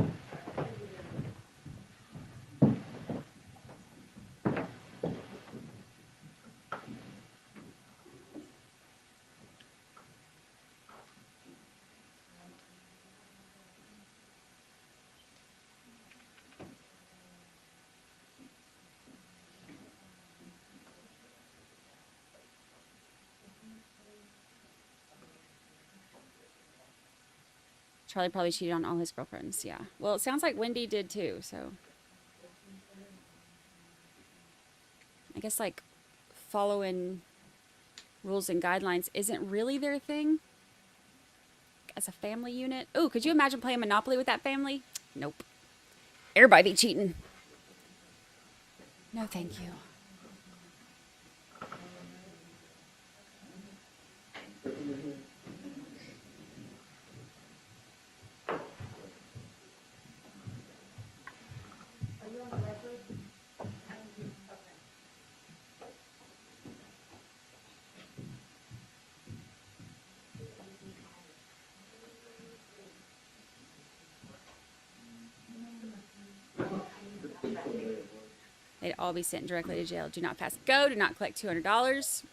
Charlie probably cheated on all his girlfriends, yeah. Well, it sounds like Wendy did too, so. I guess, like, following rules and guidelines isn't really their thing. As a family unit. Ooh, could you imagine playing Monopoly with that family? Nope. Everybody be cheating. No, thank you. They'd all be sent directly to jail. Do not pass go. Do not collect $200.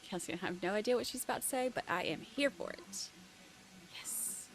Kelsey, I have no idea what she's about to say, but I am here for it. Yes.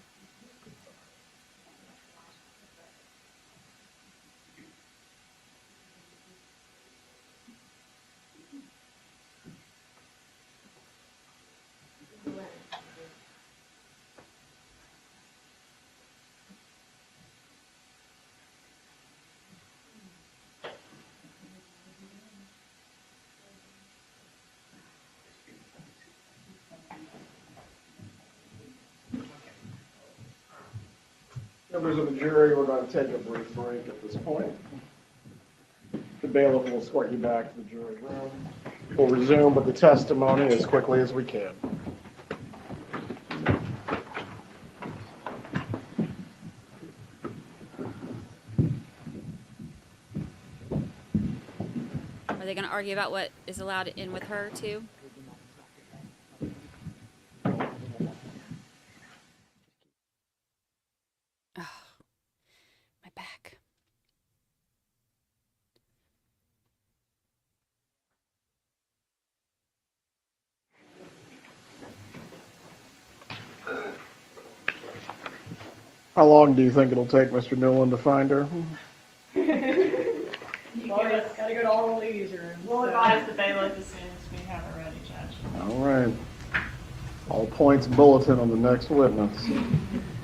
Members of the jury, we're going to take a brief break at this point. The bailiff will escort you back to the jury room. We'll resume with the testimony as quickly as we can. Are they going to argue about what is allowed in with her too? Oh, my back. How long do you think it'll take Mr. Newland to find her? Gotta go to all the ladies' rooms. We'll advise the bailiff as soon as we have it ready, Judge. All right. All points bulletin on the next witness.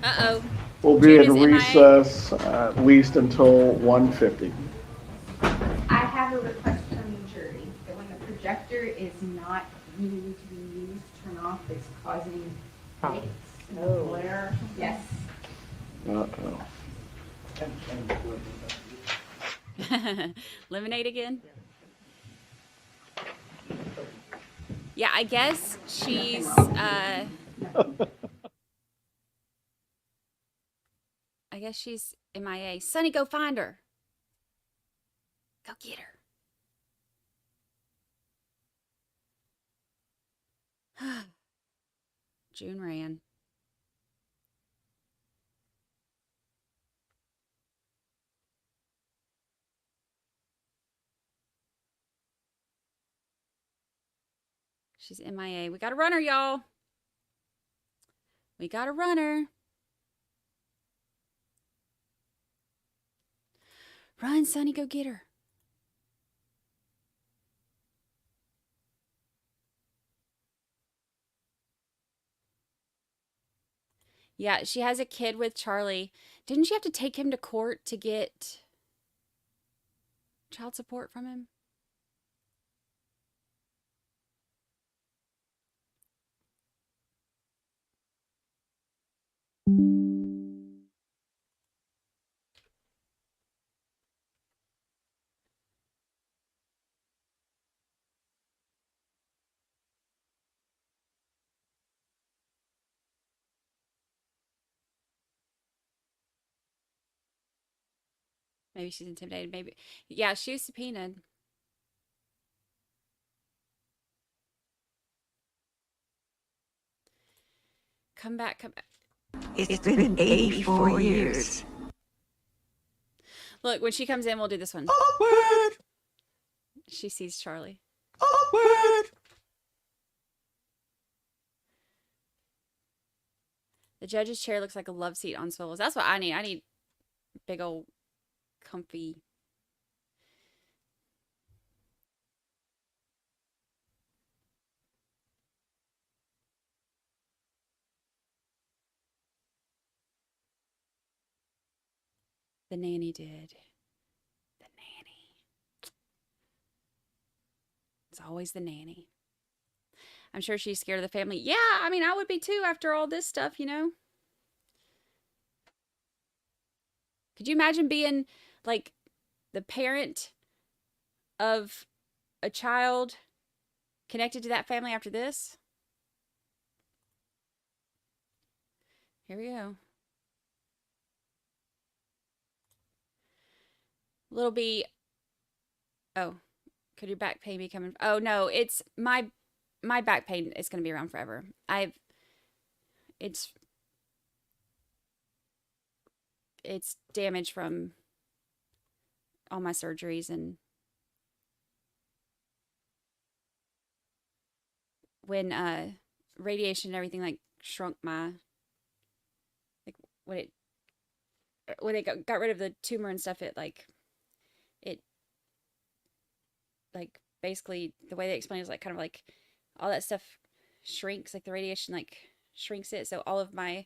Uh-oh. We'll be in June is MIA. recess at least until 1:50. I have a request from the jury that when the projector is not needing to be used, turn off. It's causing lights and glare. Yes. Uh-oh. Lemonade again? Yeah, I guess she's, I guess she's MIA. Sonny, go find her. Go get her. June ran. She's MIA. We got a runner, y'all. We got a runner. Run, Sonny, go get her. Yeah, she has a kid with Charlie. Didn't she have to take him to court to get child support from him? Maybe she's intimidated. Maybe. Yeah, she was subpoenaed. Come back, come back. It's been 84 years. Look, when she comes in, we'll do this one. Awkward. She sees Charlie. Awkward. The judge's chair looks like a love seat on swivels. That's what I need. I need big old comfy. The nanny did. The nanny. It's always the nanny. I'm sure she's scared of the family. Yeah, I mean, I would be too after all this stuff, you know? Could you imagine being, like, the parent of a child connected to that family after this? Here we go. Little B. Oh, could your back pain be coming? Oh, no, it's my back pain is going to be around forever. It's damage from all my surgeries, and when radiation and everything like shrunk my, like when they got rid of the tumor and stuff, it basically the way they explain it is like kind of like all that stuff shrinks, like the radiation like shrinks it, so all of my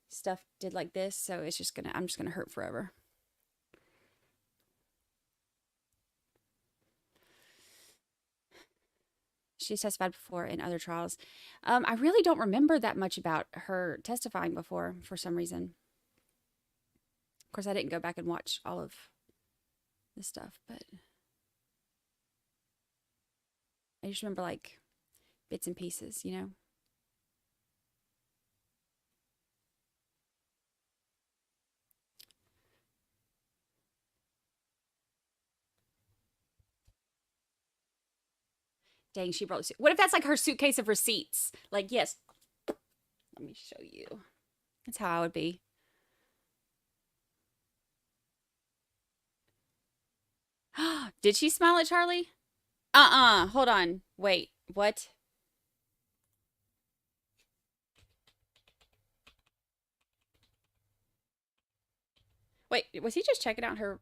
stuff did like this, so it's just I'm just gonna hurt forever. She's testified before in other trials. I really don't remember that much about her testifying before for some reason. Of course, I didn't go back and watch all of this stuff, but I just remember like bits and pieces, you know? Dang, she brought the suit. What if that's like her suitcase of receipts? Like, yes. Let me show you. That's how I would be. Did she smile at Charlie? Hold on. Wait, what? Wait, was he just checking out her?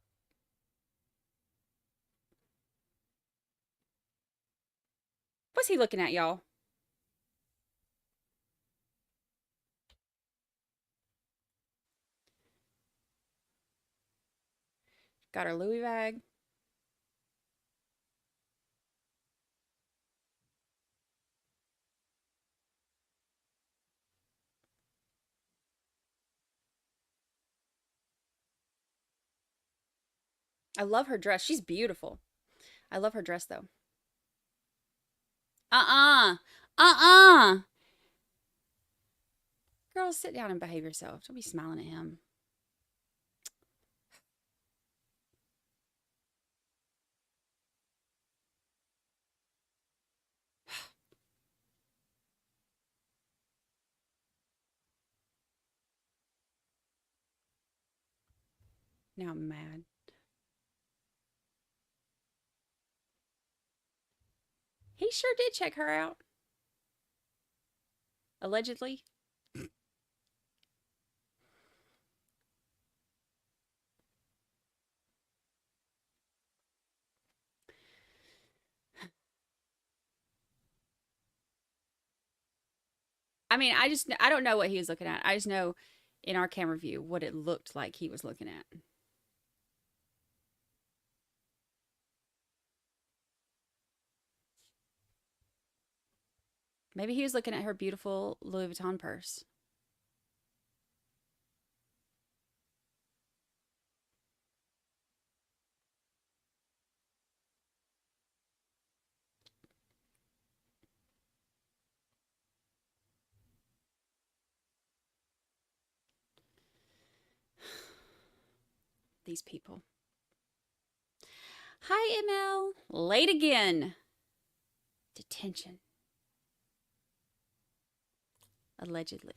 What's he looking at, y'all? Got her Louis bag. I love her dress. She's beautiful. I love her dress, though. Girl, sit down and behave yourself. Don't be smiling at him. Now I'm mad. He sure did check her out. Allegedly. I mean, I don't know what he was looking at. I just know in our camera view what it looked like he was looking at. Maybe he was looking at her beautiful Louis Vuitton purse. These people. Hi, ML. Late again. Detention. Allegedly.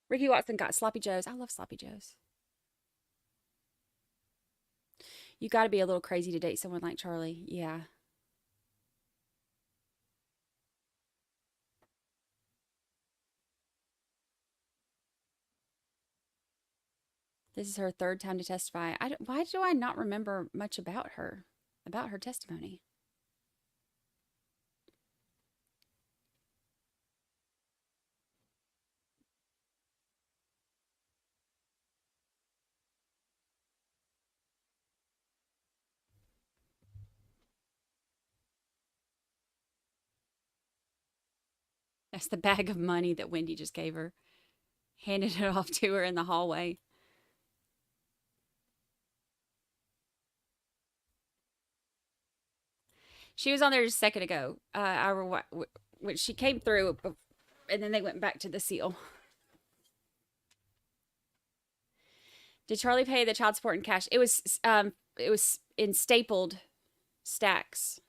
Ricky Watson got Sloppy Joes. I love Sloppy Joes. You got to be a little crazy to date someone like Charlie. Yeah. This is her third time to testify. Why do I not remember much about her testimony? That's the bag of money that Wendy just gave her. Handed it off to her in the hallway. She was on there just a second ago. When she came through, and then they went back to the seal. Did Charlie pay the child support in cash? It was in stapled stacks.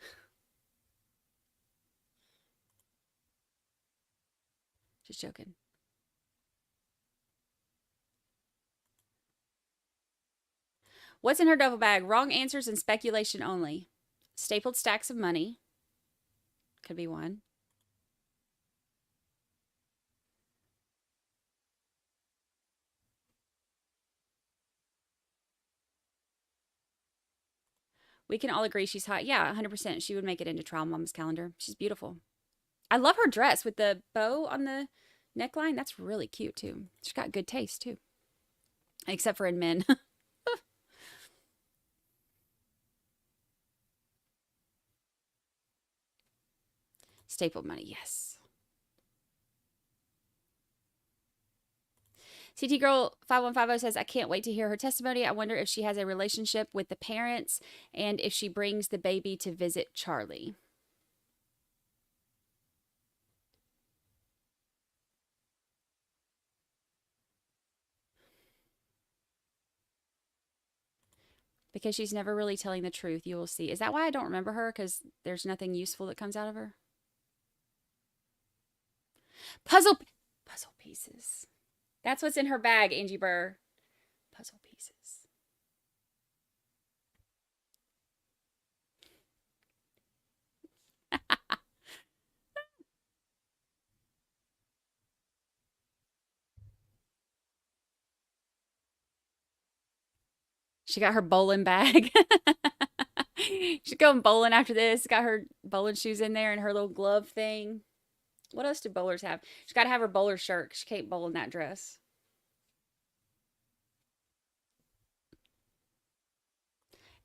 Just joking. What's in her duffel bag? Wrong answers and speculation only. Stapled stacks of money. Could be one. We can all agree she's hot. Yeah, 100%. She would make it into Trial Mama's calendar. She's beautiful. I love her dress with the bow on the neckline. That's really cute, too. She's got good taste, too. Except for in men. Staple money, yes. CT Girl 5150 says, I can't wait to hear her testimony. I wonder if she has a relationship with the parents and if she brings the baby to visit Charlie. Because she's never really telling the truth, you will see. Is that why I don't remember her? Because there's nothing useful that comes out of her? Puzzle pieces. That's what's in her bag, Angie Burr. Puzzle pieces. She got her bowling bag. She's going bowling after this. Got her bowling shoes in there and her little glove thing. What else do bowlers have? She's got to have her bowler shirt. She can't bowl in that dress.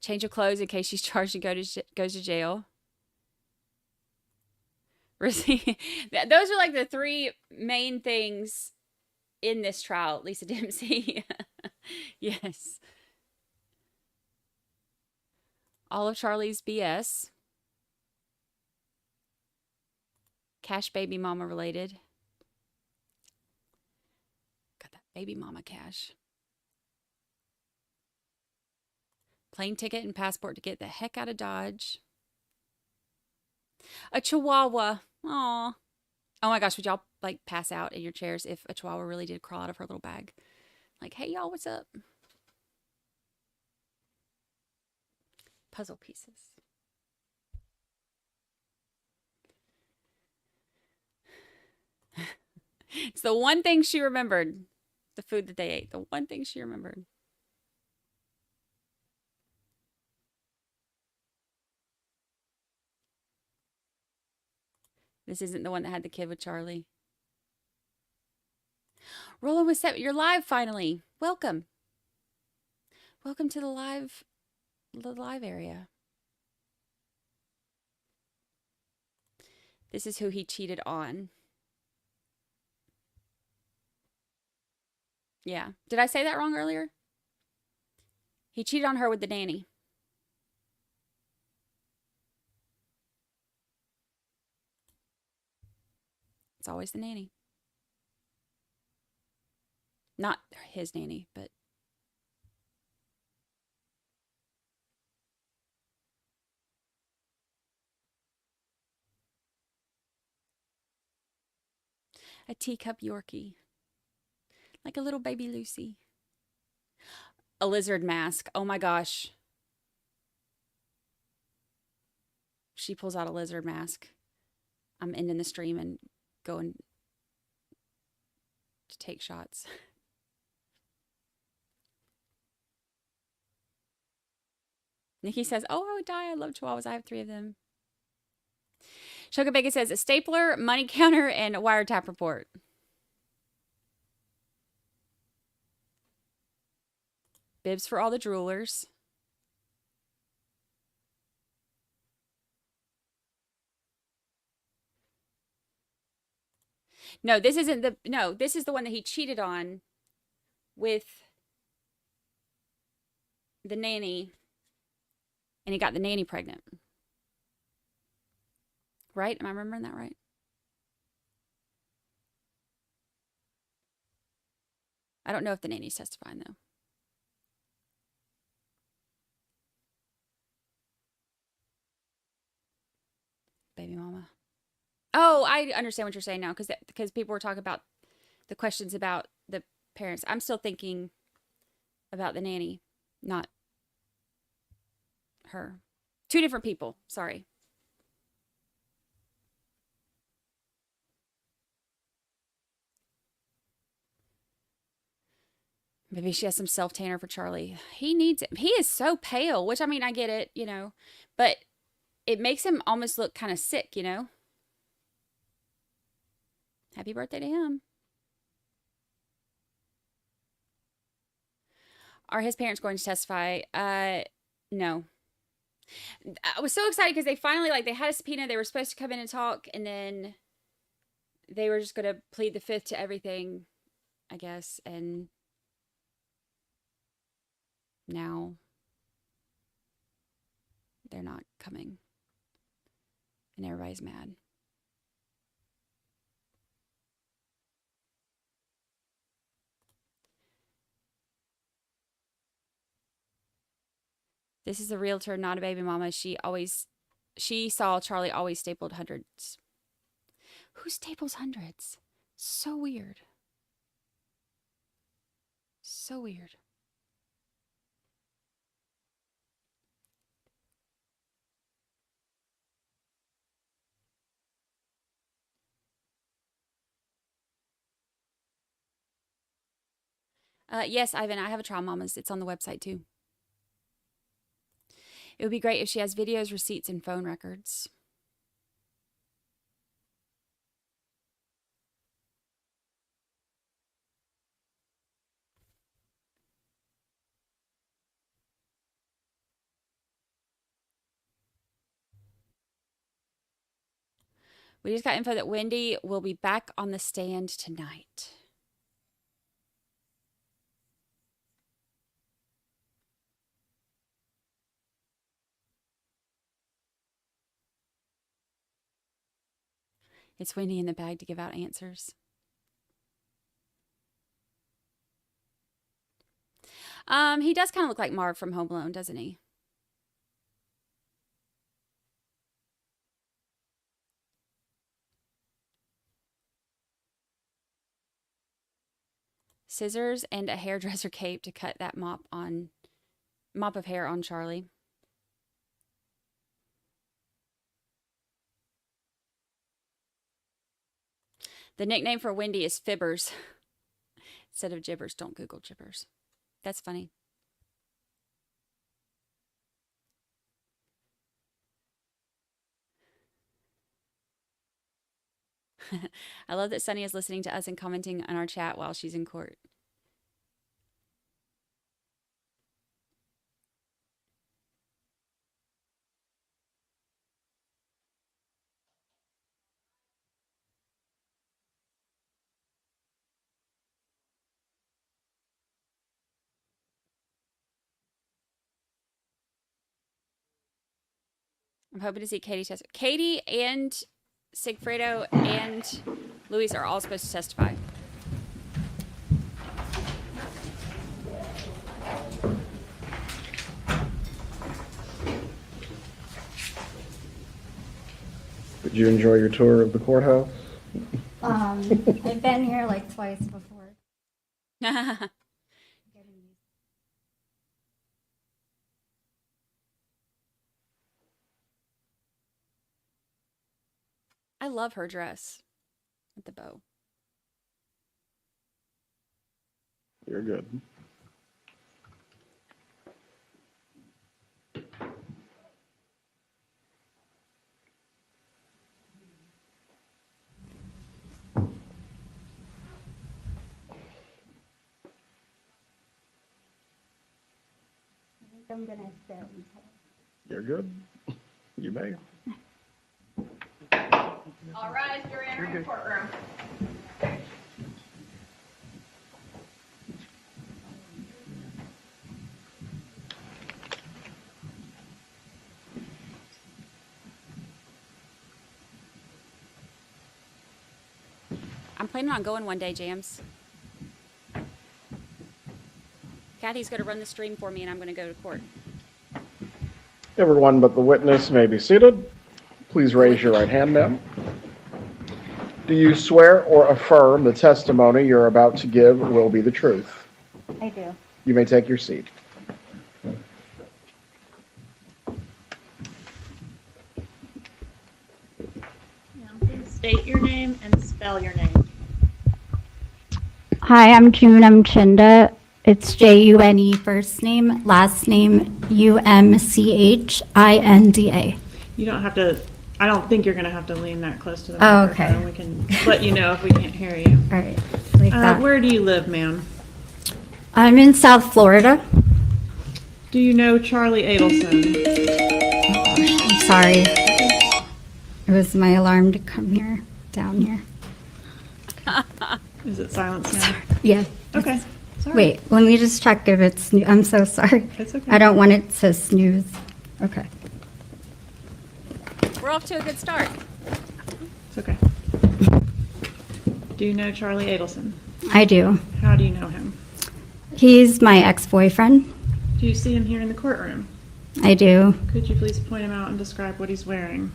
Change of clothes in case she's charged and goes to jail. Those are like the three main things in this trial, Lisa Dempsey. Yes. All of Charlie's BS. Cash baby mama related. Got that baby mama cash. Plane ticket and passport to get the heck out of Dodge. A chihuahua. Aw. Oh my gosh, would y'all like pass out in your chairs if a chihuahua really did crawl out of her little bag? Like, hey y'all, what's up? Puzzle pieces. It's the one thing she remembered. The food that they ate. The one thing she remembered. This isn't the one that had the kid with Charlie. Rolling with Step. You're live finally. Welcome. Welcome to the live area. This is who he cheated on. Yeah. Did I say that wrong earlier? He cheated on her with the nanny. It's always the nanny. Not his nanny, but a teacup Yorkie. Like a little baby Lucy. A lizard mask. Oh my gosh. She pulls out a lizard mask. I'm ending the stream and going to take shots. Nikki says, oh, I would die. I love chihuahuas. I have 3 of them. Shoga Bacon says, a stapler, money counter, and a wiretap report. Bibs for all the droolers. No, this isn't the... No, this is the one that he cheated on with the nanny. And he got the nanny pregnant. Right? Am I remembering that right? I don't know if the nanny's testifying, though. Baby mama. Oh, I understand what you're saying now, because people were talking about the questions about the parents. I'm still thinking about the nanny, not her. 2 different people. Sorry. Maybe she has some self-tanner for Charlie. He needs it. He is so pale, which, I mean, I get it, you know, but it makes him almost look kind of sick, you know? Happy birthday to him. Are his parents going to testify? No. I was so excited because they finally, like, they had a subpoena. They were supposed to come in and talk, and then they were just going to plead the fifth to everything, I guess. And now they're not coming. And everybody's mad. This is a realtor, not a baby mama. She saw Charlie always stapled hundreds. Who staples hundreds? So weird. So weird. Yes, Ivan, I have a trial, mamas. It's on the website too. It would be great if she has videos, receipts, and phone records. We just got info that Wendy will be back on the stand tonight. It's Wendy in the bag to give out answers. He does kind of look like Marv from Home Alone, doesn't he? Scissors and a hairdresser cape to cut that mop of hair on Charlie. The nickname for Wendy is Fibbers. Instead of Gibbers, don't Google Gibbers. That's funny. I love that Sunny is listening to us and commenting on our chat while she's in court. I'm hoping to see Katie testify. Katie and Sigfredo and Luis are all supposed to testify. Did you enjoy your tour of the courthouse? I've been here like twice before. I love her dress with the bow. You're good. I'm gonna sit. You're good. You may. All rise, you're entering the courtroom. I'm planning on going one day, Jams. Kathy's going to run the stream for me, and I'm going to go to court. Everyone but the witness may be seated. Please raise your right hand, ma'am. Do you swear or affirm the testimony you're about to give will be the truth? I do. You may take your seat. Now, please state your name and spell your name. Hi, I'm June Chinda. It's June first name, last name UMCHINDA. You don't have to, I don't think you're going to have to lean that close to the Oh, microphone. okay. We can let you know if we can't hear you. All right. Like that. Where do you live, ma'am? I'm in South Florida. Do you know Charlie Adelson? sorry. It was my alarm to come down here. Is it silence now? Yeah. Okay. Sorry. Wait, let me just check if it's, I'm so sorry. It's okay. I don't want it to snooze. Okay. We're off to a good start. It's okay. Do you know Charlie Adelson? I do. How do you know him? He's my ex-boyfriend. Do you see him here in the courtroom? I do. Could you please point him out and describe what he's wearing?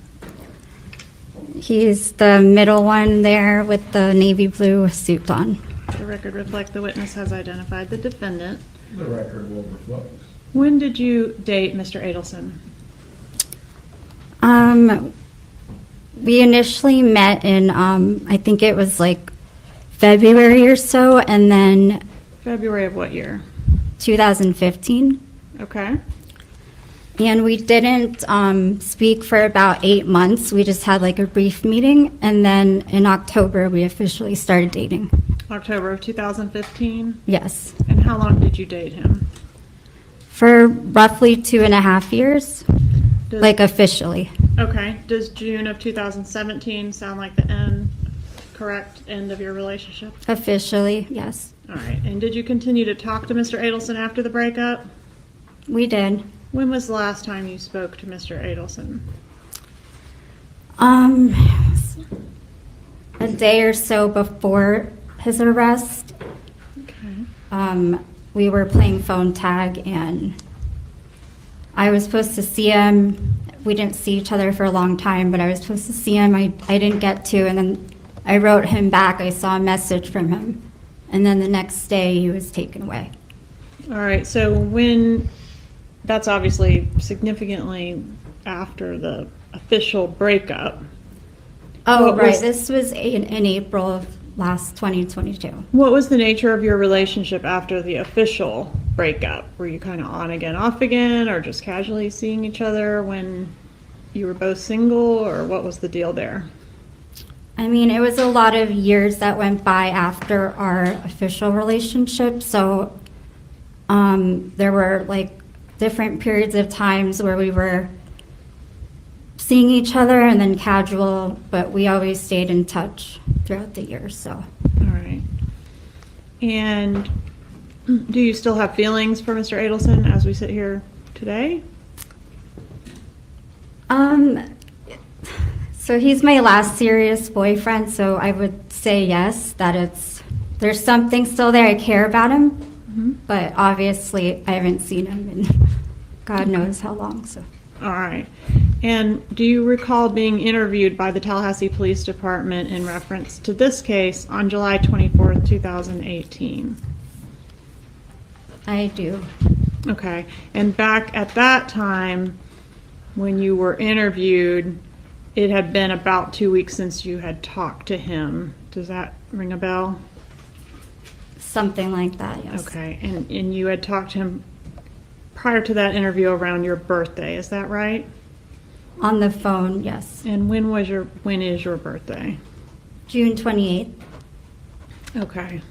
He's the middle one there with the navy blue suit on. The record reflects the witness has identified the defendant. The record will reflect. When did you date Mr. Adelson? We initially met in, I think it was like February or so, and then February of what year? 2015. Okay. And we didn't speak for about 8 months. We just had like a brief meeting, and then in October we officially started dating. October of 2015? Yes. And how long did you date him? For roughly 2.5 years, Does- like officially. Okay. Does June of 2017 sound like the correct end of your relationship? Officially, yes. All right. And did you continue to talk to Mr. Adelson after the breakup? We did. When was the last time you spoke to Mr. Adelson? A day or so before his arrest. Okay. We were playing phone tag, and I was supposed to see him. We didn't see each other for a long time, but I was supposed to see him. I didn't get to, and then I wrote him back. I saw a message from him, and then the next day he was taken away. All right. So that's obviously significantly after the official breakup. Oh, What right. was- This was in April of last 2022. What was the nature of your relationship after the official breakup? Were you kind of on again, off again, or just casually seeing each other when you were both single, or what was the deal there? I mean, it was a lot of years that went by after our official relationship, so there were like different periods of times where we were seeing each other and then casual, but we always stayed in touch throughout the years, so. All right. And do you still have feelings for Mr. Adelson as we sit here today? So he's my last serious boyfriend, so I would say yes, that there's something still there. I care about him, but obviously I haven't seen him in God knows how long, so. All right. And do you recall being interviewed by the Tallahassee Police Department in reference to this case on July 24th, 2018? I do. Okay. And back at that time, when you were interviewed, it had been about 2 weeks since you had talked to him. Does that ring a bell? Something like that, yes. Okay. And you had talked to him prior to that interview around your birthday, is that right? On the phone, yes. And when is your birthday? June 28th. Okay.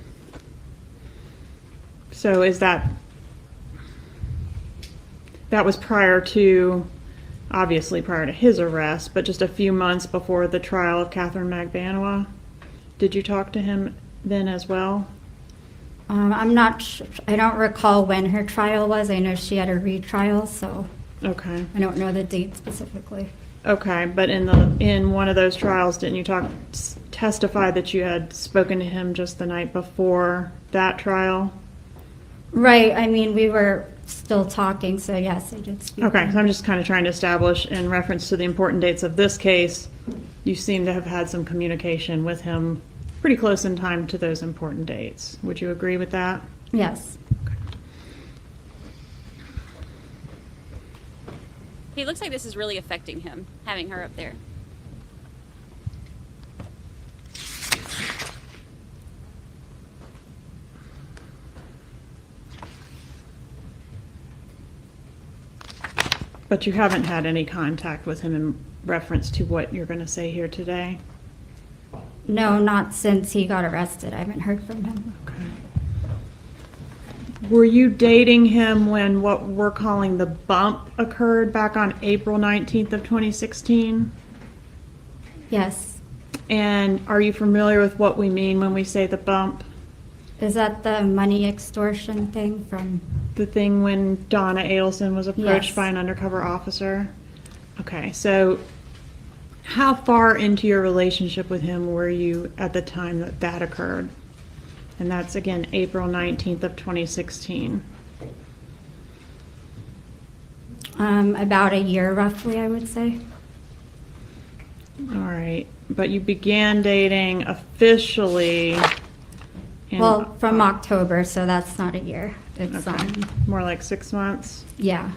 So is that was prior to, obviously prior to his arrest, but just a few months before the trial of Catherine Magbanua? Did you talk to him then as well? I'm not sure. I don't recall when her trial was. I know she had a retrial, so. Okay. I don't know the date specifically. Okay, but in one of those trials, didn't you testify that you had spoken to him just the night before that trial? Right. I mean, we were still talking, so yes, I did speak. Okay, so I'm just kind of trying to establish in reference to the important dates of this case, you seem to have had some communication with him pretty close in time to those important dates. Would you agree with that? Yes. He looks like this is really affecting him, having her up there. But you haven't had any contact with him in reference to what you're going to say here today? No, not since he got arrested. I haven't heard from him. Okay. Were you dating him when what we're calling the bump occurred back on April 19th of 2016? Yes. And are you familiar with what we mean when we say the bump? Is that the money extortion thing from? The thing when Donna Adelson was approached Yes. by an undercover officer? Okay, so how far into your relationship with him were you at the time that that occurred? And that's, again, April 19th of 2016. About a year roughly, I would say. All right, but you began dating officially in... Well, from October, so that's not a year. It's, Okay. More like 6 months? yeah.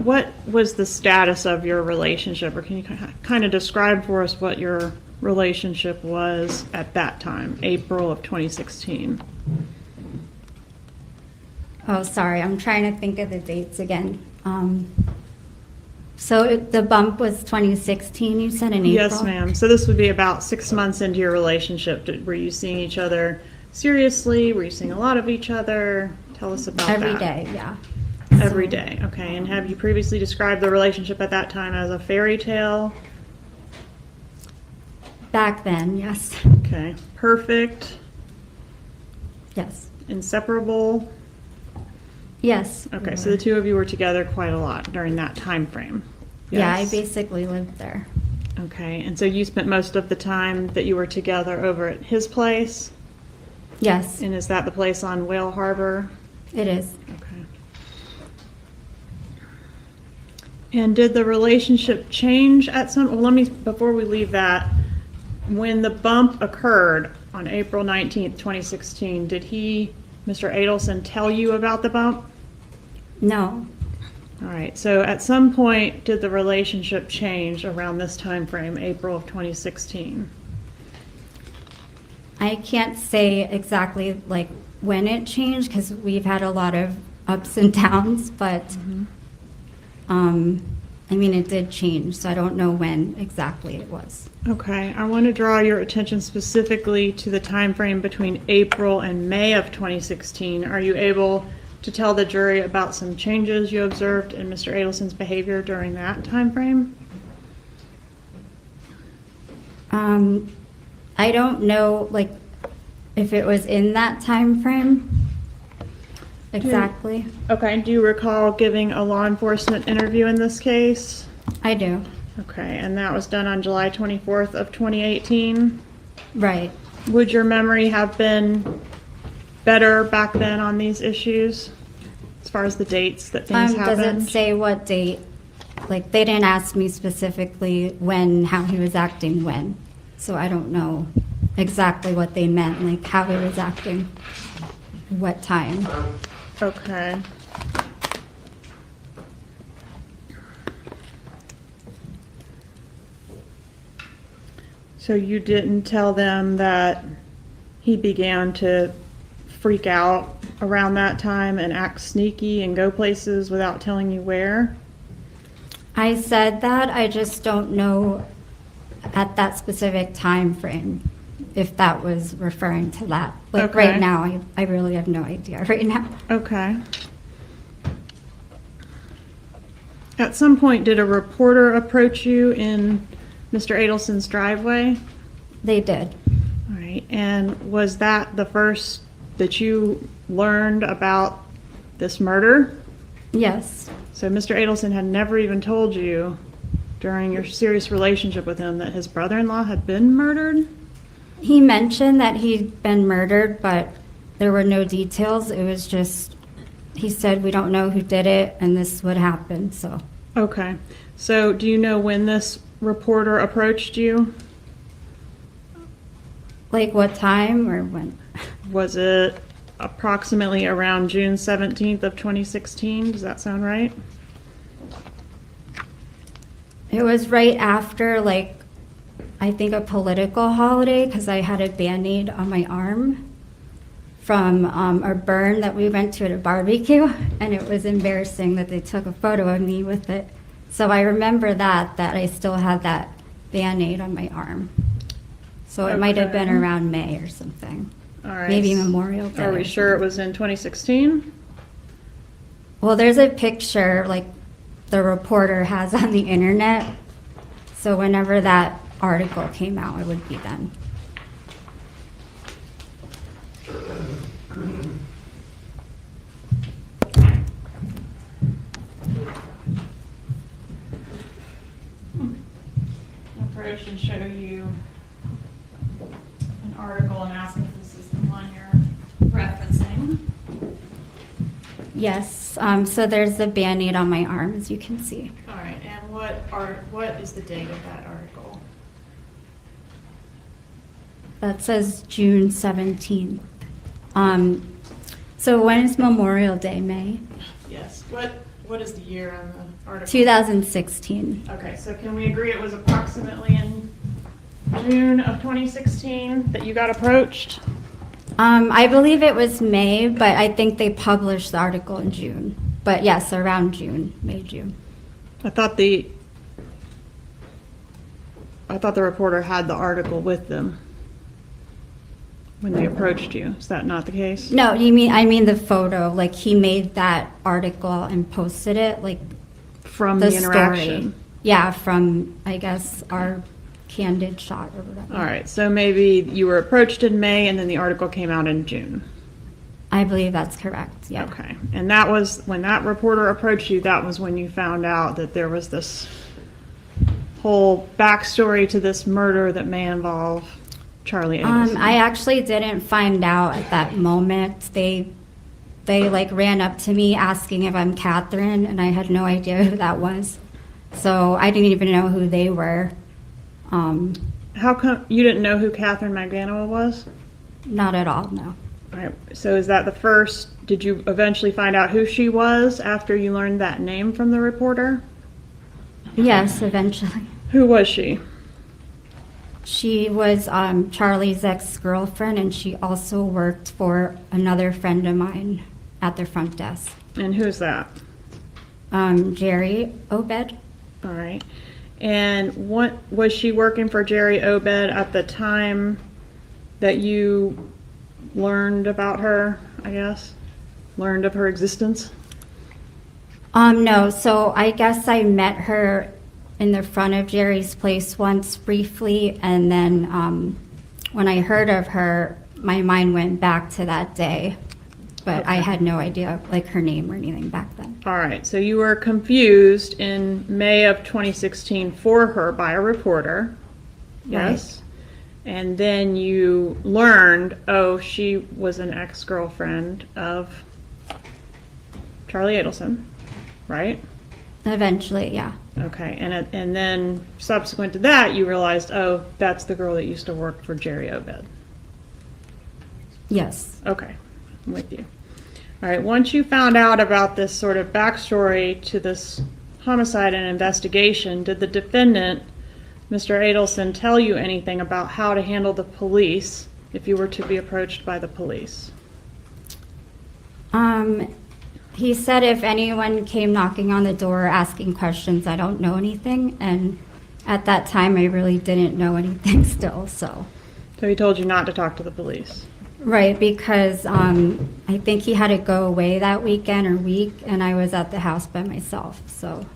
What was the status of your relationship, or can you kind of describe for us what your relationship was at that time, April of 2016? Oh, sorry, I'm trying to think of the dates again. So the bump was 2016, you said, in April? Yes, ma'am. So this would be about 6 months into your relationship. Were you seeing each other seriously? Were you seeing a lot of each other? Tell us about Every that. day, yeah. Every day, okay. And have you previously described the relationship at that time as a fairy tale? Back then, yes. Okay. Perfect? Yes. Inseparable? Yes. Okay, so the two of you were together quite a lot during that time frame. Yeah, I Yes? basically lived there. Okay, and so you spent most of the time that you were together over at his place? Yes, And is that the place on Whale Harbor? it is. Okay. And did the relationship change at some, well, let me, before we leave that, when the bump occurred on April 19th, 2016, did he, Mr. Adelson, tell you about the bump? No, All right, so at some point, did the relationship change around this time frame, April of 2016? I can't say exactly like when it changed because we've had a lot of ups and downs, but I mean, it did change, so I don't know when exactly it was. Okay, I want to draw your attention specifically to the time frame between April and May of 2016. Are you able to tell the jury about some changes you observed in Mr. Adelson's behavior during that time frame? I don't know, like, if it was in that time frame exactly. Okay, do you recall giving a law enforcement interview in this case? I do. Okay, and that was done on July 24th of 2018? Right. Would your memory have been better back then on these issues, as far as the dates that things Does happened? it say what date? Like, they didn't ask me specifically when, how he was acting when. So I don't know exactly what they meant, like how he was acting, what time. Okay. So you didn't tell them that he began to freak out around that time and act sneaky and go places without telling you where? I said that, I just don't know at that specific time frame if that was referring to that. Like Okay. right now, I really have no idea right now. Okay. At some point, did a reporter approach you in Mr. Adelson's driveway? They did. All right, and was that the first that you learned about this murder? Yes. So Mr. Adelson had never even told you during your serious relationship with him that his brother-in-law had been murdered? He mentioned that he'd been murdered, but there were no details. It was just, he said, we don't know who did it, and this would happen, so. Okay, so do you know when this reporter approached you? Like what time or when? Was it approximately around June 17th of 2016? Does that sound right? It was right after, like, I think a political holiday, because I had a Band-Aid on my arm from a burn that we went to at a barbecue, and it was embarrassing that they took a photo of me with it. So I remember that I still had that Band-Aid on my arm. So it might have been Okay. around May or something. All right. Maybe Memorial Day. Are we sure it was in 2016? Well, there's a picture like the reporter has on the internet. So whenever that article came out, it would be then. Approach and show you an article and ask if this is the one you're referencing. Yes, so there's a Band-Aid on my arm, as you can see. All right, and what is the date of that article? That says June 17th. So when is Memorial Day, May? Yes. What is the year on the article? 2016. Okay, so can we agree it was approximately in June of 2016 that you got approached? I believe it was May, but I think they published the article in June. But yes, around June, May, June. I thought the reporter had the article with them when they approached you. Is that not the case? No, I mean the photo. Like he made that article and posted it, like from the interaction. Story. Yeah, from I guess our candid shot or whatever. All right, so maybe you were approached in May and then the article came out in June. I believe that's correct. Yeah. Okay, and that was when that reporter approached you. That was when you found out that there was this whole backstory to this murder that may involve Charlie Adelson. I actually didn't find out at that moment. They like ran up to me asking if I'm Catherine, and I had no idea who that was. So I didn't even know who they were. How come you didn't know who Catherine Magbanua was? Not at all, no. All right, so is that the first, did you eventually find out who she was after you learned that name from the reporter? Yes, eventually. Who was she? She was Charlie's ex-girlfriend, and she also worked for another friend of mine at the front desk. And who's that? Jerry Obed. All right. And what was she working for Jerry Obed at the time that you learned about her, I guess? Learned of her existence? No, so I guess I met her in the front of Jerry's place once briefly, and then when I heard of her, my mind went back to that day, but I had no idea like her name or anything back then. All right, so you were confused in May of 2016 for her by a reporter, yes? Right. And then you learned, oh, she was an ex-girlfriend of Charlie Adelson, right? Eventually, yeah. Okay, and then subsequent to that, you realized, oh, that's the girl that used to work for Jerry Obed. Yes. Okay, I'm with you. All right, once you found out about this sort of backstory to this homicide and investigation, did the defendant, Mr. Adelson, tell you anything about how to handle the police if you were to be approached by the police? He said if anyone came knocking on the door asking questions, I don't know anything, and at that time I really didn't know anything still, so. So he told you not to talk to the police? Right, because I think he had to go away that weekend or week, and I was at the house by myself, so.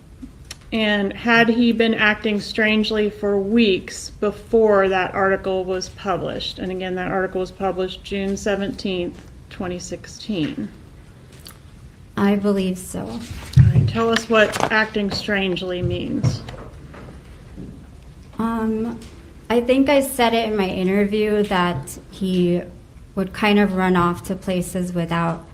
And had he been acting strangely for weeks before that article was published? And again, that article was published June 17th, 2016. I believe so. All right, tell us what acting strangely means. I think I said it in my interview that he would kind of run off to places without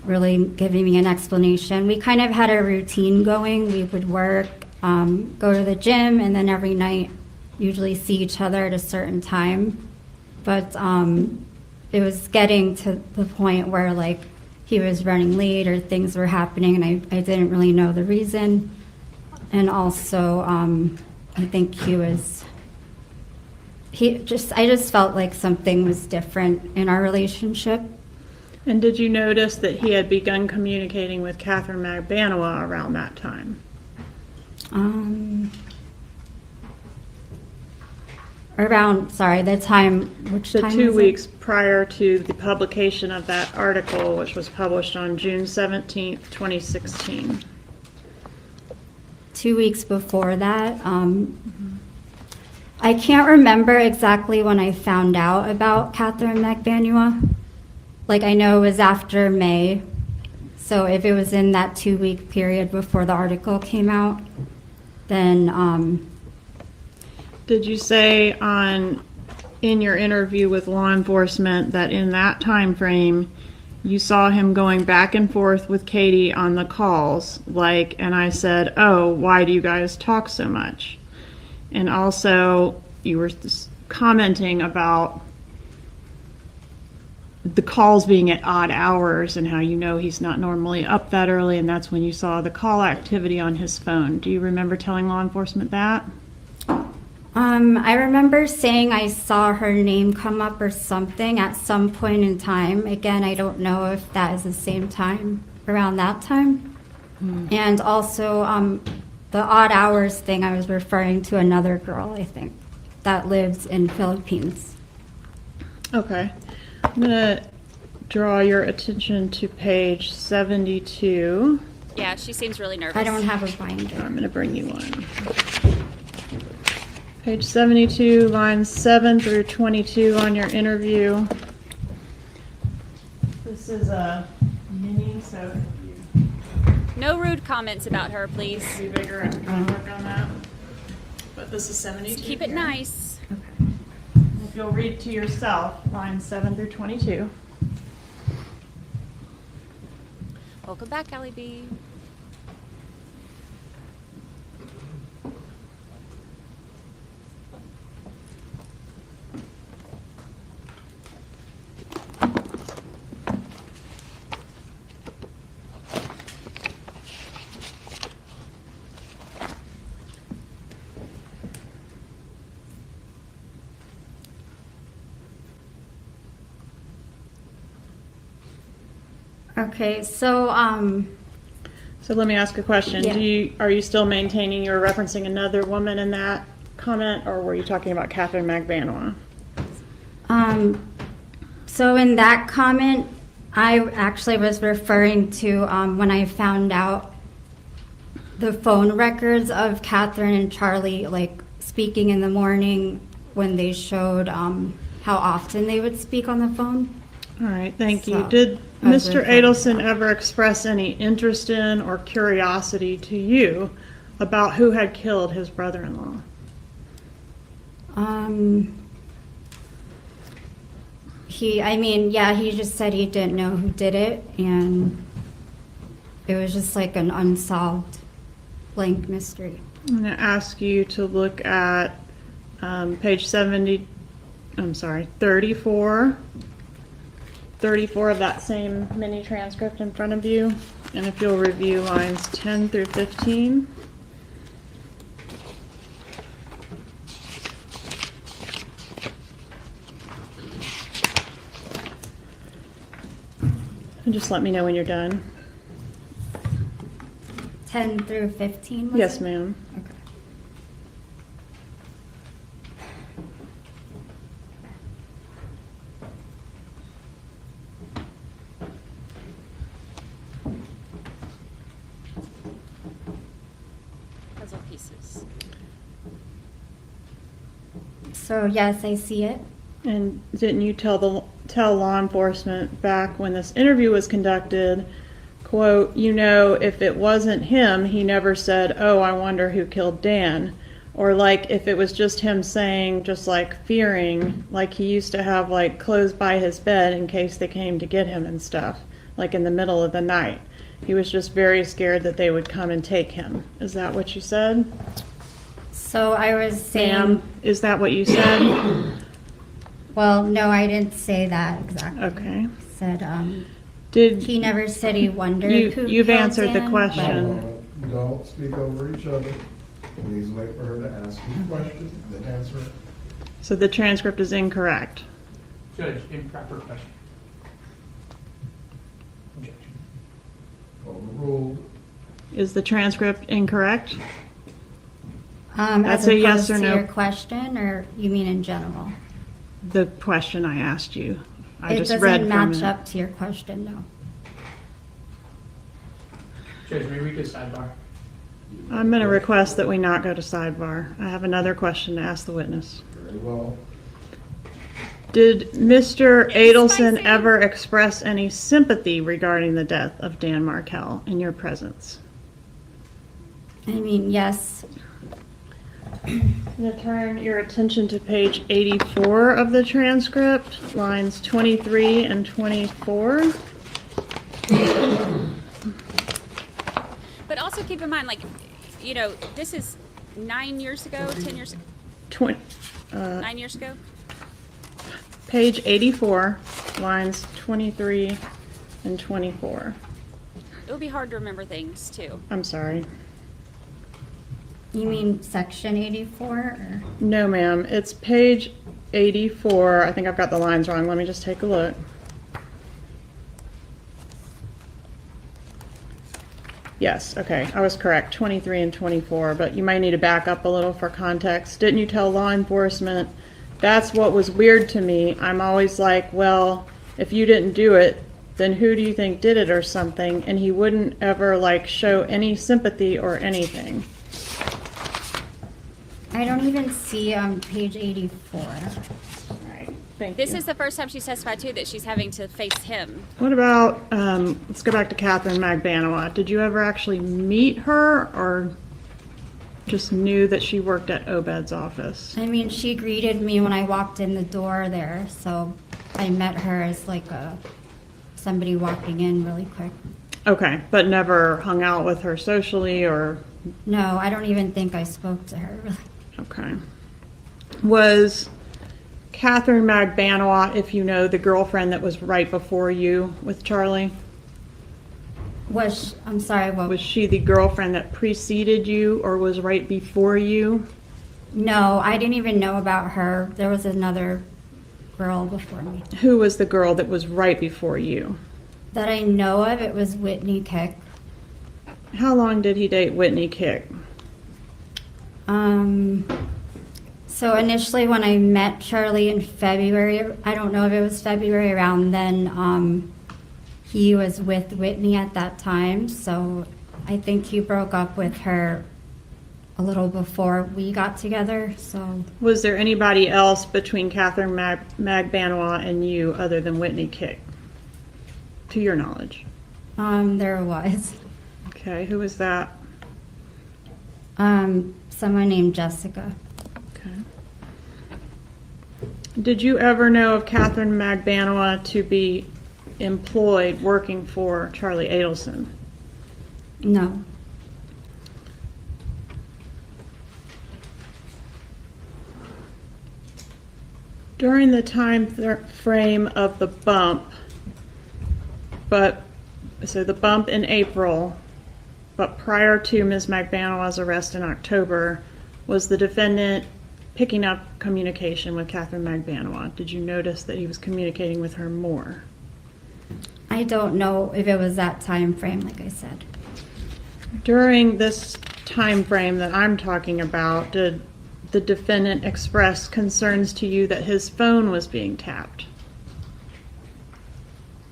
really giving me an explanation. We kind of had a routine going. We would work, go to the gym, and then every night usually see each other at a certain time. But it was getting to the point where like he was running late or things were happening, and I didn't really know the reason. And also, I think I just felt like something was different in our relationship. And did you notice that he had begun communicating with Catherine Magbanua around that time? around, sorry, the time, which The time 2 is it? weeks prior to the publication of that article, which was published on June 17th, 2016. 2 weeks before that. I can't remember exactly when I found out about Catherine McBanua. Like, I know it was after May. So if it was in that 2 week period before the article came out, then, Did you say in your interview with law enforcement that in that time frame you saw him going back and forth with Katie on the calls, and I said, oh, why do you guys talk so much? And also you were commenting about the calls being at odd hours and how he's not normally up that early, and that's when you saw the call activity on his phone. Do you remember telling law enforcement that? I remember saying I saw her name come up or something at some point in time. Again, I don't know if that is the same time, around that time. And also, the odd hours thing, I was referring to another girl, I think, that lives in Philippines. Okay. I'm going to draw your attention to page 72. Yeah, she seems really nervous. I don't have a binder. I'm going to bring you one. Page 72, lines 7 through 22 on your interview. This is a mini, so No rude comments about her, please. be bigger and work on that. But this is 72. Just keep it here. nice. If you'll read to yourself, lines 7 through 22. Welcome back, Allie B. Okay, so, So let me ask a question. Yeah. Are you still maintaining you were referencing another woman in that comment, or were you talking about Catherine McBanua? So in that comment, I actually was referring to when I found out the phone records of Catherine and Charlie, speaking in the morning when they showed how often they would speak on the phone. All right, thank you. So, Did I was Mr. referring- Adelson ever express any interest in or curiosity to you about who had killed his brother-in-law? He just said he didn't know who did it, and it was just like an unsolved blank mystery. I'm going to ask you to look at page 34. 34 of that same mini transcript in front of you, and if you'll review lines 10 through 15. And just let me know when you're done. 10 through 15? was Yes, it? ma'am. Okay. Puzzle pieces. So yes, I see it. And didn't you tell law enforcement back when this interview was conducted, quote, if it wasn't him, he never said, oh, I wonder who killed Dan. Or if it was just him saying, just fearing, he used to have clothes by his bed in case they came to get him and stuff, in the middle of the night. He was just very scared that they would come and take him. Is that what you said? So I was saying... Sam, is that what you said? Well, no, I didn't say that exactly. Okay. I said, he never said he wondered who You've killed answered the Dan, question. Don't speak over each other. Please wait for her to ask you a question, then answer it. So the transcript is incorrect. Judge, improper question. Objection. Overruled. Is the transcript incorrect? That's as a yes opposed or to no. your question, or you mean in general? The question I asked you. I It just doesn't read from match it. up to your question, no. Judge, maybe we could sidebar. I'm going to request that we not go to sidebar. I have another question to ask the witness. Very well. Did Mr. Adelson ever express any sympathy regarding the death of Dan Markel in your presence? I mean, yes. I'm going to turn your attention to page 84 of the transcript, lines 23 and 24. But also keep in mind, like, you know, this is 9 years ago, 10 years ago, 9 years ago. Page 84, lines 23 and 24. It would be hard to remember things too. I'm sorry. You mean section 84? Or? No, ma'am. It's page 84. I think I've got the lines wrong. Let me just take a look. Yes, okay. I was correct. 23 and 24, but you might need to back up a little for context. Didn't you tell law enforcement? That's what was weird to me. I'm always like, well, if you didn't do it, then who do you think did it or something? And he wouldn't ever like show any sympathy or anything. I don't even see page 84. This is the first time she's testified too that she's having to face him. What about, let's go back to Catherine Magbanowa. Did you ever actually meet her or just knew that she worked at Obed's office? I mean, she greeted me when I walked in the door there, so I met her as like somebody walking in really quick. Okay, but never hung out with her socially or? No, I don't even think I spoke to her really. Okay. Was Catherine Magbanowa, if you know, the girlfriend that was right before you with Charlie? I'm sorry, what? Was she the girlfriend that preceded you or was right before you? No, I didn't even know about her. There was another girl before me. Who was the girl that was right before you? That I know of, it was Whitney Kick. How long did he date Whitney Kick? So initially when I met Charlie in February, I don't know if it was February around then, he was with Whitney at that time, so I think he broke up with her a little before we got together, so. Was there anybody else between Catherine Magbanowa and you other than Whitney Kick, to your knowledge? There was. Okay, who was that? Someone named Jessica. Okay. Did you ever know of Catherine Magbanowa to be employed working for Charlie Adelson? No. During the time frame of the bump, so the bump in April, but prior to Ms. Magbanowa's arrest in October, was the defendant picking up communication with Catherine Magbanowa? Did you notice that he was communicating with her more? I don't know if it was that time frame, like I said. During this time frame that I'm talking about, did the defendant express concerns to you that his phone was being tapped?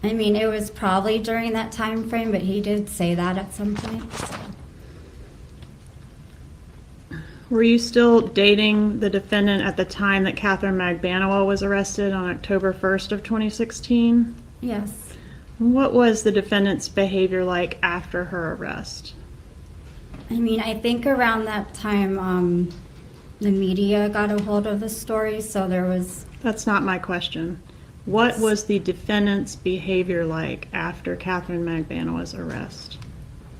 I mean, it was probably during that time frame, but he did say that at some point. So. Were you still dating the defendant at the time that Catherine Magbanowa was arrested on October 1st of 2016? Yes. What was the defendant's behavior like after her arrest? I mean, I think around that time, the media got a hold of the story, so there was... That's not my question. What was the defendant's behavior like after Catherine Magbanowa's arrest?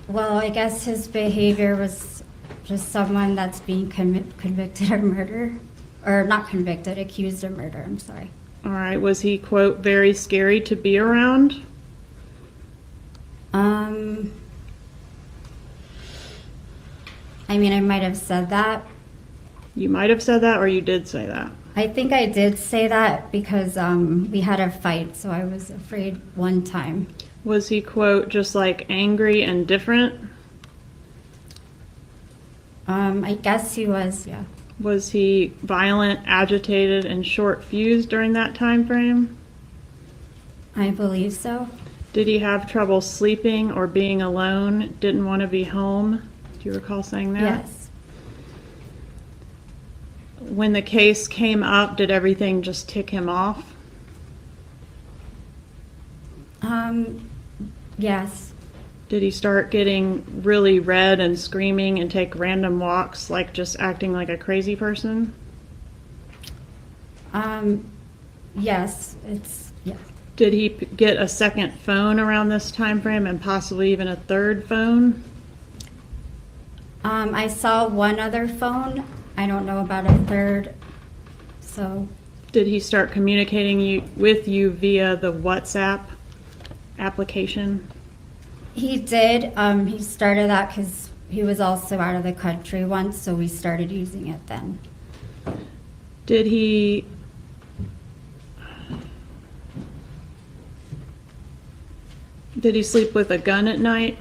Well, I guess his behavior was just someone that's being convicted of murder. Or not convicted, accused of murder, I'm sorry. All right. Was he, quote, very scary to be around? I mean, I might have said that. You might have said that, or you did say that? I think I did say that because we had a fight, so I was afraid one time. Was he, quote, just like angry and different? I guess he was, yeah. Was he violent, agitated, and short-fused during that time frame? I believe so. Did he have trouble sleeping or being alone? Didn't want to be home? Do you recall saying that? Yes. When the case came up, did everything just tick him off? Yes. Did he start getting really red and screaming and take random walks, like just acting like a crazy person? Yes, yeah. Did he get a second phone around this time frame and possibly even a third phone? I saw one other phone. I don't know about a third, so. Did he start communicating with you via the WhatsApp application? He did. He started that because he was also out of the country once, so we started using it then. Did he sleep with a gun at night?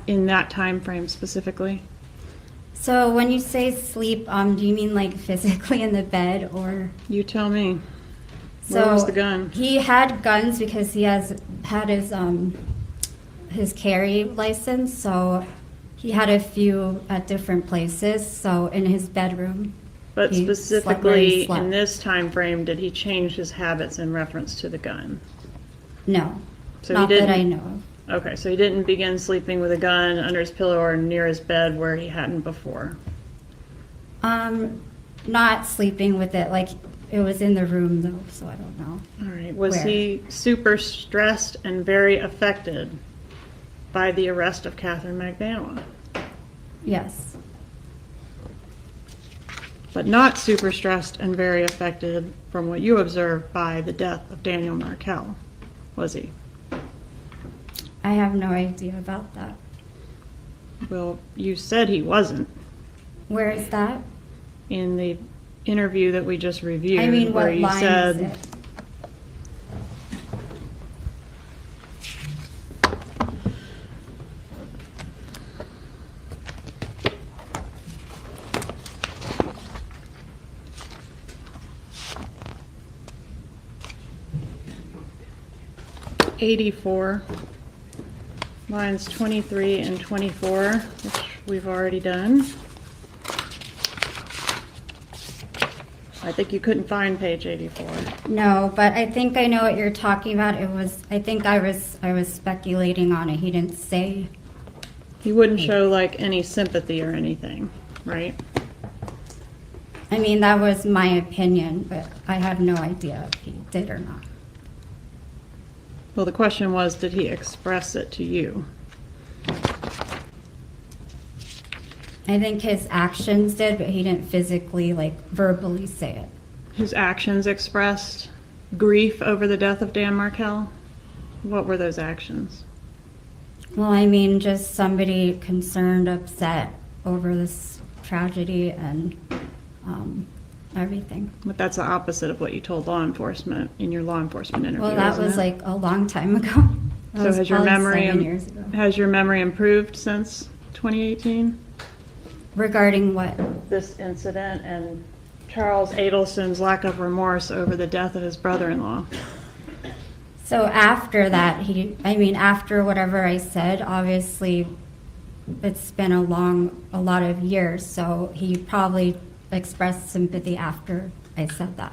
In that time frame specifically? So when you say sleep, do you mean like physically in the bed or? You tell me. So where was the gun? He had guns because he had his carry license, so he had a few at different places. So in his bedroom. But he specifically slept. in this time frame, did he change his habits in reference to the gun? No, So not he didn't, that I know of. Okay, so he didn't begin sleeping with a gun under his pillow or near his bed where he hadn't before? Not sleeping with it, like it was in the room though, so I don't know. All right. Was where. he super stressed and very affected by the arrest of Catherine McDaniel? Yes. But not super stressed and very affected from what you observed by the death of Daniel Markel, was he? I have no idea about that. Well, you said he wasn't. Where is that? In the interview that we just reviewed, I mean, where what you line said is it? '84, lines 23 and 24, which we've already done. I think you couldn't find page 84. No, but I think I know what you're talking about. I think I was speculating on it. He didn't say. He wouldn't show like any sympathy or anything, right? I mean, that was my opinion, but I have no idea if he did or not. Well, the question was, did he express it to you? I think his actions did, but he didn't physically, like, verbally say it. His actions expressed grief over the death of Dan Markel? What were those actions? Well, I mean, just somebody concerned, upset over this tragedy and everything. But that's the opposite of what you told law enforcement in your law enforcement interview. Well, that isn't was it? like a long time ago. That So was has your probably memory 7 years ago. has your memory improved since 2018? Regarding what? This incident and Charles Adelson's lack of remorse over the death of his brother-in-law. So after that, after whatever I said, obviously it's been a lot of years, so he probably expressed sympathy after I said that.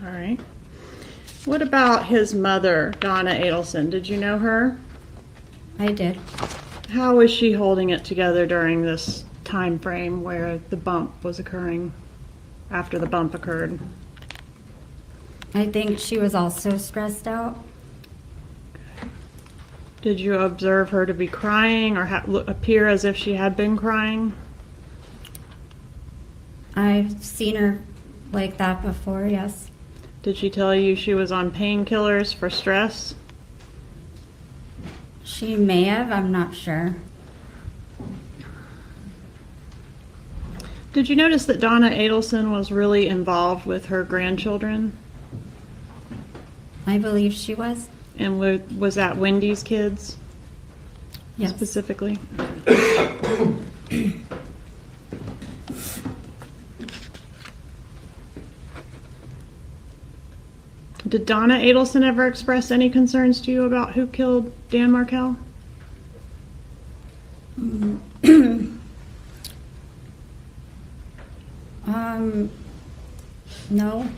All right. What about his mother, Donna Adelson? Did you know her? I did. How was she holding it together during this time frame where the bump was occurring, after the bump occurred? I think she was also stressed out. Did you observe her to be crying or appear as if she had been crying? I've seen her like that before, yes. Did she tell you she was on painkillers for stress? She may have, I'm not sure. Did you notice that Donna Adelson was really involved with her grandchildren? I believe she was. And was that Wendy's kids? Yes. Specifically? Did Donna Adelson ever express any concerns to you about who killed Dan Markel? No.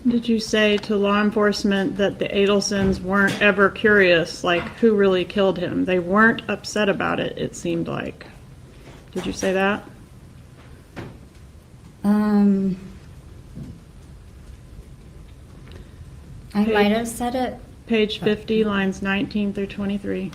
Did you say to law enforcement that the Adelsons weren't ever curious, like who really killed him? They weren't upset about it, it seemed like. Did you say that? I might have said it. Page 50, lines 19 through 23.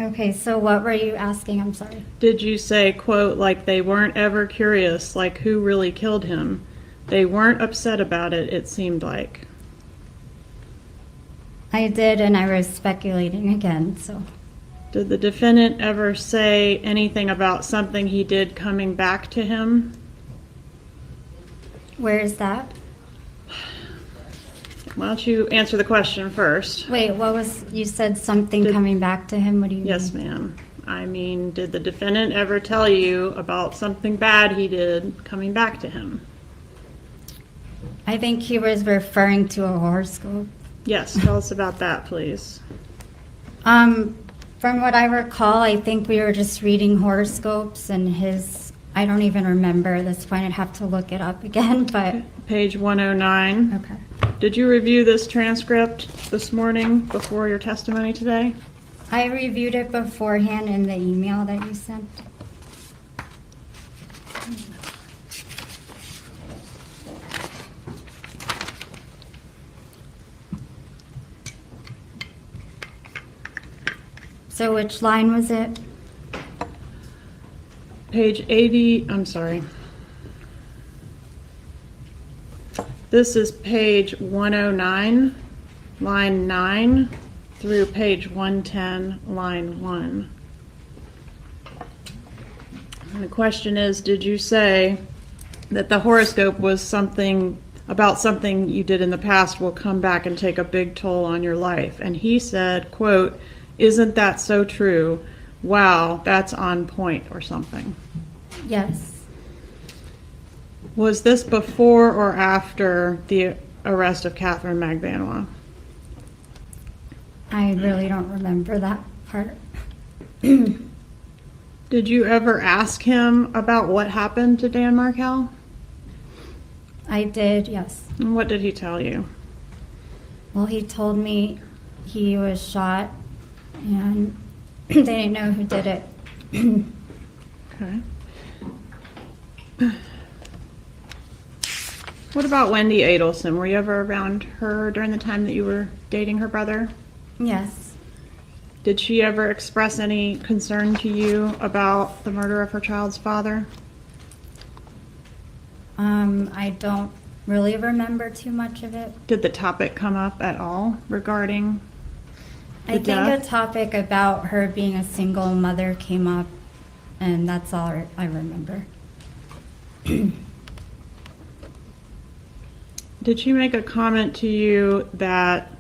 Okay, so what were you asking? I'm sorry. Did you say, quote, like they weren't ever curious, like who really killed him? They weren't upset about it, it seemed like. I did, and I was speculating again, so. Did the defendant ever say anything about something he did coming back to him? Where is that? Why don't you answer the question first? Wait, what was, you said something coming back to him? What do you mean? Yes, ma'am. I mean, did the defendant ever tell you about something bad he did coming back to him? I think he was referring to a horoscope. Yes, tell us about that, please. From what I recall, I think we were just reading horoscopes and his, I don't even remember at this point, I'd have to look it up again, but. Page 109. Okay. Did you review this transcript this morning before your testimony today? I reviewed it beforehand in the email that you sent. So which line was it? Page 80, I'm sorry. This is page 109, line 9, through page 110, line 1. And the question is, did you say that the horoscope was something about something you did in the past will come back and take a big toll on your life? And he said, quote, "Isn't that so true? Wow, that's on point," or something. Yes. Was this before or after the arrest of Catherine Magbanua? I really don't remember that part. Did you ever ask him about what happened to Dan Markel? I did, yes. And what did he tell you? Well, he told me he was shot and they didn't know who did it. Okay. What about Wendy Adelson? Were you ever around her during the time that you were dating her brother? Yes. Did she ever express any concern to you about the murder of her child's father? I don't really remember too much of it. Did the topic come up at all regarding the I think death? a topic about her being a single mother came up, and that's all I remember. Did she make a comment to you that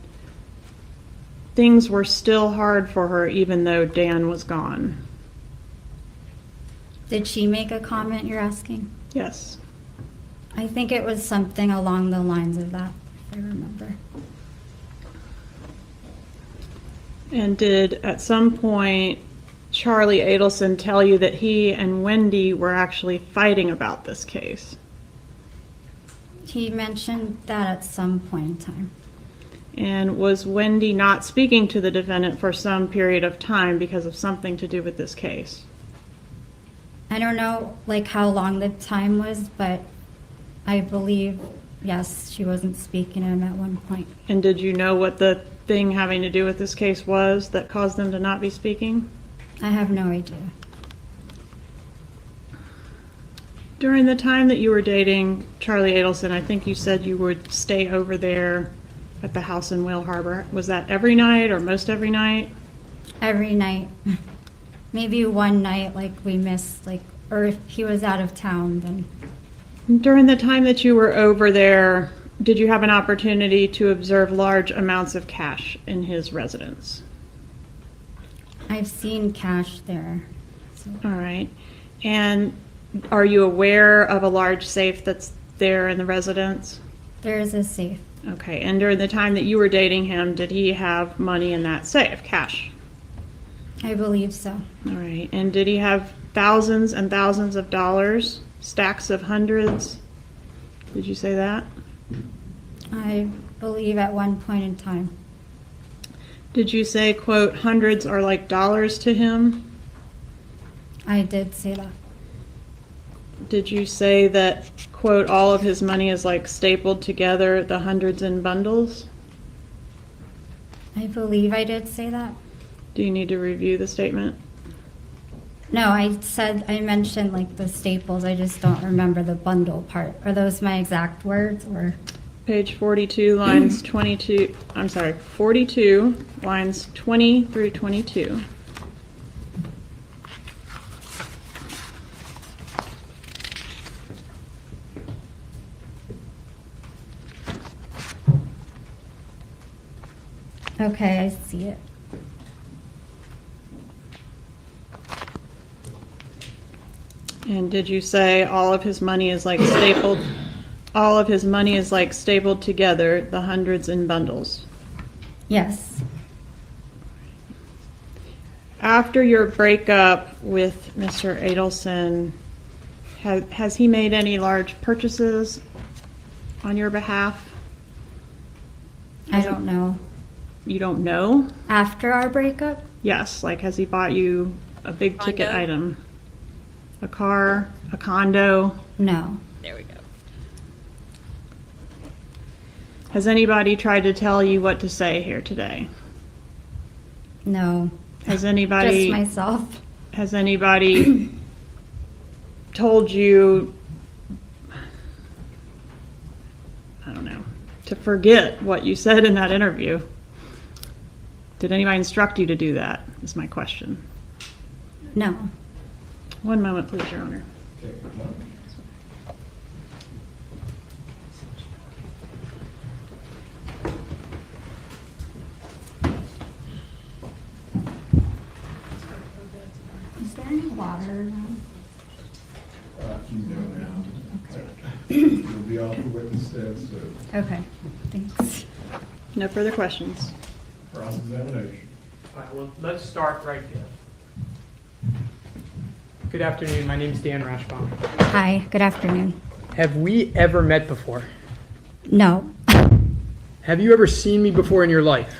things were still hard for her even though Dan was gone? Did she make a comment, you're asking? Yes. I think it was something along the lines of that, if I remember. And did at some point Charlie Adelson tell you that he and Wendy were actually fighting about this case? He mentioned that at some point in time. And was Wendy not speaking to the defendant for some period of time because of something to do with this case? I don't know like how long the time was, but I believe, yes, she wasn't speaking to him at one point. And did you know what the thing having to do with this case was that caused them to not be speaking? I have no idea. During the time that you were dating Charlie Adelson, I think you said you would stay over there at the house in Whale Harbor. Was that every night or most every night? Every night. maybe one night, like we missed, like, or if he was out of town, then During the time that you were over there, did you have an opportunity to observe large amounts of cash in his residence? I've seen cash there. All right. And are you aware of a large safe that's there in the residence? There is a safe. Okay. And during the time that you were dating him, did he have money in that safe, cash? I believe so. All right. And did he have thousands and thousands of dollars, stacks of hundreds? Did you say that? I believe at one point in time. Did you say, quote, hundreds are like dollars to him? I did say that. Did you say that, quote, all of his money is like stapled together, the hundreds in bundles? I believe I did say that. Do you need to review the statement? No, I mentioned like the staples. I just don't remember the bundle part. Are those my exact words or? Page 42, lines 22, I'm sorry, 42, lines 20 through 22. Okay, I see it. And did you say all of his money is like stapled? All of his money is like stapled together, the hundreds in bundles? Yes. After your breakup with Mr. Adelson, has he made any large purchases on your behalf? I don't know. You don't know? After our breakup? Yes, like has he bought you a big ticket item? A car, a condo? No. There we go. Has anybody tried to tell you what to say here today? No. Has anybody... Just myself. Has anybody told you, I don't know, to forget what you said in that interview? Did anybody instruct you to do that, is my question. No. One moment, please, Your Honor. Is there any water around? You know now. You'll be off the witness stand soon. Okay, thanks. No further questions. Cross-examination. All right, well, let's start right there. Good afternoon, my name is Dan Rashbaum. Hi, good afternoon. Have we ever met before? No. Have you ever seen me before in your life?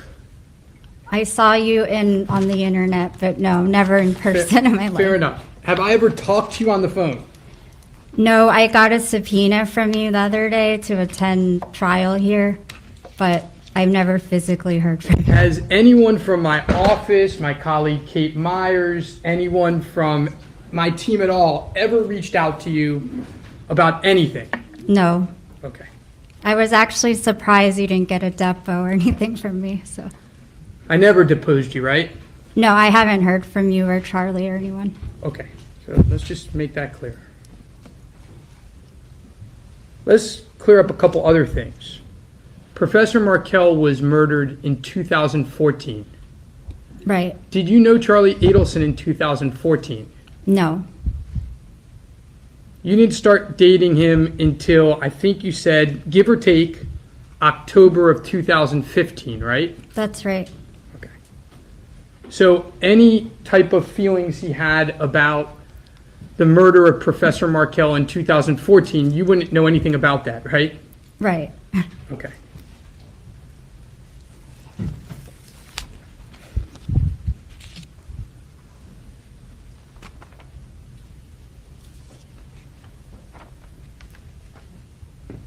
I saw you on the internet, but no, never in person in my life. Fair enough. Have I ever talked to you on the phone? No, I got a subpoena from you the other day to attend trial here, but I've never physically heard from you. Has anyone from my office, my colleague Kate Myers, anyone from my team at all ever reached out to you about anything? No. Okay. I was actually surprised you didn't get a depo or anything from me, so. I never deposed you, right? No, I haven't heard from you or Charlie or anyone. Okay, so let's just make that clear. Let's clear up a couple other things. Professor Markel was murdered in 2014. Right. Did you know Charlie Adelson in 2014? No. You didn't start dating him until, I think you said, give or take, October of 2015, right? That's right. Okay. So any type of feelings he had about the murder of Professor Markel in 2014, you wouldn't know anything about that, right? Right. Okay.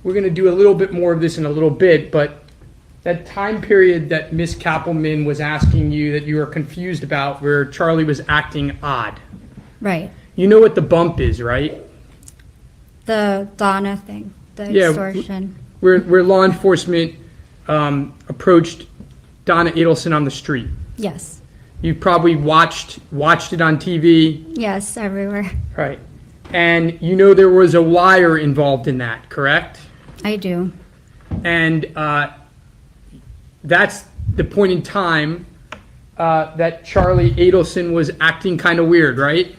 We're going to do a little bit more of this in a little bit, but that time period that Miss Kappelman was asking you that you were confused about where Charlie was acting odd. Right. You know what the bump is, right? The Donna thing, the extortion. Where law enforcement approached Donna Adelson on the street. Yes. You probably watched it on TV. Yes, everywhere. Right. And you know there was a wire involved in that, correct? I do. And that's the point in time that Charlie Adelson was acting kind of weird, right?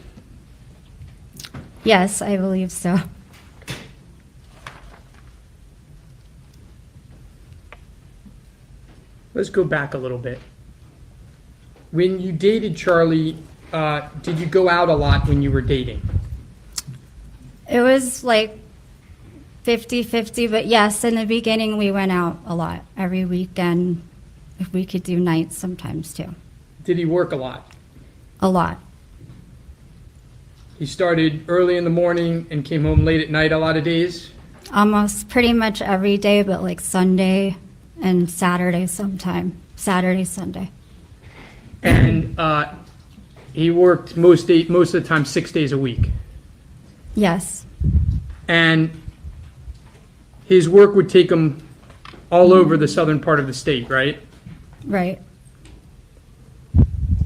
Yes, I believe so. Let's go back a little bit. When you dated Charlie, did you go out a lot when you were dating? It was like 50-50, but yes, in the beginning we went out a lot. Every weekend, if we could do nights sometimes too. Did he work a lot? A lot. He started early in the morning and came home late at night a lot of days? Almost pretty much every day, but like Sunday and Saturday sometime. Saturday, Sunday. And he worked most of the time 6 days a week. Yes. And his work would take him all over the southern part of the state, right? Right.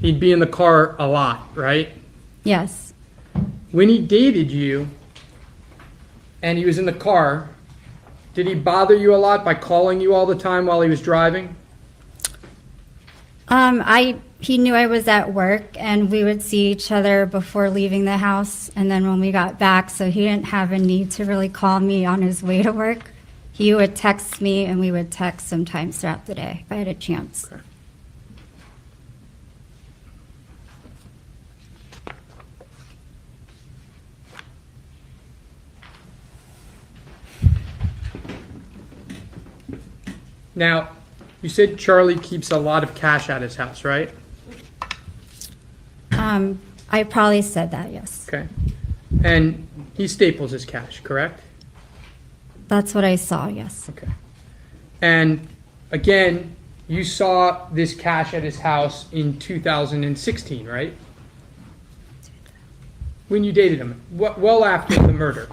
He'd be in the car a lot, right? Yes. When he dated you and he was in the car, did he bother you a lot by calling you all the time while he was driving? He knew I was at work and we would see each other before leaving the house and then when we got back, so he didn't have a need to really call me on his way to work. He would text me and we would text sometimes throughout the day if I had a chance. Okay. Now, you said Charlie keeps a lot of cash at his house, right? I probably said that, yes. Okay. And he staples his cash, correct? That's what I saw, yes. Okay. And again, you saw this cash at his house in 2016, right? When you dated him, well after the murder.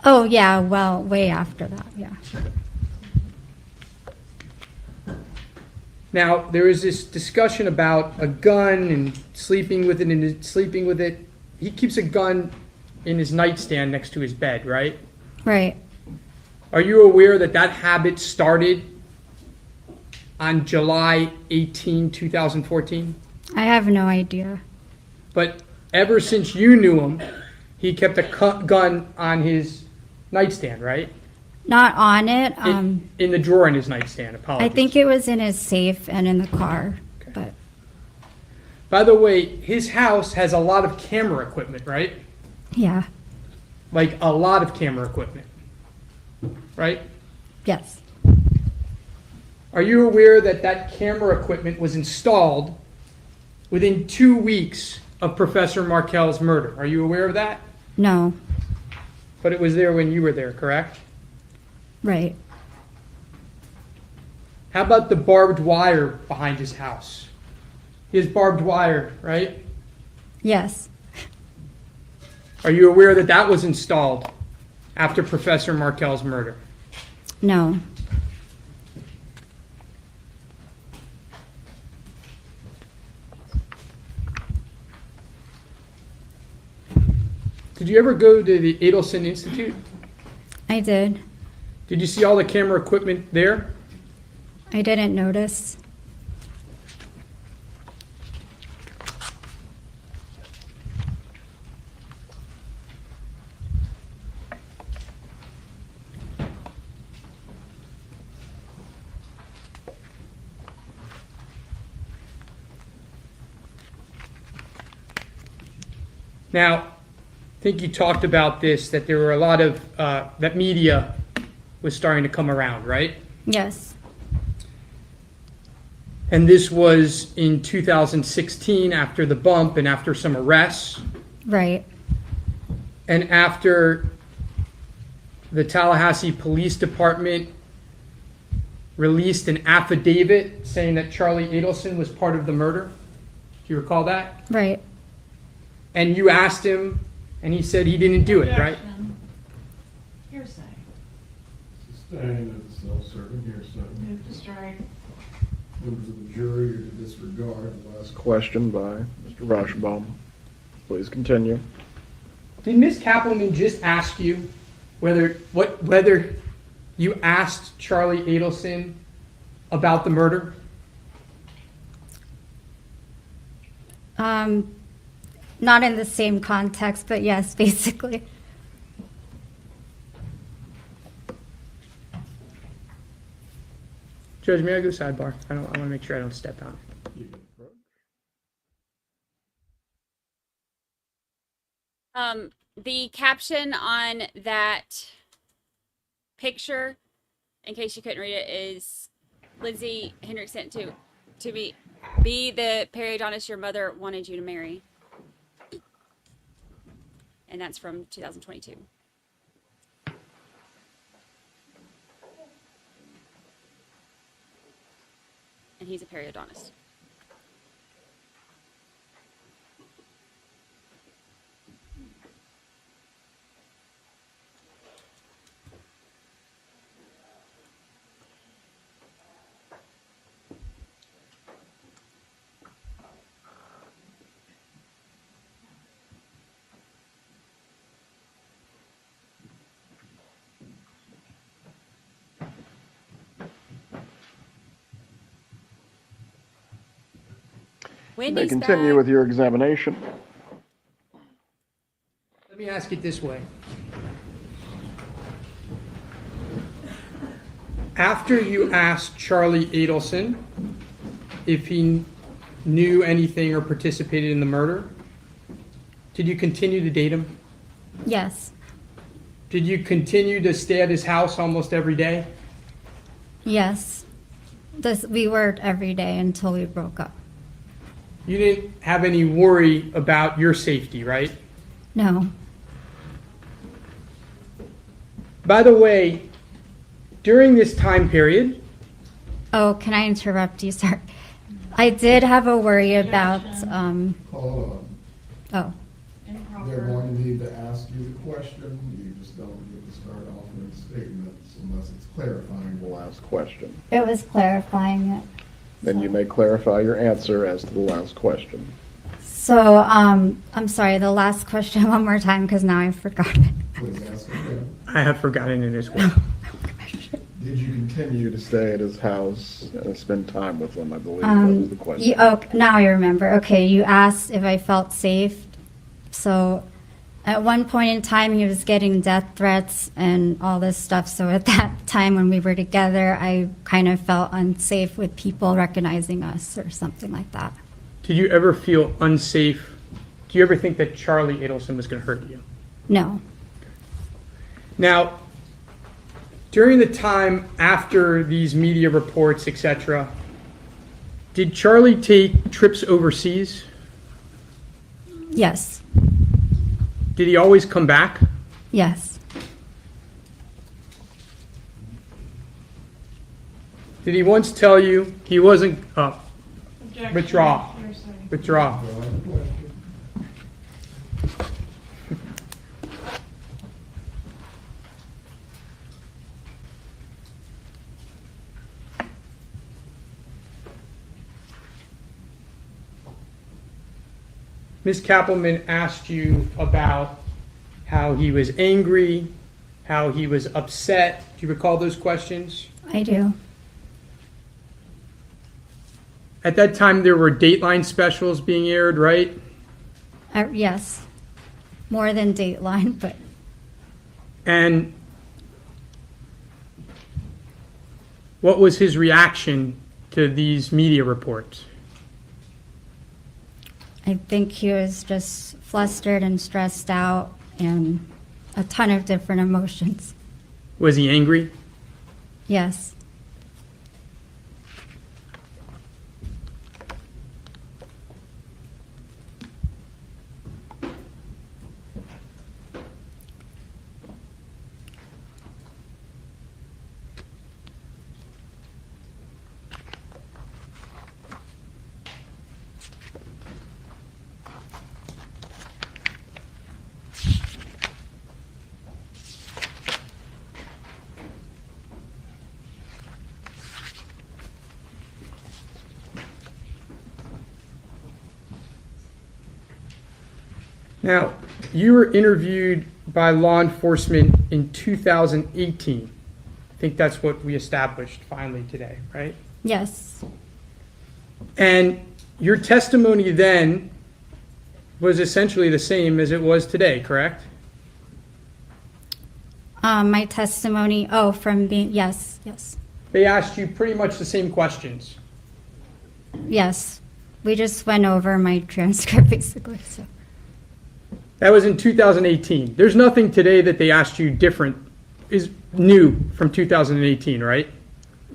Oh, yeah, well, way after that, yeah. Now, there is this discussion about a gun and sleeping with it. He keeps a gun in his nightstand next to his bed, right? Right. Are you aware that that habit started on July 18, 2014? I have no idea. But ever since you knew him, he kept a gun on his nightstand, right? Not on it. In the drawer in his nightstand, apologies. I think it was in his safe and in the car, but By the way, his house has a lot of camera equipment, right? yeah, Like a lot of camera equipment, right? yes. Are you aware that that camera equipment was installed within 2 weeks of Professor Markel's murder? Are you aware of that? No, But it was there when you were there, correct? right. How about the barbed wire behind his house? He has barbed wire, right? Yes, Are you aware that that was installed after Professor Markel's murder? no, Did you ever go to the Adelson Institute? I did. Did you see all the camera equipment there? I didn't notice. Now, I think you talked about this, that there were a lot of, that media was starting to come around, right? Yes, And this was in 2016 after the bump and after some arrests right. and after the Tallahassee Police Department released an affidavit saying that Charlie Adelson was part of the murder. Do you recall that? Right. And you asked him, and he said he didn't do it, right? Hearsay. Sustained as self-serving hearsay. Move to strike. Members of the jury are to disregard the last Question by Mr. Rauschenbaum. Please continue. Did Ms. Kappelman just ask you whether you asked Charlie Adelson about the murder? Not in the same context, but yes, basically. Judge, may I go sidebar? I want to make sure I don't step out. The caption on that picture, in case you couldn't read it, is Lindsay Hendricks sent to be the periodontist your mother wanted you to marry. And that's from 2022. And he's a periodontist. You may continue with your examination. Let me ask it this way. After you asked Charlie Adelson if he knew anything or participated in the murder, did you continue to date him? Yes. Did you continue to stay at his house almost every day? Yes. We were every day until we broke up. You didn't have any worry about your safety, right? No. By the way, during this time period... Oh, can I interrupt you? Sorry. I did have a worry about... Hold on. Oh. They're going to need to ask you the question. You just don't get to start offering statements unless it's clarifying the last question. It was clarifying it. Then you may clarify your answer as to the last question. So, I'm sorry, the last question one more time because now I forgot it. Please ask again. I have forgotten it as well. Did you continue to Stay at his house and spend time with him, I believe was the question. Now I remember. Okay, you asked if I felt safe. So at one point in time, he was getting death threats and all this stuff. So at that time when we were together, I kind of felt unsafe with people recognizing us or something like that. Did you ever feel unsafe? Do you ever think that Charlie Adelson was going to hurt you? No. Now, during the time after these media reports, etc., did Charlie take trips overseas? Yes. Did he always come back? Yes. Did he once tell you he wasn't... Objection. Withdraw. Hearsay. Withdraw. Ms. Kappelman asked you about how he was angry, how he was upset. Do you recall those questions? I do. At that time, there were Dateline specials being aired, right? Yes. More than Dateline, but And what was his reaction to these media reports? I think he was just flustered and stressed out and a ton of different emotions. Was he angry? Yes. Now, you were interviewed by law enforcement in 2018. I think that's what we established finally today, right? Yes. And your testimony then was essentially the same as it was today, correct? My testimony, from being, yes. They asked you pretty much the same questions. Yes. We just went over my transcript basically, so. That was in 2018. There's nothing today that they asked you different, is new from 2018, right?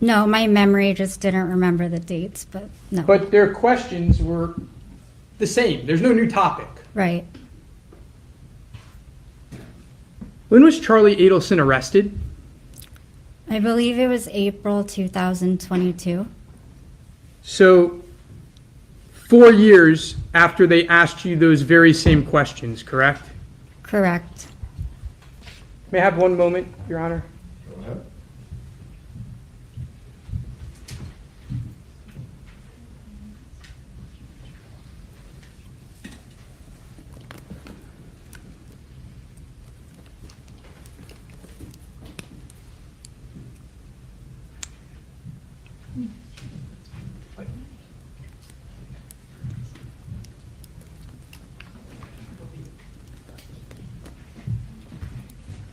No, my memory just didn't remember the dates, but no. But their questions were the same. There's no new topic. Right. When was Charlie Adelson arrested? I believe it was April 2022. So 4 years after they asked you those very same questions, correct? Correct. May I have one moment, Your Honor?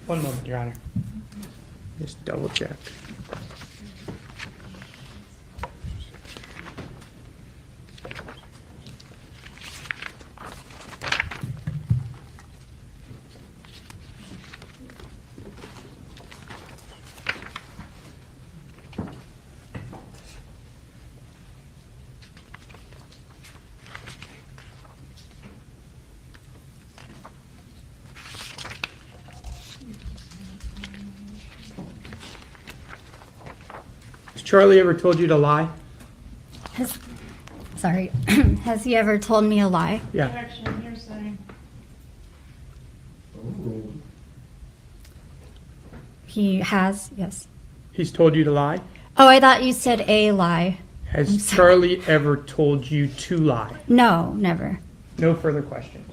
One moment, Your Honor. Just double check. Charlie ever told you to lie? Has he ever told me a lie? Yeah. Objection, hearsay. He has, yes. He's told you to lie? Oh, I thought you said a lie. Has Charlie ever told you to lie? No, never. No further questions.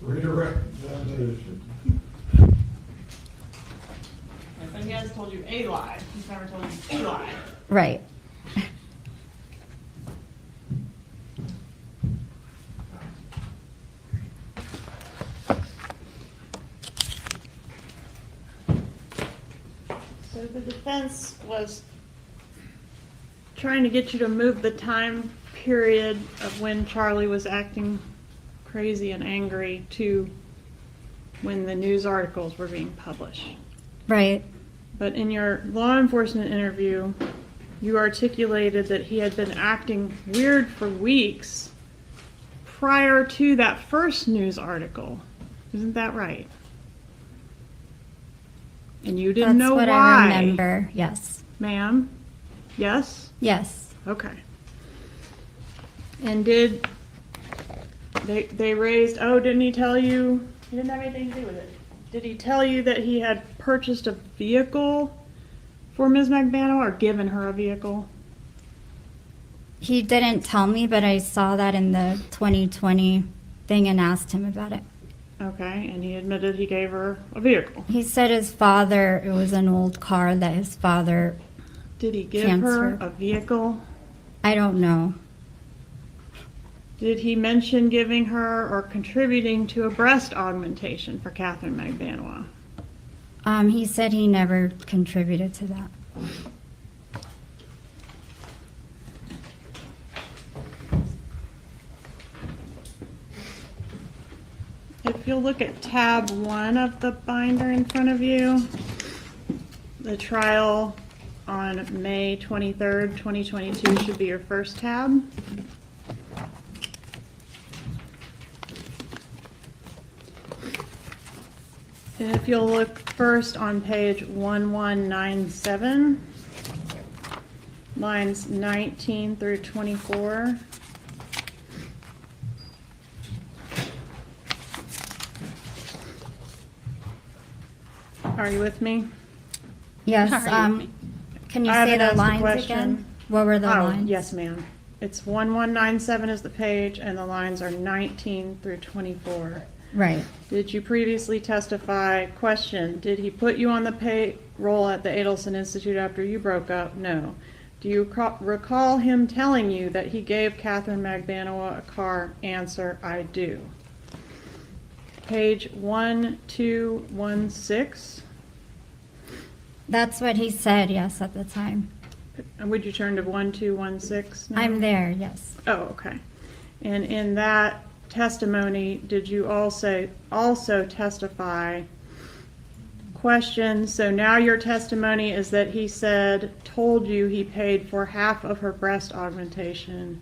Redirect. But he has told you a lie. He's never told you to lie. Right. So the defense was trying to get you to move the time period of when Charlie was acting crazy and angry to when the news articles were being published. Right. But in your law enforcement interview, you articulated that he had been acting weird for weeks prior to that first news article. Isn't that right? And you didn't know why. That's what I remember, yes. Ma'am? Yes? Yes. Okay. And did they raised, didn't he tell you? He didn't have anything to do with it. Did he tell you that he had purchased a vehicle for Ms. McBano or given her a vehicle? He didn't tell me, but I saw that in the 2020 thing and asked him about it. Okay, and he admitted he gave her a vehicle. He said his father, it was an old car that his father Did he give transferred. her a vehicle? I don't know. Did he mention giving her or contributing to a breast augmentation for Catherine McBanois? He said he never contributed to that. If you'll look at tab 1 of the binder in front of you, the trial on May 23rd, 2022 should be your first tab. And if you'll look first on page 1197, lines 19 through 24. Are you with me? Yes, can you say the lines again? What were the lines? Yes, ma'am. It's 1197 is the page, and the lines are 19 through 24. Right. Did you previously testify? Question, did he put you on the payroll at the Adelson Institute after you broke up? No. Do you recall him telling you that he gave Catherine Magbanua a car? Answer, I do. Page 1216. That's what he said, yes, at the time. And would you turn to 1216 now? I'm there, yes. Oh, okay. And in that testimony, did you also testify? Question, so now your testimony is that he told you he paid for half of her breast augmentation.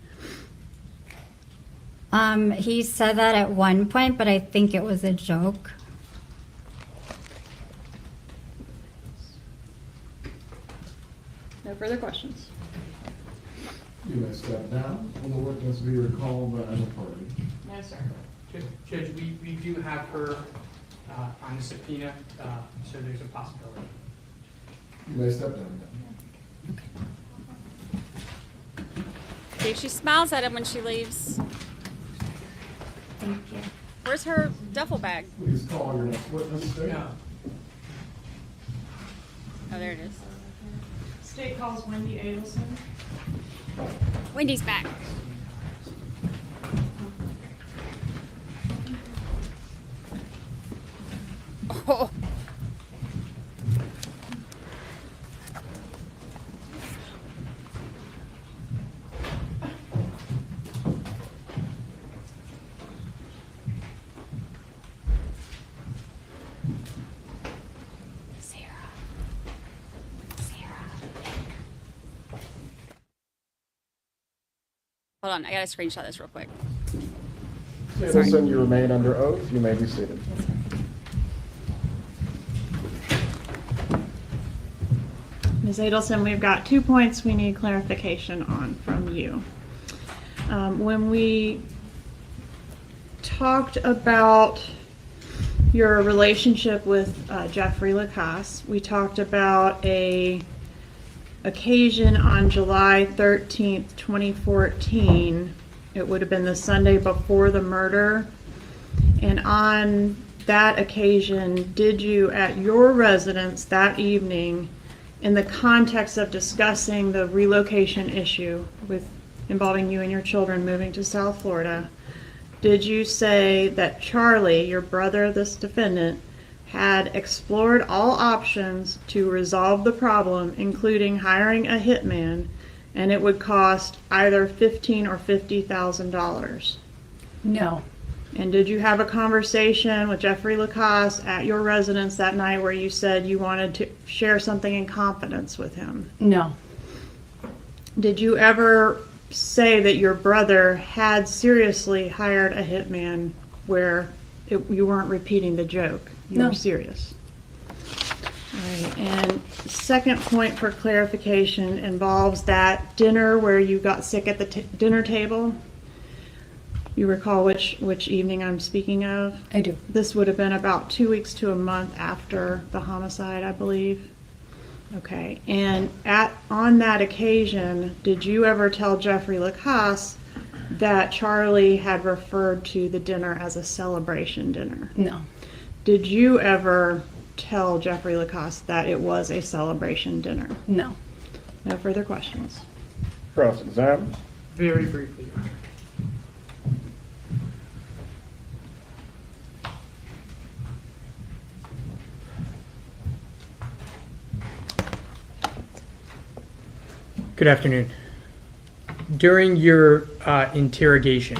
He said that at one point, but I think it was a joke. No further questions. You may step down. Will the witness be recalled by either party? No, sir. Judge, we do have her on the subpoena, so there's a possibility. You may step down. See, she smiles at him when she leaves. Thank you. Where's her duffel bag? Please call your next witness. State. Oh, there it is. State calls Wendy Adelson. Wendy's back. Oh. Hold on, I gotta screenshot this real quick. Adelson, you remain under oath. You may be seated. Ms. Adelson, we've got 2 points we need clarification on from you. When we talked about your relationship with Jeffrey Lacasse, we talked about a occasion on July 13th, 2014. It would have been the Sunday before the murder. And on that occasion, did you, at your residence that evening, in the context of discussing the relocation issue involving you and your children moving to South Florida, did you say that Charlie, your brother, this defendant, had explored all options to resolve the problem, including hiring a hitman, and it would cost either $15,000 or $50,000? No. And did you have a conversation with Jeffrey Lacasse at your residence that night where you said you wanted to share something in confidence with him? No. Did you ever say that your brother had seriously hired a hitman where you weren't repeating the joke? You were serious. All right, and second point for clarification involves that dinner where you got sick at the dinner table. You recall which evening I'm speaking of? I do. This would have been about 2 weeks to a month after the homicide, I believe. Okay, and on that occasion, did you ever tell Jeffrey Lacasse that Charlie had referred to the dinner as a celebration dinner? No. Did you ever tell Jeffrey Lacasse that it was a celebration dinner? No. No further questions. Cross-examine. Very briefly. Good afternoon. During your interrogation,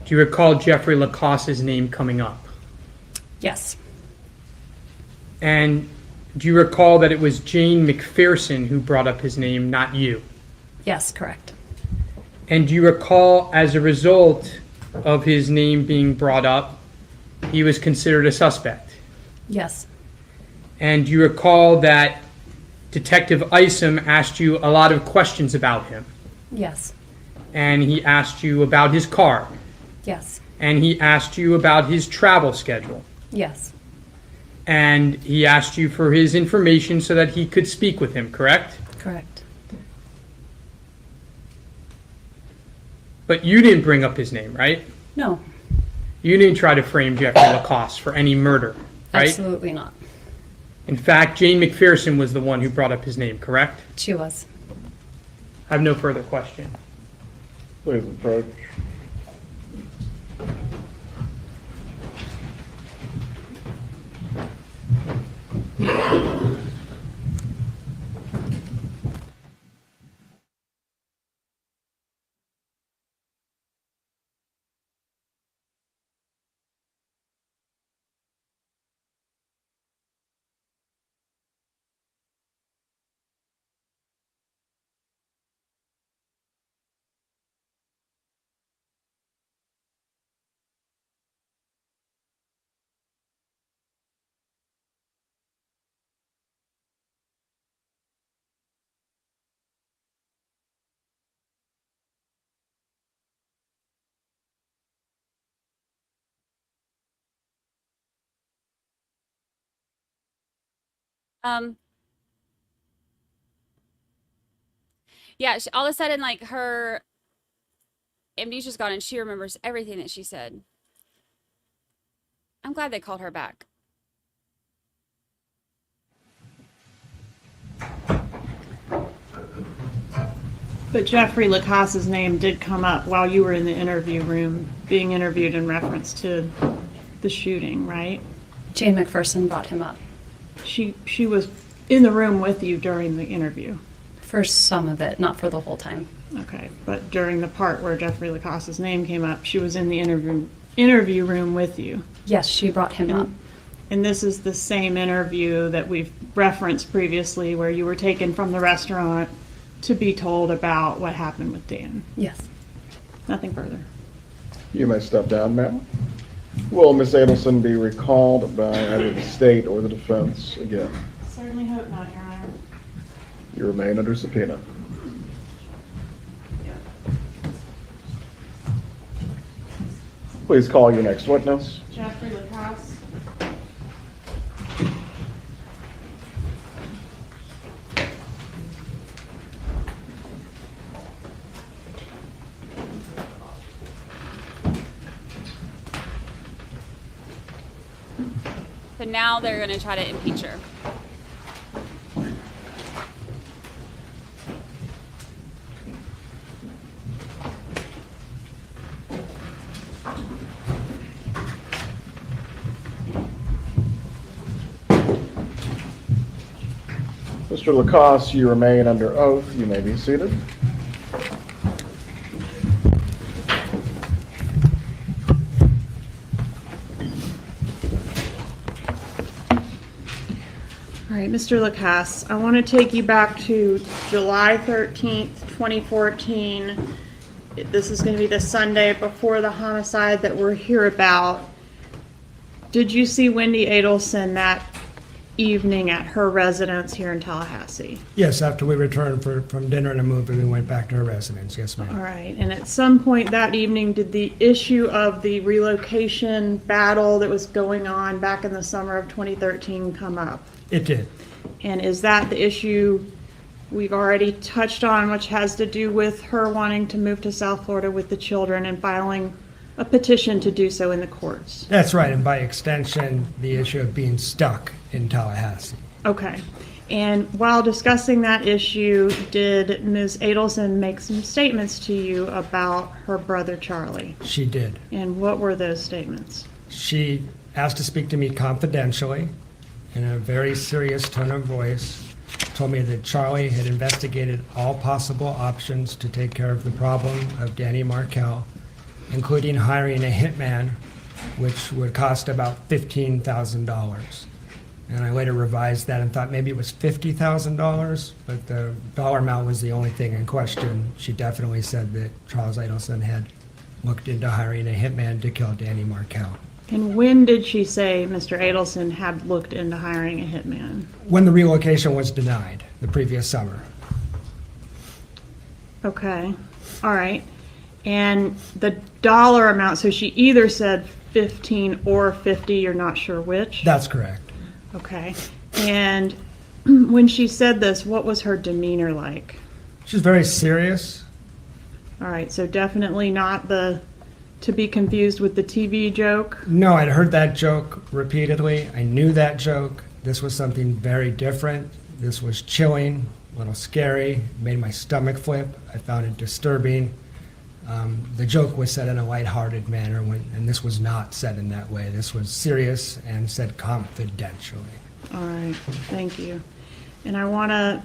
do you recall Jeffrey Lacasse's name coming up? Yes. And do you recall that it was Jane McPherson who brought up his name, not you? Yes, correct. And do you recall, as a result of his name being brought up, he was considered a suspect? Yes. And do you recall that Detective Isom asked you a lot of questions about him? Yes. And he asked you about his car? Yes. And he asked you about his travel schedule? Yes. And he asked you for his information so that he could speak with him, correct? Correct. But you didn't bring up his name, right? No, You didn't try to frame Jeffrey Lacoste for any murder, right? absolutely not. In fact, Jane McPherson was the one who brought up his name, correct? She was. I have no further question. Please approach. Yeah, all of a sudden, like, her amnesia's gone and she remembers everything that she said. I'm glad they called her back. But Jeffrey Lacoste's name did come up while you were in the interview room, being interviewed in reference to the shooting, right? Jane McPherson brought him up. She was in the room with you during the interview. For some of it, not for the whole time. Okay, but during the part where Jeffrey Lacoste's name came up, she was in the interview room with you. Yes, she brought him up. And this is the same interview that we've referenced previously where you were taken from the restaurant to be told about what happened with Dan. Yes. Nothing further. You may step down, ma'am. Will Ms. Adelson be recalled by either the state or the defense again? Certainly hope not, Your Honor. You remain under subpoena. Please call your next witness. Jeffrey Lacoste. So now they're going to try to impeach her. Mr. Lacoste, you remain under oath. You may be seated. All right, Mr. Lacoste, I want to take you back to July 13th, 2014. This is going to be the Sunday before the homicide that we're here about. Did you see Wendy Adelson that evening at her residence here in Tallahassee? Yes, after we returned from dinner and a movie, we went back to her residence. Yes, ma'am. All right, and at some point that evening, did the issue of the relocation battle that was going on back in the summer of 2013 come up? It did. And is that the issue we've already touched on, which has to do with her wanting to move to South Florida with the children and filing a petition to do so in the courts? That's right, and by extension, the issue of being stuck in Tallahassee. Okay. And while discussing that issue, did Ms. Adelson make some statements to you about her brother Charlie? She did. And what were those statements? She asked to speak to me confidentially in a very serious tone of voice, told me that Charlie had investigated all possible options to take care of the problem of Danny Markel, including hiring a hitman, which would cost about $15,000. And I later revised that and thought maybe it was $50,000, but the dollar amount was the only thing in question. She definitely said that Charles Adelson had looked into hiring a hitman to kill Danny Markel. And when did she say Mr. Adelson had looked into hiring a hitman? When the relocation was denied, the previous summer. Okay. All right. And the dollar amount, so she either said 15 or 50, you're not sure which? That's correct. Okay. And when she said this, what was her demeanor like? She was very serious. All right, so definitely not to be confused with the TV joke. No, I'd heard that joke repeatedly. I knew that joke. This was something very different. This was chilling, a little scary, made my stomach flip. I found it disturbing. The joke was said in a lighthearted manner, and this was not said in that way. This was serious and said confidentially. All right, thank you. And I want to,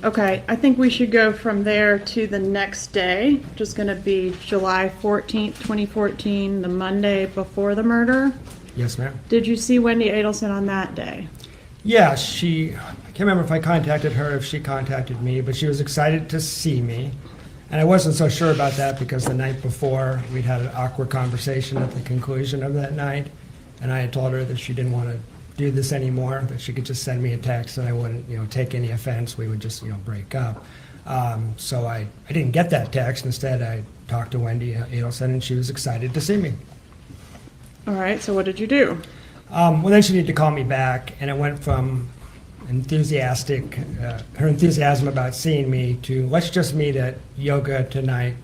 okay, I think we should go from there to the next day, which is going to be July 14th, 2014, the Monday before the murder. Yes, ma'am. Did you see Wendy Adelson on that day? Yeah, I can't remember if I contacted her, if she contacted me, but she was excited to see me. And I wasn't so sure about that because the night before we'd had an awkward conversation at the conclusion of that night. And I had told her that she didn't want to do this anymore, that she could just send me a text and I wouldn't, take any offense. We would just, break up. So I didn't get that text. Instead, I talked to Wendy Adelson and she was excited to see me. All right, so what did you do? Well, then she needed to call me back, and it went from her enthusiasm about seeing me to let's just meet at yoga tonight,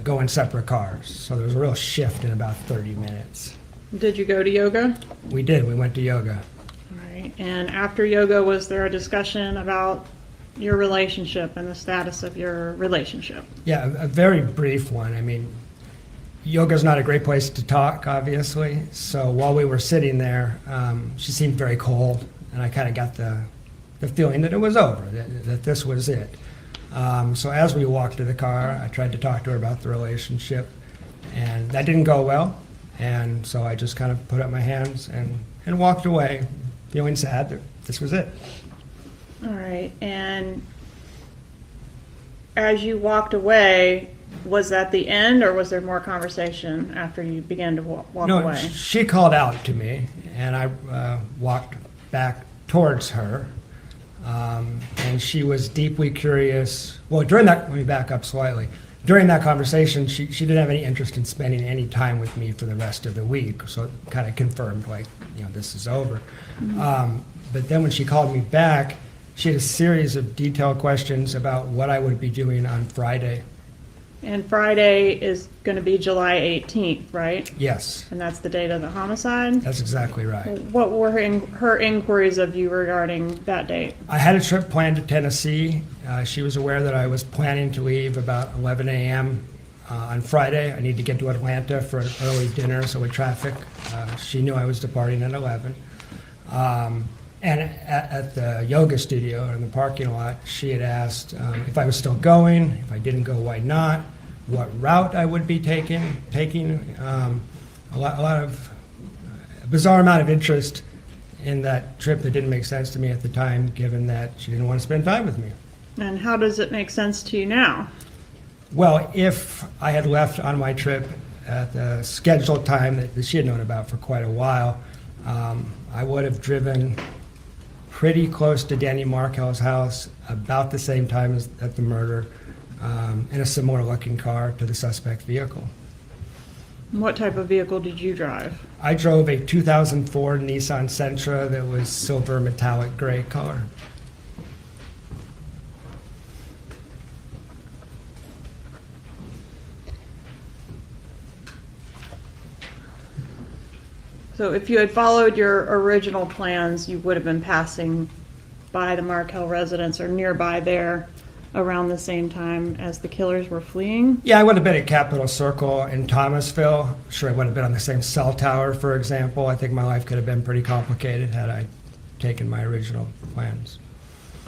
go in separate cars. So there was a real shift in about 30 minutes. Did you go to yoga? We did. We went to yoga. All right, and after yoga, was there a discussion about your relationship and the status of your relationship? Yeah, a very brief one. I mean, yoga's not a great place to talk, obviously. So while we were sitting there, she seemed very cold, and I kind of got the feeling that it was over, that this was it. So as we walked to the car, I tried to talk to her about the relationship, and that didn't go well. And so I just kind of put up my hands and walked away, feeling sad that this was it. All right, and as you walked away, was that the end, or was there more conversation after you began to walk away? She called out to me, and I walked back towards her, and she was deeply curious. Well, let me back up slightly. During that conversation, she didn't have any interest in spending any time with me for the rest of the week, so it kind of confirmed, this is over. Mm-hmm. But then when she called me back, she had a series of detailed questions about what I would be doing on Friday. And Friday is going to be July 18th, right? Yes. And that's the date of the homicide? That's exactly right. What were her inquiries of you regarding that date? I had a trip planned to Tennessee. She was aware that I was planning to leave about 11 a.m. On Friday. I need to get to Atlanta for an early dinner, so with traffic, she knew I was departing at 11. And at the yoga studio in the parking lot, she had asked if I was still going, if I didn't go, why not, what route I would be taking a lot of a bizarre amount of interest in that trip that didn't make sense to me at the time, given that she didn't want to spend time with me. And how does it make sense to you now? Well, if I had left on my trip at the scheduled time that she had known about for quite a while, I would have driven pretty close to Dan Markel's house about the same time as at the murder, in a similar looking car to the suspect vehicle. What type of vehicle did you drive? I drove a 2004 Nissan Sentra that was silver metallic gray color. So if you had followed your original plans, you would have been passing by the Markel residence or nearby there around the same time as the killers were fleeing? Yeah, I would have been at Capitol Circle in Thomasville. Sure, I would have been on the same cell tower, for example. I think my life could have been pretty complicated had I taken my original plans.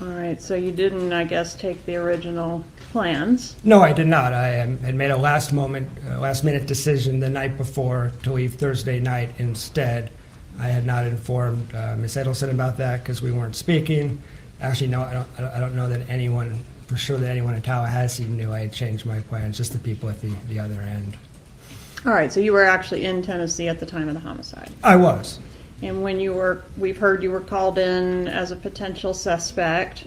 All right, so you didn't, I guess, take the original plans? No, I did not. I had made a last-minute decision the night before to leave Thursday night instead. I had not informed Ms. Adelson about that because we weren't speaking. Actually, no, I don't know that anyone, for sure that anyone in Tallahassee knew I had changed my plans, just the people at the other end. All right, so you were actually in Tennessee at the time of the homicide? I was. And when you were, we've heard you were called in as a potential suspect,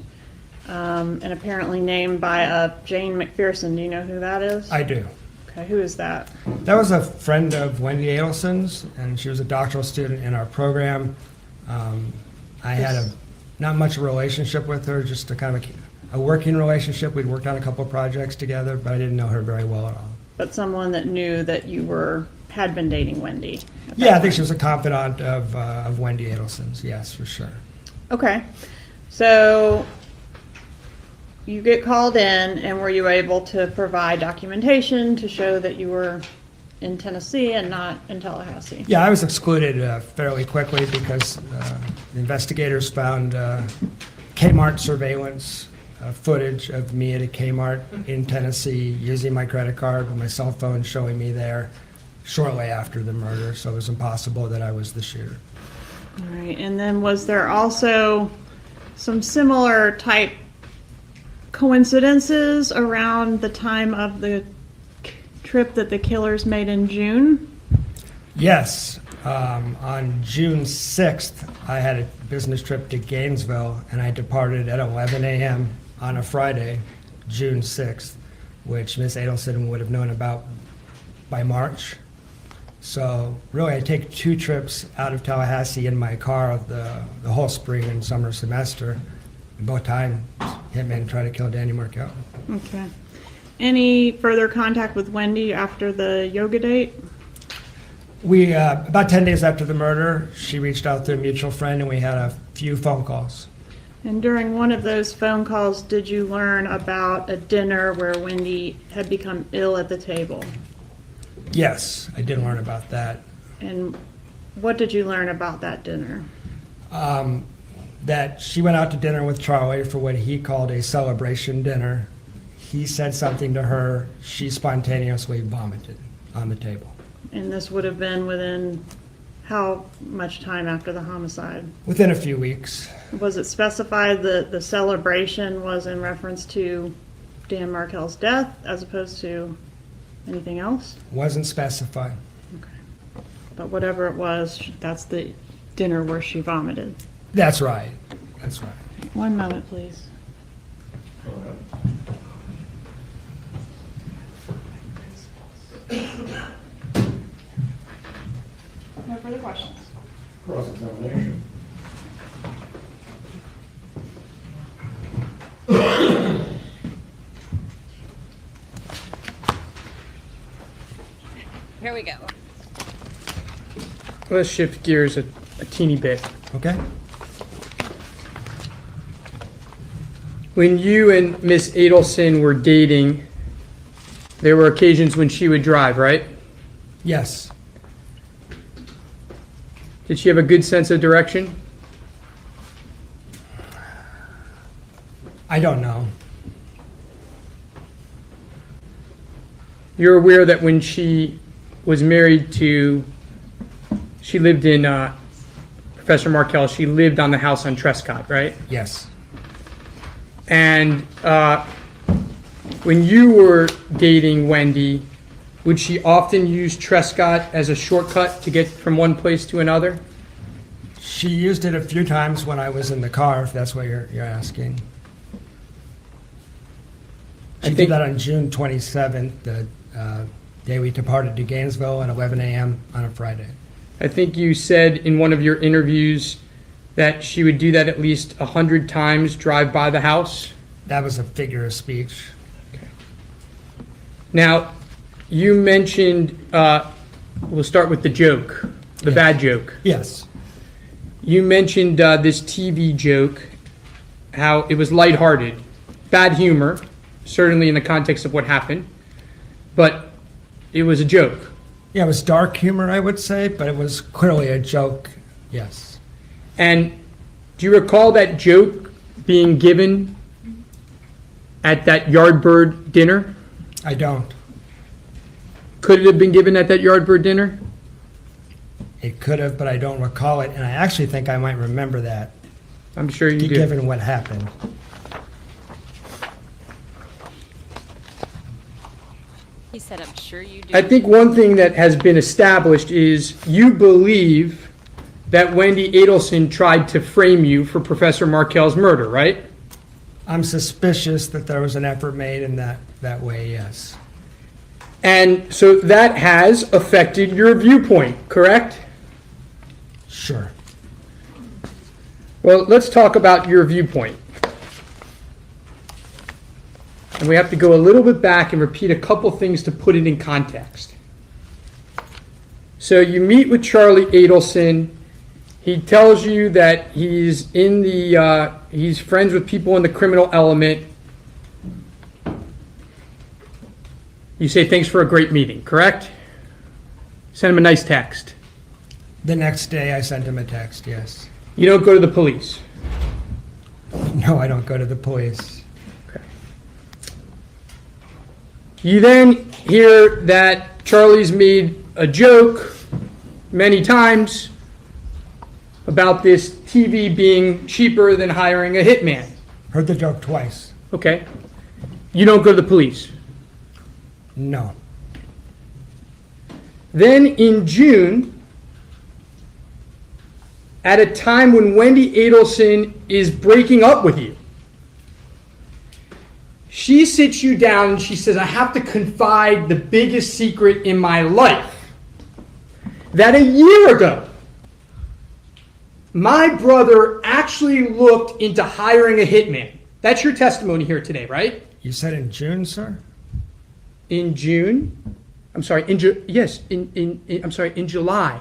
and apparently named by a Jane McPherson. Do you know who that is? I do. Okay, who is that? That was a friend of Wendy Adelson's, and she was a doctoral student in our program. I had a Not much of a relationship with her, just a kind of a working relationship. We'd worked on a couple of projects together, but I didn't know her very well at all. But someone that knew that you had been dating Wendy. Yeah, I think she was a confidant of Wendy Adelson's, yes, for sure. Okay. So you get called in, and were you able to provide documentation to show that you were in Tennessee and not in Tallahassee? Yeah, I was excluded fairly quickly because the investigators found Kmart surveillance footage of me at a Kmart in Tennessee using my credit card with my cell phone showing me there shortly after the murder, so it was impossible that I was the shooter. All right. And then was there also some similar type coincidences around the time of the trip that the killers made in June? Yes. On June 6th, I had a business trip to Gainesville, and I departed at 11 a.m. on a Friday, June 6th, which Miss Adelson would have known about by March. So really, I take 2 trips out of Tallahassee in my car the whole spring and summer semester. Both times, hitmen try to kill Danny Markel. Okay. Any further contact with Wendy after the yoga date? We, about 10 days after the murder, she reached out to a mutual friend, and we had a few phone calls. And during one of those phone calls, did you learn about a dinner where Wendy had become ill at the table? Yes, I did learn about that. And what did you learn about that dinner? That she went out to dinner with Charlie for what he called a celebration dinner. He said something to her. She spontaneously vomited on the table. And this would have been within how much time after the homicide? Within a few weeks. Was it specified that the celebration was in reference to Dan Markel's death as opposed to anything else? Wasn't specified. Okay. But whatever it was, that's the dinner where she vomited. That's right. That's right. One moment, please. No further questions. Cross-examination. Here we go. Let's shift gears a teeny bit. Okay. When you and Miss Adelson were dating, there were occasions when she would drive, right? Yes. Did she have a good sense of direction? I don't know. You're aware that when she was married to, she lived in, Professor Markel, she lived on the house on Trescott, right? Yes. And when you were dating Wendy, would she often use Trescott as a shortcut to get from one place to another? She used it a few times when I was in the car, if that's what you're asking. She did that on June 27th, the day we departed to Gainesville at 11 a.m. on a Friday. I think you said in one of your interviews that she would do that at least 100 times, drive by the house? That was a figure of speech. Okay. Now, you mentioned, we'll start with the joke, the bad joke. Yes. You mentioned this TV joke, how it was lighthearted, bad humor, certainly in the context of what happened, but it was a joke. Yeah, it was dark humor, I would say, but it was clearly a joke, yes. And do you recall that joke being given at that Yardbird dinner? I don't. Could it have been given at that Yardbird dinner? It could have, but I don't recall it, and I actually think I might remember that. I'm sure you do. Given what happened. He said, I'm sure you do. I think one thing that has been established is you believe that Wendy Adelson tried to frame you for Professor Markel's murder, right? I'm suspicious that there was an effort made in that way, yes. And so that has affected your viewpoint, correct? Sure. Well, let's talk about your viewpoint. And we have to go a little bit back and repeat a couple things to put it in context. So you meet with Charlie Adelson. He tells you that he's he's friends with people in the criminal element. You say thanks for a great meeting, correct? Send him a nice text. The next day, I sent him a text, yes. You don't go to the police. No, I don't go to the police. Okay. You then hear that Charlie's made a joke many times about this TV being cheaper than hiring a hitman. Heard the joke twice. Okay. You don't go to the police. No. Then in June, at a time when Wendy Adelson is breaking up with you, she sits you down and she says, I have to confide the biggest secret in my life. That a year ago, my brother actually looked into hiring a hitman. That's your testimony here today, right? You said in June, sir? In June? I'm sorry, in July.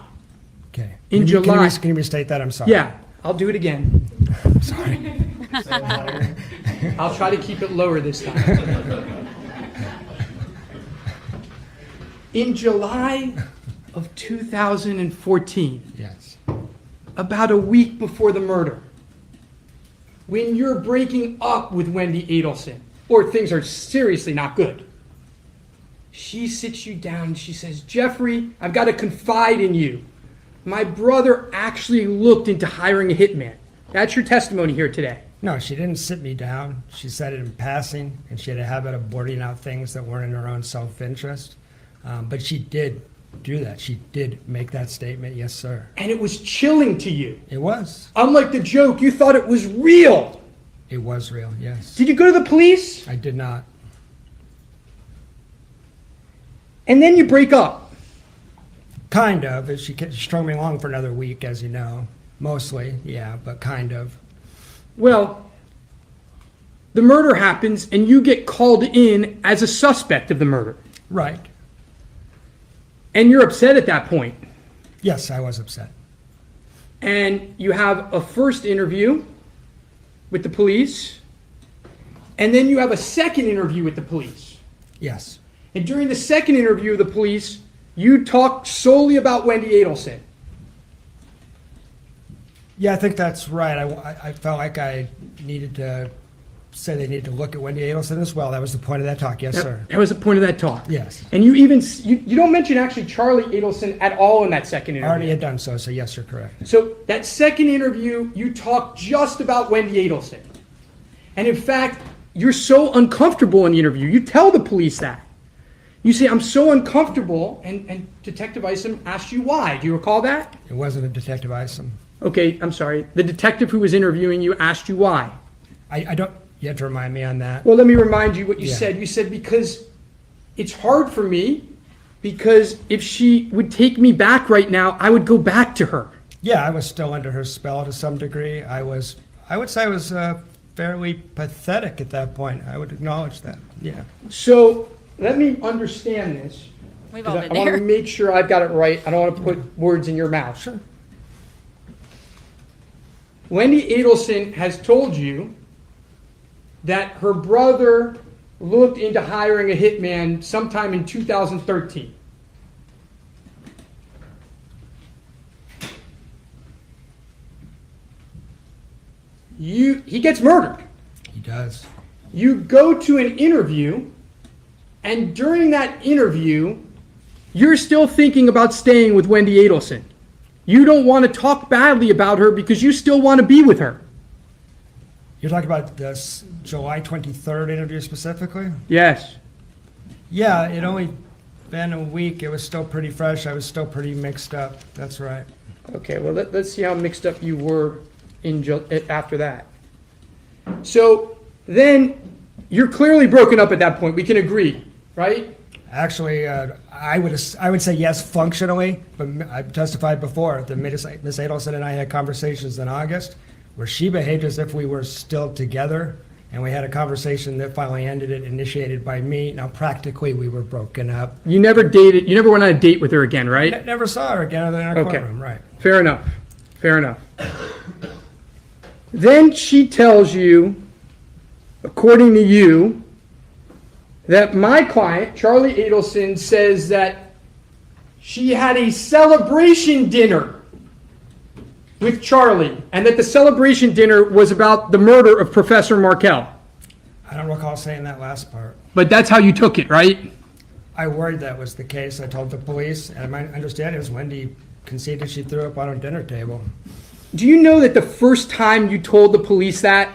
Okay. In July. Can you restate that? I'm sorry. Yeah, I'll do it again. I'm sorry. I'll try to keep it lower this time. In July of 2014, yes, about a week before the murder, when you're breaking up with Wendy Adelson, or things are seriously not good, she sits you down and she says, Jeffrey, I've got to confide in you. My brother actually looked into hiring a hitman. That's your testimony here today. No, she didn't sit me down. She said it in passing, and she had a habit of blurting out things that weren't in her own self-interest. But she did do that. She did make that statement, yes, sir. And it was chilling to you. It was. Unlike the joke, you thought it was real. It was real, yes. Did you go to the police? I did not. And then you break up. Kind of. She strung me along for another week, as you know. Mostly, yeah, but kind of. Well, the murder happens and you get called in as a suspect of the murder. Right. And you're upset at that point. Yes, I was upset. And you have a first interview with the police, and then you have a second interview with the police. Yes. And during the second interview with the police, you talked solely about Wendy Adelson. Yeah, I think that's right. I felt like I needed to say they needed to look at Wendy Adelson as well. That was the point of that talk. Yes, sir. That was the point of that talk. Yes. And you even, you don't mention actually Charlie Adelson at all in that second interview. I already had done so, so yes, you're correct. So that second interview, you talked just about Wendy Adelson. And in fact, you're so uncomfortable in the interview. You tell the police that. You say, I'm so uncomfortable, and Detective Isom asked you why. Do you recall that? It wasn't a Detective Isom. Okay, I'm sorry. The detective who was interviewing you asked you why. I don't, you have to remind me on that. Well, let me remind you what you Yeah. said. You said, because it's hard for me, because if she would take me back right now, I would go back to her. Yeah, I was still under her spell to some degree. I would say I was fairly pathetic at that point. I would acknowledge that, yeah. So let me understand this. We've all been I want there. to make sure I've got it right. I don't want to put words in your mouth. Sure. Wendy Adelson has told you that her brother looked into hiring a hitman sometime in 2013. He gets murdered. He does. You go to an interview, and during that interview, you're still thinking about staying with Wendy Adelson. You don't want to talk badly about her because you still want to be with her. You're talking about this July 23rd interview specifically? Yes. Yeah, it only been a week. It was still pretty fresh. I was still pretty mixed up. That's right. Okay, well, let's see how mixed up you were after that. So then you're clearly broken up at that point. We can agree, right? Actually, I would say yes functionally, but I've testified before that Miss Adelson and I had conversations in August. where she behaved as if we were still together, and we had a conversation that finally ended it, initiated by me. Now, practically, we were broken up. You never went on a date with her again, right? Never saw her again other than our Okay. courtroom, right. Fair enough. Fair enough. Then she tells you, according to you, that my client, Charlie Adelson, says that she had a celebration dinner with Charlie, and that the celebration dinner was about the murder of Professor Markel. I don't recall saying that last part. But that's how you took it, right? I worried that was the case. I told the police, and my understanding is Wendy conceded she threw up on her dinner table. Do you know that the first time you told the police that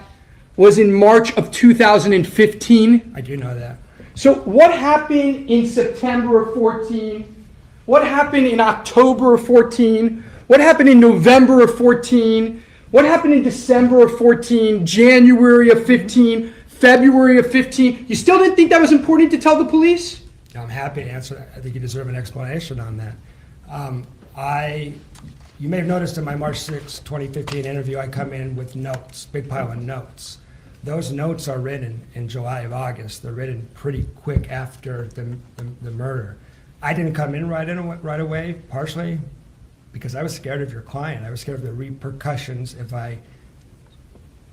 was in March of 2015? I do know that. So what happened in September of 14? What happened in October of 14? What happened in November of 14? What happened in December of 14? January of 15? February of 15? You still didn't think that was important to tell the police? I'm happy to answer that. I think you deserve an explanation on that. You may have noticed in my March 6, 2015 interview, I come in with notes, big pile of notes. Those notes are written in July of August. They're written pretty quick after the murder. I didn't come in right away, partially because I was scared of your client. I was scared of the repercussions if I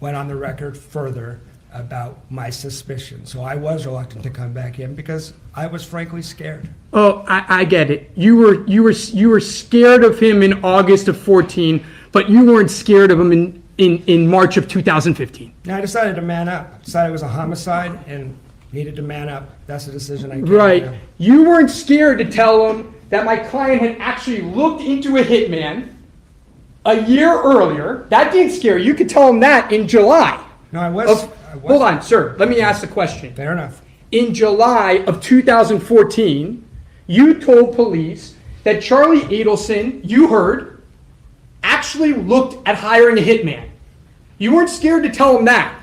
went on the record further about my suspicion. So I was reluctant to come back in because I was frankly scared. Oh, I get it. You were scared of him in August of 14, but you weren't scared of him in March of 2015. Now I decided to man up. I decided it was a homicide and needed to man up. That's the decision I came Right. to. You weren't scared to tell him that my client had actually looked into a hitman a year earlier. That didn't scare you. You could tell him that in July. No, I was. Hold on, sir. Let me ask the question. Fair enough. In July of 2014, you told police that Charlie Adelson, you heard, actually looked at hiring a hitman. You weren't scared to tell him that.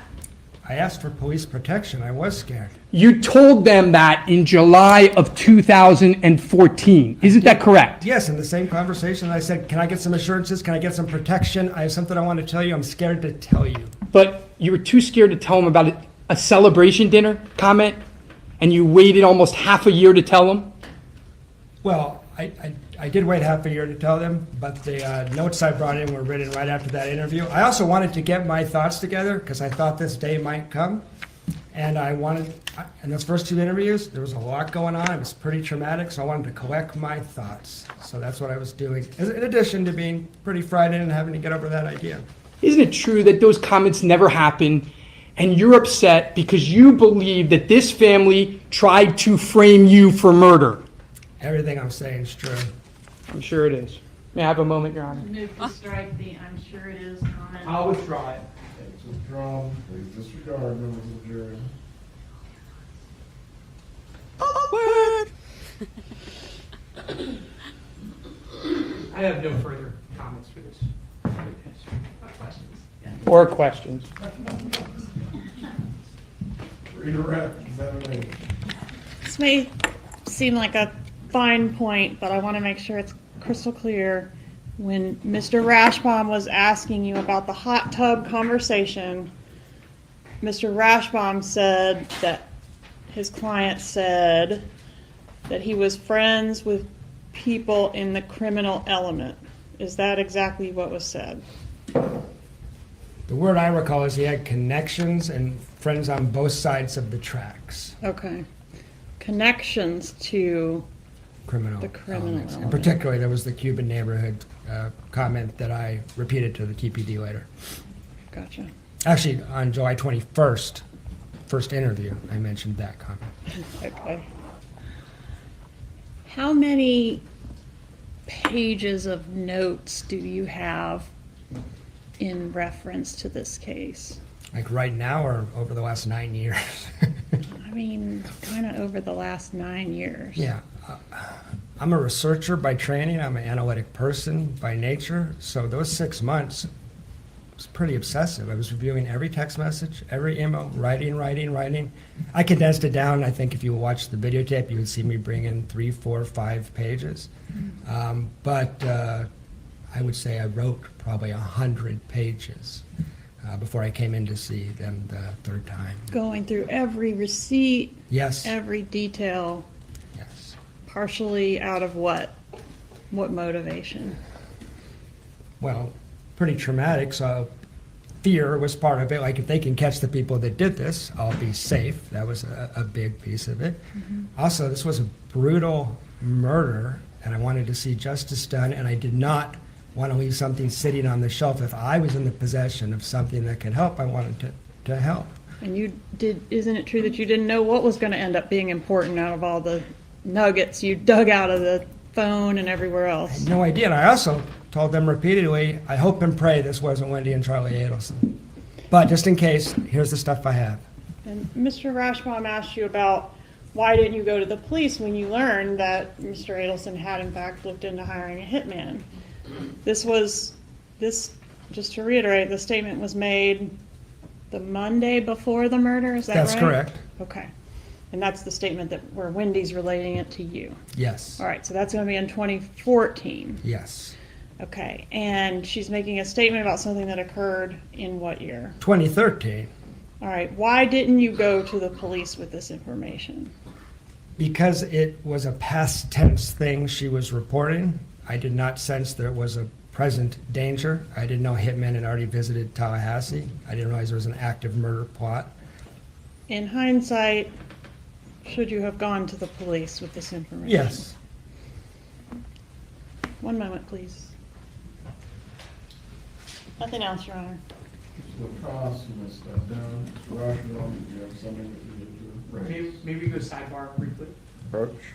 I asked for police protection. I was scared. You told them that in July of 2014. Isn't that correct? Yes, in the same conversation, I said, can I get some assurances? Can I get some protection? I have something I want to tell you. I'm scared to tell you. But you were too scared to tell them about a celebration dinner comment, and you waited almost half a year to tell them? Well, I did wait half a year to tell them, but the notes I brought in were written right after that interview. I also wanted to get my thoughts together because I thought this day might come. And in those first two interviews, there was a lot going on. It was pretty traumatic, so I wanted to collect my thoughts. So that's what I was doing, in addition to being pretty frightened and having to get over that idea. Isn't it true that those comments never happened, and you're upset because you believe that this family tried to frame you for murder? Everything I'm saying is true. I'm sure it is. May I have a moment, Your Honor? Move to strike the "I'm sure it is" comment. I'll withdraw it. It's withdrawn. Please disregard, members of the jury. I have no further comments for this. Or questions. Redirect, examination. This may seem like a fine point, but I want to make sure it's crystal clear. When Mr. Rashbaum was asking you about the hot tub conversation, Mr. Rashbaum said that his client said that he was friends with people in the criminal element. Is that exactly what was said? The word I recall is he had connections and friends on both sides of the tracks. Okay. Connections to Criminal the criminal elements. element. And particularly, there was the Cuban neighborhood comment that I repeated to the TPD later. Gotcha. Actually, on July 21st, first interview, I mentioned that comment. Okay. How many pages of notes do you have in reference to this case? Like right now or over the last 9 years? I mean, kind of over the last 9 years. Yeah. I'm a researcher by training. I'm an analytic person by nature. So those 6 months was pretty obsessive. I was reviewing every text message, every email, writing. I condensed it down. I think if you watch the videotape, you would see me bring in 3, 4, 5 pages. But I would say I wrote probably 100 pages. before I came in to see them the third time. Going through every receipt, Yes. every detail, Yes. partially out of what? What motivation? Well, pretty traumatic, so fear was part of it. Like, if they can catch the people that did this, I'll be safe. That was a big piece of it. Also, this was a brutal murder, and I wanted to see justice done, and I did not want to leave something sitting on the shelf. If I was in the possession of something that could help, I wanted to help. And isn't it true that you didn't know what was going to end up being important out of all the nuggets you dug out of the phone and everywhere else? I had no idea, and I also told them repeatedly, I hope and pray this wasn't Wendy and Charlie Adelson. But just in case, here's the stuff I have. And Mr. Rashbaum asked you about why didn't you go to the police when you learned that Mr. Adelson had in fact looked into hiring a hitman. Just to reiterate, the statement was made the Monday before the murder, is that right? That's correct. Okay. And that's the statement where Wendy's relating it to you? Yes. All right, so that's going to be in 2014? Yes. Okay, and she's making a statement about something that occurred in what year? 2013. All right, why didn't you go to the police with this information? Because it was a past tense thing she was reporting, I did not sense there was a present danger. I didn't know hitmen had already visited Tallahassee. I didn't realize there was an active murder plot. In hindsight, should you have gone to the police with this information? Yes. One moment, please. Nothing else, Your Honor. Mr. LaCrosse, you must step down. Mr. Rashbaum, do you have something that you need to raise? Maybe we go sidebar briefly. Approach.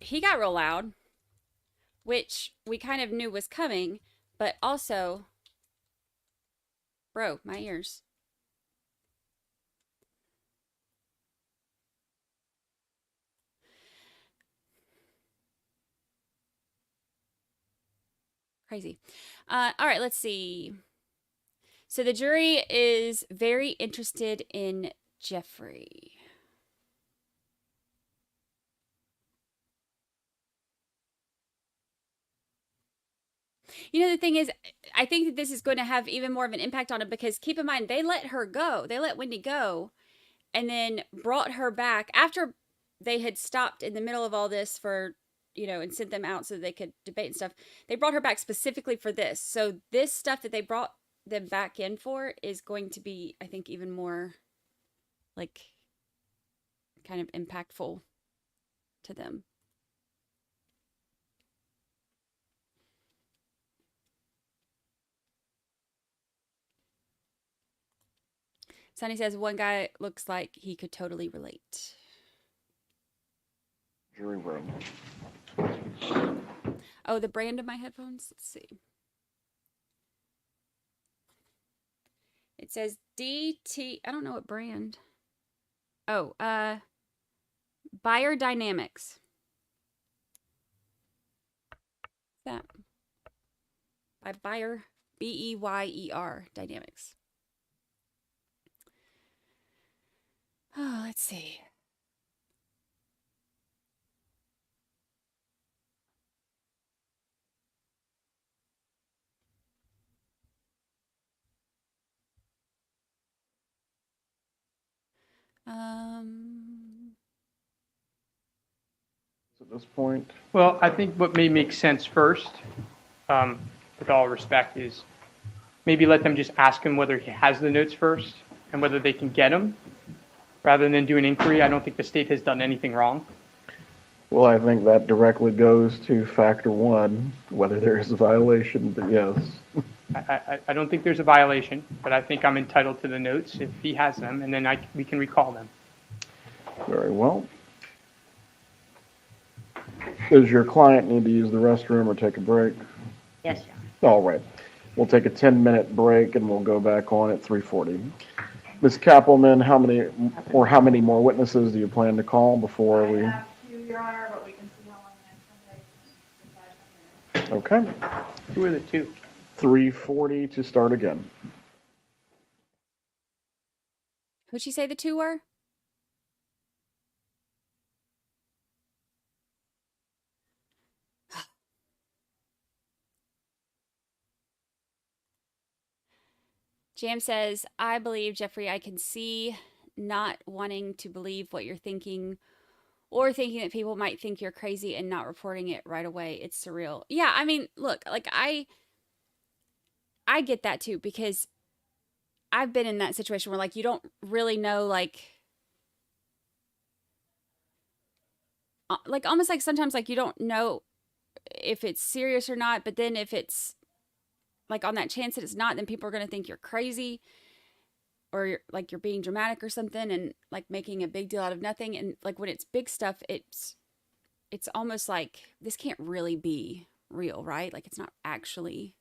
He got real loud, which we kind of knew was coming, but also, bro, my ears. Crazy. All right, let's see. So the jury is very interested in Jeffrey. You know, the thing is, I think that this is going to have even more of an impact on it because keep in mind, they let her go. They let Wendy go and then brought her back after they had stopped in the middle of all this for, you know, and sent them out so they could debate and stuff. They brought her back specifically for this. So this stuff that they brought them back in for is going to be, I think, even more like kind of impactful to them. Sonny says one guy looks like he could totally relate. Jury room. Oh, the brand of my headphones? Let's see. It says DT. I don't know what brand. Oh, Buyer Dynamics. That by Buyer, Beyer Dynamics. Oh, let's see. At this point, Well, I think what may make sense first, with all respect, is maybe let them just ask him whether he has the notes first and whether they can get them rather than do an inquiry. I don't think the state has done anything wrong. well, I think that directly goes to factor one, whether there is a violation, but yes. I don't think there's a violation, but I think I'm entitled to the notes if he has them, and then we can recall them. Very well. Does your client need to use the restroom or take a break? Yes, John. All right. We'll take a 10-minute break and we'll go back on at 3:40. Ms. Kappelman, how many more witnesses do you plan to call before we? I have two, Your Honor, but we can see how long the next one takes. Okay. Who are the two? 3:40 to start again. Who'd she say the two were? Jam says, I believe, Jeffrey, I can see not wanting to believe what you're thinking or thinking that people might think you're crazy and not reporting it right away. It's surreal. Yeah, I mean, look, like I get that too, because I've been in that situation where like you don't really know, like almost like sometimes like you don't know if it's serious or not, but then if it's like on that chance that it's not, then people are going to think you're crazy or like you're being dramatic or something and like making a big deal out of nothing. And like when it's big stuff, it's almost like this can't really be real, right? Like it's not actually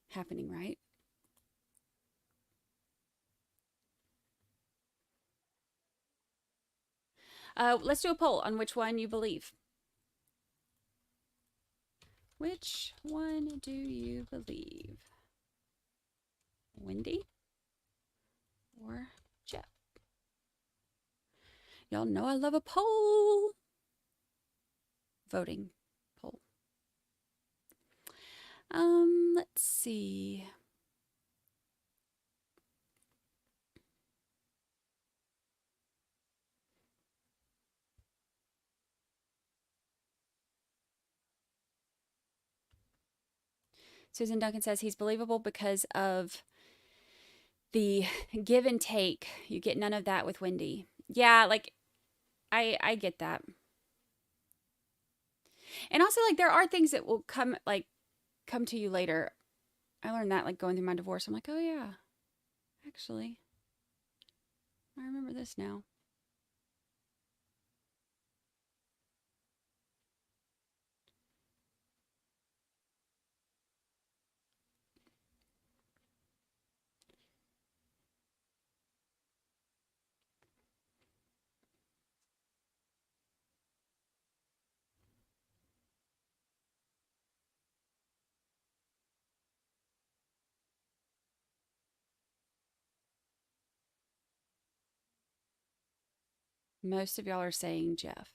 happening, right? Let's do a poll on which one you believe. Which one do you believe? Wendy or Jeff? Y'all know I love a poll. Voting poll. Let's see. Susan Duncan says he's believable because of the give and take. You get none of that with Wendy. Yeah, like I get that. And also like there are things that will come to you later. I learned that like going through my divorce. I'm like, oh yeah, actually, I remember this now. Most of y'all are saying Jeff.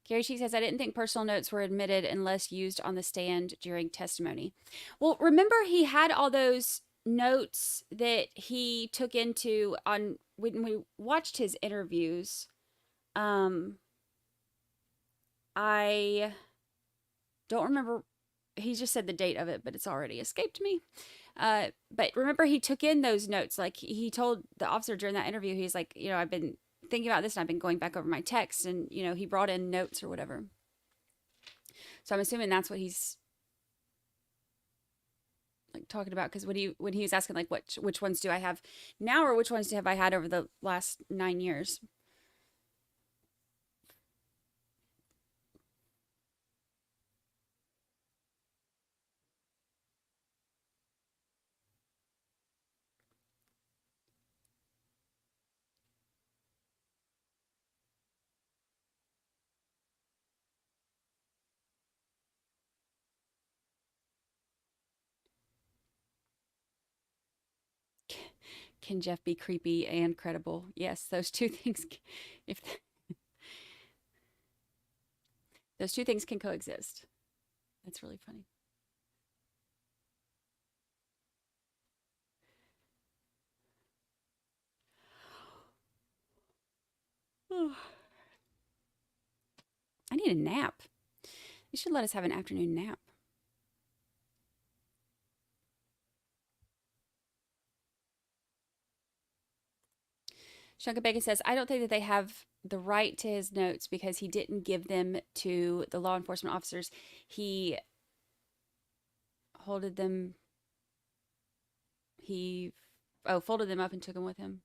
Gary Cheek says, I didn't think personal notes were admitted unless used on the stand during testimony. Well, remember he had all those notes that he took into on when we watched his interviews. I don't remember. He just said the date of it, but it's already escaped me. But remember he took in those notes. Like he told the officer during that interview, he's like, you know, I've been thinking about this and I've been going back over my texts and, you know, he brought in notes or whatever. So I'm assuming that's what he's like talking about. Cause when he was asking like, which ones do I have now or which ones have I had over the last 9 years? Can Jeff be creepy and credible? Yes, those two things. Those two things can coexist. That's really funny. Oh. I need a nap. You should let us have an afternoon nap. Shunka Bacon says, I don't think that they have the right to his notes because he didn't give them to the law enforcement officers. He folded them up and took them with him.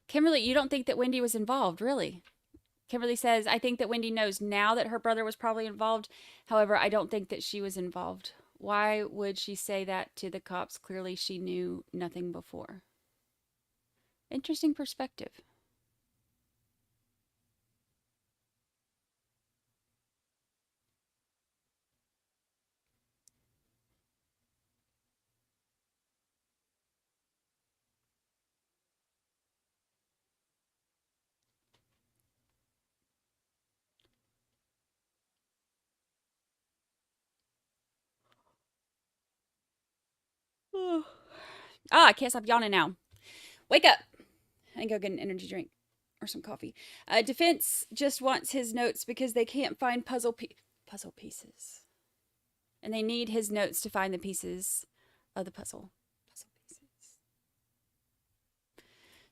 Kimberly, you don't think that Wendy was involved, really? Kimberly says, I think that Wendy knows now that her brother was probably involved. However, I don't think that she was involved. Why would she say that to the cops? Clearly, she knew nothing before. Interesting perspective. I can't stop yawning now. Wake up and go get an energy drink or some coffee. Defense just wants his notes because they can't find puzzle pieces. And they need his notes to find the pieces of the puzzle. Puzzle pieces.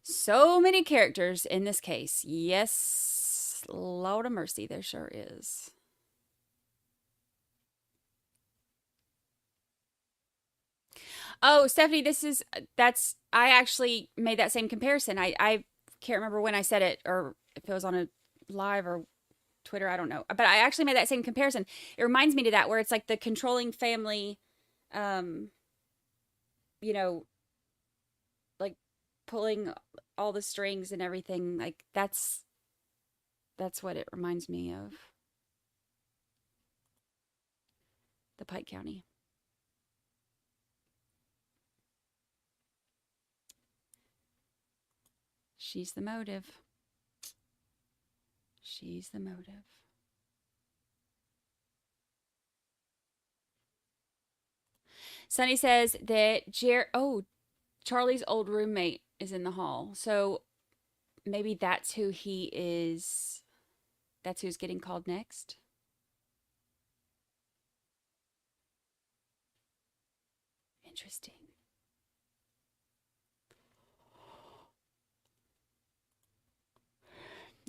So many characters in this case. Yes, Lord of mercy, there sure is. Oh, Stephanie, I actually made that same comparison. I can't remember when I said it or if it was on a live or Twitter, I don't know. But I actually made that same comparison. It reminds me to that where it's like the controlling family, like pulling all the strings and everything. Like that's what it reminds me of. The Pike County. She's the motive. She's the motive. Sonny says that Charlie's old roommate is in the hall. So maybe that's who he is. That's who's getting called next. Interesting.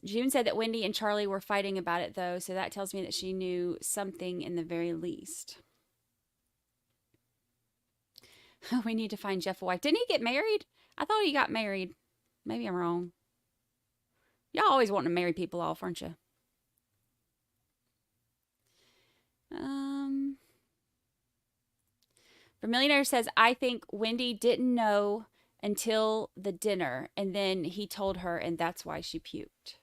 June said that Wendy and Charlie were fighting about it, though, so that tells me that she knew something in the very least. We need to find Jeff a wife. Didn't he get married? I thought he got married. Maybe I'm wrong. Y'all always wanting to marry people off, aren't you? Vermillionaire says, I think Wendy didn't know until the dinner, and then he told her, and that's why she puked.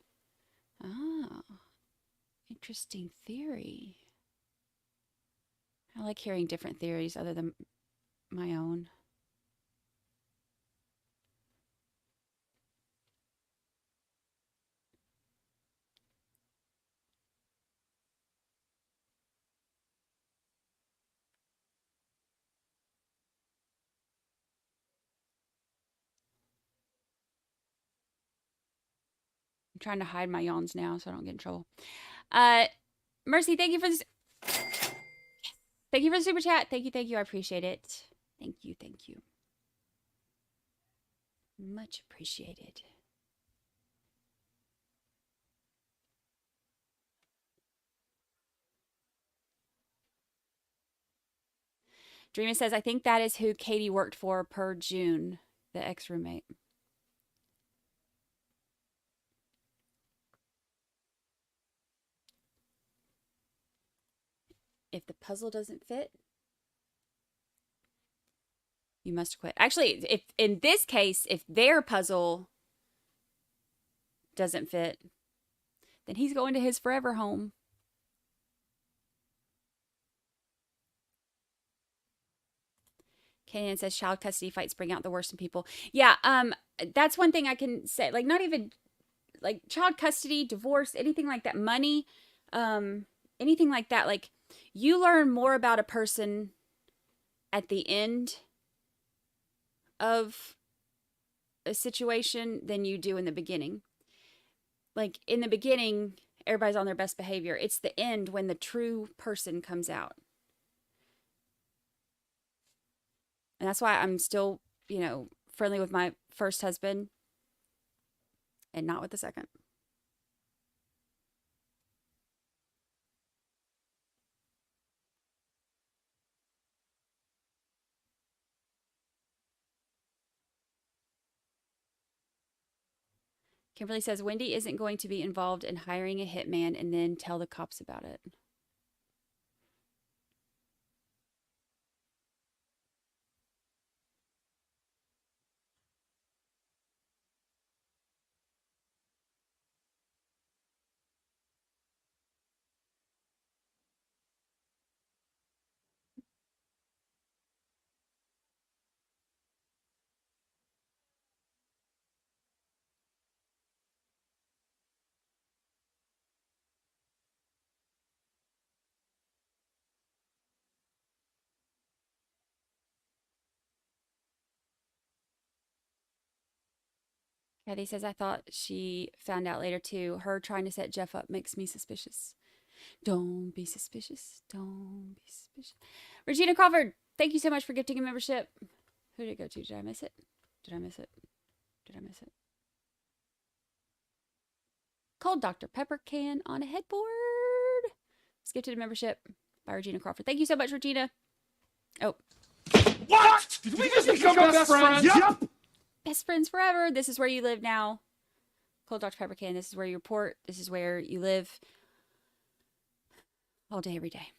Oh, interesting theory. I like hearing different theories other than my own. I'm trying to hide my yawns now so I don't get in trouble. Mercy, thank you for this. Thank you for the super chat. Thank you. I appreciate it. Thank you. Much appreciated. Dreamer says, I think that is who Katie worked for per June, the ex-roommate. If the puzzle doesn't fit, you must quit. Actually, if in this case, if their puzzle doesn't fit, then he's going to his forever home. Kenyon says child custody fights bring out the worst in people. Yeah, that's one thing I can say. Like, not even like child custody, divorce, anything like that, money, anything like that. Like, you learn more about a person at the end of a situation than you do in the beginning. Like, in the beginning, everybody's on their best behavior. It's the end when the true person comes out. And that's why I'm still, friendly with my first husband and not with the second. Kimberly says Wendy isn't going to be involved in hiring a hitman and then tell the cops about it. Kathy says, I thought she found out later too. Her trying to set Jeff up makes me suspicious. Don't be suspicious. Don't be suspicious. Regina Crawford, thank you so much for gifting a membership. Who did it go to? Did I miss it? Did I miss it? Did I miss it? Cold Dr. Pepper can on a headboard. It's gifted a membership by Regina Crawford. Thank you so much, Regina. Oh. What? Did we just become best friends? Yep. Best friends forever. This is where you live now. Cold Dr. Pepper can. This is where you report. This is where you live. All day, every day.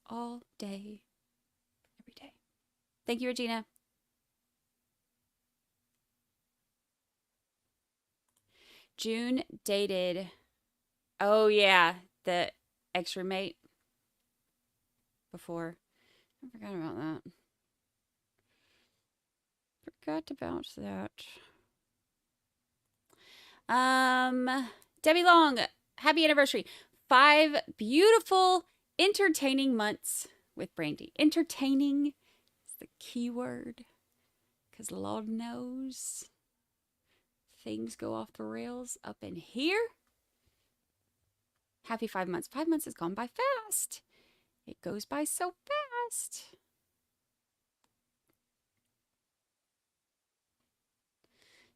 All day, every day. Thank you, Regina. June dated, oh yeah, the ex-roommate before. I forgot about that. Forgot about that. Debbie Long, happy anniversary. 5 beautiful, entertaining months with Brandi. Entertaining is the key word. Because Lord knows things go off the rails up in here. Happy 5 months. 5 months has gone by fast. It goes by so fast.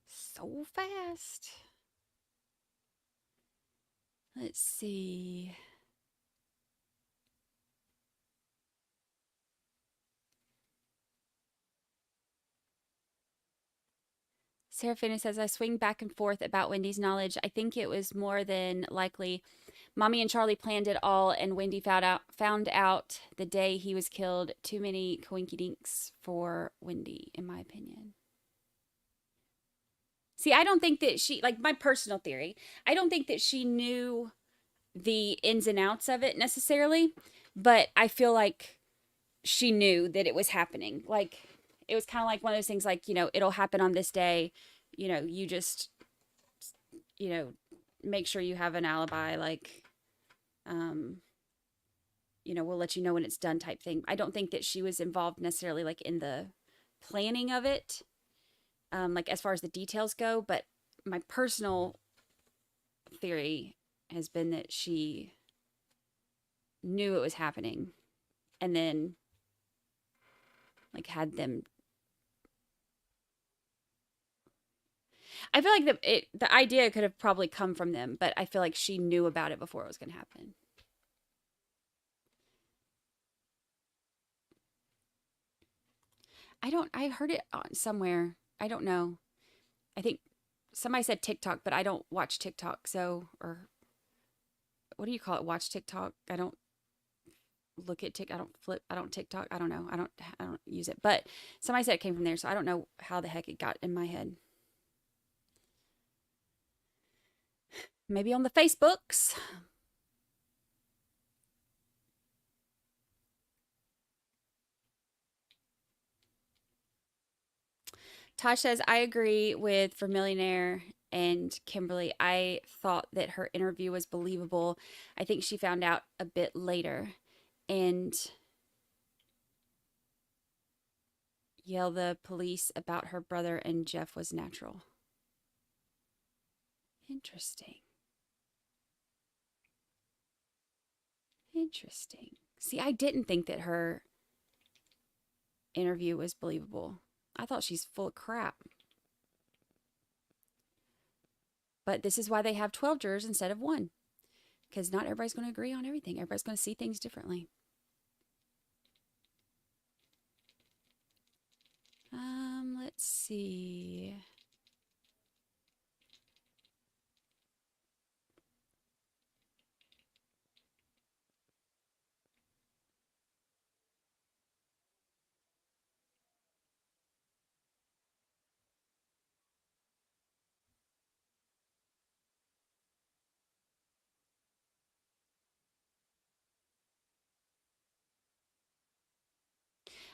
So fast. Let's see. Serafina says, I swing back and forth about Wendy's knowledge. I think it was more than likely Mommy and Charlie planned it all, and Wendy found out the day he was killed. Too many coinkydinks for Wendy, in my opinion. See, I don't think that she, like my personal theory, I don't think that she knew the ins and outs of it necessarily, but I feel like she knew that it was happening. Like, it was kind of like one of those things like, you know, it'll happen on this day. You know, you just, you know, make sure you have an alibi. Like, you know, we'll let you know when it's done type thing. I don't think that she was involved necessarily like in the planning of it, like as far as the details go. But my personal theory has been that she knew it was happening and then like had them. I feel like the idea could have probably come from them, but I feel like she knew about it before it was going to happen. I heard it somewhere. I don't know. I think somebody said TikTok, but I don't watch TikTok. So, or what do you call it? Watch TikTok. I don't look at TikTok. I don't flip. I don't TikTok. I don't know. I don't use it, but somebody said it came from there. So I don't know how the heck it got in my head. Maybe on the Facebooks. Tosh says, I agree with Vermillionaire and Kimberly. I thought that her interview was believable. I think she found out a bit later and yelled the police about her brother and Jeff was natural. Interesting. Interesting. See, I didn't think that her interview was believable. I thought she's full of crap. But this is why they have 12 jurors instead of 1. Because not everybody's going to agree on everything. Everybody's going to see things differently. Let's see.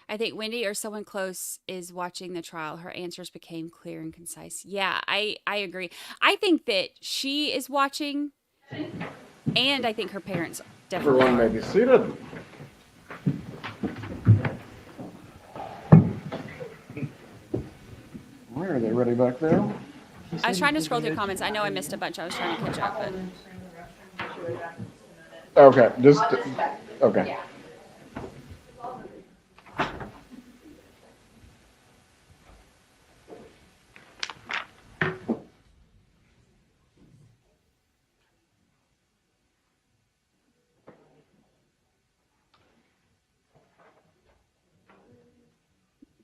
I think Wendy or someone close is watching the trial. Her answers became clear and concise. Yeah, I agree. I think that she is watching, and I think her parents definitely Everyone are. may be seated. Why are they ready back there? I was trying to scroll through comments. I know I missed a bunch. I was trying to catch up, but Okay, okay.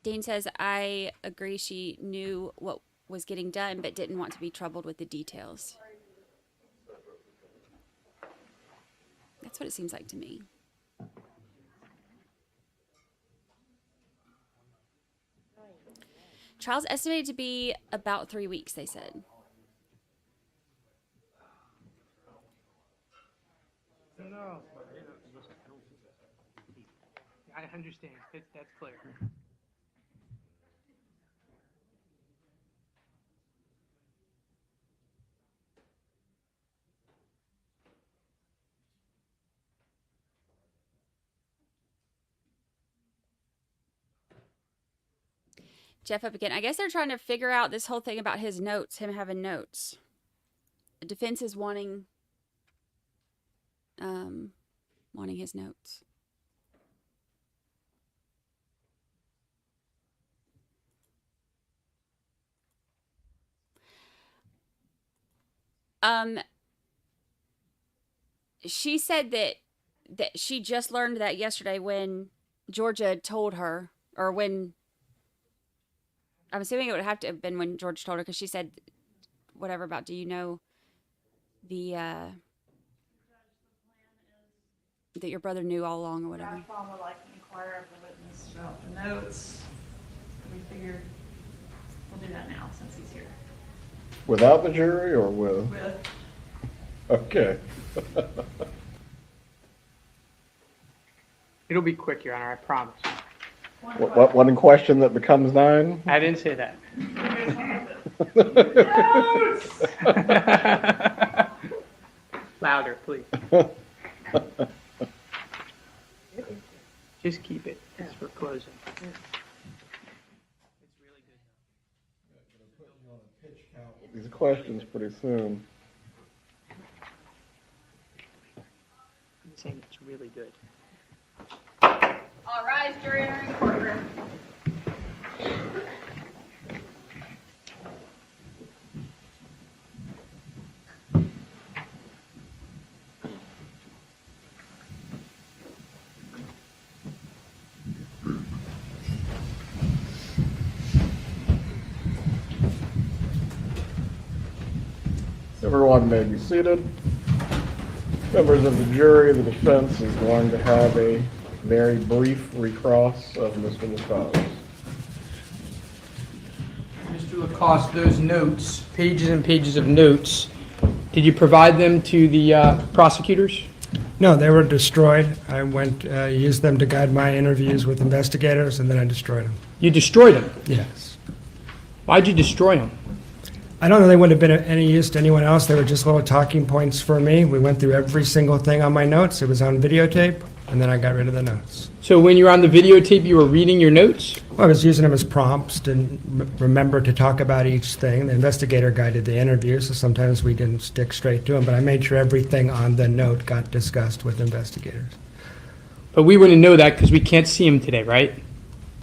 Dean says, I agree she knew what was getting done, but didn't want to be troubled with the details. That's what it seems like to me. Trial's estimated to be about 3 weeks, they said. No. I understand. That's clear. Jeff up again. I guess they're trying to figure out this whole thing about his notes, him having notes. The defense is wanting his notes. She said that she just learned that yesterday when Georgia told her, or when, I'm assuming it would have to have been when George told her, because she said whatever about, do you know that your brother knew all along or whatever? My phone would like to inquire of the witness about the notes. We figured we'll do that now since he's here. Without the jury or with? With. Okay. It'll be quick, Your Honor, I promise. One question that becomes 9? I didn't say that. Louder, please. Just keep it as we're closing. These questions pretty soon. I'm saying it's really good. All rise, jury, enter in courtroom. Everyone may be seated. Members of the jury, the defense is going to have a very brief recross of Mr. Lacoste. Mr. Lacoste, those notes, pages and pages of notes, did you provide them to the prosecutors? No, they were destroyed. I used them to guide my interviews with investigators, and then I destroyed them. You destroyed them? Yes. Why'd you destroy them? I don't know they wouldn't have been of any use to anyone else. They were just little talking points for me. We went through every single thing on my notes. It was on videotape, and then I got rid of the notes. So when you were on the videotape, you were reading your notes? Well, I was using them as prompts to remember to talk about each thing. The investigator guided the interview, so sometimes we didn't stick straight to them, but I made sure everything on the note got discussed with investigators. But we wouldn't know that because we can't see him today, right?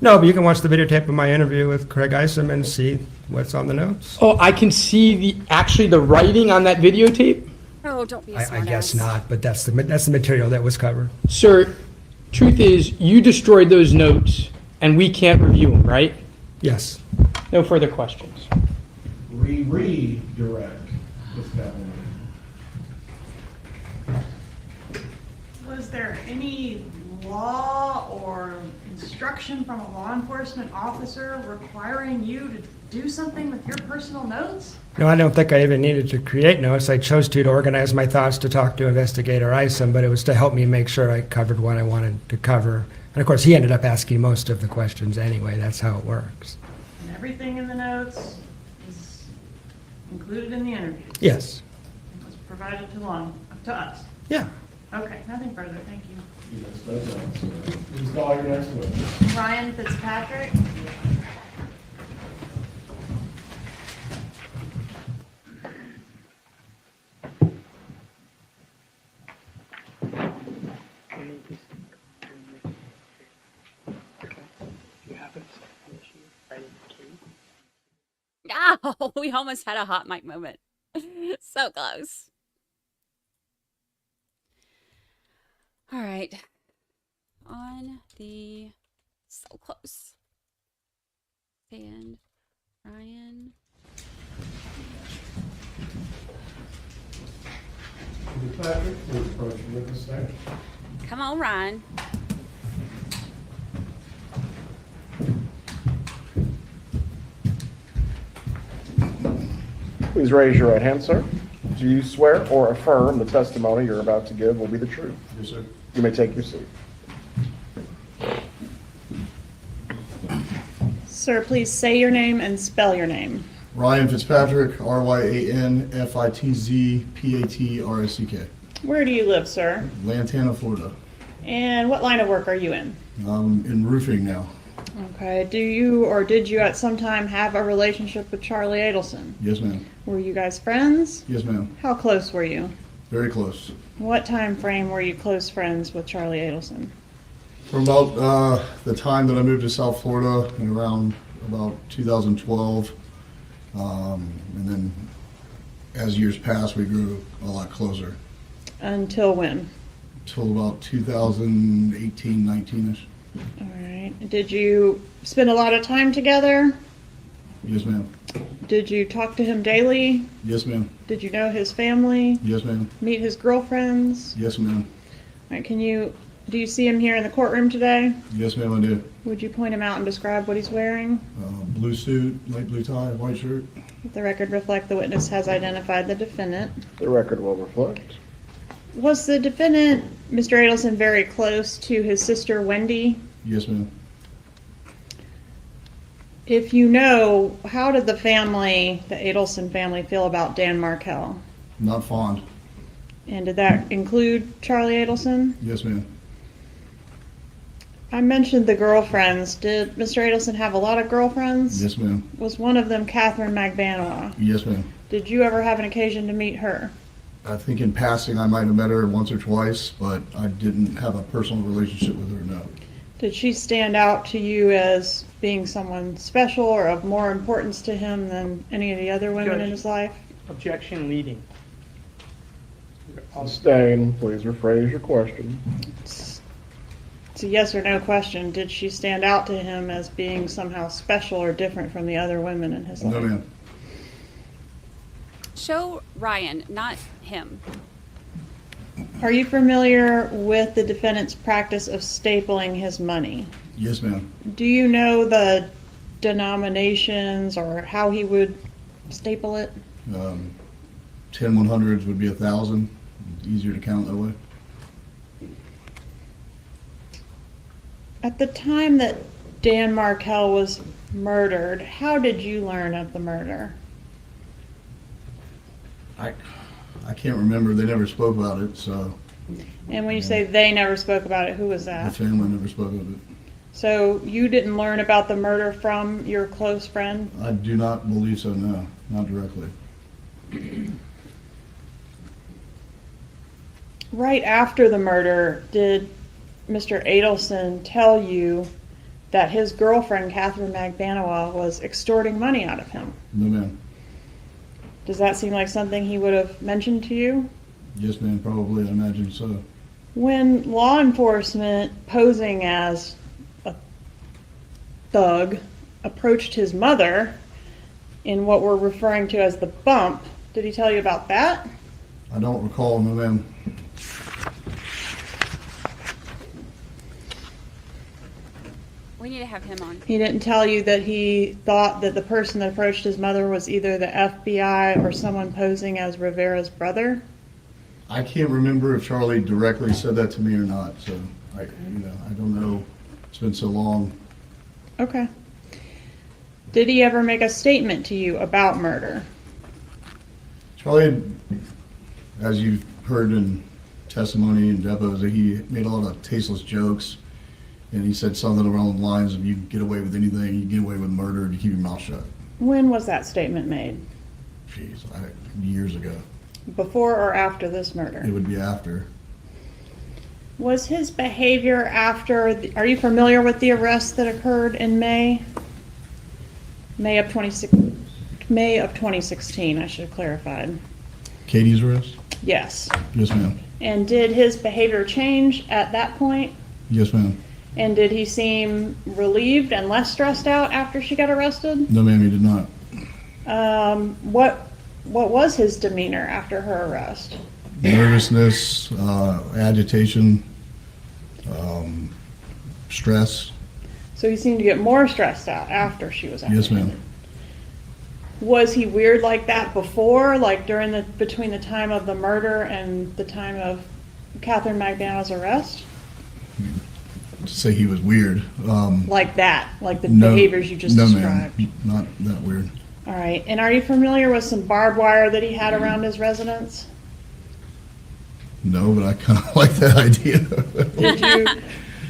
No, but you can watch the videotape of my interview with Craig Isom and see what's on the notes. Oh, I can see the writing on that videotape? Oh, don't be a I guess not, but that's the material that was covered. Sir, truth is, you destroyed those notes, and we can't review them, right? Yes. No further questions. Redirect this Was there any law or instruction from a law enforcement officer requiring you to do something with your personal notes? No, I don't think I even needed to create notes. I chose to organize my thoughts to talk to Investigator Isom, but it was to help me make sure I covered what I wanted to cover. And of course, he ended up asking most of the questions anyway. That's how it works. And everything in the notes is included in the interview? Yes. It was provided to us? Yeah. Okay, nothing further, thank you. Please call your next witness. Ryan Fitzpatrick? Oh, we almost had a hot mic moment. So close. All right. On the so close. And Ryan. Patrick, please approach the witness stand. Come on, Ryan. Please raise your right hand, sir. Do you swear or affirm the testimony you're about to give will be the truth? Yes, sir. You may take your seat. Sir, please say your name and spell your name. Ryan Fitzpatrick, RyanFitzpatrick. Where do you live, sir? Lantana, Florida. And what line of work are you in? I'm in roofing now. Okay, do you or did you at some time have a relationship with Charlie Adelson? Yes, ma'am. Were you guys friends? Yes, ma'am. How close were you? Very close. What time frame were you close friends with Charlie Adelson? From about the time that I moved to South Florida in around about 2012. And then as years passed, we grew a lot closer. Until when? Until about 2018, 19-ish. All right. Did you spend a lot of time together? Yes, ma'am. Did you talk to him daily? Yes, ma'am. Did you know his family? Yes, ma'am. Meet his girlfriends? Yes, ma'am. All right, do you see him here in the courtroom today? Yes, ma'am, I do. Would you point him out and describe what he's wearing? Blue suit, light blue tie, white shirt. Let the record reflect the witness has identified the defendant. The record will reflect. Was the defendant, Mr. Adelson, very close to his sister Wendy? Yes, ma'am. If you know, how did the Adelson family feel about Dan Markel? Not fond. And did that include Charlie Adelson? Yes, ma'am. I mentioned the girlfriends. Did Mr. Adelson have a lot of girlfriends? Yes, ma'am. Was one of them Catherine Magbanoa? Yes, ma'am. Did you ever have an occasion to meet her? I think in passing I might have met her once or twice, but I didn't have a personal relationship with her, no. Did she stand out to you as being someone special or of more importance to him than any of the other women in his life? Objection leading. Sustained. Please rephrase your question. It's a yes or no question. Did she stand out to him as being somehow special or different from the other women in his life? No, ma'am. Show Ryan, not him. Are you familiar with the defendant's practice of stapling his money? Yes, ma'am. Do you know the denominations or how he would staple it? 10 100s would be 1,000. Easier to count that way. At the time that Dan Markel was murdered, how did you learn of the murder? I can't remember. They never spoke about it, so. And when you say they never spoke about it, who was The that? family never spoke of it. So you didn't learn about the murder from your close friend? I do not believe so, no. Not directly. Right after the murder, did Mr. Adelson tell you that his girlfriend, Catherine Magbanoa, was extorting money out of him? No, ma'am. Does that seem like something he would have mentioned to you? Yes, ma'am, probably. I imagine so. When law enforcement posing as a thug approached his mother in what we're referring to as the bump, did he tell you about that? I don't recall, no, ma'am. We need to have him on. He didn't tell you that he thought that the person that approached his mother was either the FBI or someone posing as Rivera's brother? I can't remember if Charlie directly said that to me or not, so I don't know. It's been so long. Okay. Did he ever make a statement to you about murder? Charlie, as you've heard in testimony and depots, he made a lot of tasteless jokes, and he said something along the lines of, you can get away with anything, you can get away with murder if you keep your mouth shut. When was that statement made? Jeez, years ago. Before or after this murder? It would be after. Was his behavior after, are you familiar with the arrest that occurred in May of 2016, I should have clarified. Katie's arrest? Yes. Yes, ma'am. And did his behavior change at that point? Yes, ma'am. And did he seem relieved and less stressed out after she got arrested? No, ma'am, he did not. What was his demeanor after her arrest? Nervousness, agitation, stress. So he seemed to get more stressed out after she was Yes, ma'am. Was he weird like that before, like between the time of the murder and the time of Catherine McDonough's arrest? To say he was weird. Like that, like the behaviors you just described? No, ma'am, not that weird. All right, and are you familiar with some barbed wire that he had around his residence? No, but I kind of like that idea. Did you?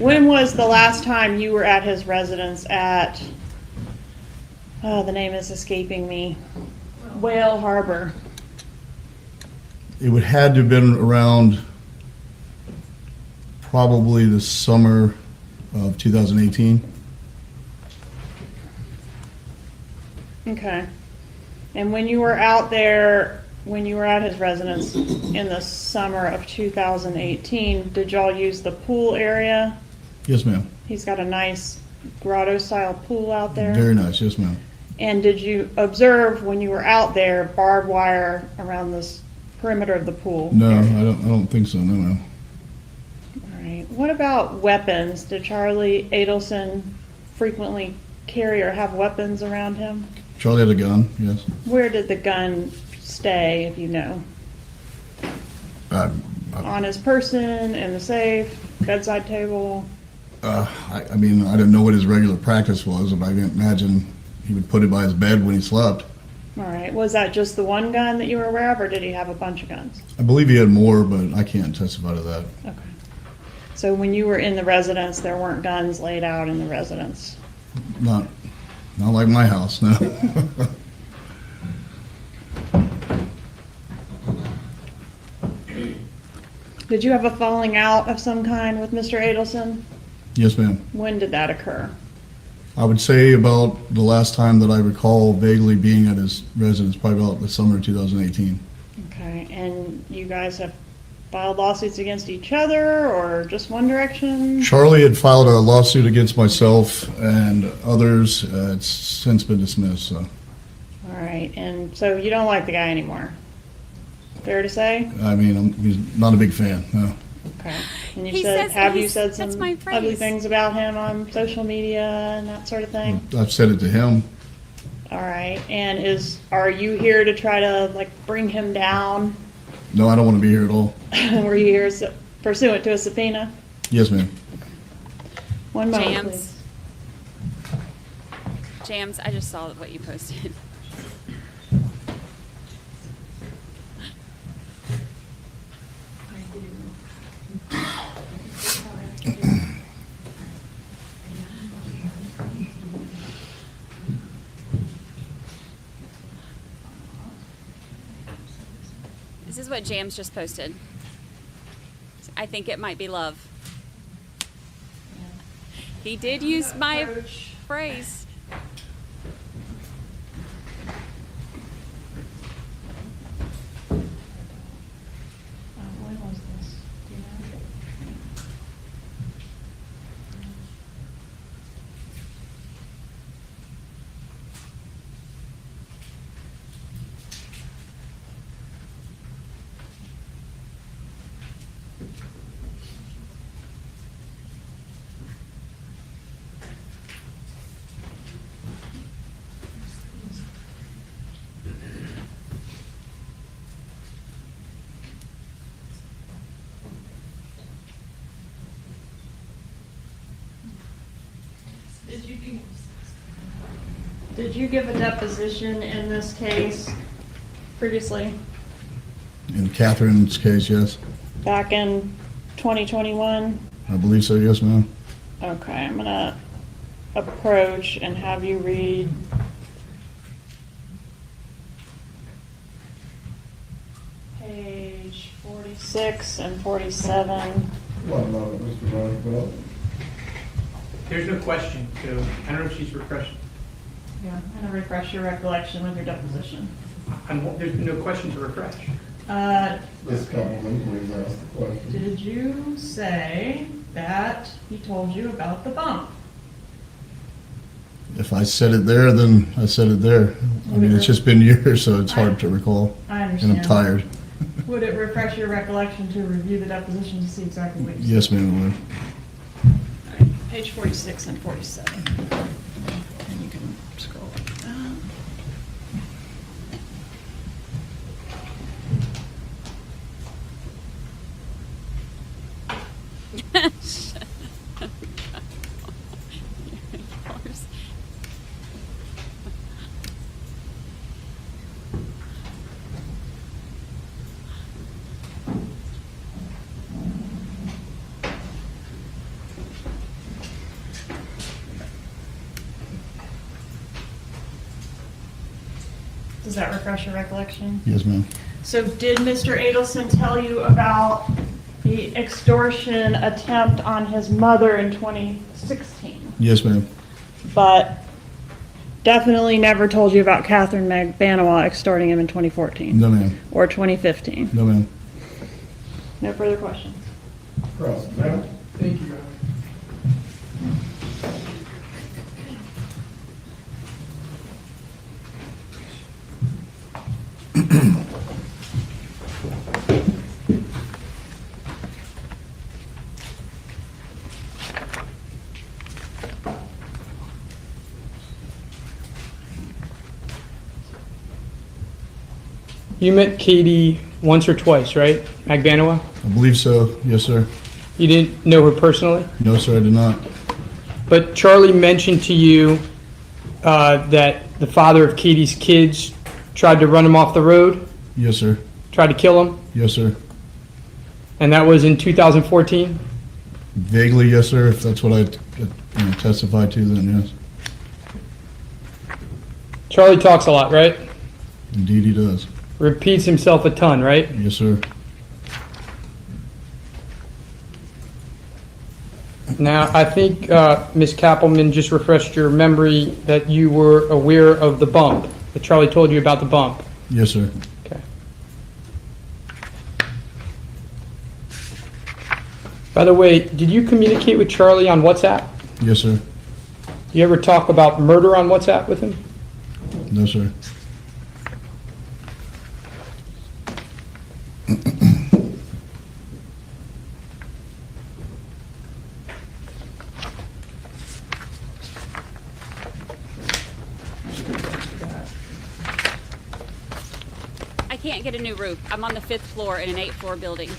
When was the last time you were at his residence at, oh, the name is escaping me, Whale Harbor? It would had to have been around probably the summer of 2018. Okay. And when you were out there, when you were at his residence in the summer of 2018, did y'all use the pool area? Yes, ma'am. He's got a nice grotto-style pool out there. Very nice, yes, ma'am. And did you observe when you were out there barbed wire around this perimeter of the pool? No, I don't think so, no, ma'am. All right. What about weapons? Did Charlie Adelson frequently carry or have weapons around him? Charlie had a gun, yes. Where did the gun stay, if you know? On his person, in the safe, bedside table? I mean, I didn't know what his regular practice was, but I can imagine he would put it by his bed when he slept. All right. Was that just the one gun that you were aware of, or did he have a bunch of guns? I believe he had more, but I can't testify to that. Okay. So when you were in the residence, there weren't guns laid out in the residence? Not like my house, no. Did you have a falling out of some kind with Mr. Adelson? Yes, ma'am. When did that occur? I would say about the last time that I recall vaguely being at his residence, probably about the summer of 2018. Okay, and you guys have filed lawsuits against each other or just one direction? Charlie had filed a lawsuit against myself and others. It's since been dismissed, so. All right, and so you don't like the guy anymore? Fair to say? I mean, he's not a big fan, no. Okay. And He you said that's some my ugly phrase. things about him on social media and that sort of thing? I've said it to him. All right, and are you here to try to like bring him down? No, I don't want to be here at all. Were you here pursuant to a subpoena? Yes, ma'am. One moment, Jams. please. Jams, I just saw what you posted. This is what Jams just posted. I think it might be love. He did use my phrase. When was this? Do you know? Did you give a deposition in this case previously, In Catherine's case, yes. back in 2021? I believe so, yes, ma'am. Okay, I'm gonna approach and have you read page 46 and 47. One moment, Mr. Markel. There's no question, so I don't know if she's refreshing. Yeah, I'm gonna refresh your recollection with your deposition. There's no question to refresh. Ms. Copeland, please ask the question. Did you say that he told you about the bump? If I said it there, then I said it there. I mean, it's just been years, so it's hard to recall. I And understand. I'm tired. Would it refresh your recollection to review the deposition to see exactly what you said? Yes, ma'am, it would. Page 46 and 47. And you can scroll up that. Does that refresh your recollection? Yes, ma'am. So did Mr. Adelson tell you about the extortion attempt on his mother in 2016? Yes, ma'am. But definitely never told you about Catherine Panama extorting him in 2014? No, ma'am. Or 2015? No, ma'am. No further questions? Cross, ma'am. Thank you. You met Katie once or twice, right? Magbanua? I believe so. Yes, sir. You didn't know her personally? No, sir, I did not. But Charlie mentioned to you that the father of Katie's kids tried to run him off the road? Yes, sir. Tried to kill him? Yes, sir. And that was in 2014? Vaguely, yes, sir. If that's what I testified to, then yes. Charlie talks a lot, right? Indeed, he does. Repeats himself a ton, right? Yes, sir. Now, I think Ms. Kappelman just refreshed your memory that you were aware of the bump, that Charlie told you about the bump. Yes, sir. Okay. By the way, did you communicate with Charlie on WhatsApp? Yes, sir. You ever talk about murder on WhatsApp with him? No, sir. I can't get a new roof. I'm on the 5th floor in an 8th-floor building.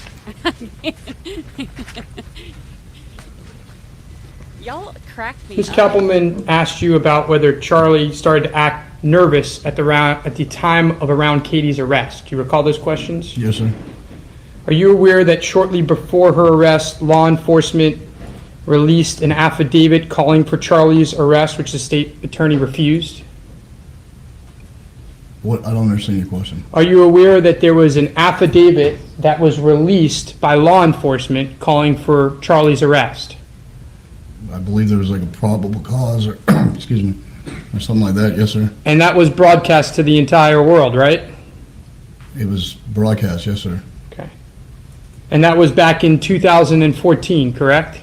Y'all cracked me Ms. up. Kappelman asked you about whether Charlie started to act nervous at the time of around Katie's arrest. Do you recall those questions? Yes, sir. Are you aware that shortly before her arrest, law enforcement released an affidavit calling for Charlie's arrest, which the state attorney refused? What? I don't understand your question. Are you aware that there was an affidavit that was released by law enforcement calling for Charlie's arrest? I believe there was like a probable cause or, excuse me, or something like that. Yes, sir. And that was broadcast to the entire world, right? It was broadcast. Yes, sir. Okay. And that was back in 2014, correct?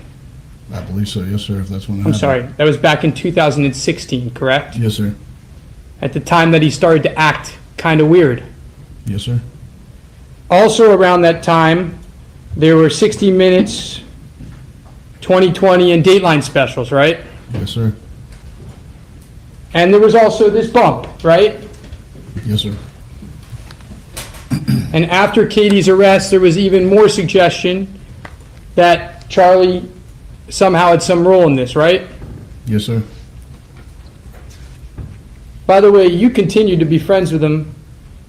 I believe so. Yes, sir. If that's when it I'm happened. sorry, that was back in 2016, correct? Yes, sir. At the time that he started to act kind of weird. Yes, sir. Also around that time, there were 60 Minutes, 2020, and Dateline specials, right? Yes, sir. And there was also this bump, right? Yes, sir. And after Katie's arrest, there was even more suggestion that Charlie somehow had some role in this, right? Yes, sir. By the way, you continued to be friends with him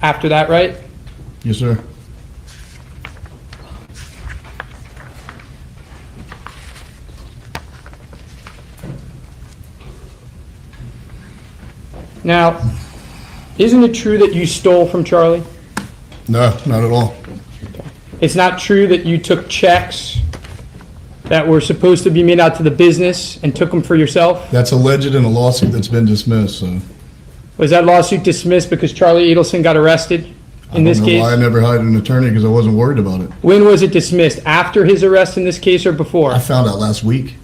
after that, right? Yes, sir. Now, isn't it true that you stole from Charlie? No, not at all. It's not true that you took checks that were supposed to be made out to the business and took them for yourself? That's alleged in a lawsuit that's been dismissed, so. Was that lawsuit dismissed because Charlie Adelson got arrested in this case? I never hired an attorney because I wasn't worried about it. When was it dismissed? After his arrest in this case or before? I found out last week,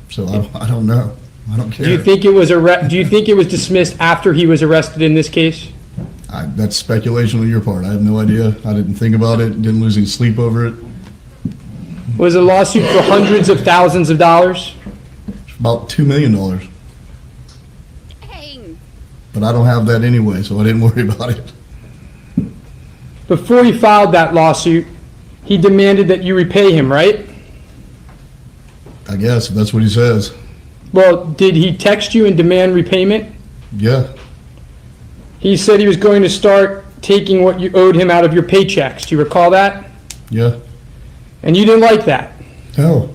so I don't know. I don't care. Do you think it was dismissed after he was arrested in this case? That's speculation on your part. I have no idea. I didn't think about it, didn't lose any sleep over it. Was a lawsuit for hundreds of thousands of dollars? About $2 million. Dang. But I don't have that anyway, so I didn't worry about it. Before he filed that lawsuit, he demanded that you repay him, right? I guess, if that's what he says. Well, did he text you and demand repayment? Yeah. He said he was going to start taking what you owed him out of your paychecks. Do you recall that? Yeah. And you didn't like that. No.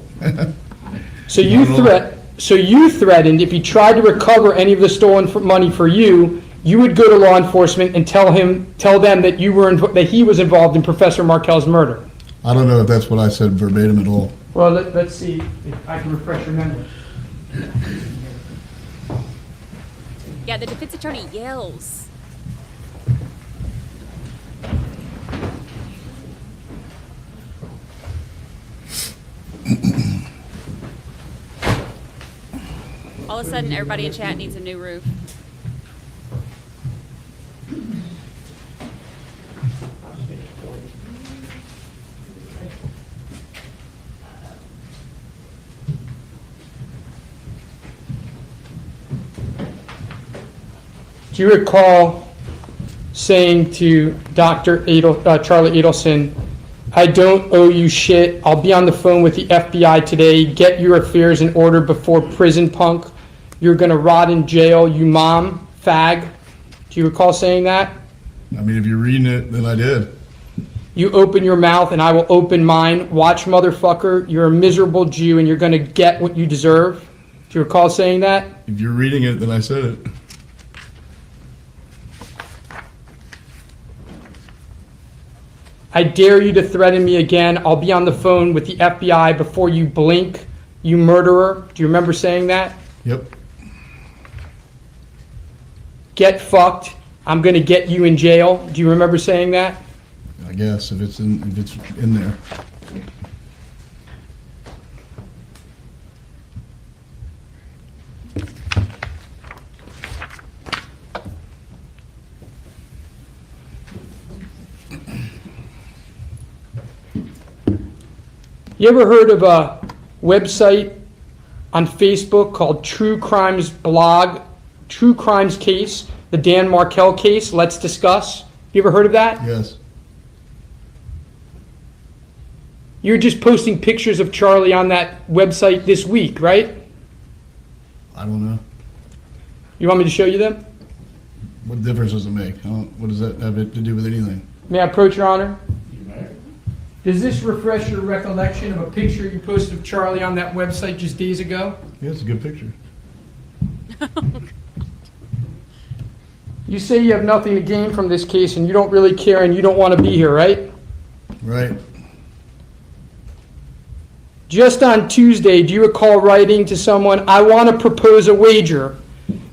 So you threatened if he tried to recover any of the stolen money for you, you would go to law enforcement and tell them that that he was involved in Professor Markel's murder. I don't know if that's what I said verbatim at all. Well, let's see if I can refresh your memory. Yeah, the defense attorney yells. All of a sudden, everybody in chat needs a new roof. Do you recall saying to Dr. Charlie Adelson, I don't owe you shit. I'll be on the phone with the FBI today. Get your affairs in order before prison, punk. You're going to rot in jail, you mom, fag. Do you recall saying that? I mean, if you're reading it, then I did. You open your mouth and I will open mine. Watch, motherfucker. You're a miserable Jew and you're going to get what you deserve. Do you recall saying that? If you're reading it, then I said it. I dare you to threaten me again. I'll be on the phone with the FBI before you blink, you murderer. Do you remember saying that? Yep. Get fucked. I'm going to get you in jail. Do you remember saying that? I guess, if it's in there. You ever heard of a website on Facebook called True Crimes Blog, True Crimes Case, the Dan Markel case? Let's discuss. You ever heard of that? Yes. You're just posting pictures of Charlie on that website this week, right? I don't know. You want me to show you them? What difference does it make? What does that have to do with anything? May I approach, Your Honor? Does this refresh your recollection of a picture you posted of Charlie on that website just days ago? Yeah, it's a good picture. You say you have nothing to gain from this case and you don't really care and you don't want to be here, right? Right. Just on Tuesday, do you recall writing to someone, I want to propose a wager.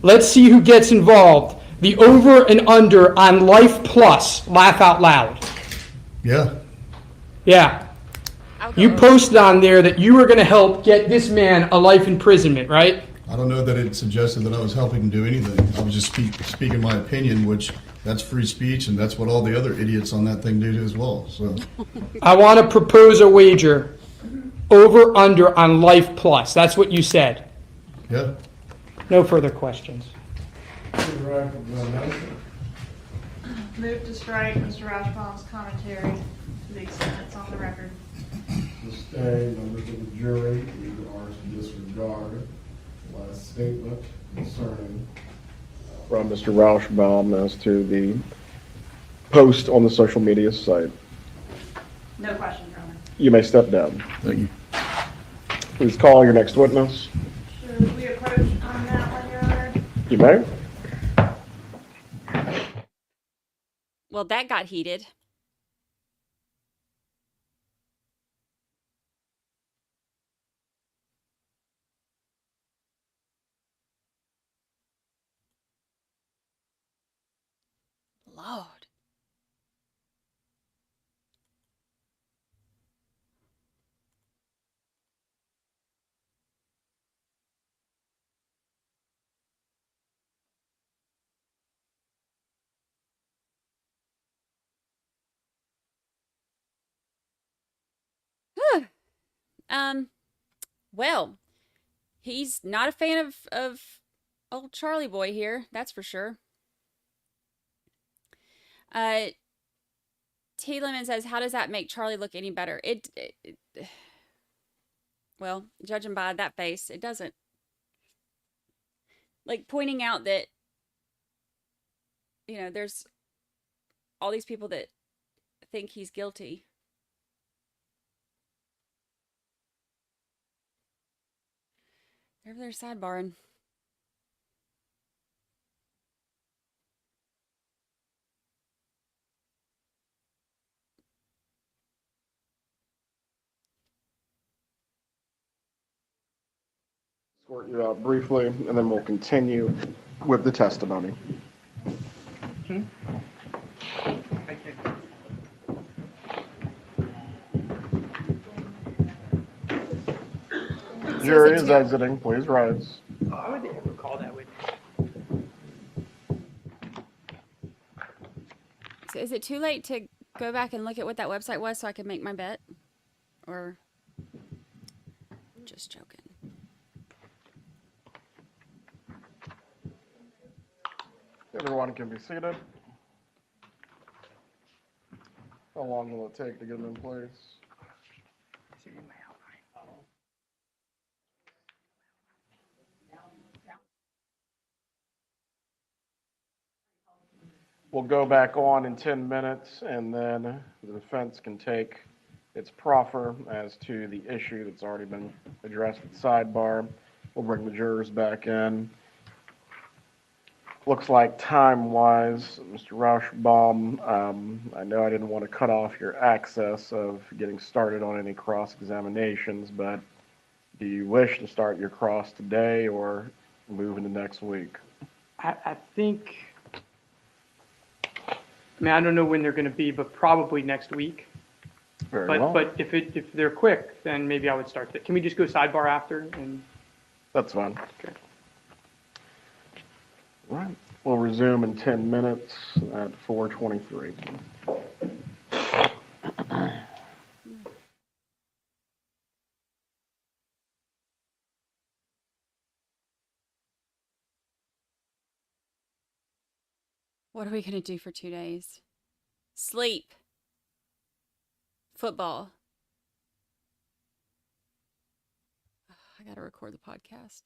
Let's see who gets involved. The over and under on Life Plus. Laugh out loud. Yeah. Yeah. You posted on there that you were going to help get this man a life imprisonment, right? I don't know that it suggested that I was helping him do anything. I was just speaking my opinion, which that's free speech, and that's what all the other idiots on that thing do as well. So, I want to propose a wager. Over under on Life Plus. That's what you said. Yeah. No further questions. Move to strike Mr. Rashbaum's commentary to the extent it's on the record. to stay, members of the jury, we are to disregard the last statement concerning from Mr. Rauschbaum as to the post on the social media site. No questions, Your Honor. You may step down. Thank you. Please call your next witness. Should we approach on that one, Your Honor? You may. Well, that got heated. Lord. Whew. Well, he's not a fan of old Charlie boy here, that's for sure. T Lemon says, how does that make Charlie look any better? Well, judging by that face, it doesn't. Like, pointing out that, you know, there's all these people that think he's guilty. They're over there sidebarring. Escort you out briefly, and then we'll continue with the testimony. Jury is exiting. Please rise. Why would they ever call that witness? So is it too late to go back and look at what that website was so I can make my bet? Or just joking? Everyone can be seated. How long will it take to get them in place? We'll go back on in 10 minutes, and then the defense can take its proffer as to the issue that's already been addressed at sidebar. We'll bring the jurors back in. Looks like time-wise, Mr. Rauschbaum, I know I didn't want to cut off your access of getting started on any cross-examinations, but do you wish to start your cross today or move into next week? I think, I mean, I don't know when they're going to be, but probably next week. Very well. But if they're quick, then maybe I would start that. Can we just go sidebar after? And That's fine. Okay. All right. We'll resume in 10 minutes at 4:23. What are we going to do for 2 days? Sleep. Football. I got to record the podcast.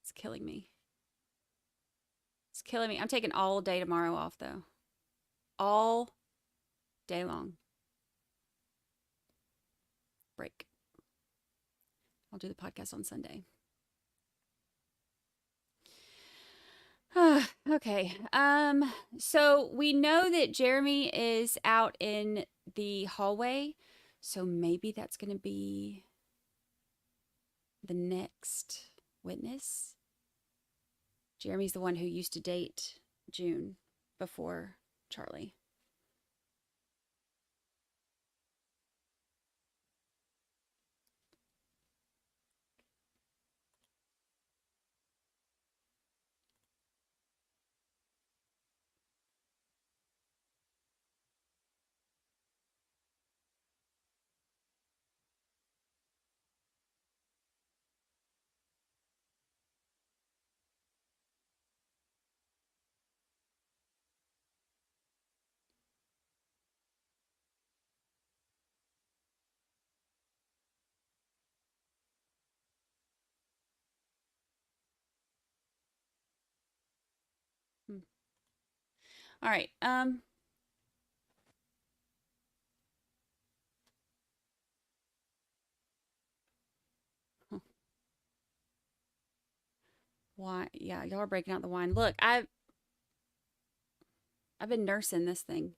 It's killing me. It's killing me. I'm taking all day tomorrow off, though. All day long. Break. I'll do the podcast on Sunday. Okay. So we know that Jeremy is out in the hallway, so maybe that's going to be the next witness. Jeremy's the one who used to date June before Charlie. All right. Why? Yeah, y'all are breaking out the wine. Look, I've been nursing this thing.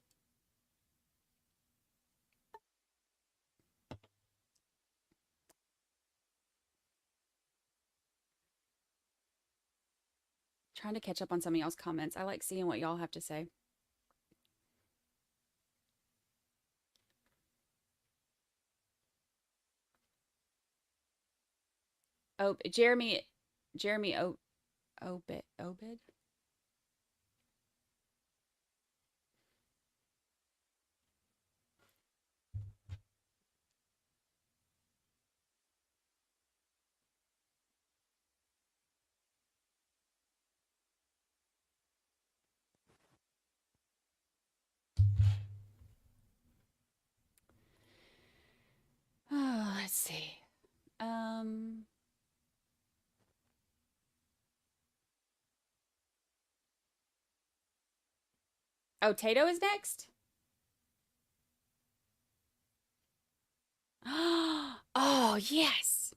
Trying to catch up on some of y'all's comments. I like seeing what y'all have to say. Oh, Jeremy Obed. Oh, let's see. Oh, Tato is next? Oh, yes.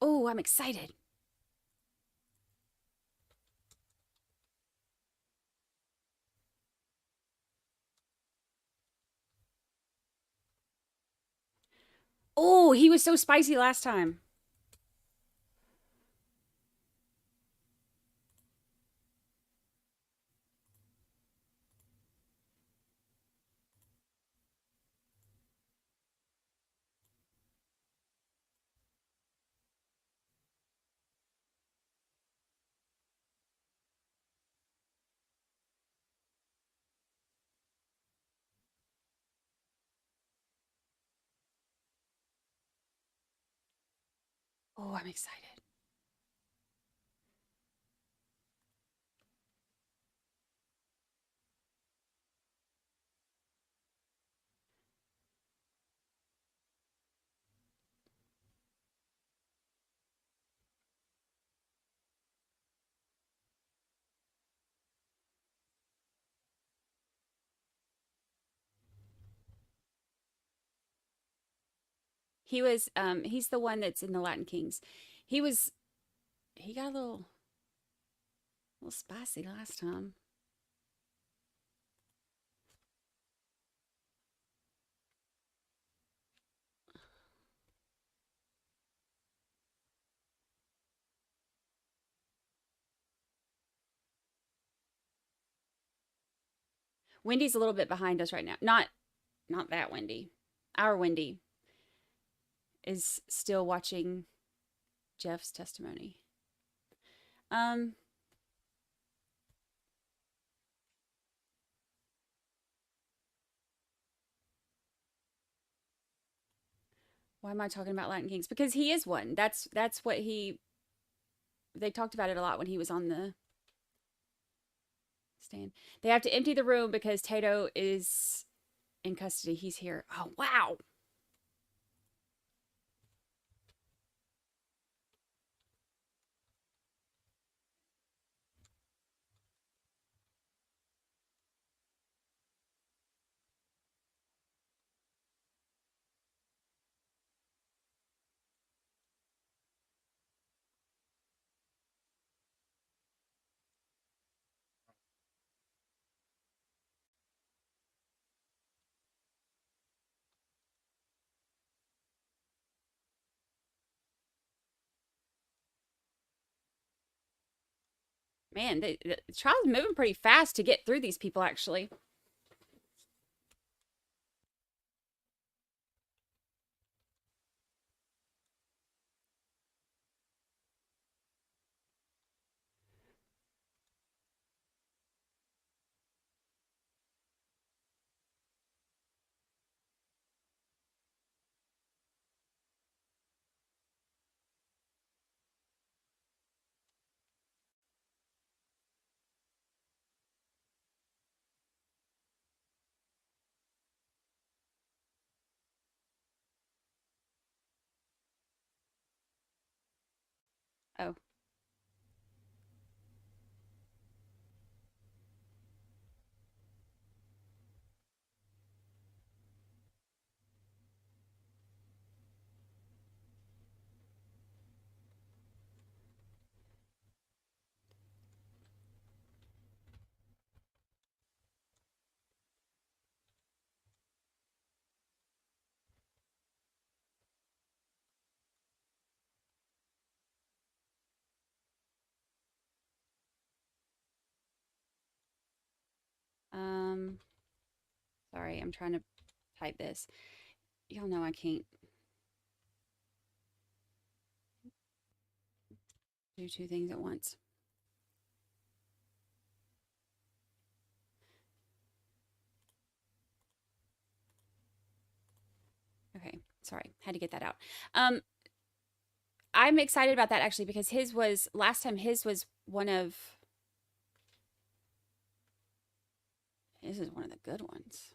Oh, I'm excited. Oh, he was so spicy last time. Oh, I'm excited. He was he's the one that's in the Latin Kings. He got a little spicy last time. Wendy's a little bit behind us right now. Not that Wendy. Our Wendy is still watching Jeff's testimony. Why am I talking about Latin Kings? Because he is one. That's what they talked about it a lot when he was on the stand. They have to empty the room because Tato is in custody. He's here. Oh, wow. Man, the trial's moving pretty fast to get through these people, actually. Sorry, I'm trying to type this. Y'all know I can't do two things at once. Okay, sorry, had to get that out. I'm excited about that actually because last time his was one of the good ones.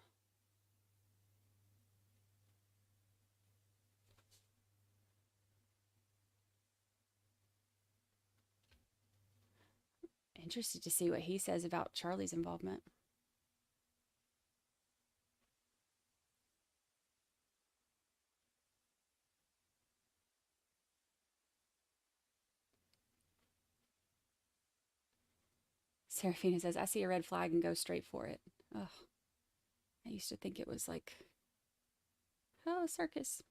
Interested to see what he says about Charlie's involvement. Serafina says, I see a red flag and go straight for it. Ugh. I used to think it was like, oh, a circus.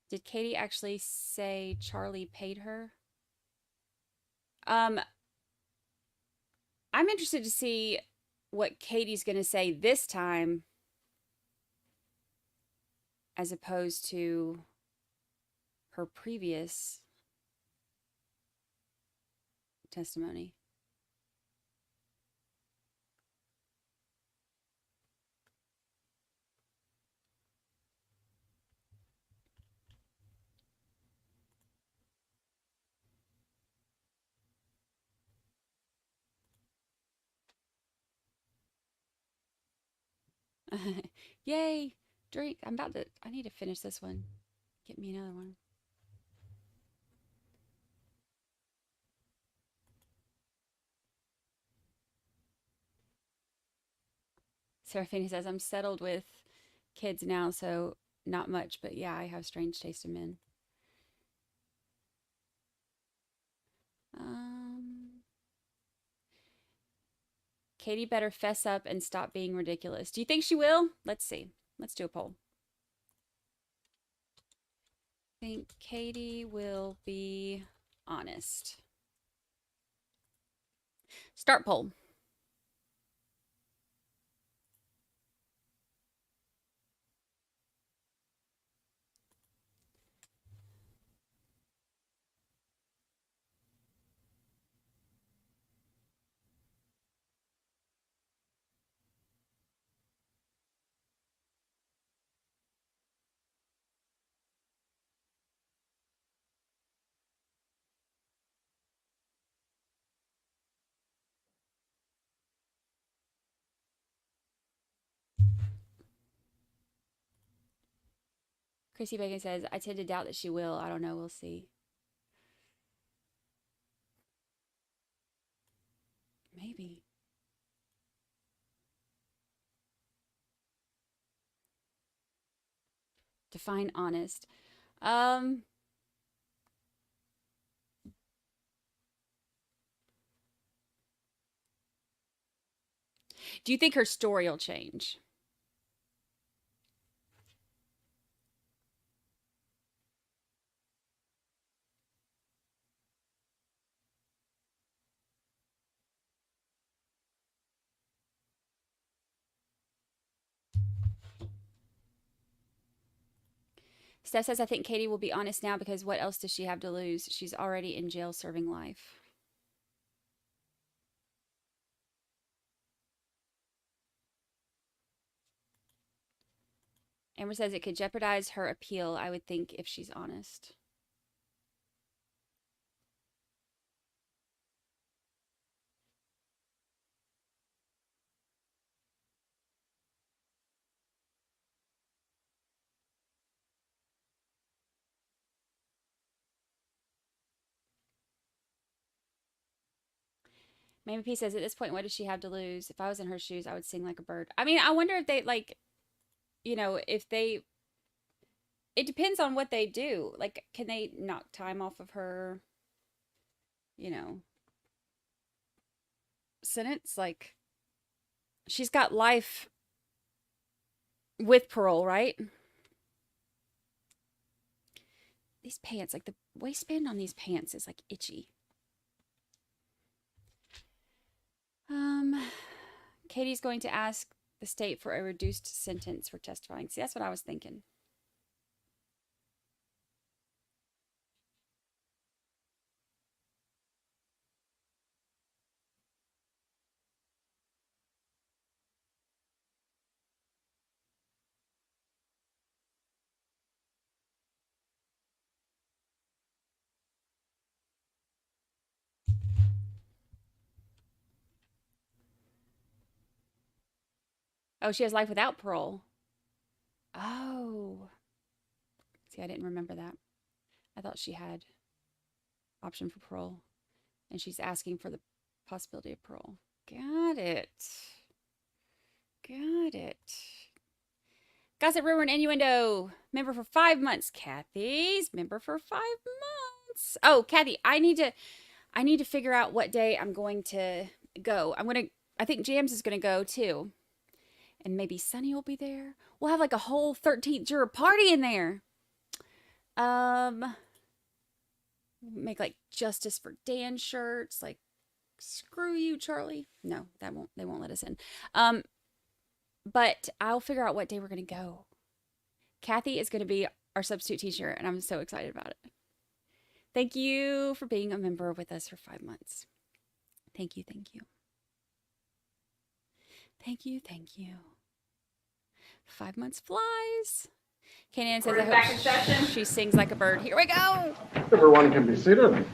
Did Katie actually say Charlie paid her? I'm interested to see what Katie's going to say this time as opposed to her previous testimony. Yay! Drink. I need to finish this one. Get me another one. Serafina says, I'm settled with kids now, so not much, but yeah, I have strange taste in men. Katie better fess up and stop being ridiculous. Do you think she will? Let's see. Let's do a poll. I think Katie will be honest. Start poll. Chrissy Bacon says, I tend to doubt that she will. I don't know. We'll see. Maybe. Define honest. Do you think her story will change? Steph says, I think Katie will be honest now because what else does she have to lose? She's already in jail serving life. Amber says it could jeopardize her appeal, I would think, if she's honest. Maybe P says, at this point, what does she have to lose? If I was in her shoes, I would sing like a bird. I mean, I wonder if they, like, you know, if they... It depends on what they do. Like, can they knock time off of her, you know, sentence? Like, she's got life with parole, right? these pants, like the waistband on these pants is like itchy. Katie's going to ask the state for a reduced sentence for testifying. See, that's what I was thinking. Oh, she has life without parole. Oh. See, I didn't remember that. I thought she had option for parole. And she's asking for the possibility of parole. Got it. Got it. Gossip, rumor, and innuendo. Member for 5 months. Kathy's member for 5 months. Oh, Kathy, I need to figure out what day I'm going to go. I think Jams is gonna go too. And maybe Sunny will be there. We'll have like a whole 13th juror party in there. Make like Justice for Dan shirts. Like, screw you, Charlie. No, they won't let us in. But I'll figure out what day we're going to go. Kathy is going to be our substitute teacher, and I'm so excited about it. Thank you for being a member with us for 5 months. Thank you, thank you. Thank you, thank you. 5 months flies. Kanan says, I hope she sings like a bird. Here we go. Everyone can be seated.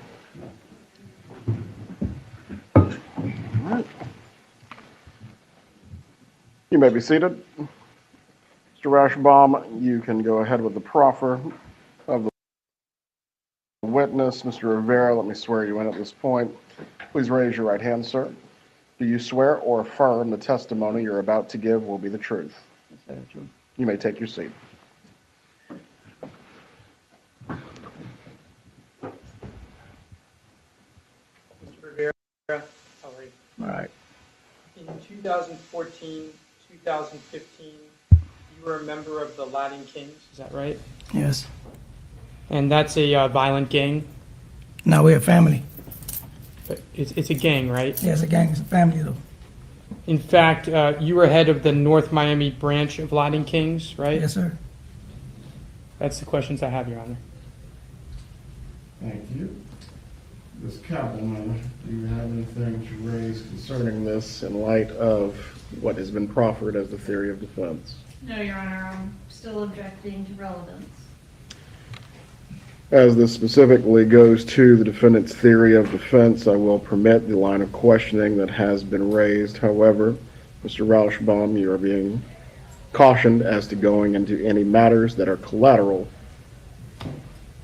All right. You may be seated. Mr. Rashbaum, you can go ahead with the proffer of the witness. Mr. Rivera, let me swear you in at this point. Please raise your right hand, sir. Do you swear or affirm the testimony you're about to give will be the truth? You may take your seat. Mr. Rivera, how are you? All right. In 2014, 2015, you were a member of the Latin Kings, is that right? Yes. And that's a violent gang? No, we're a family. But it's a gang, right? Yeah, it's a gang. It's a family, though. In fact, you were head of the North Miami branch of Latin Kings, right? Yes, sir. That's the questions I have, Your Honor. Thank you. Ms. Kappelman, do you have anything to raise concerning this in light of what has been proffered as the theory of defense? No, Your Honor, I'm still objecting to relevance. As this specifically goes to the defendant's theory of defense, I will permit the line of questioning that has been raised. However, Mr. Rauschbaum, you are being cautioned as to going into any matters that are collateral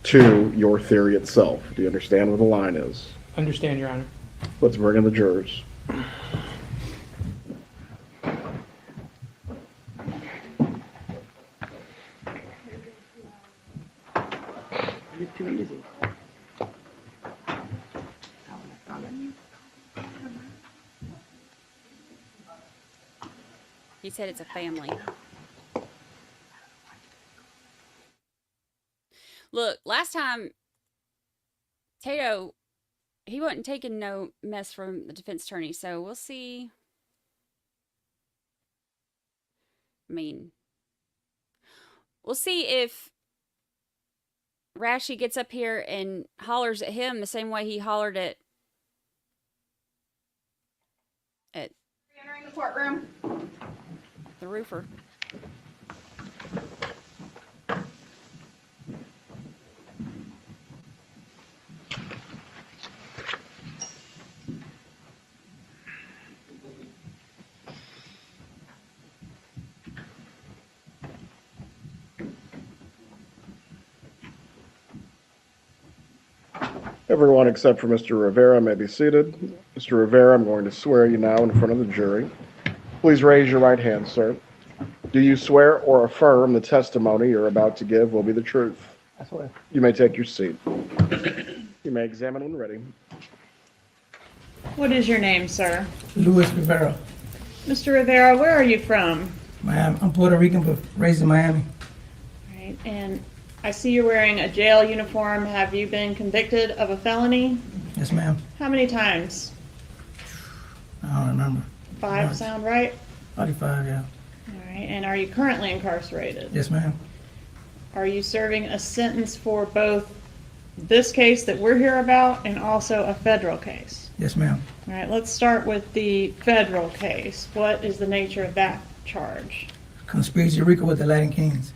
to your theory itself. Do you understand what the line is? Understand, Your Honor. Let's bring in the jurors. You're too easy. He said it's a family. Look, last time, Tato, he wasn't taking no mess from the defense attorney, so we'll see. I mean, we'll see if Rashy gets up here and hollers at him the same way he hollered at Entering the courtroom. the roofer. Everyone except for Mr. Rivera may be seated. Mr. Rivera, I'm going to swear you now in front of the jury. Please raise your right hand, sir. Do you swear or affirm the testimony you're about to give will be the truth? I swear. You may take your seat. You may examine when ready. What is your name, sir? Luis Rivera. Mr. Rivera, where are you from? Miami. I'm Puerto Rican, but raised in Miami. Right, and I see you're wearing a jail uniform. Have you been convicted of a felony? Yes, ma'am. How many times? I don't remember. 5 Once. sound right? 45, yeah. All right. And are you currently incarcerated? Yes, ma'am. Are you serving a sentence for both this case that we're here about and also a federal case? Yes, ma'am. All right, let's start with the federal case. What is the nature of that charge? Conspiracy RICO with the Latin Kings.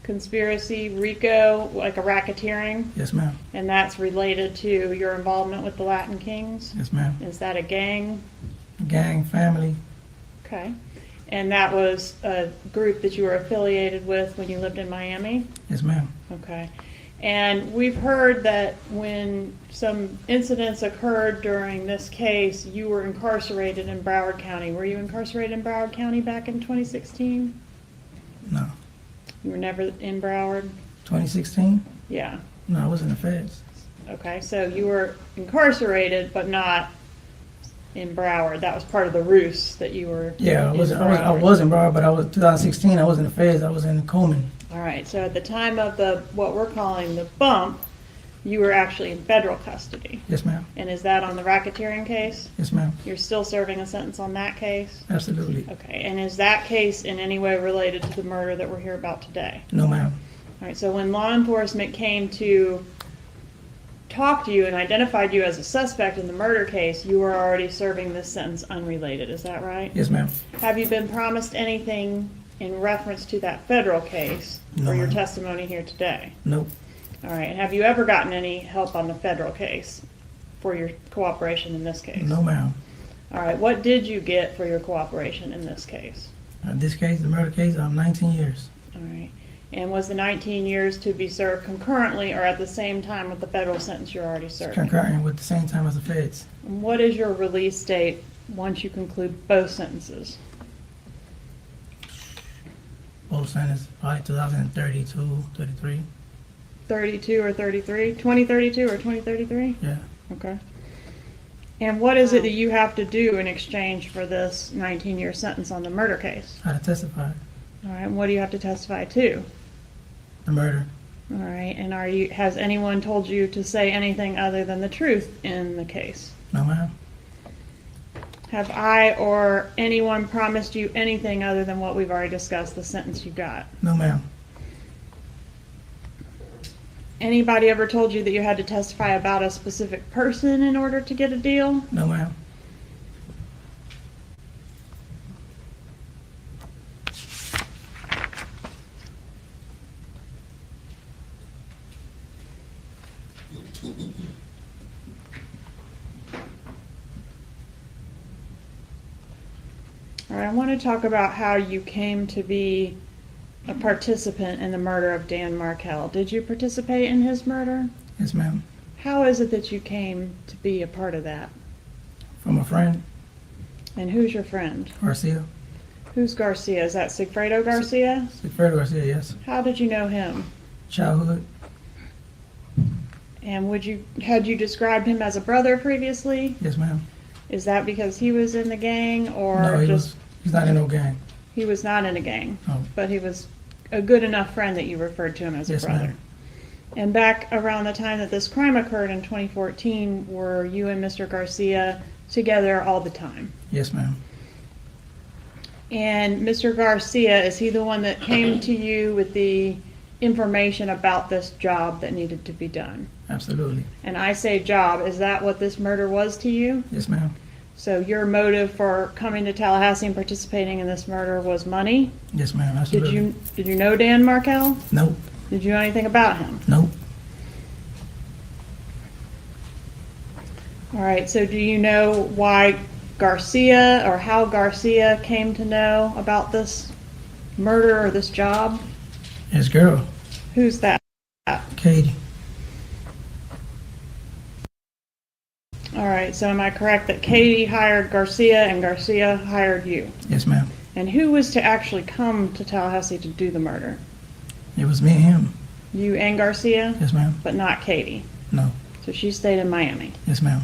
Conspiracy, RICO, like a racketeering? Yes, ma'am. And that's related to your involvement with the Latin Kings? Yes, ma'am. Is that a gang? Gang, family. Okay. And that was a group that you were affiliated with when you lived in Miami? Yes, ma'am. Okay. And we've heard that when some incidents occurred during this case, you were incarcerated in Broward County. Were you incarcerated in Broward County back in 2016? No. You were never in Broward? 2016? Yeah. No, I was in the feds. Okay, so you were incarcerated, but not in Broward. That was part of the ruse that you were. Yeah, I was in Broward, but I was 2016. I was in the feds. I was in Coleman. All right, so at the time of what we're calling the bump, you were actually in federal custody. Yes, ma'am. And is that on the racketeering case? Yes, ma'am. You're still serving a sentence on that case? Absolutely. Okay, and is that case in any way related to the murder that we're here about today? No, ma'am. All right, so when law enforcement came to talk to you and identified you as a suspect in the murder case, you were already serving this sentence unrelated, is that right? Yes, ma'am. Have you been promised anything in reference to that federal case No, for your ma'am. testimony here today? Nope. All right, and have you ever gotten any help on the federal case for your cooperation in this case? No, ma'am. All right, what did you get for your cooperation in this case? This case, the murder case, 19 years. All right, and was the 19 years to be served concurrently or at the same time with the federal sentence you're already serving? Concurrent with the same time as the feds. And what is your release date once you conclude both sentences? Both sentences, probably 2032, 33. 32 or 33? 2032 or 2033? Yeah. Okay. And what is it that you have to do in exchange for this 19-year sentence on the murder case? How to testify. All right, and what do you have to testify to? The murder. All right, and has anyone told you to say anything other than the truth in the case? No, ma'am. Have I or anyone promised you anything other than what we've already discussed, the sentence you got? No, ma'am. Anybody ever told you that you had to testify about a specific person in order to get a deal? No, ma'am. All right, I want to talk about how you came to be a participant in the murder of Dan Markel. Did you participate in his murder? Yes, ma'am. How is it that you came to be a part of that? From a friend, And who's your friend? Garcia. Who's Garcia? Is that Sigfredo Garcia? Sigfredo Garcia, yes. How did you know him? Childhood. And had you described him as a brother previously? Yes, ma'am. Is that because he was in the gang or No, just he's not in no gang. he was not in a gang? No. But he was a good enough friend that you referred to him as Yes, a brother. ma'am. And back around the time that this crime occurred in 2014, were you and Mr. Garcia together all the time? Yes, ma'am. And Mr. Garcia, is he the one that came to you with the information about this job that needed to be done? Absolutely. And I say job, is that what this murder was to you? Yes, ma'am. So your motive for coming to Tallahassee and participating in this murder was money? Yes, ma'am. Absolutely. Did you know Dan Markel? Nope. Did you know anything about him? Nope. All right, so do you know why Garcia or how Garcia came to know about this murder or this job? His girl, Who's that? Katie. All right, so am I correct that Katie hired Garcia and Garcia hired you? Yes, ma'am. And who was to actually come to Tallahassee to do the murder? It was me and him. You and Garcia? Yes, ma'am. But not Katie? No. So she stayed in Miami? Yes, ma'am.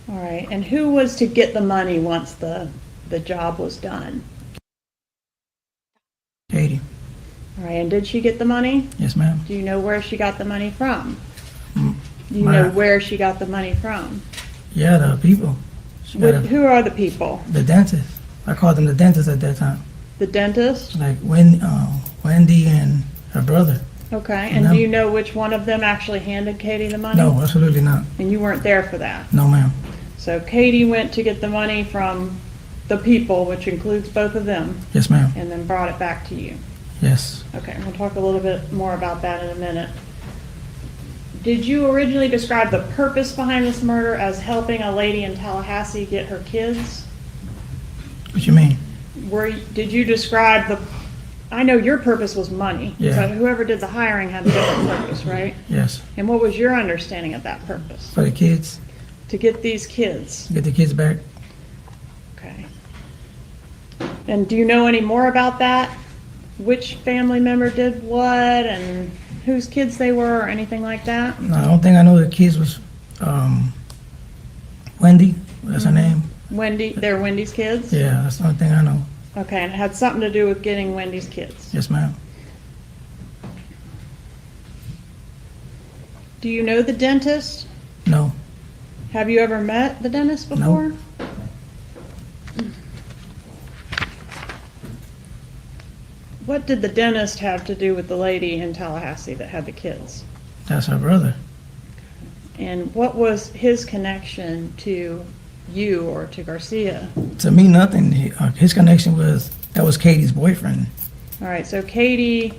All right, and who was to get the money once the job was done? Katie. All right, and did she get the money? Yes, ma'am. Do you know where she got the money from? Mm, Do you know where she got the money from? Yeah, the people. Who are the people? The dentist. I called them the dentist at that time. The dentist? Like Wendy and her brother. Okay, and do you know which one of them actually handed Katie the money? No, absolutely not. And you weren't there for that? No, ma'am. So Katie went to get the money from the people, which includes both of them, Yes, ma'am. and then brought it back to you. Yes. Okay, we'll talk a little bit more about that in a minute. Did you originally describe the purpose behind this murder as helping a lady in Tallahassee get her kids? What you mean? Did you describe I know your purpose was money. Yeah. So whoever did the hiring had a different purpose, right? Yes. And what was your understanding of that purpose? For the kids. To get these kids? Get the kids back. Okay. And do you know any more about that? Which family member did what and whose kids they were or anything like that? No, I don't think I know the kids was Wendy. That's her name. Wendy, they're Wendy's kids? Yeah, that's the only thing I know. Okay, and it had something to do with getting Wendy's kids? Yes, ma'am. Do you know the dentist? No. Have you ever met the dentist before? What did the dentist have to do with the lady in Tallahassee that had the kids? That's her brother. And what was his connection to you or to Garcia? To me, nothing. His connection that was Katie's boyfriend. All right, so Katie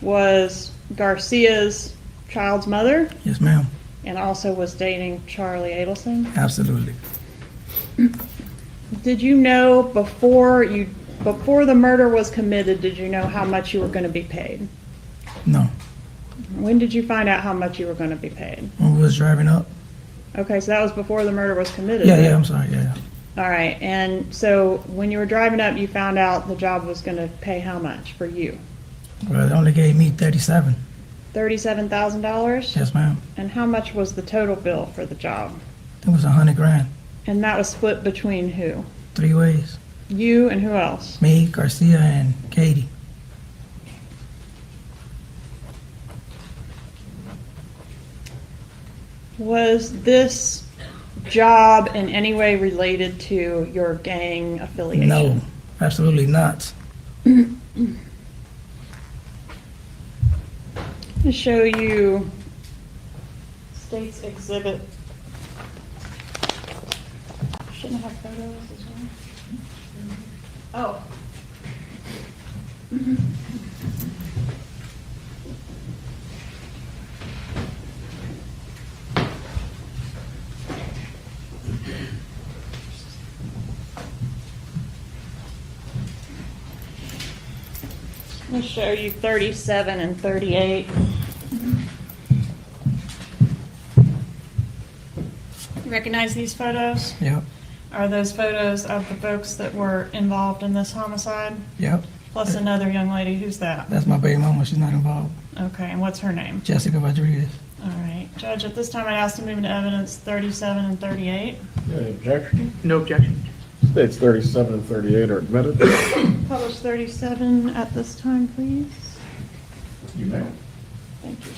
was Garcia's child's mother? Yes, ma'am. And also was dating Charlie Adelson? Absolutely. Did you know before the murder was committed, did you know how much you were going to be paid? No. When did you find out how much you were going to be paid? When we was driving up. Okay, so that was before the murder was committed. Yeah, right? yeah, I'm sorry, yeah. All right, and so when you were driving up, you found out the job was going to pay how much for you? Well, they only gave me 37. $37,000? Yes, ma'am. And how much was the total bill for the job? It was $100,000. And that was split between who? 3 ways. You and who else? Me, Garcia, and Katie. Was this job in any way related to your gang affiliation? No, absolutely not. To show you State's Exhibit. Shouldn't have photos as well. Oh. I'm going to show you 37 and 38. You recognize these photos? Yep. Are those photos of the folks that were involved in this homicide? Yep. Plus another young lady. Who's that? That's my baby mama. She's not involved. Okay, and what's her name? Jessica Rodriguez. All right. Judge, at this time I'd ask to move into evidence 37 and 38. Any objection? No objection. States 37 and 38 are admitted. Publish 37 at this time, please. You may. Thank you.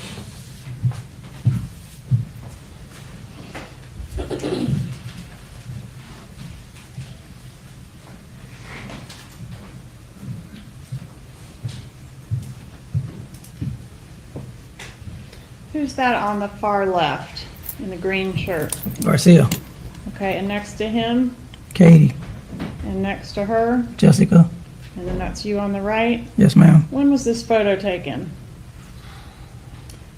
Who's that on the far left in the green shirt? Garcia. Okay, and next to him, Katie. and next to her, Jessica. and then that's you on the right. Yes, ma'am. When was this photo taken?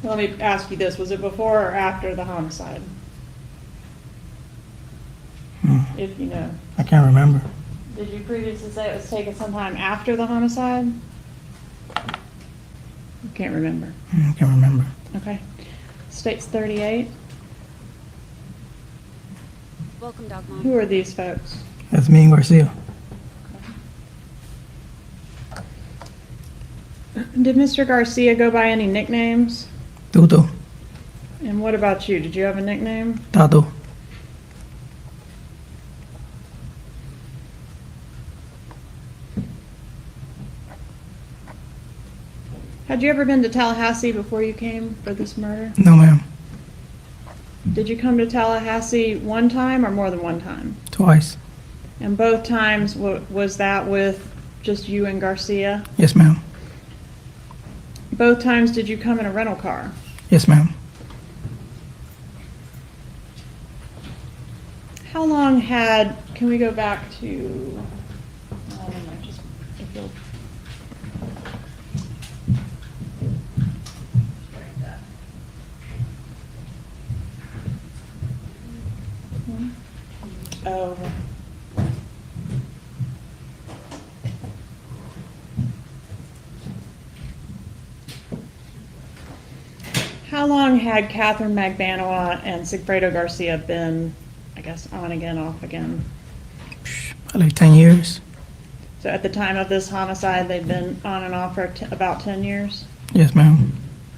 Let me ask you this, was it before or after the homicide? If you know. I can't remember. Did you previously say it was taken sometime after the homicide? You can't remember. I can't remember. Okay. States 38. Welcome, Dog Mom. Who are these folks? That's me and Garcia. Did Mr. Garcia go by any nicknames? Tuto. And what about you? Did you have a nickname? Tato. Had you ever been to Tallahassee before you came for this murder? No, ma'am. Did you come to Tallahassee one time or more than one time? Twice. And both times, was that with just you and Garcia? Yes, ma'am. Both times, did you come in a rental car? Yes, ma'am. How long had, can we go back to, I don't know, just, if you'll. Oh. How long had Catherine Magbanua and Sigfredo Garcia been, I guess, on again, off again? Probably 10 years. So at the time of this homicide, they'd been on and off for about 10 years? Yes, ma'am.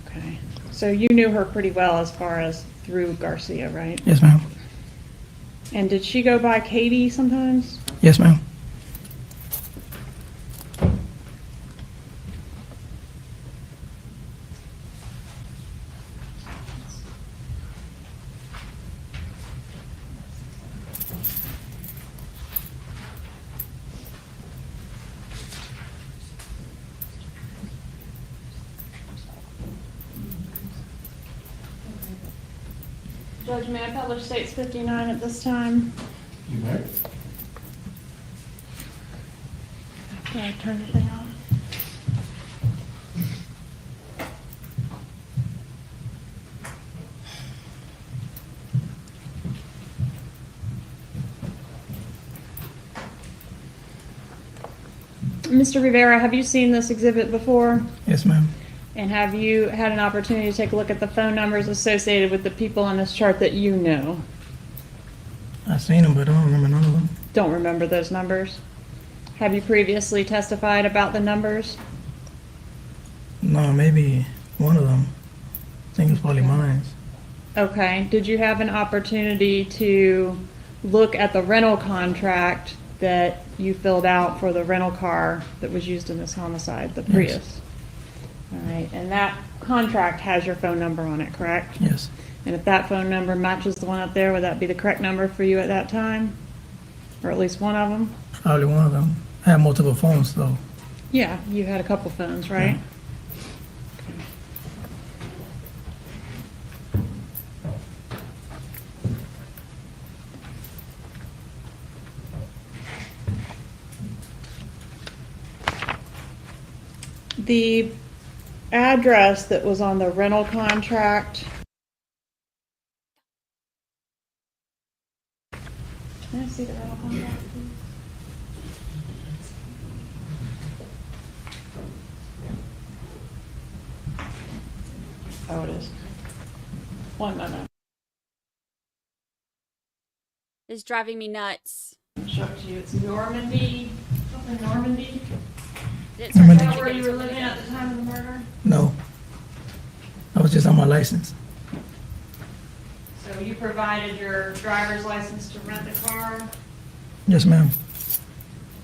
Okay. So you knew her pretty well as far as through Garcia, right? Yes, ma'am. And did she go by Katie sometimes? Yes, ma'am. Judge, may I publish States 59 at this time? You may. Can I turn the thing on? Mr. Rivera, have you seen this exhibit before? Yes, ma'am. And have you had an opportunity to take a look at the phone numbers associated with the people on this chart that you know? I've seen them, but I don't remember none of them. Don't remember those numbers? Have you previously testified about the numbers? No, maybe one of them. I think it's probably mine. Okay. Did you have an opportunity to look at the rental contract that you filled out for the rental car that was used in this homicide, the Prius? Yes. All right. And that contract has your phone number on it, correct? Yes. And if that phone number matches the one up there, would that be the correct number for you at that time? Or at least one of them? Probably one of them. I have multiple phones, though. Yeah, you had a couple phones, right? The address that was on the rental contract. Can I see the rental contract, please? Oh, it is. One moment. It's driving me nuts. I'll show it to you. It's Normandy. Something Normandy. Is that where you were living at the time of the murder? No. I was just on my license. So you provided your driver's license to rent the car, Yes, ma'am.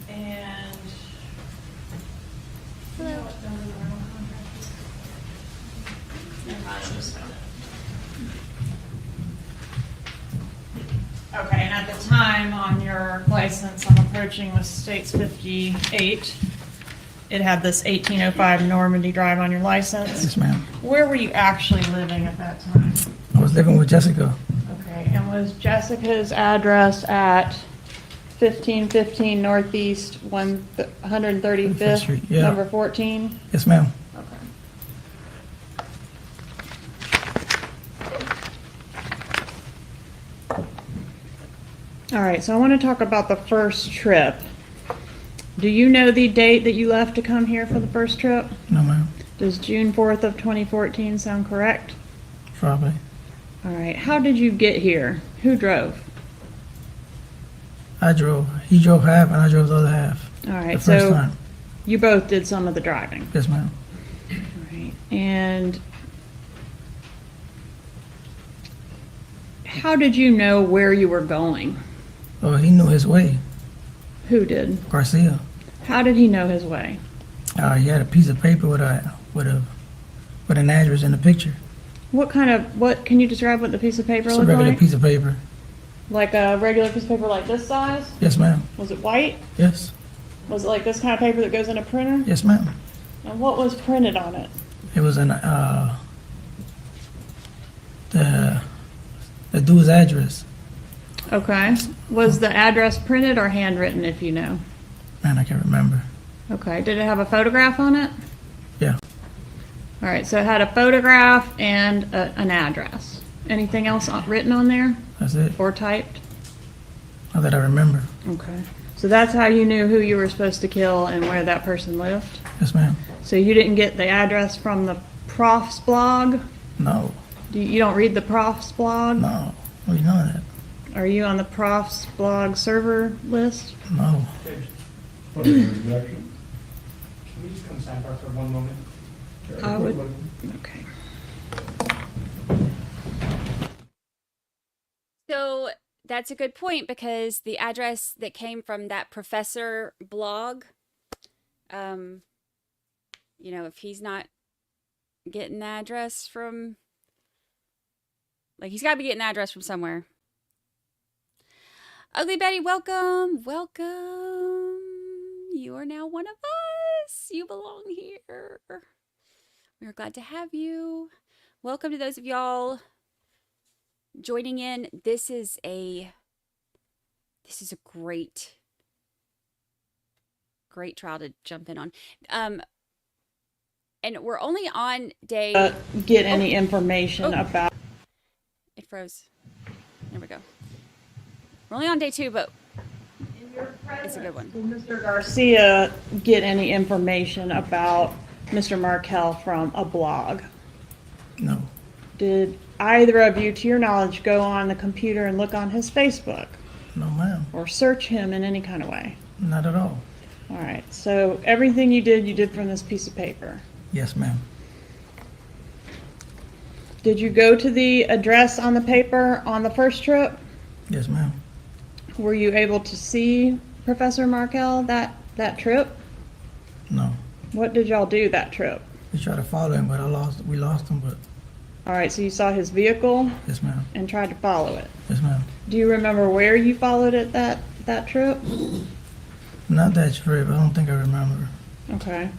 and Hello. what number the rental contract is? Never mind, I just found it. Okay, and at the time on your license, I'm approaching with States 58. It had this 1805 Normandy Drive on your license. Yes, ma'am. Where were you actually living at that time? I was living with Jessica. Okay, and was Jessica's address at 1515 Northeast 135th Street, yeah. number 14? Yes, ma'am. All right, so I want to talk about the first trip. Do you know the date that you left to come here for the first trip? No, ma'am. Does June 4th of 2014 sound correct? Probably. All right, how did you get here? Who drove? I drove. He drove half, and I drove the other half. All right, The first so time. you both did some of the driving. Yes, ma'am. All right, and how did you know where you were going? Oh, he knew his way. Who did? Garcia. How did he know his way? He had a piece of paper with a put an address in the picture. What can you describe what the piece of paper It's a looked regular like? piece of paper. Like a regular piece of paper like this size? Yes, ma'am. Was it white? Yes. Was it like this kind of paper that goes in a printer? Yes, ma'am. And what was printed on it? It was the dude's address. Okay. Was the address printed or handwritten, if you know? Man, I can't remember. Okay. Did it have a photograph on it? Yeah. All right. So it had a photograph and an address. Anything else written on there? That's it. Or typed? Not that I remember. Okay. So that's how you knew who you were supposed to kill and where that person lived? Yes, ma'am. So you didn't get the address from the prof's blog? No. You don't read the prof's blog? No. Well, you know that. Are you on the prof's blog server list? No. Can we just come sidebar for 1 moment? I would. Okay. So that's a good point, because the address that came from that professor blog, if he's not getting the address from, he's got to be getting the address from somewhere. Ugly Betty, welcome. Welcome. You are now one of us. You belong here. We're glad to have you. Welcome to those of y'all joining in. This is a great trial to jump in on. And we're only on day... get any information about... It froze. There we go. We're only on day 2, but it's a good one. Did Mr. Garcia get any information about Mr. Markel from a blog? No. Did either of you, to your knowledge, go on the computer and look on his Facebook? No, ma'am. Or search him in any kind of way? Not at all. All right. So everything you did from this piece of paper? Yes, ma'am. Did you go to the address on the paper on the first trip? Yes, ma'am. Were you able to see Professor Markel that trip? No. What did y'all do that trip? We tried to follow him, but we lost him, but... All right, so you saw his vehicle? Yes, ma'am. And tried to follow it? Yes, ma'am. Do you remember where you followed it that trip? Not that trip. I don't think I remember. Okay.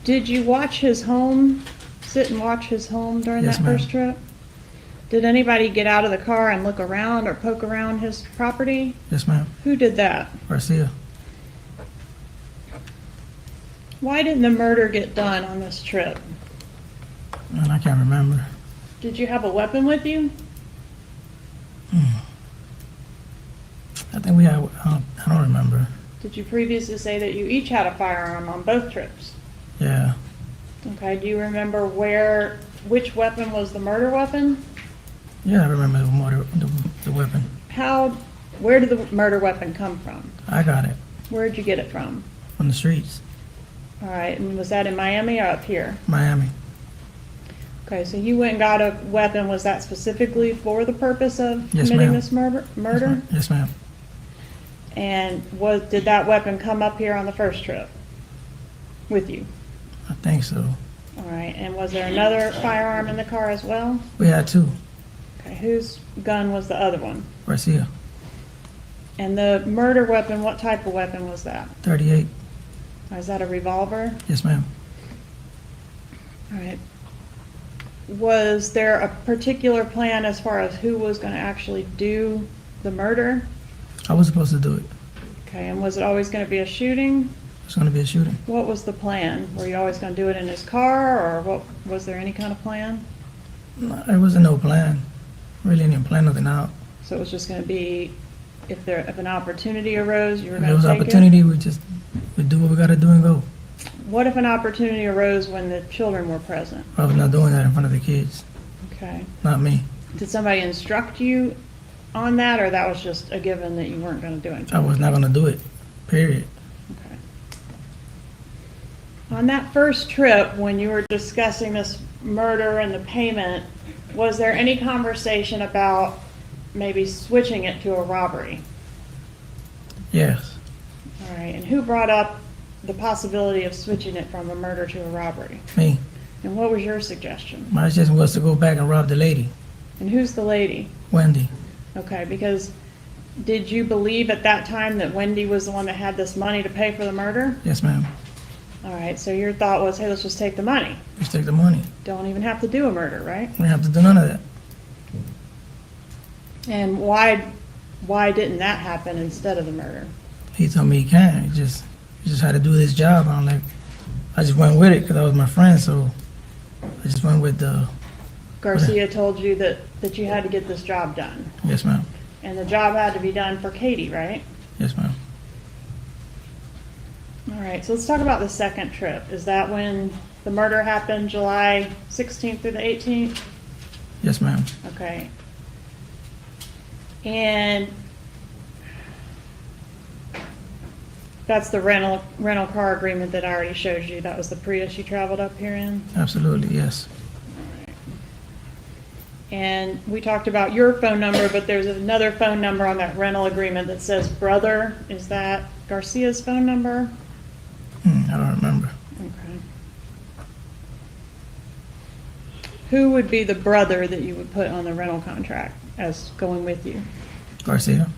Did you watch his home, sit and watch his home during Yes, that ma'am. first trip? Did anybody get out of the car and look around or poke around his property? Yes, ma'am. Who did that? Garcia. Why didn't the murder get done on this trip? Man, I can't remember. Did you have a weapon with you? I think we had... I don't remember. Did you previously say that you each had a firearm on both trips? Yeah. Okay, do you remember which weapon was the murder weapon? Yeah, I remember the weapon. Where did the murder weapon come from? I got it. Where'd you get it from? On the streets. All right, and was that in Miami or up here? Miami. Okay, so you went and got a weapon. Was that specifically for the purpose of Yes, committing ma'am. this murder? Yes, ma'am. And did that weapon come up here on the first trip with you? I think so. All right, and was there another firearm in the car as well? We had 2. Okay, whose gun was the other one? Garcia. And the murder weapon, what type of weapon was that? 38. Is that a revolver? Yes, ma'am. All right. Was there a particular plan as far as who was going to actually do the murder? I was supposed to do it. Okay, and was it always going to be a shooting? It's going to be a shooting. What was the plan? Were you always going to do it in his car, or what? Was there any kind of plan? No, there wasn't no plan. Really didn't plan nothing out. So it was just going to be, if an opportunity arose, you were If going there to was take opportunity, we do what we got to do and go. it? What if an opportunity arose when the children were present? I was not doing that in front of the kids. Okay. Not me. Did somebody instruct you on that, or that was just a given that you weren't going to do anything? I was not going to do it. Period. Okay. On that first trip, when you were discussing this murder and the payment, was there any conversation about maybe switching it to a robbery? Yes. All right, and who brought up the possibility of switching it from a murder to a robbery? Me. And what was your suggestion? My suggestion was to go back and rob the lady, And who's the lady? Wendy. Okay, because did you believe at that time that Wendy was the one that had this money to pay for the murder? Yes, ma'am. All right, so your thought was, hey, let's just take the money. Let's take the money. Don't even have to do a murder, right? We don't have to do none of that. And why didn't that happen instead of the murder? He told me he can't. He just had to do this job. I'm like, I just went with it because I was my friend, so I just went with the. Garcia told you that you had to get this job done. Yes, ma'am. And the job had to be done for Katie, right? Yes, ma'am. All right, so let's talk about the second trip. Is that when the murder happened, July 16th through the 18th? Yes, ma'am. Okay. And that's the rental car agreement that I already showed you. That was the Prius you traveled up here in? Absolutely, yes. And we talked about your phone number, but there's another phone number on that rental agreement that says brother. Is that Garcia's phone number? I don't remember. Okay. Who would be the brother that you would put on the rental contract as going with you? Garcia.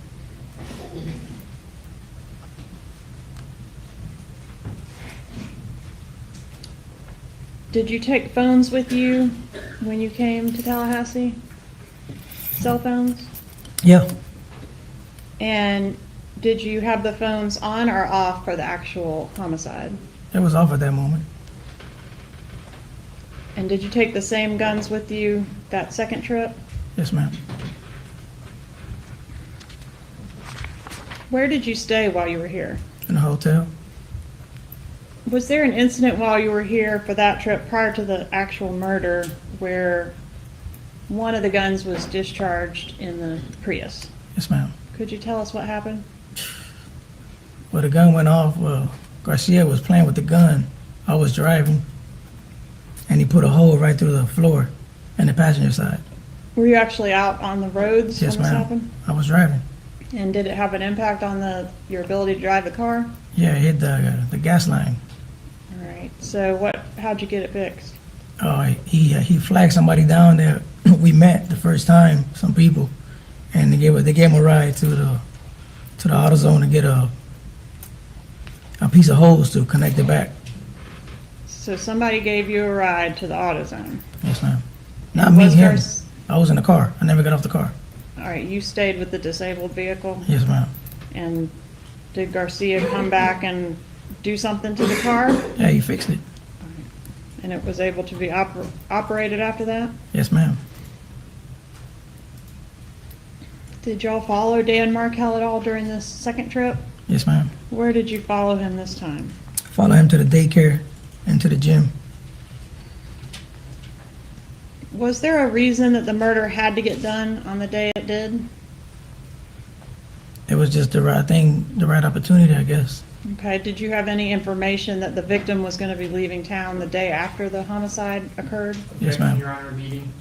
Did you take phones with you when you came to Tallahassee? Cell phones? Yeah. And did you have the phones on or off for the actual homicide? It was off at that moment. And did you take the same guns with you that second trip? Yes, ma'am. Where did you stay while you were here? In a hotel. Was there an incident while you were here for that trip prior to the actual murder where one of the guns was discharged in the Prius? Yes, ma'am. Could you tell us what happened? Well, the gun went off. Well, Garcia was playing with the gun. I was driving, and he put a hole right through the floor in the passenger side. Were you actually out on the roads Yes, when this ma'am. happened? I was driving. And did it have an impact on your ability to drive the car? Yeah, it hit the gas line. All right. So how'd you get it fixed? Oh, he flagged somebody down there. We met the first time, some people, and they gave him a ride to the AutoZone to get a piece of hose to connect it back. So somebody gave you a ride to the AutoZone. Yes, ma'am. Not me, him. I was in the car. I never got off the car. All right. You stayed with the disabled vehicle? Yes, ma'am. And did Garcia come back and do something to the car? Yeah, he fixed it. And it was able to be operated after that? Yes, ma'am. Did y'all follow Dan Markel at all during this second trip? Yes, ma'am. Where did you follow him this time? Follow him to the daycare and to the gym. Was there a reason that the murder had to get done on the day it did? It was just the right thing, the right opportunity, I guess. Okay, did you have any information that the victim was going to be leaving town the day after the homicide occurred? Yes, ma'am. Your Honor, meeting.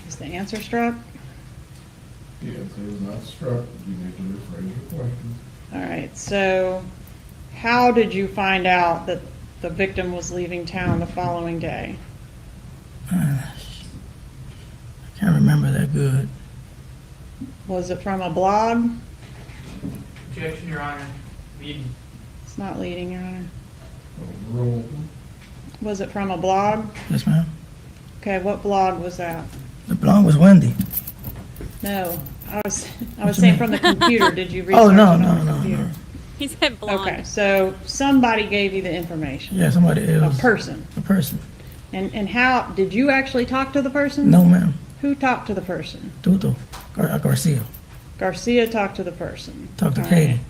Is the answer struck? Yes, it was not struck. You need to rephrase your question. All right, so how did you find out that the victim was leaving town the following day? I can't remember that good. Was it from a blog? Objection, Your Honor. Meeting. It's not leading, Your Honor. Roll. Was it from a blog? Yes, ma'am. Okay, what blog was that? The blonde was Wendy. No, I was you saying mean? from the computer. Did you research Oh, no, it on no, the no, computer? no. He said blonde. Okay, so somebody gave you the information. Yeah, somebody else. A person. A person. And how, did you actually talk to the person? No, ma'am. Who talked to the person? Tuto. Garcia. Garcia talked to the person. Talked to All Katie. right.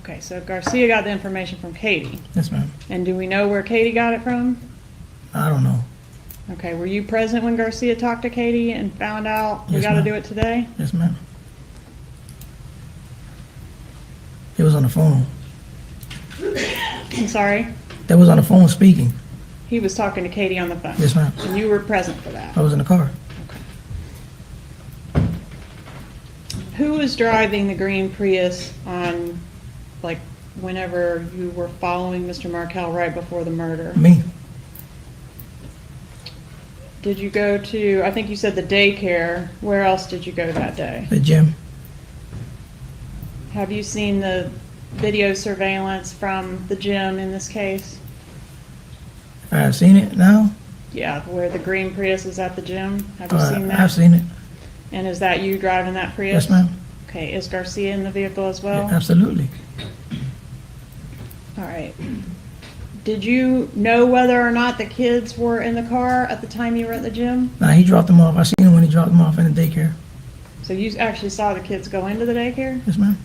Okay, so Garcia got the information from Katie. Yes, ma'am. And do we know where Katie got it from? I don't know. Okay, were you present when Garcia talked to Katie and found out we Yes, got to ma'am. do it today? Yes, ma'am. He was on the phone. I'm sorry? That was on the phone speaking. He was talking to Katie on the phone? Yes, ma'am. And you were present for that? I was in the car. Who was driving the green Prius on, like, whenever you were following Mr. Markel right before the murder? Me. Did you go to, I think you said the daycare. Where else did you go that day? The gym. Have you seen the video surveillance from the gym in this case? If I've seen it now? Yeah, where the green Prius is at the gym. Have you seen that? I've seen it. And is that you driving that Prius? Yes, ma'am. Okay, is Garcia in the vehicle as well? Yeah, absolutely. All right. Did you know whether or not the kids were in the car at the time you were at the gym? Nah, he dropped them off. I seen him when he dropped them off in the daycare. So you actually saw the kids go into the daycare? Yes, ma'am.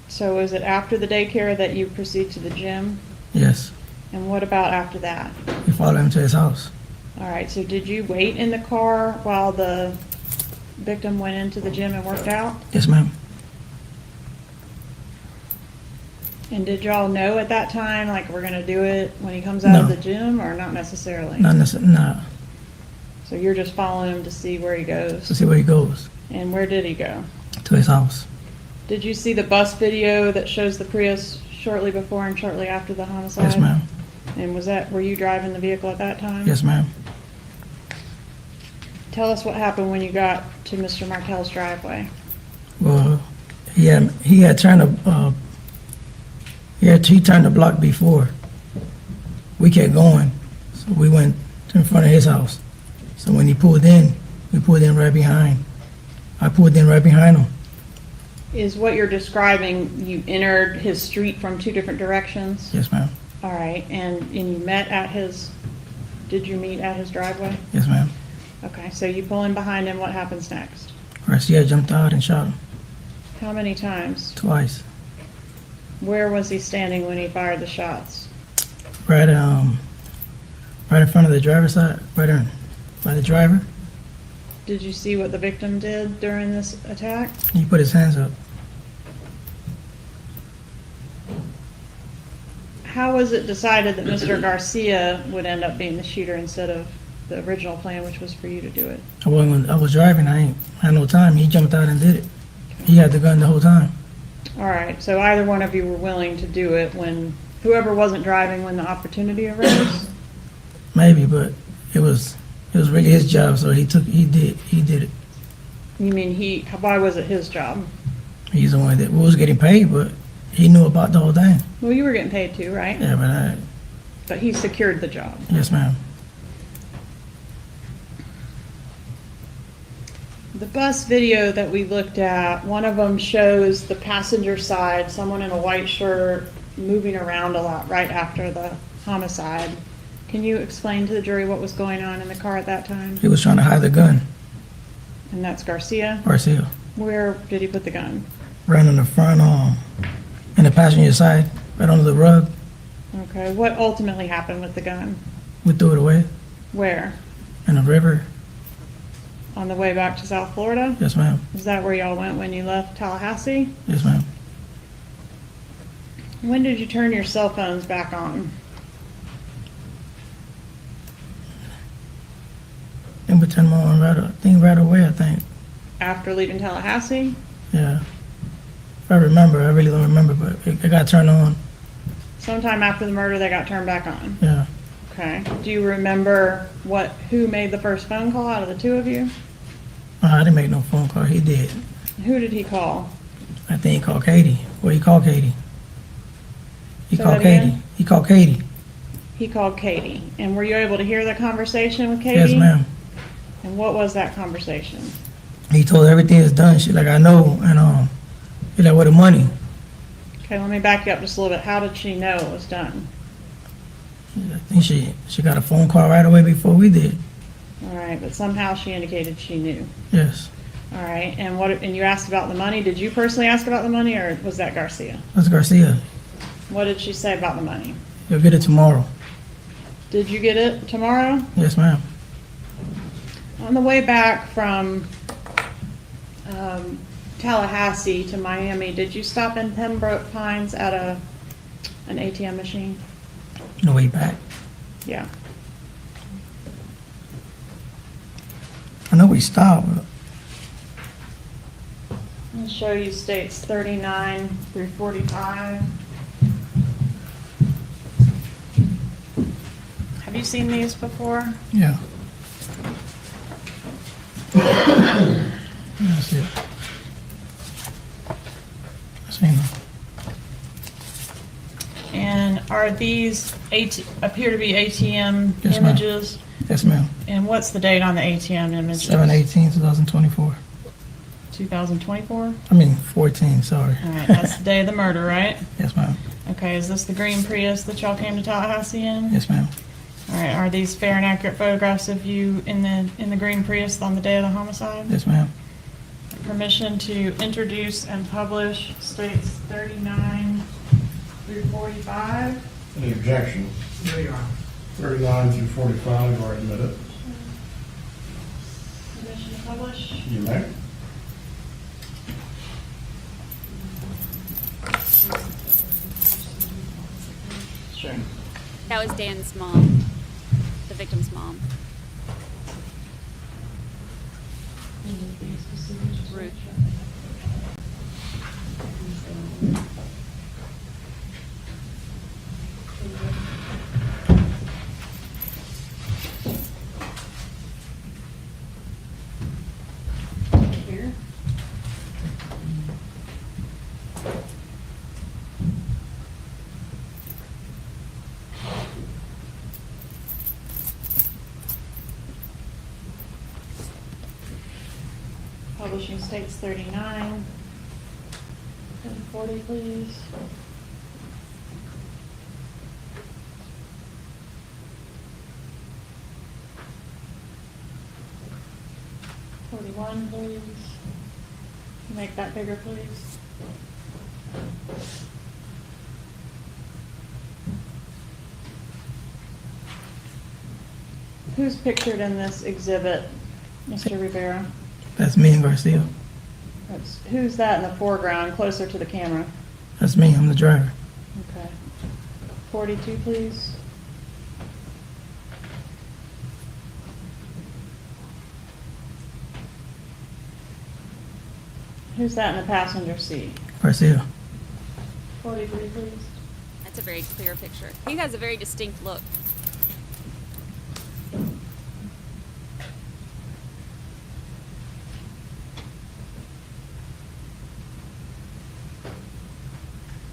So is it after the daycare that you proceed to the gym? Yes. And what about after that? We followed him to his house. All right, so did you wait in the car while the victim went into the gym and worked out? Yes, ma'am. And did y'all know at that time, like, we're gonna do it when he comes out of No. the gym, or not necessarily? Not necessarily. Nah. So you're just following him to see where he goes? To see where he goes. And where did he go? To his house. Did you see the bus video that shows the Prius shortly before and shortly after the homicide? Yes, ma'am. And were you driving the vehicle at that time? Yes, ma'am. Tell us what happened when you got to Mr. Markel's driveway. Well, he had turned he turned the block before. We kept going, so we went in front of his house. So when he pulled in, we pulled in right behind. I pulled in right behind him. Is what you're describing, you entered his street from two different directions? Yes, ma'am. All right, and you met at his, did you meet at his driveway? Yes, ma'am. Okay, so you pull in behind him, what happens next? Garcia jumped out and shot him How many times? twice. Where was he standing when he fired the shots? Right in front of the driver's side, right there, by the driver. Did you see what the victim did during this attack? He put his hands up. How was it decided that Mr. Garcia would end up being the shooter instead of the original plan, which was for you to do it? I was driving. I had no time. He jumped out and did it. He had the gun the whole time. All right, so either one of you were willing to do it when, whoever wasn't driving when the opportunity arose? Maybe, but it was really his job, so he did it. You mean why was it his job? He's the one that was getting paid, but he knew about the whole thing. Well, you were getting paid too, right? Yeah, But he secured the job. Yes, ma'am. The bus video that we looked at, one of them shows the passenger side, someone in a white shirt moving around a lot right after the homicide. Can you explain to the jury what was going on in the car at that time? He was trying to hide the gun. And that's Garcia? Garcia. Where did he put the gun? Right on the front, in the passenger side, right under the rug. Okay, what ultimately happened with the gun? We threw it away Where? in the river. On the way back to South Florida? Yes, ma'am. Is that where y'all went when you left Tallahassee? Yes, ma'am. When did you turn your cell phones back on? I think we turned them on right away, I think. After leaving Tallahassee? Yeah. If I remember, I really don't remember, but it got turned on. Sometime after the murder, they got turned back on? Yeah. Okay. Do you remember who made the first phone call out of the two of you? I didn't make no phone call. He did. Who did he call? I think he called Katie. Well, he called Katie. He Say called that Katie. again? He called Katie. He called Katie. And were you able to hear the conversation with Katie? Yes, ma'am. And what was that conversation? He told her everything is done. She's like, I know. And he's like, where the money? Okay, let me back you up just a little bit. How did she know it was done? I think she got a phone call right away before we did. All right, but somehow she indicated she knew. Yes. All right, and you asked about the money. Did you personally ask about the money, or was that Garcia? That's Garcia. What did she say about the money? You'll get it tomorrow. Did you get it tomorrow? Yes, ma'am. On the way back from Tallahassee to Miami, did you stop in Pembroke Pines at an ATM machine? No way back. Yeah. I know we stopped. But can show you states 39 through 45. Have you seen these before? Yeah. That's it. I seen them. And are these appear to be ATM Yes, ma'am. images? Yes, ma'am. And what's the date on the ATM images? 7/18/2024. 2024? I mean, 14, sorry. All right, that's the day of the murder, right? Yes, ma'am. Okay, is this the green Prius that y'all came to Tallahassee in? Yes, ma'am. All right, are these fair and accurate photographs of you in the green Prius on the day of the homicide? Yes, ma'am. Permission to introduce and publish states 39 through 45. Any objections? No, Your Honor. 39 through 45 are admitted. Permission to publish. You may. Sure. That was Dan's mom, the victim's mom. Ruth. Here. Publishing states 39 and 40, please. $41, please. Make that bigger, please. Who's pictured in this exhibit, Mr. Rivera? That's me and Garcia. Who's that in the foreground, closer to the camera? That's me. I'm the driver. Okay. 42, please. Who's that in the passenger seat? Garcia. 43, please. That's a very clear picture. He has a very distinct look.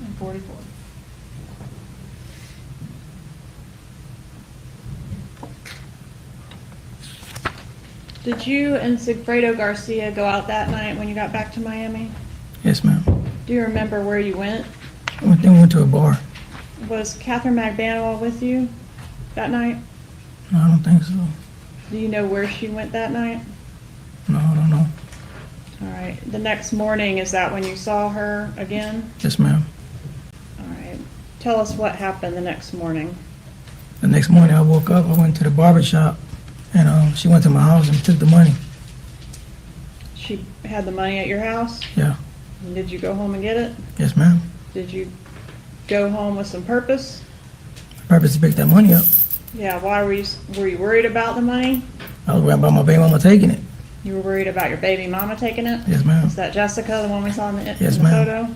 And 44. Did you and Sigfredo Garcia go out that night when you got back to Miami? Yes, ma'am. Do you remember where you went? We went to a bar. Was Catherine Magbanua with you that night? No, I don't think so. Do you know where she went that night? No, I don't know. All right. The next morning, is that when you saw her again? Yes, ma'am. All right. Tell us what happened the next morning. The next morning I woke up, I went to the barber shop, and she went to my house and took the money. She had the money at your house? Yeah. And did you go home and get it? Yes, ma'am. Did you go home with some purpose? I purpose to pick that money up. Yeah, why were you worried about the money? I was worried about my baby mama taking it. You were worried about your baby mama taking it? Yes, ma'am. Is that Jessica, the one we saw in the, Yes, in the ma'am. photo?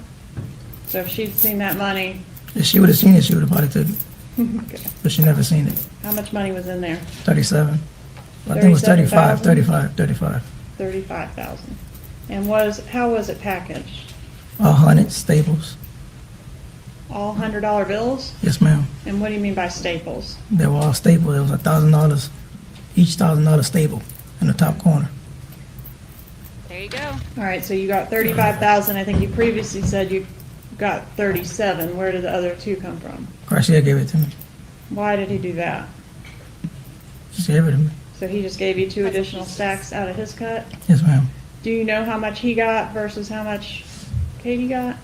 So if she'd seen that money, If she would have seen it, she would have probably took it. okay. But she never seen it. How much money was in there? 37. I think it was 35, 37,000? 35. 35,000. And how was it packaged? All hundred staples. All $100 bills? Yes, ma'am. And what do you mean by staples? They were all stapled. It was $1,000, each $1,000 staple in the top corner. There you go. All right, so you got 35,000. I think you previously said you got 37. Where did the other two come from? Garcia gave it to me. Why did he do that? Just gave it to me. So he just gave you two additional stacks out of his cut? Yes, ma'am. Do you know how much he got versus how much Katie got?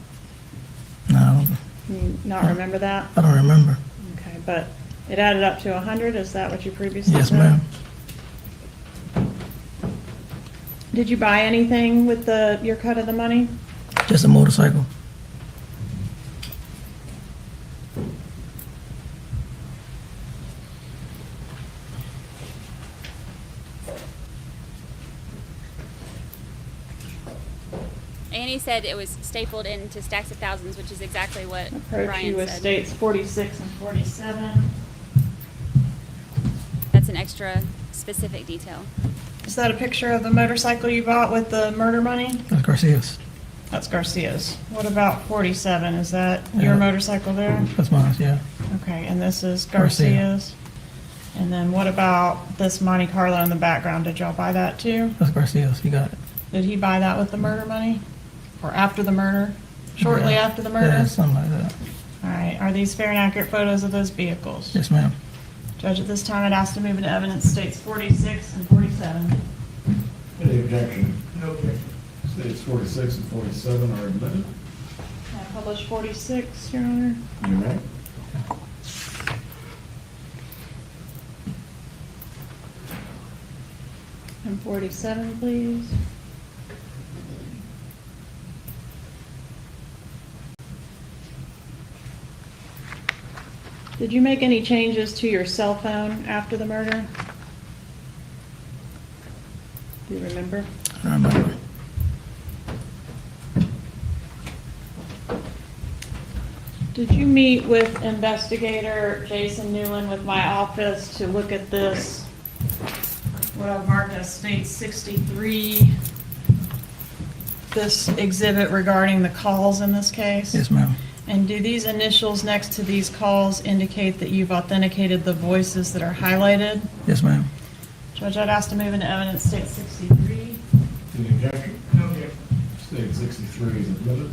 No, I don't, Can you not remember that? I don't remember. Okay, but it added up to 100. Is that what you previously Yes, said? ma'am. Did you buy anything with your cut of the money? Just a motorcycle. Annie said it was stapled into stacks of thousands, which is exactly what Approach Brian you with said. states 46 and 47. That's an extra specific detail. Is that a picture of the motorcycle you bought with the murder money? That's Garcia's. That's Garcia's. What about 47? Is that your Yeah. motorcycle there? That's mine, yeah. Okay, and this is Garcia. Garcia's. And then what about this Monte Carlo in the background? Did y'all buy that too? That's Garcia's. You got it. Did he buy that with the murder money? Or after the murder? Shortly Yeah. after the murder? Yeah, something like that. All right, are these fair and accurate photos of those vehicles? Yes, ma'am. Judge, at this time, I'd ask to move into evidence states 46 and 47. Any objection? No objection. States 46 and 47 are admitted. I publish 46, Your Honor. You may. And 47, please. Did you make any changes to your cell phone after the murder? Do you remember? I don't remember. Did you meet with investigator Jason Newland with my office to look at this, what I've marked as state 63, this exhibit regarding the calls in this case? Yes, ma'am. And do these initials next to these calls indicate that you've authenticated the voices that are highlighted? Yes, ma'am. Judge, I'd ask to move into evidence state 63. Any objection? No objection. State 63 is admitted.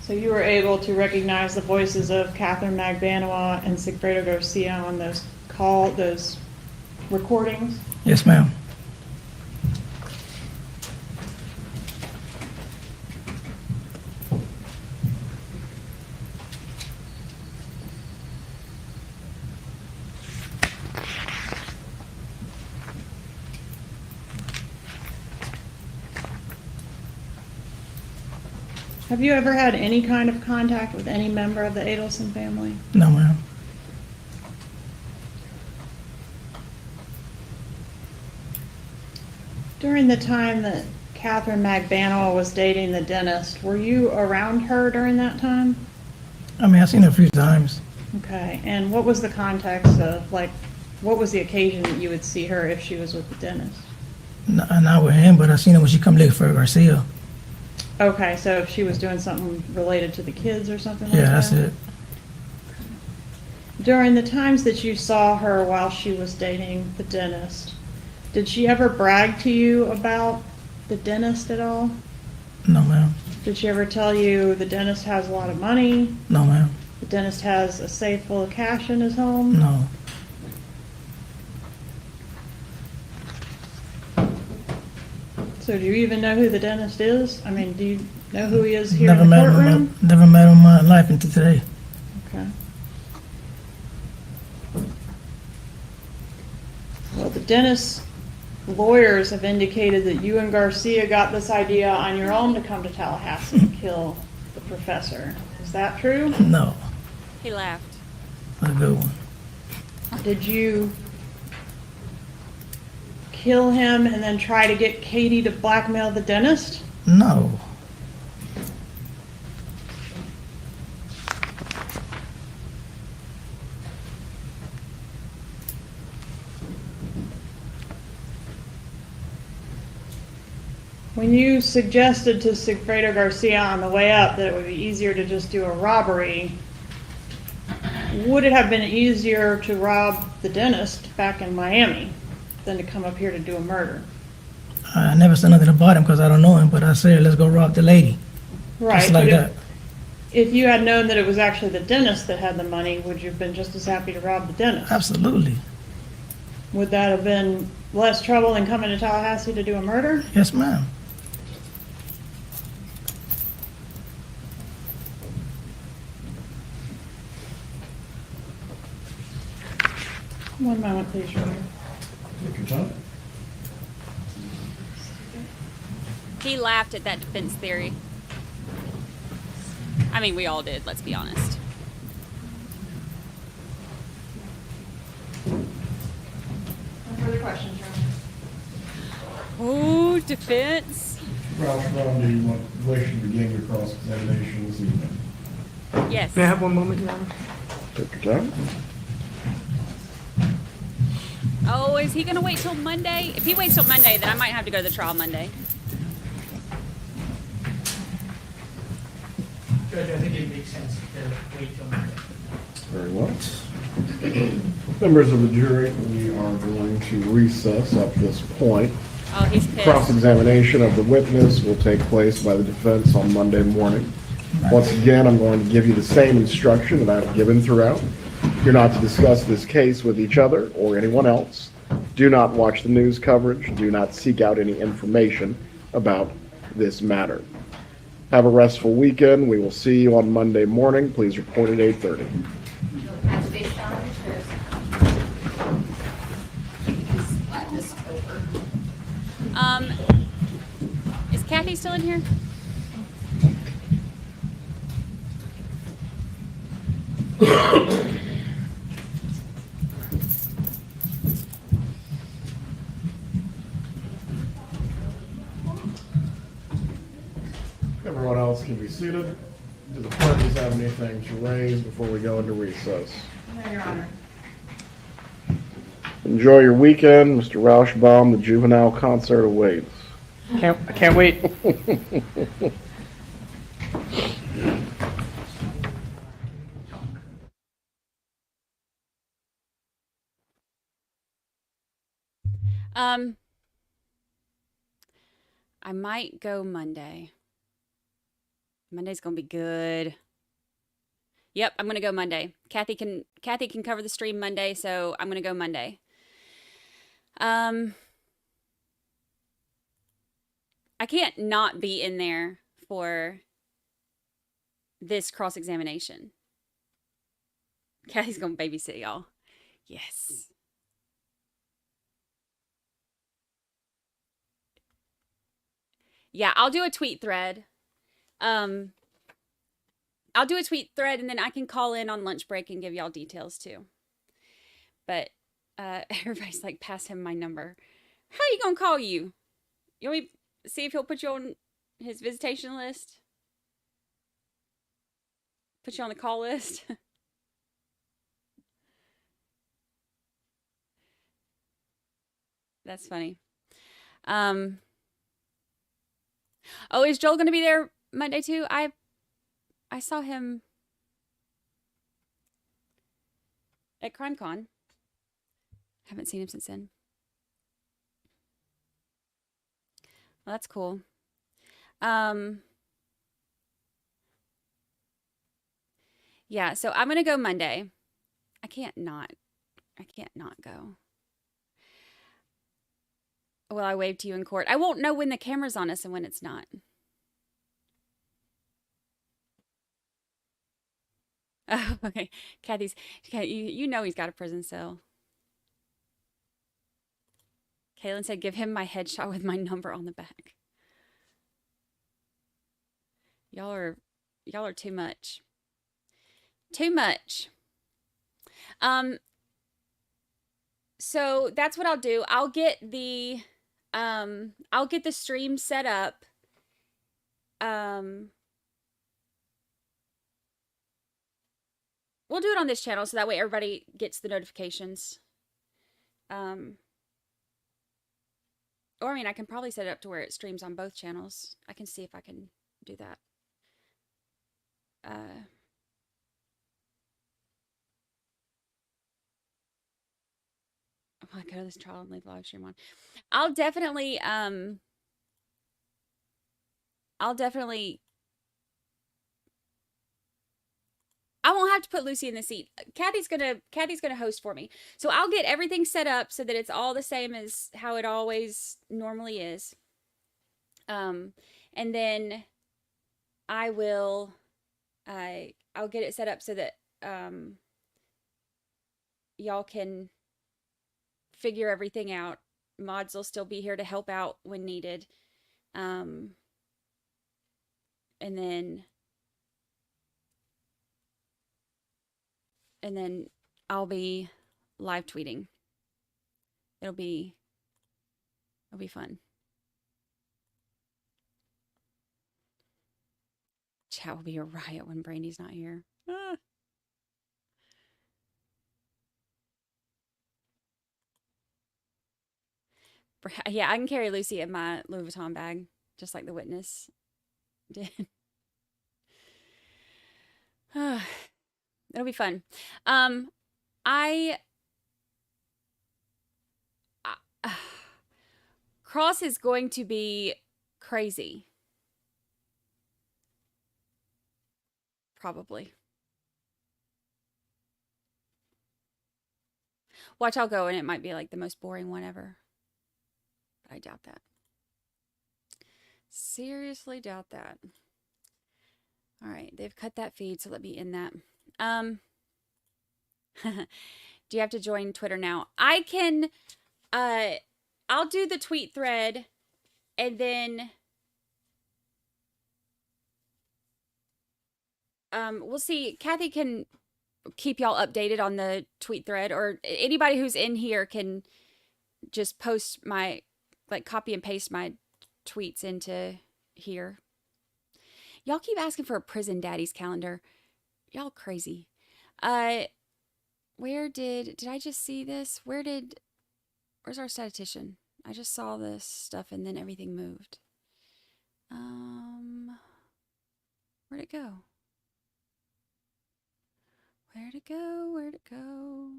So you were able to recognize the voices of Catherine Magbanua and Sigfredo Garcia on those recordings? Yes, ma'am. Have you ever had any kind of contact with any member of the Adelson family? No, ma'am. During the time that Catherine Magbanua was dating the dentist, were you around her during that time? I mean, I've seen her a few times. Okay, and what was the context of, like, what was the occasion that you would see her if she was with the dentist? Not with him, but I seen her when she come look for Garcia. Okay, so if she was doing something related to the kids or something like that? Yeah, that's it. During the times that you saw her while she was dating the dentist, did she ever brag to you about the dentist at all? No, ma'am. Did she ever tell you the dentist has a lot of money? No, ma'am. The dentist has a safe full of cash in his home? No. So do you even know who the dentist is? I mean, do you know who he is here Never in the met him. courtroom? Never met him in my life until today. Okay. Well, the dentist's lawyers have indicated that you and Garcia got this idea on your own to come to Tallahassee and kill the professor. Is that true? No. He laughed. That's a good one. Did you kill him and then try to get Katie to blackmail the dentist? No. When you suggested to Sigfredo Garcia on the way up that it would be easier to just do a robbery, would it have been easier to rob the dentist back in Miami than to come up here to do a murder? I never said nothing about him because I don't know him, but I said, let's go rob the lady. Right. Just like but that. If you had known that it was actually the dentist that had the money, would you have been just as happy to rob the dentist? Absolutely. Would that have been less trouble than coming to Tallahassee to do a murder? Yes, ma'am. One moment, please, Your Honor. Take your time. He laughed at that defense theory. I mean, we all did, let's be honest. No further questions, Your Honor. Oh, defense. Ralph, do you wish to begin your cross-examination this evening? Yes. May I have one moment, Your Honor? Take your time. Oh, is he going to wait till Monday? If he waits till Monday, then I might have to go to the trial Monday. Judge, I think it makes sense to wait till Monday. Very well. Members of the jury, we are going to recess at this point. Oh, he's pissed. Cross-examination of the witness will take place by the defense on Monday morning. Once again, I'm going to give you the same instruction that I've given throughout. You're not to discuss this case with each other or anyone else. Do not watch the news coverage. Do not seek out any information about this matter. Have a restful weekend. We will see you on Monday morning. Please report at 8:30. Is Kathy still in here? Everyone else can be seated. Do the parties have anything to raise before we go into recess? No, Your Honor. Enjoy your weekend. Mr. Rauschbaum, the juvenile concert awaits. I can't wait. I might go Monday. Monday's gonna be good. Yep, I'm gonna go Monday. Kathy can cover the stream Monday, so I'm gonna go Monday. I can't not be in there for this cross-examination. Kathy's gonna babysit y'all. Yes. Yeah, I'll do a tweet thread. I'll do a tweet thread and then I can call in on lunch break and give y'all details too. But everybody's like, pass him my number. How are you gonna call you? You want me to see if he'll put you on his visitation list? Put you on the call list? That's funny. Oh, is Joel gonna be there Monday too? I saw him at CrimeCon. Haven't seen him since then. Well, that's cool. Yeah, so I'm gonna go Monday. I can't not go. Well, I waved to you in court. I won't know when the camera's on us and when it's not. Oh, okay. You know he's got a prison cell. Kaylin said, give him my headshot with my number on the back. Y'all are too much. Too much. So that's what I'll do. I'll get the stream set up. We'll do it on this channel so that way everybody gets the notifications. Or I mean, I can probably set it up to where it streams on both channels. I can see if I can do that. I go to this trial and leave live stream on. I'll definitely I won't have to put Lucy in the seat. Kathy's gonna host for me. So I'll get everything set up so that it's all the same as how it always normally is. And then I'll get it set up so that y'all can figure everything out. Mods will still be here to help out when needed. And then I'll be live tweeting. It'll be fun. Chat will be a riot when Brandy's not here. Ah. Yeah, I can carry Lucy in my Louis Vuitton bag, just like the witness did. It'll be fun. Cross is going to be crazy. Probably. Watch, I'll go and it might be like the most boring one ever. But I doubt that. Seriously doubt that. All right, they've cut that feed, so let me end that. Do you have to join Twitter now? I can, I'll do the tweet thread and then we'll see. Kathy can keep y'all updated on the tweet thread, or anybody who's in here can just post my, like, copy and paste my tweets into here. Y'all keep asking for a prison daddy's calendar. Y'all crazy. Where did I just see this? Where's our statistician? I just saw this stuff and then everything moved. Where'd it go? Where'd it go? Where'd it go?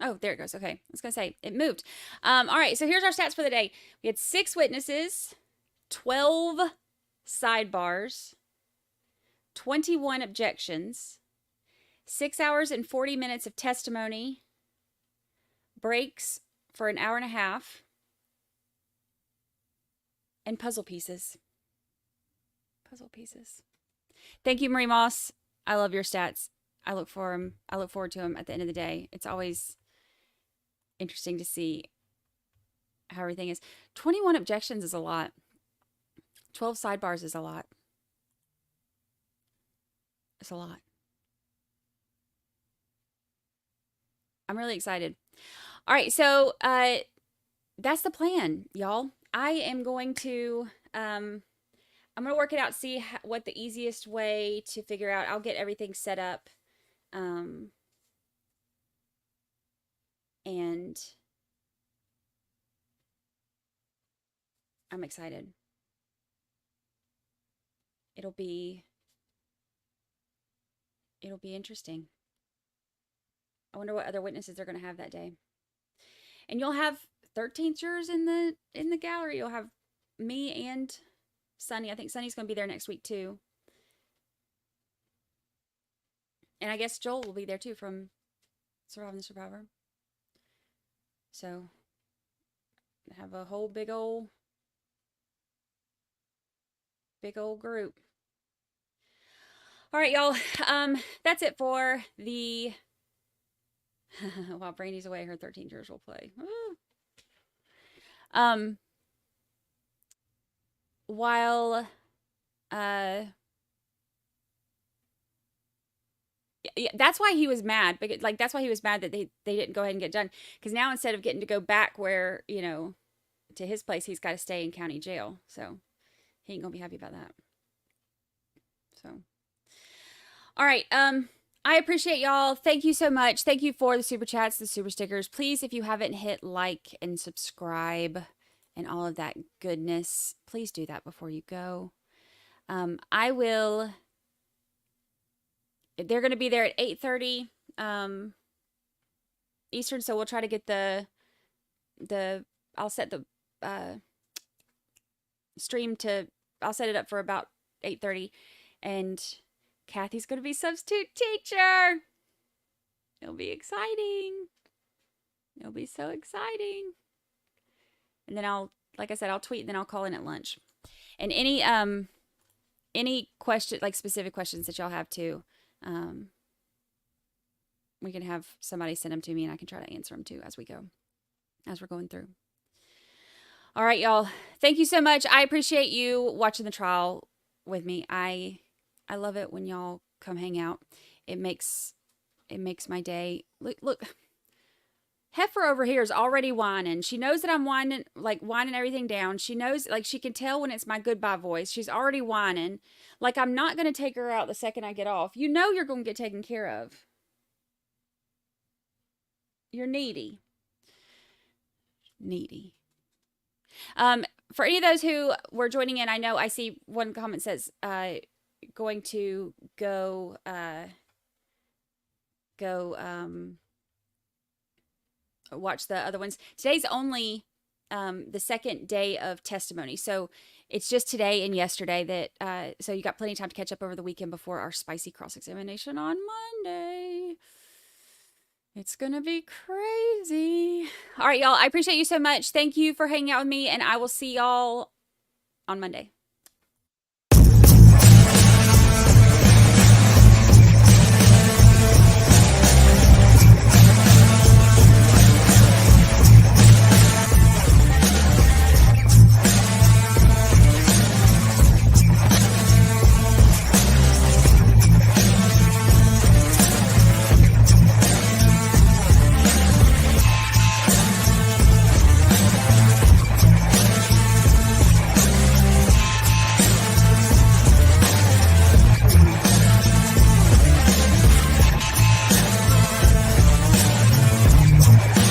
Oh, there it goes. Okay. I was going to say, it moved. All right. So here's our stats for the day. We had 6 witnesses, 12 sidebars, 21 objections, 6 hours and 40 minutes of testimony, breaks for an hour and a half, and puzzle pieces. Puzzle pieces. Thank you, Marie Moss. I love your stats. I look forward to them at the end of the day. It's always interesting to see how everything is. 21 objections is a lot. 12 sidebars is a lot. It's a lot. I'm really excited. All right, so that's the plan, y'all. I am going to I'm going to work it out, see what the easiest way to figure out. I'll get everything set up. And I'm excited. It'll be interesting. I wonder what other witnesses they're going to have that day. And you'll have 13th jurors in the gallery. You'll have me and Sunny. I think Sunny's going to be there next week too. And I guess Joel will be there too from Surviving the Survivor. So, have a whole big old group. All right, y'all. That's it for the... While Brandy's away, her 13 jurors will play. While... Yeah, that's why he was mad. Because, like, that's why he was mad that they didn't go ahead and get done. Because now instead of getting to go back where, you know, to his place, he's got to stay in county jail. So he ain't gonna be happy about that. So, all right. I appreciate y'all. Thank you so much. Thank you for the super chats, the super stickers. Please, if you haven't hit like and subscribe and all of that goodness, please do that before you go. I will. They're going to be there at 8:30 Eastern, so we'll try to get I'll set the stream to, I'll set it up for about 8:30, and Kathy's going to be substitute teacher. It'll be exciting. It'll be so exciting. And then like I said, I'll tweet and then I'll call in at lunch. And any question, like specific questions that y'all have too, we can have somebody send them to me and I can try to answer them too as we're going through. All right, y'all. Thank you so much. I appreciate you watching the trial. with me. I love it when y'all come hang out. It makes my day. Look. Heifer over here is already whining. She knows that I'm whining everything down. She knows, like, she can tell when it's my goodbye voice. She's already whining. Like, I'm not going to take her out the second I get off. You know you're going to get taken care of. You're needy. Needy. For any of those who were joining in, I know I see one comment says, going to go watch the other ones. Today's only the second day of testimony, so it's just today and yesterday that so you got plenty of time to catch up over the weekend before our spicy cross-examination on Monday. It's gonna be crazy. All right, y'all, I appreciate you so much. Thank you for hanging out with me, and I will see y'all on Monday.